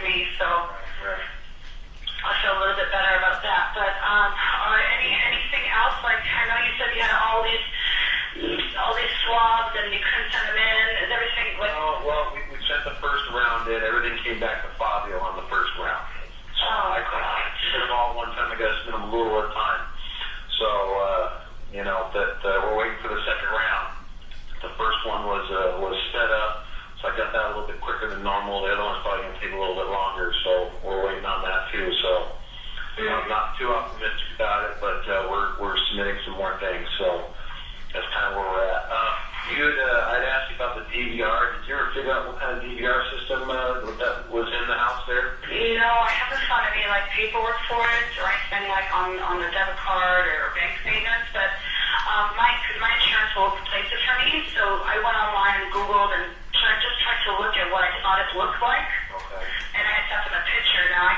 B: me, so I feel a little bit better about that. But anything else? Like, I know you said you had all these swabs and you couldn't send them in. Is everything like?
L: Oh, well, we sent the first round in. Everything came back to Fabio on the first round. So I couldn't get them all one time. I got to spend them a little more time. So, we're waiting for the second round. The first one was sped up, so I got that a little bit quicker than normal. The other one's probably going to take a little bit longer, so we're waiting on that too. So I'm not too optimistic about it, but we're submitting some more things. So that's kind of where we're at. I'd asked you about the DVR. Did you ever figure out what kind of DVR system that was in the house there?
B: I haven't found any paperwork for it or anything on the debit card or bank statements, but my insurance will place it for me, so I went online and Googled and tried to look at what I thought it looked like.
L: Okay.
B: And I sent them a picture. Now I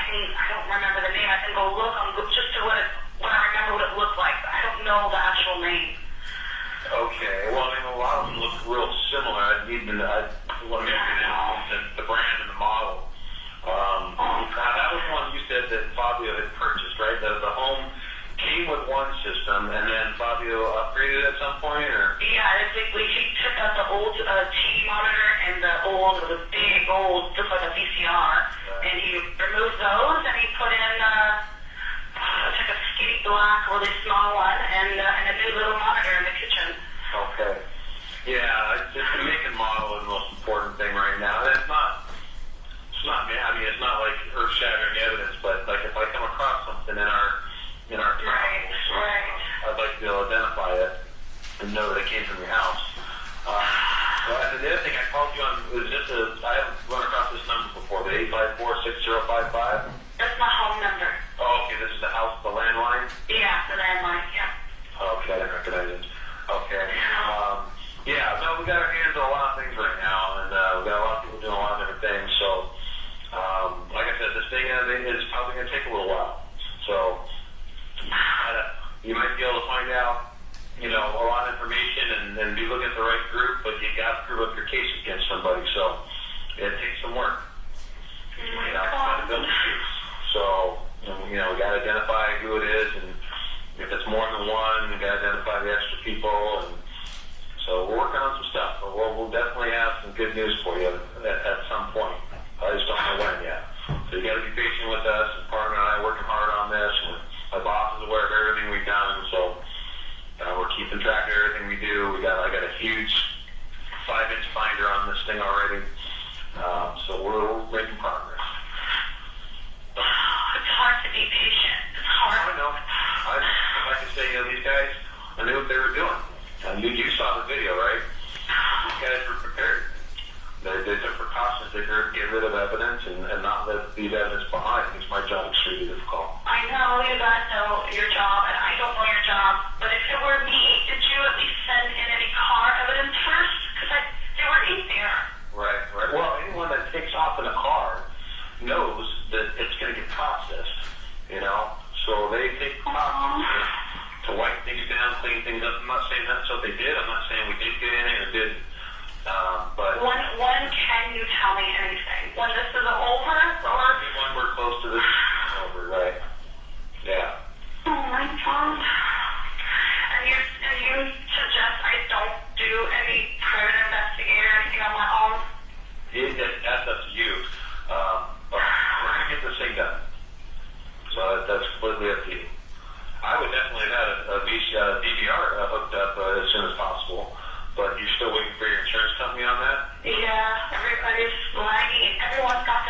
B: don't remember the name. I can go look on Google just to when I remember what it looked like. But I don't know the actual name.
L: Okay. Well, a lot of them look real similar. I want to mention the brand and the model. That was one you said that Fabio had purchased, right? The home came with one system, and then Fabio upgraded at some point, or?
B: Yeah, he took out the old TV monitor and the big old, just like a VCR, and he removed those, and he put in took a skinny black, really small one, and a new little monitor in the kitchen.
L: Okay. Yeah, just the make and model is the most important thing right now. And it's not like earth-shattering evidence, but like if I come across something in our
B: right.
L: I'd like to be able to identify it and know that it came from your house. And the other thing I called you on was I haven't run across this number before, the 854-6055.
B: That's my home number.
L: Oh, okay, this is the house, the landline?
B: Yeah, the landline, yeah.
L: Okay, I didn't recognize it. Okay. We got our hands on a lot of things right now, and we got a lot of people doing a lot of different things, so like I said, this thing is probably going to take a little while. So you might be able to find out, a lot of information and be looking at the right group, but you got to prove up your case against somebody. So it takes some work. To build a case. So we got to identify who it is, and if it's more than one, we got to identify the extra people, and so we're working on some stuff. But we'll definitely have some good news for you at some point. I just don't know when yet. So you got to be patient with us. And partner and I are working hard on this. And my boss is aware of everything we've done. So we're keeping track of everything we do. I got a huge 5-inch binder on this thing already. So we're making progress.
B: It's hard to be patient. It's hard.
L: I know. I can say, these guys, I knew what they were doing. You saw the video, right? These guys were prepared. They took precautions to get rid of evidence and not leave evidence behind. It makes my job extremely difficult.
B: I know you guys know your job, and I don't know your job. But if it were me, did you at least send in any car evidence first? Because they were in there.
L: Right. Well, anyone that takes off in a car knows that it's going to get processed, So they take precautions to wipe things down, clean things up. I'm not saying that's what they did. I'm not saying we did get in it or didn't. But
B: when can you tell me anything? When this is over? Or
L: when we're close to this over, right? Yeah.
B: Oh my God. And you suggest I don't do any private investigator or anything on my own?
L: That's up to you. But we're going to get this thing done. So that's completely up to you. I would definitely have had a DVR hooked up as soon as possible. But you're still waiting for your insurance company on that?
B: Yeah, everybody's lagging. Everyone's got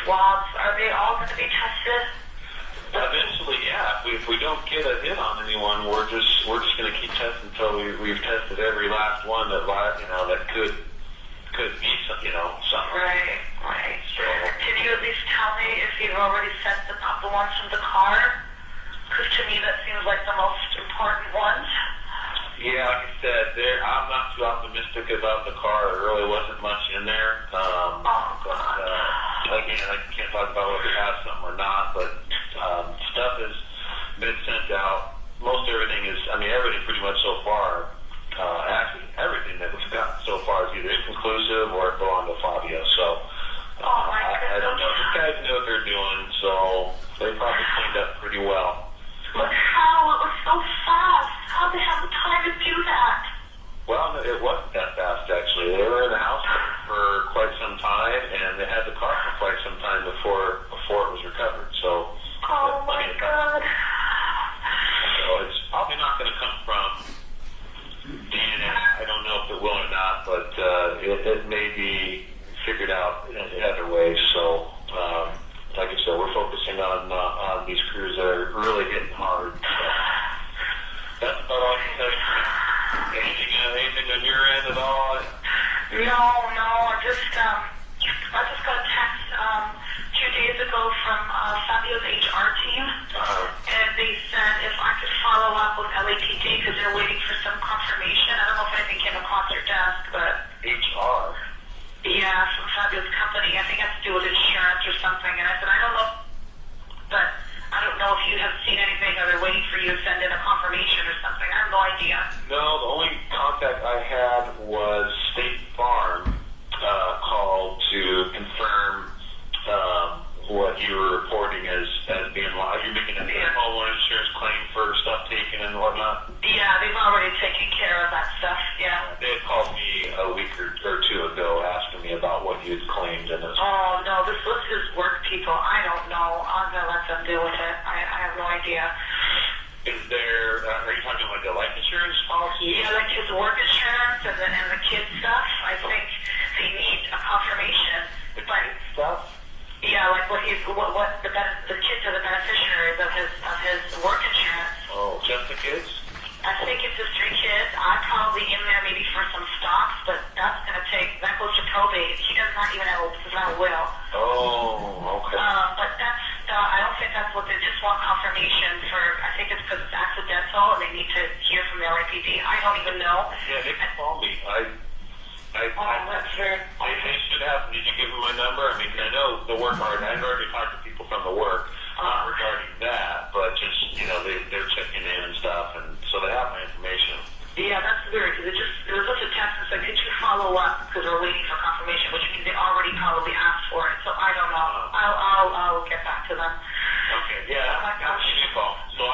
B: swabs, are they all going to be tested?
L: Eventually, yeah. If we don't get a hit on anyone, we're just going to keep testing until we've tested every last one that could be something.
B: Right. So, can you at least tell me if you've already sent out the ones from the car? Because to me that seems like the most important ones.
L: Yeah, like I said, I'm not too optimistic about the car. There really wasn't much in there. Again, I can't talk about whether we have something or not, but stuff has been sent out. Most everything everything pretty much so far. Actually, everything that we've gotten so far is either inconclusive or it belonged to Fabio. So I don't know. These guys know what they're doing, so they probably cleaned up pretty well.
B: But how? It was so fast. How did they have the time to do that?
L: Well, it wasn't that fast, actually. They were in the house for quite some time, and they had the car for quite some time before it was recovered. So,
B: oh my God.
L: So it's probably not going to come from DNA. I don't know if it will or not, but it may be figured out in other ways. So, like I said, we're focusing on these crews that are really hitting hard. So that's about all I can tell you. Anything on your end at all?
B: No. I just got a text 2 days ago from Fabio's HR team, and they said if I could follow up with LAPD because they're waiting for some confirmation. I don't know if anything came across your desk, but
L: HR.
B: Yeah, from Fabio's company. I think it has to do with insurance or something. And I said, I don't know, but I don't know if you have seen anything or they're waiting for you to send in a confirmation or something. I have no idea.
L: No, the only contact I had was State Farm called to confirm what you were reporting as being live. You're making a homeowner insurance claim for stuff taken and whatnot?
B: Yeah, they've already taken care of that stuff, yeah.
L: They had called me a week or two ago asking me about what you had claimed. And
B: oh, no, this was his work people. I don't know. I'm going to let them deal with it. I have no idea.
L: Is there, are you talking like a life insurance policy?
B: Yeah, like his work insurance and the kids stuff. I think they need a confirmation.
L: The kids stuff?
B: Yeah, like the kids are the beneficiaries of his work insurance.
L: Oh, just the kids?
B: I think it's just 3 kids. I'm probably in there maybe for some stocks, but that goes to probate. He does not even have a will.
L: Oh, okay.
B: But I don't think that's what they just want confirmation for. I think it's because it's accidental and they need to hear from the LAPD. I don't even know.
L: Yeah, they can call me.
B: That's very.
L: They should have. Did you give them my number? I mean, I know the work hard. I've already talked to people from the work regarding that, but just they're checking in and stuff, and so they have my information.
B: Yeah, that's weird because it was just a text that said, "Could you follow up?" Because we're waiting for confirmation, which means they already probably asked for it. So I don't know. I'll get back to them.
L: Okay. Yeah, I'll give you a call. So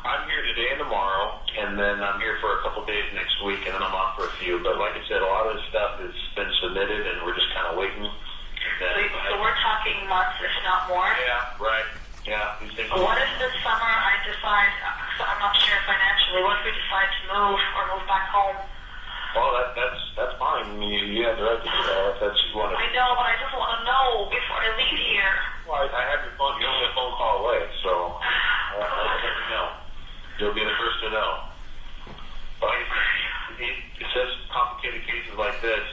L: I'm here today and tomorrow, and then I'm here for a couple days next week, and then I'm off for a few. But like I said, a lot of this stuff has been submitted, and we're just kind of waiting.
B: So we're talking months, if not more.
L: Yeah, right. Yeah.
B: What if this summer I decide, I'm not sure financially, what if we decide to move or move back home?
L: Well, that's fine. I mean, you have the right to do that if that's what you want to do.
B: I know, but I just want to know before I leave here.
L: Well, I have your phone. You're only a phone call away, so I'll let you know. You'll be the first to know. But it says complicated cases like this,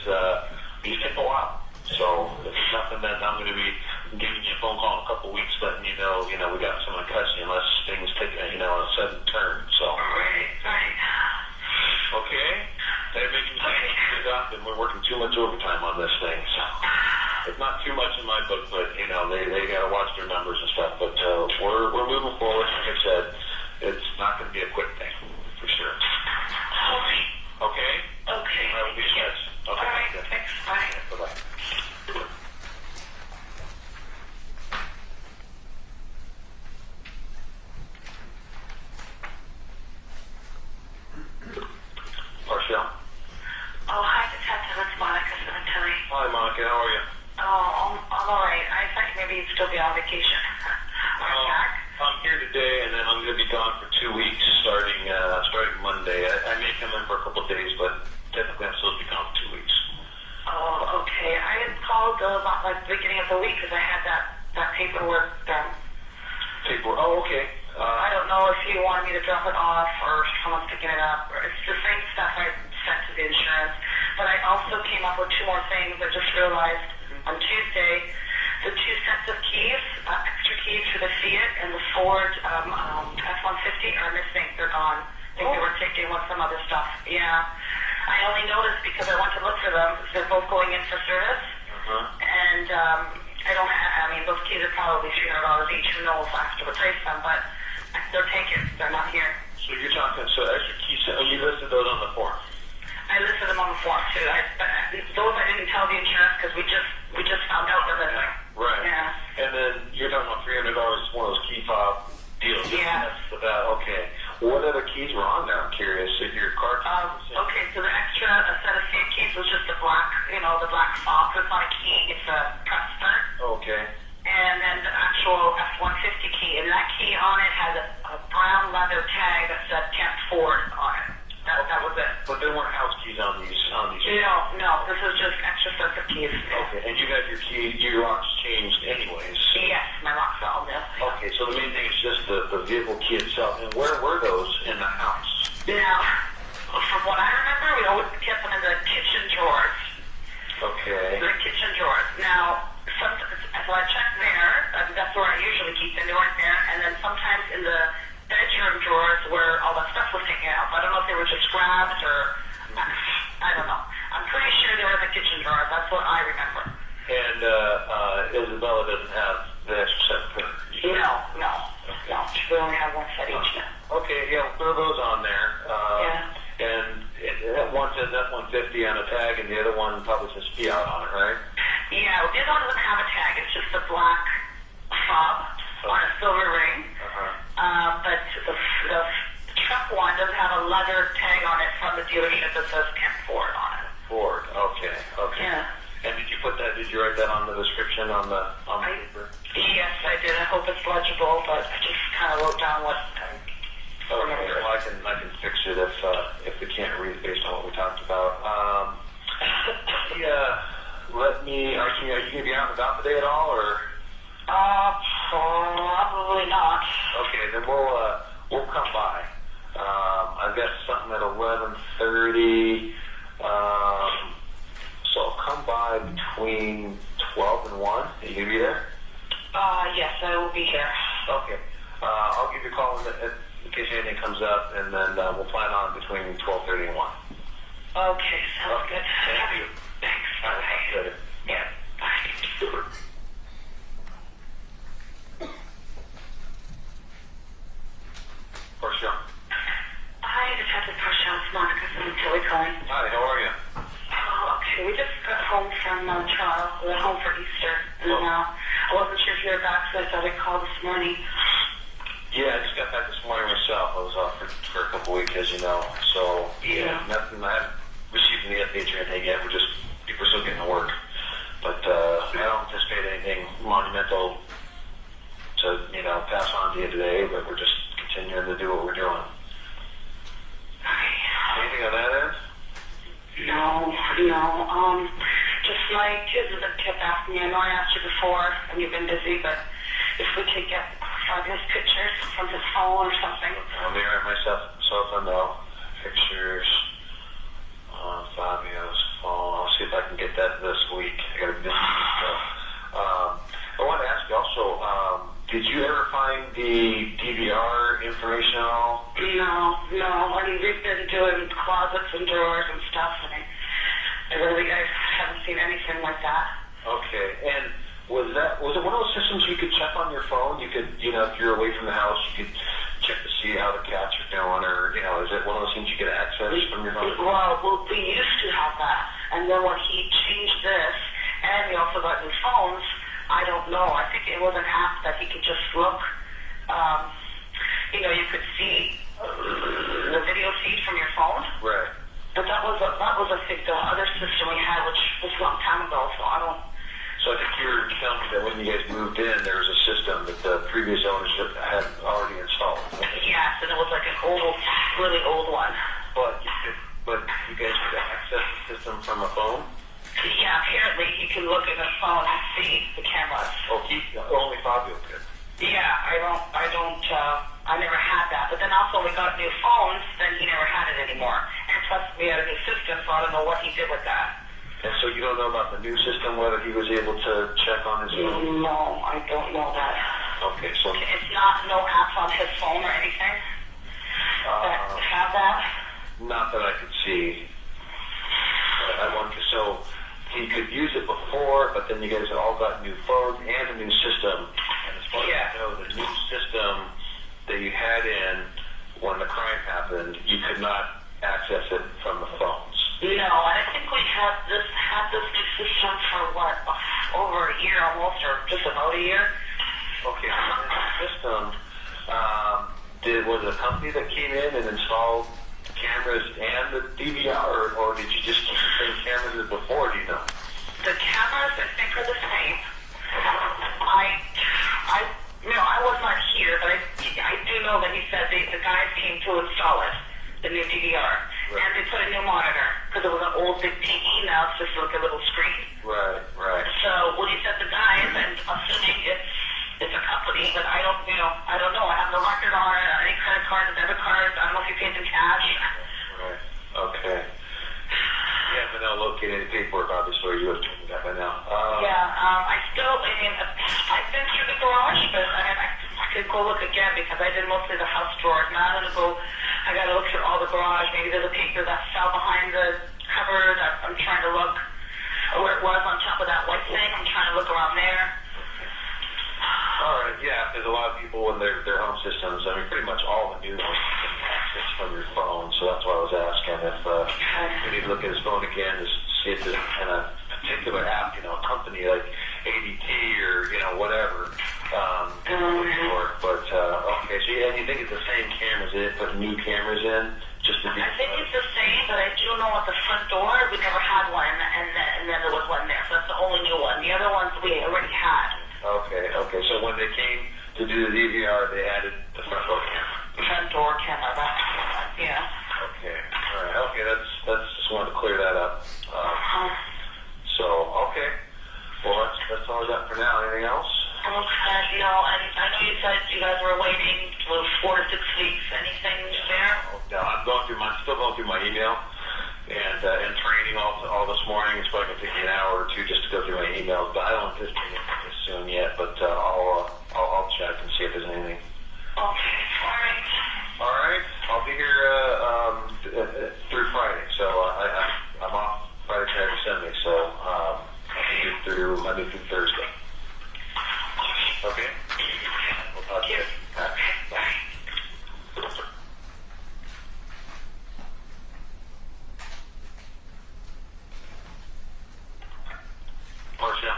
L: these take a while. So it's nothing that I'm going to be giving you a phone call in a couple of weeks, letting you know, we got someone custody unless things take a sudden turn. So.
B: Right.
L: Okay. They're making things up, and we're working too much overtime on this thing. So it's not too much in my book, but they got to watch their numbers and stuff. But we're moving forward. Like I said, it's not going to be a quick thing for sure. Okay.
B: Okay.
L: All right. We'll be in touch. Okay.
B: All right. Thanks. Bye.
L: Bye-bye. Porsche.
B: Oh, hi, Detective. It's Monica Sementilli.
L: Hi, Monica. How are you?
B: Oh, I'm all right. I thought maybe you'd still be on vacation.
L: I'm here today, and then I'm going to be gone for 2 weeks starting Monday. I may come in for a couple of days, but typically I'm supposed to be gone for 2 weeks.
B: Oh, okay. I had called about like the beginning of of the week because I had that paperwork done.
L: Oh, okay.
B: I don't know if you wanted me to drop it off or someone's picking it up. Or it's the same stuff I sent to the insurance. But I also came up with 2 more things. I just realized on Tuesday, the 2 sets of keys, extra keys for the Fiat and the Ford F-150 are missing. They're gone. I think they were taking with some other stuff. Yeah. I only noticed because I went to look for them. They're both going in for service. And those keys are probably $300 each. Who knows? I have to replace them, but they're taken. They're not here.
L: So you're talking, so extra keys, you listed those on the form?
B: I listed them on the form too. Those I didn't tell the insurance because we just found out they're missing.
L: Right.
B: Yeah.
L: And then you're talking about $300 is one of those key fob deals.
B: Yeah.
L: That's about, okay. What other keys were on there? I'm curious. If your car keys.
B: Okay, so the extra set of Fiat keys was just the black fob. It's not a key. It's a press start.
L: Okay.
B: And then the actual F-150 key, and that key on it has a brown leather tag that said Camp Ford on it. That was it.
L: But there weren't house keys on these.
B: No. This is just extra sets of keys.
L: Okay. And you got your locks changed anyways.
B: Yes, my locks are all new.
L: Okay. So the main thing is just the vehicle key itself. And where were those in the house?
B: Now, from what I remember, we always kept them in the kitchen drawers.
L: Okay.
B: The kitchen drawers. Now, so I checked there. That's where I usually keep them. They weren't there. And then sometimes in the bedroom drawers where all that stuff was taken out. I don't know if they were just grabbed or I don't know. I'm pretty sure they were in the kitchen drawers. That's what I remember.
L: And Isabella doesn't have the extra set of pairs?
B: No. We only have one set each now.
L: Okay, yeah, we'll throw those on there. And one says F-150 on a tag, and the other one probably says payout on it, right?
B: Yeah, this one doesn't have a tag. It's just a black fob on a silver ring. But the truck one doesn't have a leather tag on it from the dealership that says Camp Ford on it.
L: Ford, okay.
B: Yeah.
L: And did you write that on the description on the paper?
B: Yes, I did. I hope it's legible, but I just kind of wrote down what I remember.
L: Well, I can fix it if we can't read it based on what we talked about. Are you going to be out and about today at all, or?
B: Probably not.
L: Okay, then we'll come by. I've got something at 11:30. So I'll come by between 12 and 1. Are you going to be there?
B: Yes, I will be here.
L: Okay. I'll give you a call in case anything comes up, and then we'll plan on between 12:30 and 1.
B: Okay, sounds good.
L: Thank you.
B: Thanks.
L: All right, good.
B: Yeah, bye.
L: Porsche.
B: Hi, Detective Porsche. It's Monica Sementilli calling.
L: Hi, how are you?
B: Oh, okay. We just got home from trial. We went home for Easter. And I wasn't sure if you were back, so I thought I'd call this morning.
L: Yeah, I just got back this morning myself. I was off for a couple weeks, as you know. So, nothing. I haven't received any updates or anything yet. We're still getting to work. But I don't anticipate anything monumental to, pass on to you today, but we're just continuing to do what we're doing. Anything on that end?
B: No. Just my kids have kept asking me. I know I asked you before, and you've been busy, but if we could get Fabio's pictures from his phone or something.
L: Let me write myself a note. Pictures on Fabio's phone. I'll see if I can get that this week. I got a busy stuff. I wanted to ask you also, did you ever find the DVR information at all?
B: No. I mean, we've been doing closets and drawers and stuff, and I haven't seen anything like that.
L: Okay, and was it one of those systems you could check on your phone? You could, if you're away from the house, you could check to see how the cats are doing, or, is it one of those things you could access from your phone?
B: Well, we used to have that, and then when he changed this, and we also got new phones, I don't know. I think it was an app that he could just look. You could see the video feed from your phone.
L: Right.
B: But that was I think the other system we had, which was a long time ago. So I don't.
L: So I think you were telling me that when you guys moved in, there was a system that the previous ownership had already installed.
B: Yes, and it was like an old, really old one.
L: But you guys could access the system from a phone?
B: Yeah, apparently he
K: can look at the phone and see the cameras.
L: Oh, only Fabio could.
K: Yeah, I never had that. But then also when we got new phones, then he never had it anymore. And plus we had a new system, so I don't know what he did with that.
L: And so you don't know about the new system, whether he was able to check on his phone?
K: No, I don't know that.
L: Okay, so...
K: It's not no apps on his phone or anything that have that?
L: Not that I could see. So he could use it before, but then you guys all got new phones and a new system. And as far as I know, the new system that you had in when the crime happened, you could not access it from the phones.
K: No, and I think we had this new system for what, over a year almost, or just about a year.
L: Okay, so the system, was it a company that came in and installed cameras and the DVR, or did you just keep the same cameras as before, do you know?
K: The cameras, I think, are the same. I was not here, but I do know that he said the guys came to install it, the new DVR, and they put a new monitor, because it was an old big TV, now it's just like a little screen.
L: Right.
K: So when he said the guys, and assuming it's a company, but I don't know. I have no record on it, any credit cards, debit cards. I don't know if he paid in cash.
L: Right. Okay. You haven't now located any paperwork, obviously, you have told me that by now.
K: I've been through the garage, but I could go look again because I did mostly the house drawers. Now I gotta look through all the garage. Maybe there's a paper that fell behind the cupboard. I'm trying to look where it was on top of that white thing. I'm trying to look around there.
L: All right, yeah, there's a lot of people in their home systems. I mean, pretty much all the new ones can access from your phone, so that's why I was asking if we need to look at his phone again to see if there's kind of particular app, a company like ADT or, whatever, work. But, okay, so and you think it's the same cameras, they didn't put new cameras in? Just to be
K: I think it's the same, but I do know at the front door, we never had one, and then there was one there, so that's the only new one. The other ones we already had.
L: Okay. So when they came to do the DVR, they added the front door camera.
K: Front door camera, yeah.
L: Okay. All right. Okay. That's just wanted to clear that up. So okay. Well, that's all I got for now. Anything else?
K: Okay. No, and I know you said you guys were waiting for 4 to 6 weeks. Anything there?
L: No, I'm still going through my email. And training all this morning. It's probably going to take me an hour or two just to go through my emails, but I don't anticipate it this soon yet. But I'll check and see if there's anything.
K: Okay,
L: all right. I'll be here through Friday, so I'm off Friday, Saturday, Sunday. So I'll be here through Monday through Thursday. Okay. We'll talk to you. Bye. Porsche.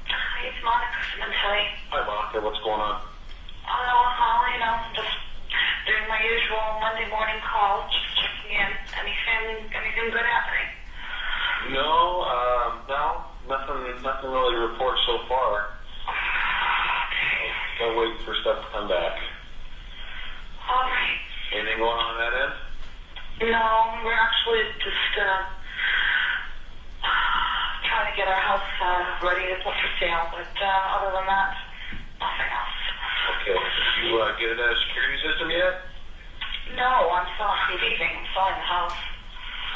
K: Hi, it's Monica Sementilli.
L: Hi, Monica. What's going on?
K: Just doing my usual Monday morning call, just checking in. Anything good happening?
L: No, nothing really to report so far. Still waiting for stuff to come back.
K: All right.
L: Anything going on that end?
K: No, we're actually just trying to get our house ready to put for sale, but other than that, nothing else.
L: Okay. Did you get a security system yet?
K: No, I'm leaving. I'm selling the house.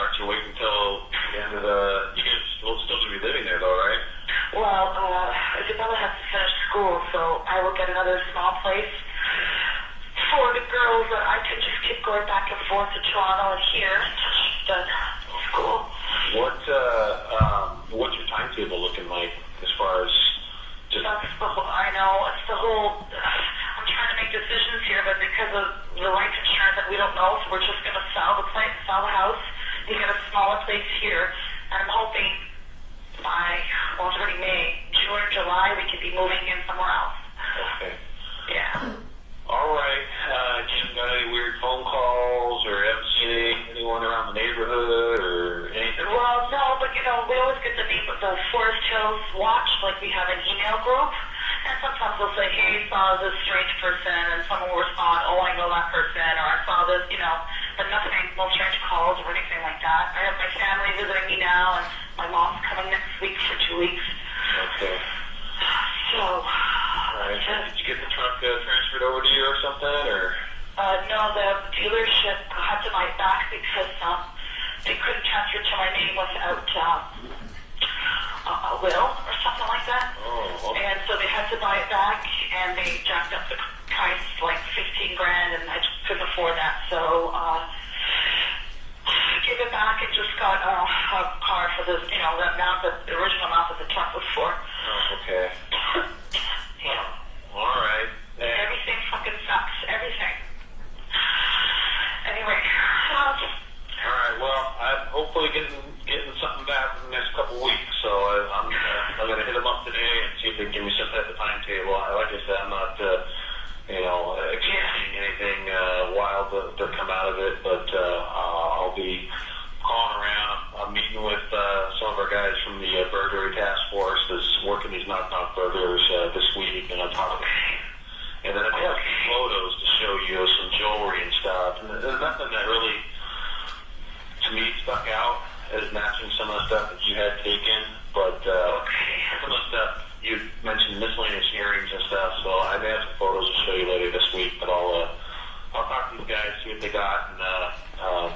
L: Aren't you waiting until the end of the... You guys still should be living there, though, right?
K: Well, Isabella has to finish school, so I will get another small place for the girls that I can just keep going back and forth to Toronto and here until she's done school.
L: What's your timetable looking like as far as just...
K: I know, it's the whole... I'm trying to make decisions here, but because of the life insurance that we don't know, so we're just going to sell the place, sell the house, and get a smaller place here. And I'm hoping it's already May, June or July, we could be moving in somewhere else.
L: Okay.
K: Yeah.
L: All right. You got any weird phone calls or haven't seen anyone around the neighborhood or anything?
K: Well, no, but we always get the Forest Hills Watch, like we have an email group. And sometimes they'll say, hey, saw this strange person, and someone will respond, oh, I know that person, or I saw this, but nothing, no strange calls or anything like that. I have my family visiting me now, and
B: My mom's coming next week for 2 weeks.
L: Okay.
B: So,
L: Alright. Did you get the trunk transferred over to you or something, or?
B: no, the dealership had to buy it back because they couldn't transfer it to my name without a will or something like that.
L: Oh, okay.
B: And so they had to buy it back, and they jacked up the price like 15 grand, and I just couldn't afford that. So I gave it back and just got a car for the, the amount that the original amount that the truck was for.
L: Oh, okay.
B: Yeah.
L: Alright.
B: Everything fucking sucks. Everything. Anyway.
L: Alright, well, I'm hopefully getting something back in the next couple of weeks, so I'm going to hit them up today and see if they can give me some type of timetable. Like I said, I'm not, expecting anything wild to come out of it, but I'll be calling around. I'm meeting with some of our guys from the burglary task force that's working these knock-knock burglars this week, and I'm talking. And then I have some photos to show you, some jewelry and stuff. And there's nothing that really, to me, stuck out as matching some of the stuff that you had taken. But some of the stuff you mentioned, miscellaneous earrings and stuff. So I may have some photos to show you later this week. But I'll talk to these guys, see what they got, and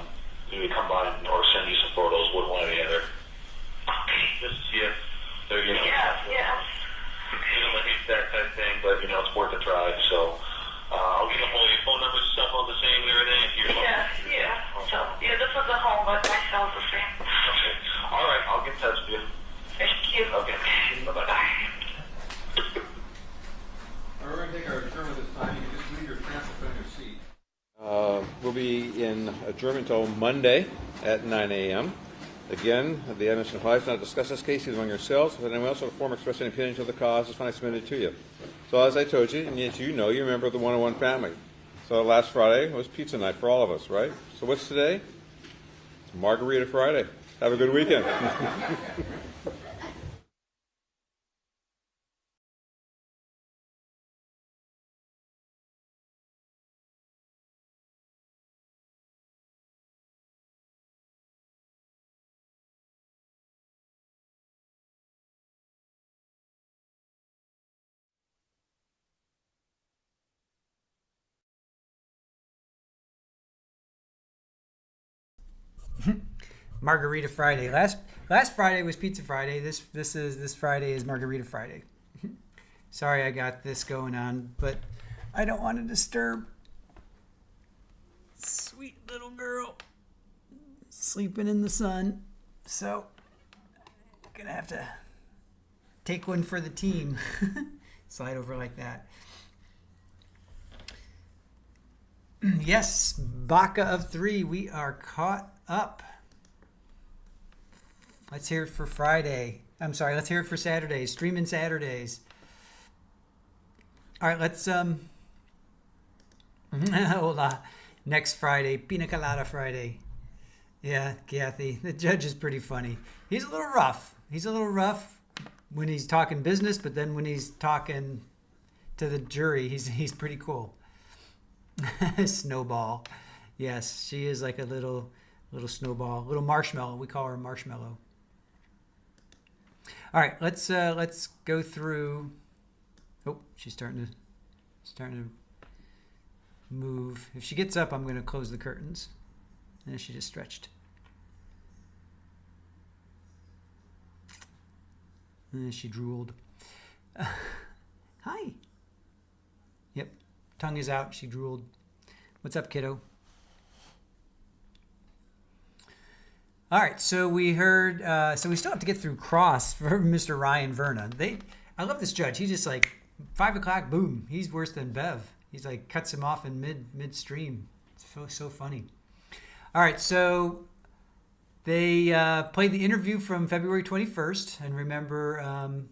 L: maybe come by or send you some photos, one way or the other. Just to see if they're
B: Yeah.
L: that type of thing, but it's worth a try. So I'll get all your phone numbers and stuff on the same and everything.
B: Yeah. So, this was at home, but my cell's the same.
L: Okay. All right, I'll get in touch with you.
B: Thank you.
L: Okay. Bye-bye.
E: We're going to take our adjournment this time. You can just leave your transcript on your seat. We'll be in adjournment until Monday at 9 a.m. Again, the evidence applies not to discuss this case either among yourselves, but anyone else or form express any opinion until the cause is finally submitted to you. So as I told you, and yet you're a member of the 101 family. So last Friday was pizza night for all of us, right? So what's today? It's Margarita Friday. Have a good weekend.
A: Margarita Friday. Last Friday was Pizza Friday. This Friday is Margarita Friday. Sorry I got this going on, but I don't want to disturb sweet little girl sleeping in the sun. So gonna have to take one for the team. Slide over like that. Yes, Baka of 3, we are caught up. Let's hear it for Friday. Let's hear it for Saturdays. Streaming Saturdays. All right, let's hold on. Next Friday, Pina Colada Friday. Yeah, Kathy. The judge is pretty funny. He's a little rough. When he's talking business, but then when he's talking to the jury, he's pretty cool. Snowball. Yes, she is like a little snowball, little marshmallow. We call her Marshmallow. All right, let's go through. Oh, she's starting to move. If she gets up, I'm going to close the curtains. And she just stretched. And she drooled. Hi. Yep. Tongue is out. She drooled. What's up, kiddo? All right. So we heard. So we still have to get through cross for Mr. Ryan Verna. I love this judge. He's just like 5 o'clock. Boom. He's worse than Bev. He's like cuts him off in midstream. It's so funny. All right. So they played the interview from February 21st, and remember.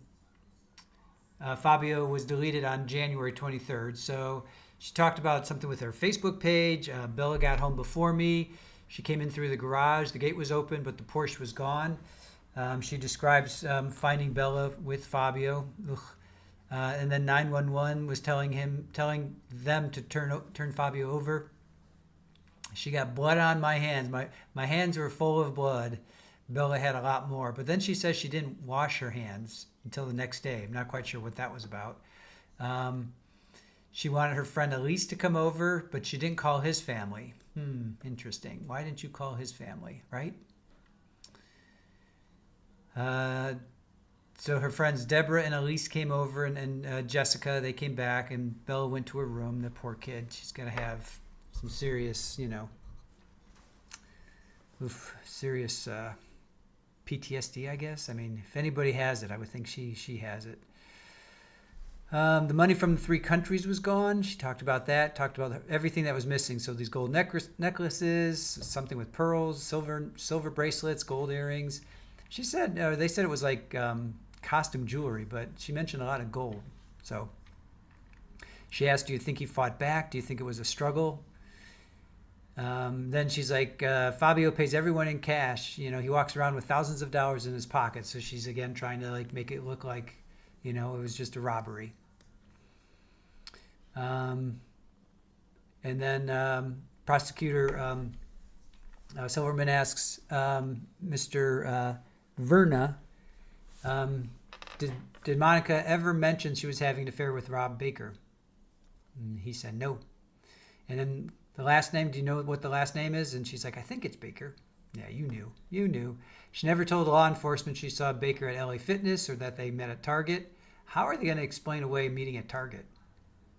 A: Fabio was deleted on January 23rd. So she talked about something with her Facebook page. Bella got home before me. She came in through the garage. The gate was open, but the Porsche was gone. She describes finding Bella with Fabio. And then 911 was telling them to turn Fabio over. She got blood on my hands. My hands were full of blood. Bella had a lot more. But then she says she didn't wash her hands until the next day. I'm not quite sure what that was about. She wanted her friend Elise to come over, but she didn't call his family. Interesting. Why didn't you call his family, right? So her friends Deborah and Elise came over, and Jessica, they came back, and Bella went to her room. The poor kid. She's going to have some serious, serious PTSD, I guess. I mean, if anybody has it, I would think she has it. The money from the 3 countries was gone. She talked about that, talked about everything that was missing. So these gold necklaces, something with pearls, silver bracelets, gold earrings. She said, they said it was like costume jewelry, but she mentioned a lot of gold. So she asked, do you think he fought back? Do you think it was a struggle? Then she's like, Fabio pays everyone in cash. He walks around with thousands of dollars in his pocket. So she's again trying to like make it look like, it was just a robbery. And then prosecutor Silverman asks Mr. Verna, did Monica ever mention she was having an affair with Rob Baker? And he said no. And then the last name, do you know what the last name is? And she's like, I think it's Baker. Yeah, you knew. She never told law enforcement she saw Baker at LA Fitness or that they met at Target. How are they going to explain away meeting at Target?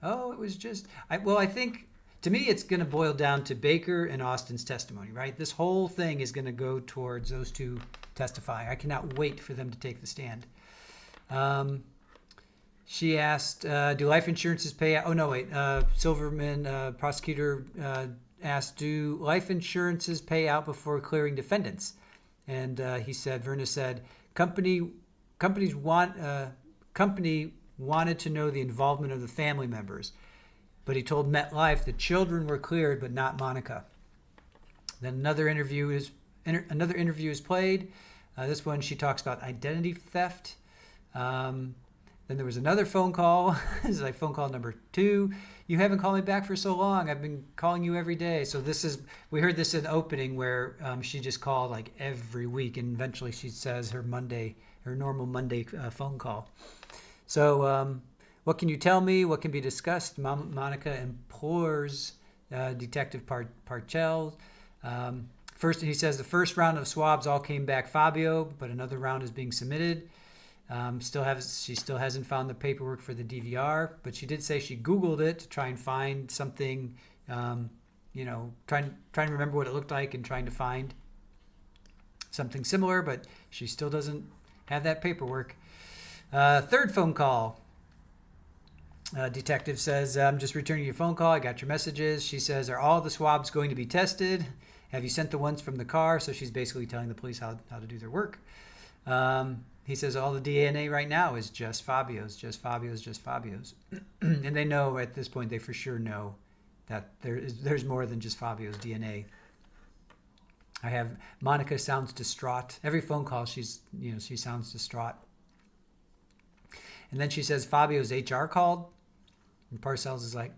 A: Oh, it was just, I think, to me, it's going to boil down to Baker and Austin's testimony, right? This whole thing is going to go towards those two testifying. I cannot wait for them to take the stand. She asked, do life insurances pay out? Oh, no, wait. Silverman, prosecutor, asked, do life insurances pay out before clearing defendants? And Verna said, company wanted to know the involvement of the family members, but he told MetLife the children were cleared, but not Monica. Then another interview is played. This one she talks about identity theft. Then there was another phone call. This is like phone call number 2. You haven't called me back for so long. I've been calling you every day. So we heard this in the opening where she just called like every week, and eventually she says her normal Monday phone call. So what can you tell me? What can be discussed? Monica implores Detective Parchell. First, he says the first round of swabs all came back Fabio, but another round is being submitted. She still hasn't found the paperwork for the DVR, but she did say she Googled it to try and find something, trying to remember what it looked like and trying to find something similar, but she still doesn't have that paperwork. Third phone call. Detective says, I'm just returning your phone call. I got your messages. She says, are all the swabs going to be tested? Have you sent the ones from the car? So she's basically telling the police how to do their work. He says all the DNA right now is just Fabio's. And they know at this point, they for sure know that there's more than just Fabio's DNA. Monica sounds distraught. Every phone call, she sounds distraught. And then she says Fabio's HR called. And Parcells is like,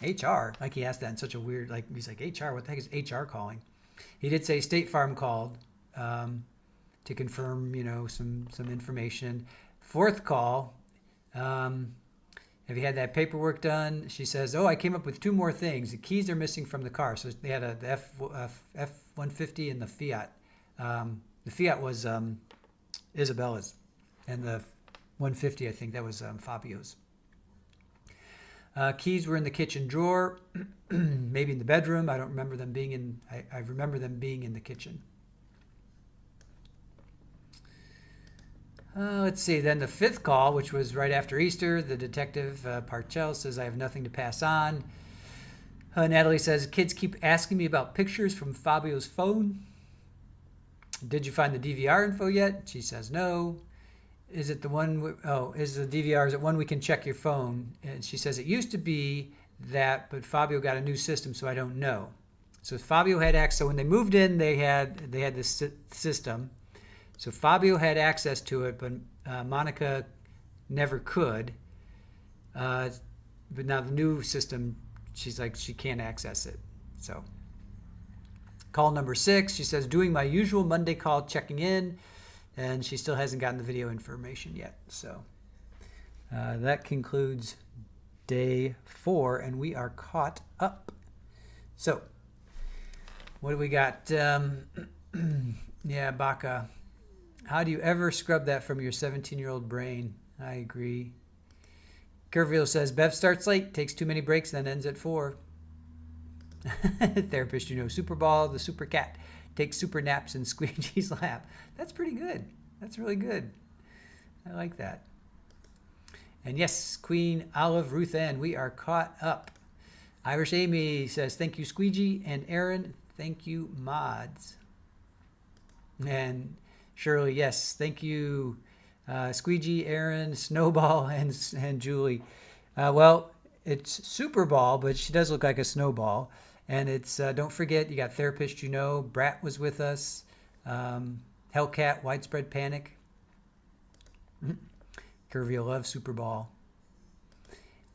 A: HR? Like he asked that in such a weird, he's like, HR? What the heck is HR calling? He did say State Farm called to confirm, some information. Fourth call, have you had that paperwork done? She says, I came up with 2 more things. The keys are missing from the car. So they had the F-150 and the Fiat. The Fiat was Isabella's, and the 150, I think that was Fabio's. Keys were in the kitchen drawer, maybe in the bedroom. I don't remember them being in. I remember them being in the kitchen. Let's see. Then the 5th call, which was right after Easter, the detective Parchell says, "I have nothing to pass on." Natalie says, "Kids keep asking me about pictures from Fabio's phone. Did you find the DVR info yet?" She says, "No." Is it the one? Is the DVR? Is it one we can check your phone? And she says it used to be that, but Fabio got a new system, so I don't know. So Fabio had access. So when they moved in, they had this system. So Fabio had access to it, but Monica never could. But now the new system, she's like she can't access it. So Call number 6. She says, doing my usual Monday call, checking in, and she still hasn't gotten the video information yet. So that concludes day 4, and we are caught up. So what do we got? Yeah, Baca. How do you ever scrub that from your 17-year-old brain? I agree. Kerville says, Bev starts late, takes too many breaks, then ends at 4. Therapist, Super Ball, the super cat, takes super naps in Squeegee's lap. That's pretty good. That's really good. I like that. And yes, Queen Olive Ruth Ann, we are caught up. Irish Amy says, thank you, Squeegee. And Aaron, thank you, mods. And Shirley, yes, thank you, Squeegee, Aaron, Snowball, and Julie. Well, it's Super Ball, but she does look like a snowball. And it's, don't forget, you got Therapist, Brat was with us, Hellcat, Widespread Panic. Curvy loves Super Ball.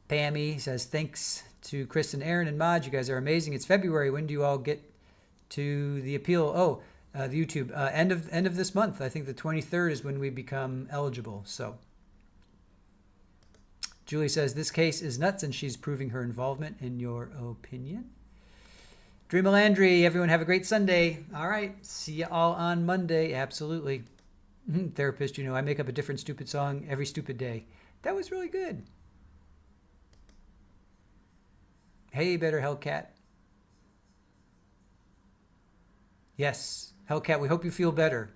A: Pammy says, thanks to Chris and Aaron and Mod. You guys are amazing. It's February. When do you all get to the appeal? Oh, the YouTube. End of this month. I think the 23rd is when we become eligible. So Julie says, this case is nuts, and she's proving her involvement, in your opinion. Dream Landry, everyone have a great Sunday. All right, see you all on Monday. Absolutely. Therapist, I make up a different stupid song every stupid day. That was really good. Hey, better Hellcat. Yes, Hellcat, we hope you feel better.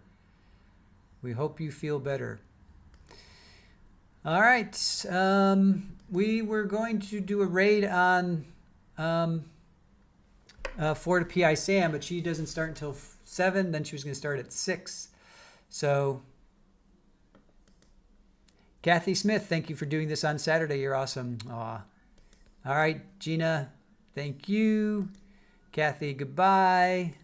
A: We hope you feel better. All right, we were going to do a raid on Florida PI Sam, but she doesn't start until 7. Then she was going to start at 6. So, Kathy Smith, thank you for doing this on Saturday. You're awesome. Aw. All right, Gina, thank you. Kathy, goodbye.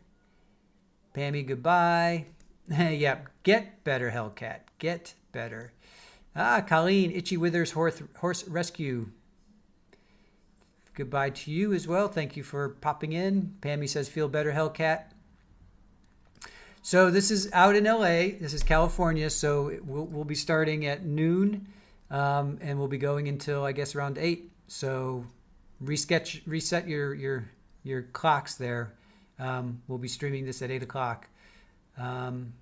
A: Pammy, goodbye. Yep, get better, Hellcat. Get better. Colleen, Itchy Withers Horse Rescue. Goodbye to you as well. Thank you for popping in. Pammy says, feel better, Hellcat. So this is out in LA. This is California. So we'll be starting at noon, and we'll be going until, I guess, around 8. So reset your clocks there. We'll be streaming this at 8 o'clock. I'm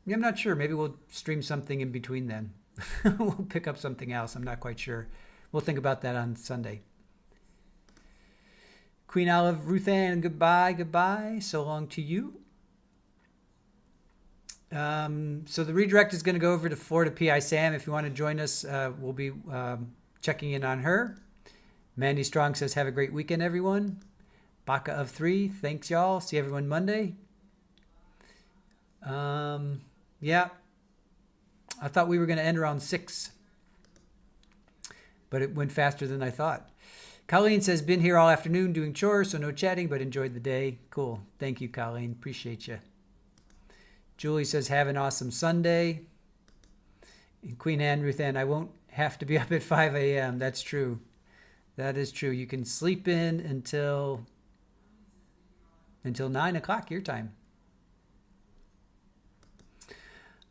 A: not sure. Maybe we'll stream something in between then. We'll pick up something else. I'm not quite sure. We'll think about that on Sunday. Queen Olive, Ruth Ann, goodbye. So long to you. So the redirect is going to go over to Florida PI Sam. If you want to join us, we'll be checking in on her. Mandy Strong says, have a great weekend, everyone. Baca of 3, thanks, y'all. See everyone Monday. Yeah. I thought we were going to end around 6, but it went faster than I thought. Colleen says, been here all afternoon doing chores, so no chatting, but enjoyed the day. Cool. Thank you, Colleen. Appreciate you. Julie says, have an awesome Sunday. And Queen Anne, Ruth Ann, I won't have to be up at 5 a.m. That's true. That is true. You can sleep in until 9 o'clock your time.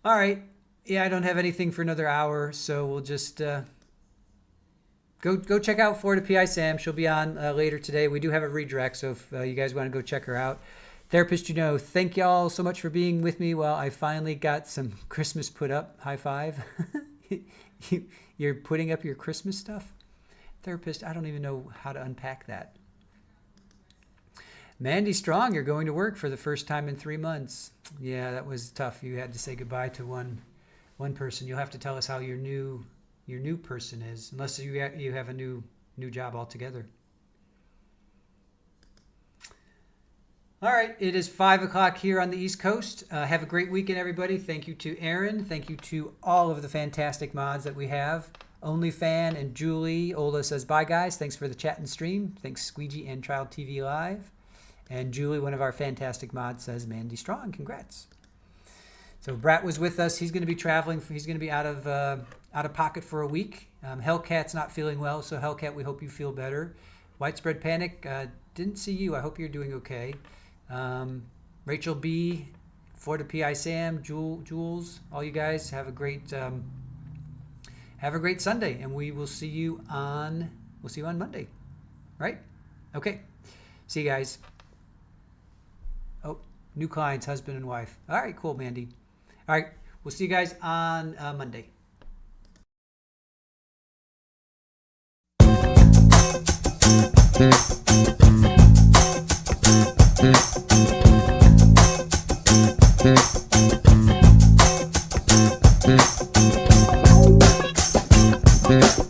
A: All right. Yeah, I don't have anything for another hour, so we'll just go check out Florida PI Sam. She'll be on later today. We do have a redirect, so if you guys want to go check her out. Therapist, thank y'all so much for being with me while I finally got some Christmas put up. High five. You're putting up your Christmas stuff? Therapist, I don't even know how to unpack that. Mandy Strong, you're going to work for the first time in 3 months. Yeah, that was tough. You had to say goodbye to one person. You'll have to tell us how your new person is, unless you have a new job altogether. All right, it is 5 o'clock here on the East Coast. Have a great weekend, everybody. Thank you to Aaron. Thank you to all of the fantastic mods that we have. OnlyFan and Julie. Ola says, bye, guys. Thanks for the chat and stream. Thanks, Squeegee and Child TV Live. And Julie, one of our fantastic mods, says, Mandy Strong. Congrats. So Brat was with us. He's going to be traveling. He's going to be out of pocket for a week. Hellcat's not feeling well, so Hellcat, we hope you feel better. Widespread Panic, didn't see you. I hope you're doing okay. Rachel B, Florida PI Sam, Jules, all you guys have a great Sunday, and we will see you on Monday, right? Okay, see you guys. Oh, new clients, husband and wife. All right, cool, Mandy. All right, we'll see you guys on Monday.
O: Yeah.